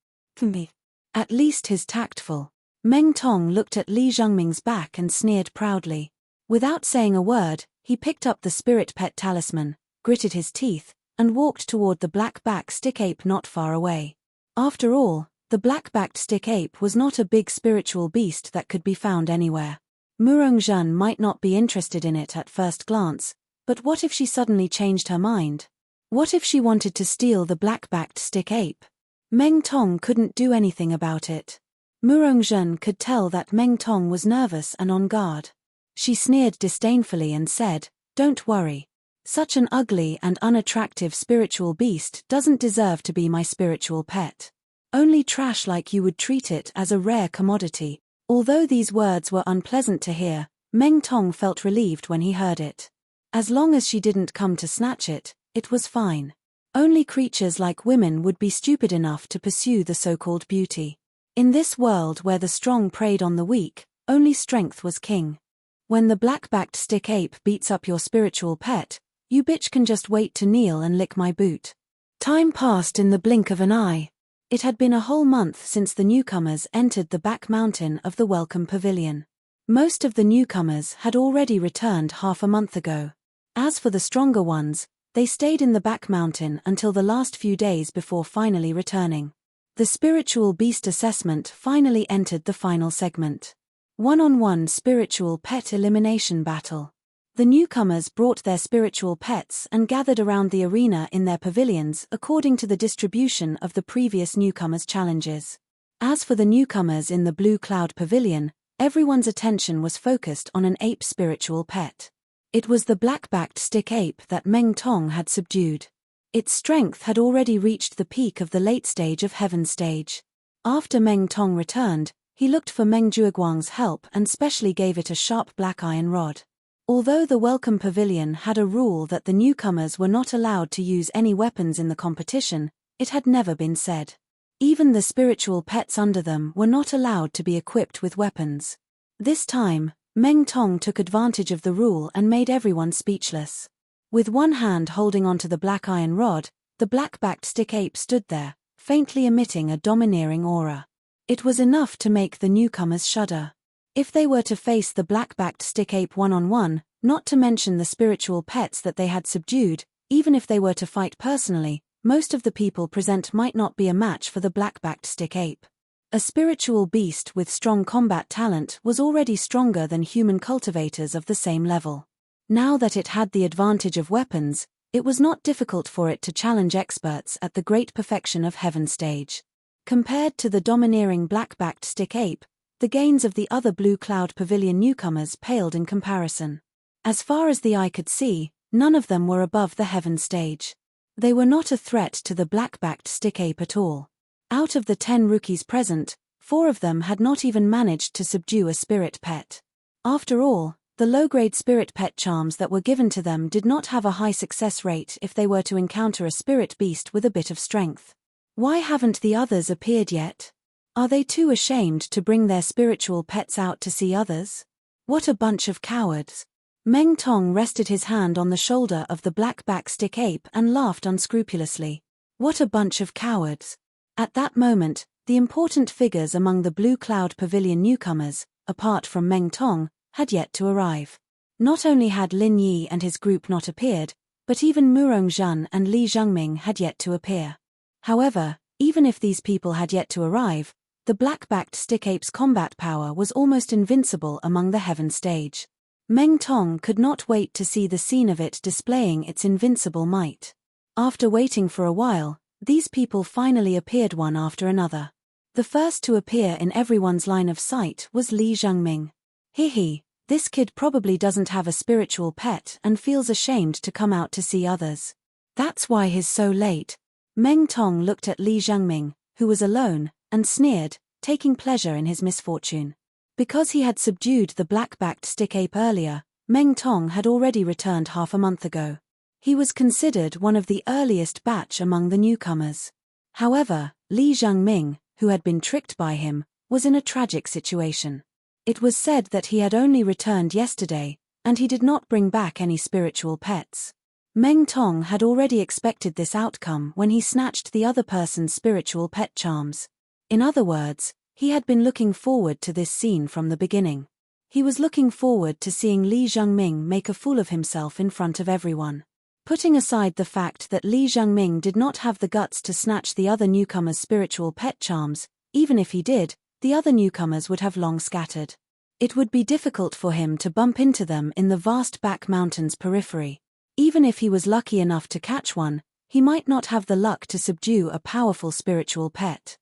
At least he's tactful. Meng Tong looked at Li Zhengming's back and sneered proudly. Without saying a word, he picked up the spirit pet talisman, gritted his teeth, and walked toward the black-backed stick ape not far away. After all, the black-backed stick ape was not a big spiritual beast that could be found anywhere. Murongzhen might not be interested in it at first glance, but what if she suddenly changed her mind? What if she wanted to steal the black-backed stick ape? Meng Tong couldn't do anything about it. Murongzhen could tell that Meng Tong was nervous and on guard. She sneered disdainfully and said, "Don't worry. Such an ugly and unattractive spiritual beast doesn't deserve to be my spiritual pet. Only trash like you would treat it as a rare commodity." Although these words were unpleasant to hear, Meng Tong felt relieved when he heard it. As long as she didn't come to snatch it, it was fine. Only creatures like women would be stupid enough to pursue the so-called beauty. In this world where the strong preyed on the weak, only strength was king. When the black-backed stick ape beats up your spiritual pet, you bitch can just wait to kneel and lick my boot. Time passed in the blink of an eye. It had been a whole month since the newcomers entered the back mountain of the Welcome Pavilion. Most of the newcomers had already returned half a month ago. As for the stronger ones, they stayed in the back mountain until the last few days before finally returning. The spiritual beast assessment finally entered the final segment. One-on-one spiritual pet elimination battle. The newcomers brought their spiritual pets and gathered around the arena in their pavilions according to the distribution of the previous newcomers' challenges. As for the newcomers in the Blue Cloud Pavilion, everyone's attention was focused on an ape spiritual pet. It was the black-backed stick ape that Meng Tong had subdued. Its strength had already reached the peak of the late stage of Heaven stage. After Meng Tong returned, he looked for Meng Jueguang's help and specially gave it a sharp black iron rod. Although the Welcome Pavilion had a rule that the newcomers were not allowed to use any weapons in the competition, it had never been said. Even the spiritual pets under them were not allowed to be equipped with weapons. This time, Meng Tong took advantage of the rule and made everyone speechless. With one hand holding onto the black iron rod, the black-backed stick ape stood there, faintly emitting a domineering aura. It was enough to make the newcomers shudder. If they were to face the black-backed stick ape one-on-one, not to mention the spiritual pets that they had subdued, even if they were to fight personally, most of the people present might not be a match for the black-backed stick ape. A spiritual beast with strong combat talent was already stronger than human cultivators of the same level. Now that it had the advantage of weapons, it was not difficult for it to challenge experts at the great perfection of Heaven stage. Compared to the domineering black-backed stick ape, the gains of the other Blue Cloud Pavilion newcomers paled in comparison. As far as the eye could see, none of them were above the Heaven stage. They were not a threat to the black-backed stick ape at all. Out of the 10 rookies present, 4 of them had not even managed to subdue a spirit pet. After all, the low-grade spirit pet charms that were given to them did not have a high success rate if they were to encounter a spirit beast with a bit of strength. Why haven't the others appeared yet? Are they too ashamed to bring their spiritual pets out to see others? What a bunch of cowards. Meng Tong rested his hand on the shoulder of the black-backed stick ape and laughed unscrupulously. What a bunch of cowards. At that moment, the important figures among the Blue Cloud Pavilion newcomers, apart from Meng Tong, had yet to arrive. Not only had Lin Yi and his group not appeared, but even Murongzhen and Li Zhengming had yet to appear. However, even if these people had yet to arrive, the black-backed stick ape's combat power was almost invincible among the Heaven stage. Meng Tong could not wait to see the scene of it displaying its invincible might. After waiting for a while, these people finally appeared one after another. The first to appear in everyone's line of sight was Li Zhengming. He, this kid probably doesn't have a spiritual pet and feels ashamed to come out to see others. That's why he's so late. Meng Tong looked at Li Zhengming, who was alone, and sneered, taking pleasure in his misfortune. Because he had subdued the black-backed stick ape earlier, Meng Tong had already returned half a month ago. He was considered one of the earliest batch among the newcomers. However, Li Zhengming, who had been tricked by him, was in a tragic situation. It was said that he had only returned yesterday, and he did not bring back any spiritual pets. Meng Tong had already expected this outcome when he snatched the other person's spiritual pet charms. In other words, he had been looking forward to this scene from the beginning. He was looking forward to seeing Li Zhengming make a fool of himself in front of everyone. Putting aside the fact that Li Zhengming did not have the guts to snatch the other newcomer's spiritual pet charms, even if he did, the other newcomers would have long scattered. It would be difficult for him to bump into them in the vast back mountains periphery. Even if he was lucky enough to catch one, he might not have the luck to subdue a powerful spiritual pet.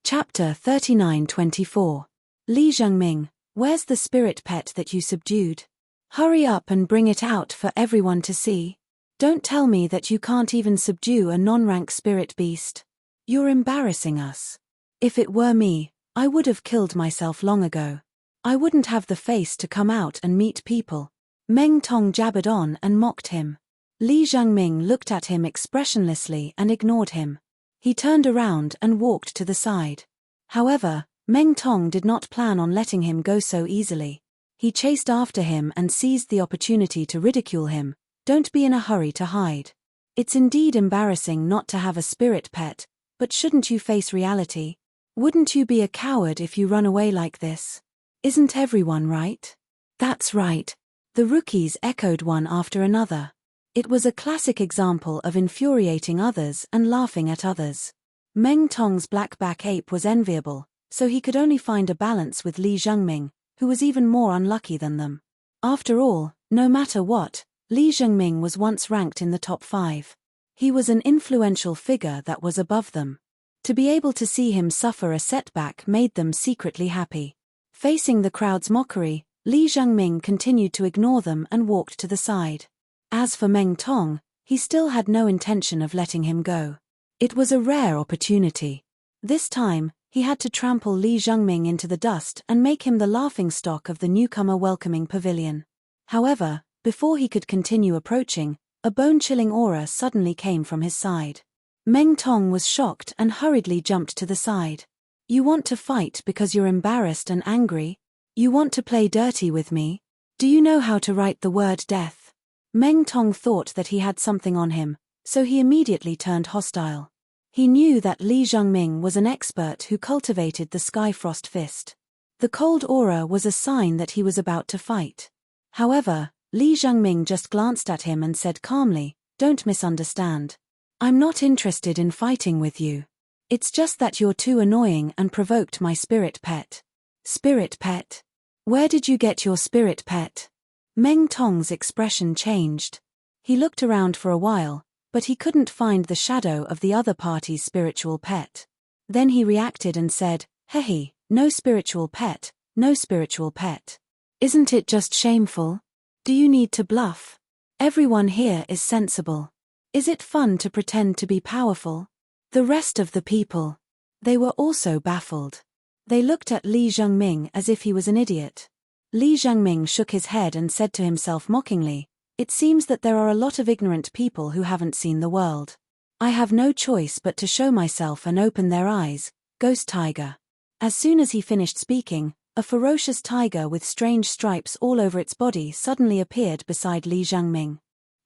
Chapter 39-24. Li Zhengming, where's the spirit pet that you subdued? Hurry up and bring it out for everyone to see. Don't tell me that you can't even subdue a non-rank spirit beast. You're embarrassing us. If it were me, I would have killed myself long ago. I wouldn't have the face to come out and meet people. Meng Tong jabbered on and mocked him. Li Zhengming looked at him expressionlessly and ignored him. He turned around and walked to the side. However, Meng Tong did not plan on letting him go so easily. He chased after him and seized the opportunity to ridicule him. Don't be in a hurry to hide. It's indeed embarrassing not to have a spirit pet, but shouldn't you face reality? Wouldn't you be a coward if you run away like this? Isn't everyone right? That's right. The rookies echoed one after another. It was a classic example of infuriating others and laughing at others. Meng Tong's black-back ape was enviable, so he could only find a balance with Li Zhengming, who was even more unlucky than them. After all, no matter what, Li Zhengming was once ranked in the top 5. He was an influential figure that was above them. To be able to see him suffer a setback made them secretly happy. Facing the crowd's mockery, Li Zhengming continued to ignore them and walked to the side. As for Meng Tong, he still had no intention of letting him go. It was a rare opportunity. This time, he had to trample Li Zhengming into the dust and make him the laughingstock of the newcomer welcoming pavilion. However, before he could continue approaching, a bone-chilling aura suddenly came from his side. Meng Tong was shocked and hurriedly jumped to the side. You want to fight because you're embarrassed and angry? You want to play dirty with me? Do you know how to write the word death? Meng Tong thought that he had something on him, so he immediately turned hostile. He knew that Li Zhengming was an expert who cultivated the Skyfrost Fist. The cold aura was a sign that he was about to fight. However, Li Zhengming just glanced at him and said calmly, "Don't misunderstand. I'm not interested in fighting with you. It's just that you're too annoying and provoked my spirit pet." Spirit pet? Where did you get your spirit pet? Meng Tong's expression changed. He looked around for a while, but he couldn't find the shadow of the other party's spiritual pet. Then he reacted and said, "Hey, no spiritual pet, no spiritual pet. Isn't it just shameful? Do you need to bluff? Everyone here is sensible. Is it fun to pretend to be powerful?" The rest of the people, they were also baffled. They looked at Li Zhengming as if he was an idiot. Li Zhengming shook his head and said to himself mockingly, "It seems that there are a lot of ignorant people who haven't seen the world. I have no choice but to show myself and open their eyes, Ghost Tiger." As soon as he finished speaking, a ferocious tiger with strange stripes all over its body suddenly appeared beside Li Zhengming.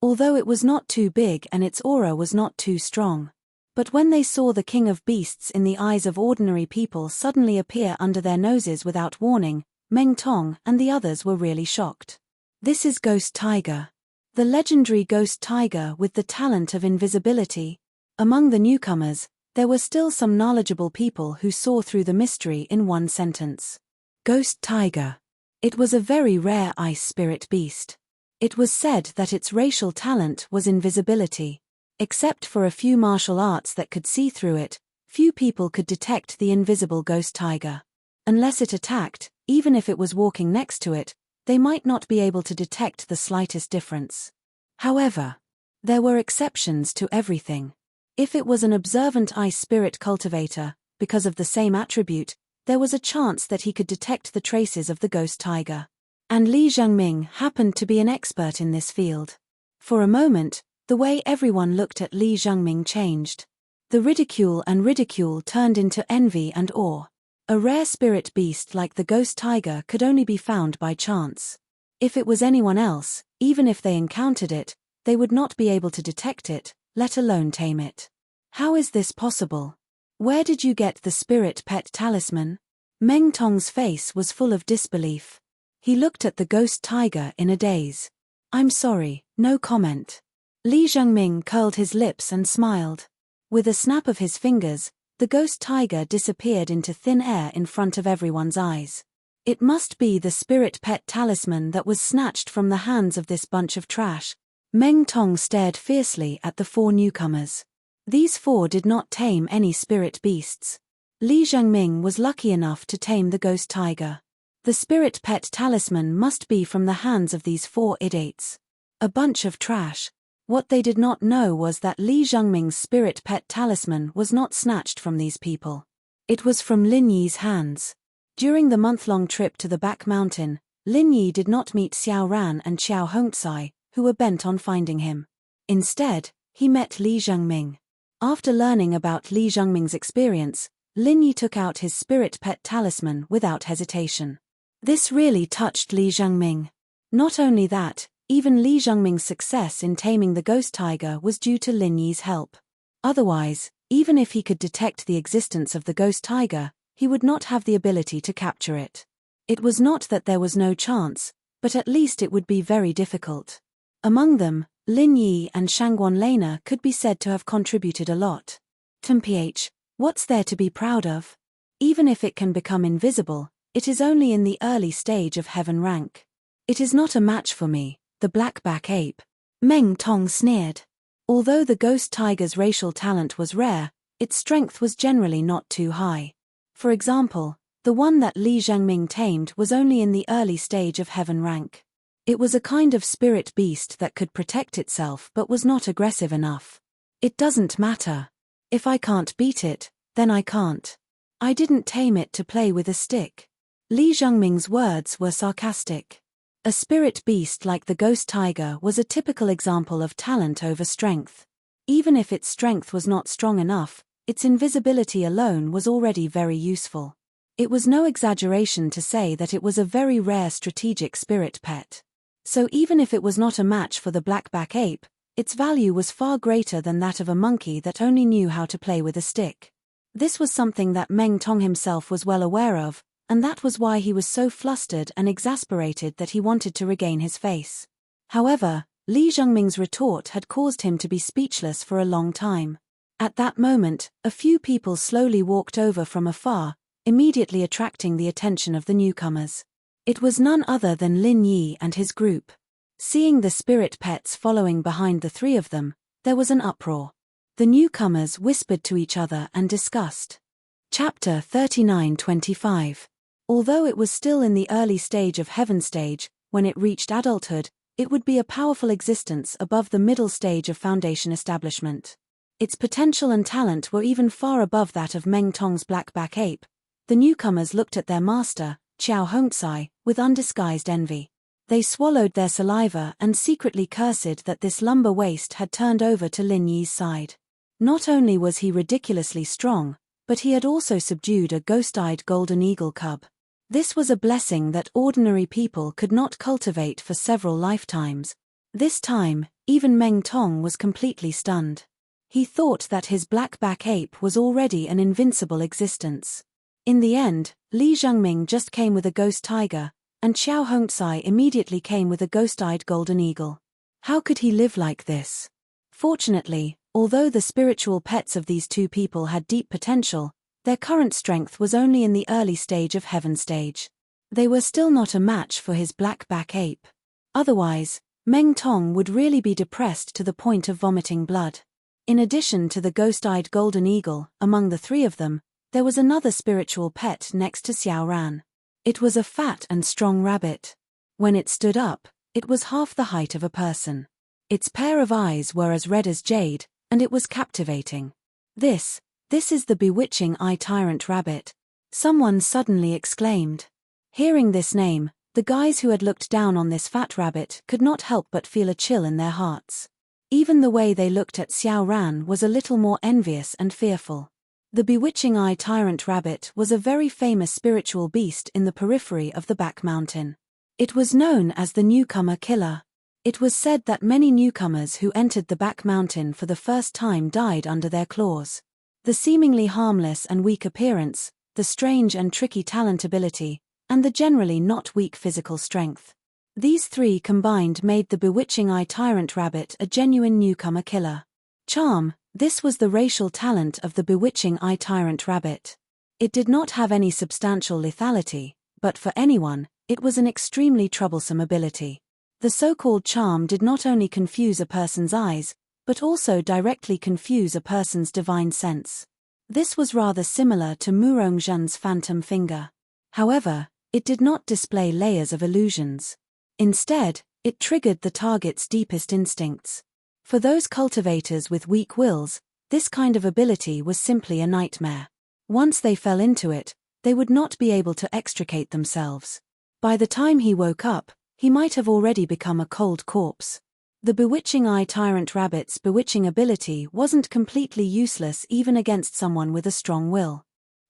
Although it was not too big and its aura was not too strong. But when they saw the king of beasts in the eyes of ordinary people suddenly appear under their noses without warning, Meng Tong and the others were really shocked. This is Ghost Tiger. The legendary Ghost Tiger with the talent of invisibility. Among the newcomers, there were still some knowledgeable people who saw through the mystery in one sentence. Ghost Tiger. It was a very rare ice spirit beast. It was said that its racial talent was invisibility. Except for a few martial arts that could see through it, few people could detect the invisible ghost tiger. Unless it attacked, even if it was walking next to it, they might not be able to detect the slightest difference. However, there were exceptions to everything. If it was an observant ice spirit cultivator, because of the same attribute, there was a chance that he could detect the traces of the ghost tiger. And Li Zhengming happened to be an expert in this field. For a moment, the way everyone looked at Li Zhengming changed. The ridicule turned into envy and awe. A rare spirit beast like the ghost tiger could only be found by chance. If it was anyone else, even if they encountered it, they would not be able to detect it, let alone tame it. How is this possible? Where did you get the spirit pet talisman? Meng Tong's face was full of disbelief. He looked at the ghost tiger in a daze. I'm sorry, no comment. Li Zhengming curled his lips and smiled. With a snap of his fingers, the ghost tiger disappeared into thin air in front of everyone's eyes. It must be the spirit pet talisman that was snatched from the hands of this bunch of trash. Meng Tong stared fiercely at the four newcomers. These four did not tame any spirit beasts. Li Zhengming was lucky enough to tame the ghost tiger. The spirit pet talisman must be from the hands of these four idiots. A bunch of trash. What they did not know was that Li Zhengming's spirit pet talisman was not snatched from these people. It was from Lin Yi's hands. During the month-long trip to the back mountain, Lin Yi did not meet Xiao Ran and Xiao Hongcai, who were bent on finding him. Instead, he met Li Zhengming. After learning about Li Zhengming's experience, Lin Yi took out his spirit pet talisman without hesitation. This really touched Li Zhengming. Not only that, even Li Zhengming's success in taming the ghost tiger was due to Lin Yi's help. Otherwise, even if he could detect the existence of the ghost tiger, he would not have the ability to capture it. It was not that there was no chance, but at least it would be very difficult. Among them, Lin Yi and Shangguan Lena could be said to have contributed a lot. Mph, what's there to be proud of? Even if it can become invisible, it is only in the early stage of heaven rank. It is not a match for me, the blackback ape. Meng Tong sneered. Although the ghost tiger's racial talent was rare, its strength was generally not too high. For example, the one that Li Zhengming tamed was only in the early stage of heaven rank. It was a kind of spirit beast that could protect itself but was not aggressive enough. It doesn't matter. If I can't beat it, then I can't. I didn't tame it to play with a stick. Li Zhengming's words were sarcastic. A spirit beast like the ghost tiger was a typical example of talent over strength. Even if its strength was not strong enough, its invisibility alone was already very useful. It was no exaggeration to say that it was a very rare strategic spirit pet. So even if it was not a match for the blackback ape, its value was far greater than that of a monkey that only knew how to play with a stick. This was something that Meng Tong himself was well aware of, and that was why he was so flustered and exasperated that he wanted to regain his face. However, Li Zhengming's retort had caused him to be speechless for a long time. At that moment, a few people slowly walked over from afar, immediately attracting the attention of the newcomers. It was none other than Lin Yi and his group. Seeing the spirit pets following behind the three of them, there was an uproar. The newcomers whispered to each other and discussed. Chapter 39-25. Although it was still in the early stage of heaven stage, when it reached adulthood, it would be a powerful existence above the middle stage of foundation establishment. Its potential and talent were even far above that of Meng Tong's blackback ape. The newcomers looked at their master, Xiao Hongcai, with undisguised envy. They swallowed their saliva and secretly cursed that this lumber waste had turned over to Lin Yi's side. Not only was he ridiculously strong, but he had also subdued a ghost-eyed golden eagle cub. This was a blessing that ordinary people could not cultivate for several lifetimes. This time, even Meng Tong was completely stunned. He thought that his blackback ape was already an invincible existence. In the end, Li Zhengming just came with a ghost tiger, and Xiao Hongcai immediately came with a ghost-eyed golden eagle. How could he live like this? Fortunately, although the spiritual pets of these two people had deep potential, their current strength was only in the early stage of heaven stage. They were still not a match for his blackback ape. Otherwise, Meng Tong would really be depressed to the point of vomiting blood. In addition to the ghost-eyed golden eagle, among the three of them, there was another spiritual pet next to Xiao Ran. It was a fat and strong rabbit. When it stood up, it was half the height of a person. Its pair of eyes were as red as jade, and it was captivating. This is the bewitching eye tyrant rabbit," someone suddenly exclaimed. Hearing this name, the guys who had looked down on this fat rabbit could not help but feel a chill in their hearts. Even the way they looked at Xiao Ran was a little more envious and fearful. The bewitching eye tyrant rabbit was a very famous spiritual beast in the periphery of the back mountain. It was known as the newcomer killer. It was said that many newcomers who entered the back mountain for the first time died under their claws. The seemingly harmless and weak appearance, the strange and tricky talent ability, and the generally not weak physical strength. These three combined made the bewitching eye tyrant rabbit a genuine newcomer killer. Charm, this was the racial talent of the bewitching eye tyrant rabbit. It did not have any substantial lethality, but for anyone, it was an extremely troublesome ability. The so-called charm did not only confuse a person's eyes, but also directly confuse a person's divine sense. This was rather similar to Murongzhen's phantom finger. However, it did not display layers of illusions. Instead, it triggered the target's deepest instincts. For those cultivators with weak wills, this kind of ability was simply a nightmare. Once they fell into it, they would not be able to extricate themselves. By the time he woke up, he might have already become a cold corpse. The bewitching eye tyrant rabbit's bewitching ability wasn't completely useless even against someone with a strong will.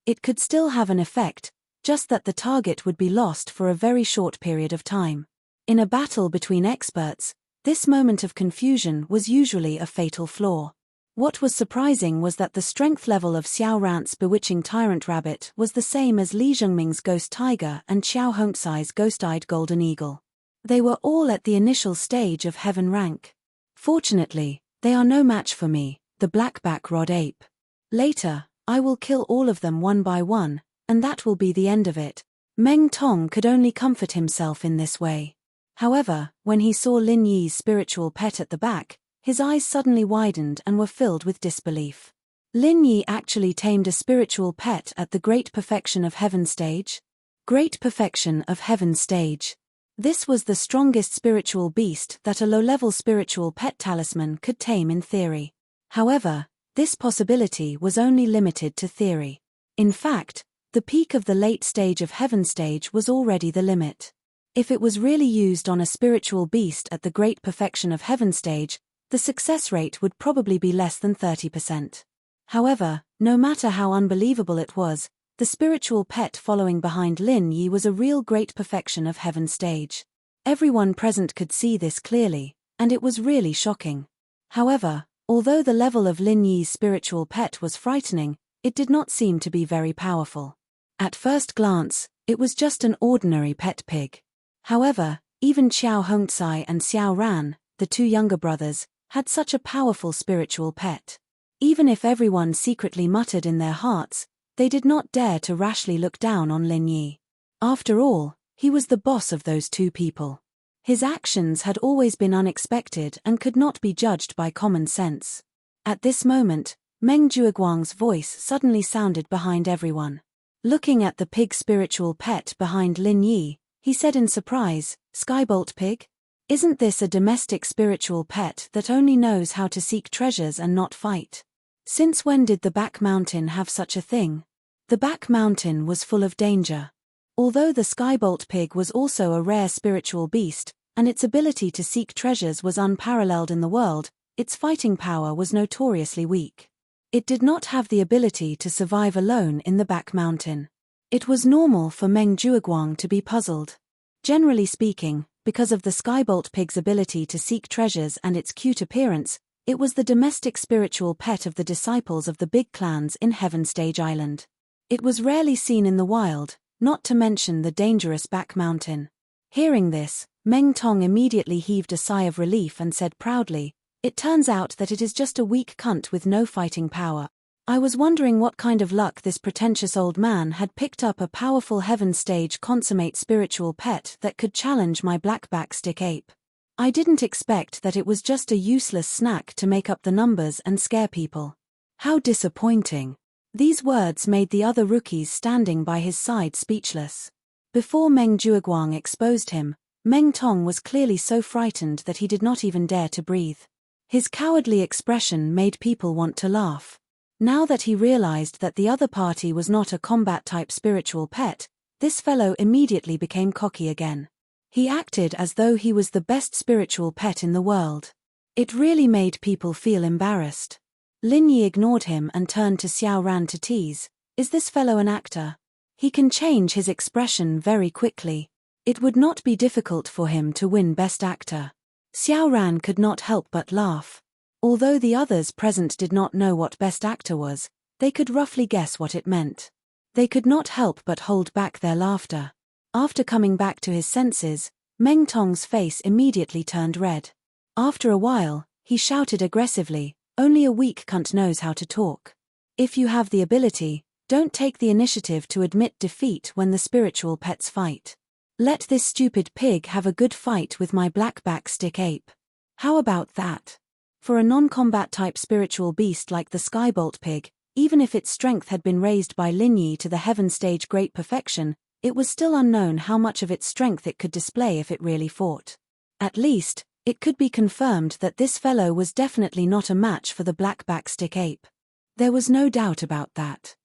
It could still have an effect, just that the target would be lost for a very short period of time. In a battle between experts, this moment of confusion was usually a fatal flaw. What was surprising was that the strength level of Xiao Ran's bewitching tyrant rabbit was the same as Li Zhengming's ghost tiger and Xiao Hongcai's ghost-eyed golden eagle. They were all at the initial stage of heaven rank. Fortunately, they are no match for me, the blackback rod ape. Later, I will kill all of them one by one, and that will be the end of it. Meng Tong could only comfort himself in this way. However, when he saw Lin Yi's spiritual pet at the back, his eyes suddenly widened and were filled with disbelief. Lin Yi actually tamed a spiritual pet at the Great Perfection of Heaven stage? Great Perfection of Heaven stage. This was the strongest spiritual beast that a low-level spiritual pet talisman could tame in theory. However, this possibility was only limited to theory. In fact, the peak of the late stage of Heaven stage was already the limit. If it was really used on a spiritual beast at the Great Perfection of Heaven stage, the success rate would probably be less than 30%. However, no matter how unbelievable it was, the spiritual pet following behind Lin Yi was a real Great Perfection of Heaven stage. Everyone present could see this clearly, and it was really shocking. However, although the level of Lin Yi's spiritual pet was frightening, it did not seem to be very powerful. At first glance, it was just an ordinary pet pig. However, even Xiao Hongcai and Xiao Ran, the two younger brothers, had such a powerful spiritual pet. Even if everyone secretly muttered in their hearts, they did not dare to rashly look down on Lin Yi. After all, he was the boss of those two people. His actions had always been unexpected and could not be judged by common sense. At this moment, Meng Jueguang's voice suddenly sounded behind everyone. Looking at the pig spiritual pet behind Lin Yi, he said in surprise, "Skybolt pig? Isn't this a domestic spiritual pet that only knows how to seek treasures and not fight? Since when did the back mountain have such a thing?" The back mountain was full of danger. Although the Skybolt pig was also a rare spiritual beast, and its ability to seek treasures was unparalleled in the world, its fighting power was notoriously weak. It did not have the ability to survive alone in the back mountain. It was normal for Meng Jueguang to be puzzled. Generally speaking, because of the Skybolt pig's ability to seek treasures and its cute appearance, it was the domestic spiritual pet of the disciples of the big clans in Heaven Stage Island. It was rarely seen in the wild, not to mention the dangerous back mountain. Hearing this, Meng Tong immediately heaved a sigh of relief and said proudly, "It turns out that it is just a weak cunt with no fighting power. I was wondering what kind of luck this pretentious old man had picked up a powerful heaven stage consummate spiritual pet that could challenge my blackback stick ape. I didn't expect that it was just a useless snack to make up the numbers and scare people. How disappointing. These words made the other rookies standing by his side speechless. Before Meng Jueguang exposed him, Meng Tong was clearly so frightened that he did not even dare to breathe. His cowardly expression made people want to laugh. Now that he realized that the other party was not a combat-type spiritual pet, this fellow immediately became cocky again. He acted as though he was the best spiritual pet in the world. It really made people feel embarrassed. Lin Yi ignored him and turned to Xiao Ran to tease, "Is this fellow an actor? He can change his expression very quickly. It would not be difficult for him to win Best Actor." Xiao Ran could not help but laugh. Although the others present did not know what Best Actor was, they could roughly guess what it meant. They could not help but hold back their laughter. After coming back to his senses, Meng Tong's face immediately turned red. After a while, he shouted aggressively, "Only a weak cunt knows how to talk. If you have the ability, don't take the initiative to admit defeat when the spiritual pets fight. Let this stupid pig have a good fight with my blackback stick ape. How about that?" For a non-combat type spiritual beast like the Skybolt pig, even if its strength had been raised by Lin Yi to the heaven stage great perfection, it was still unknown how much of its strength it could display if it really fought. At least, it could be confirmed that this fellow was definitely not a match for the blackback stick ape. There was no doubt about that.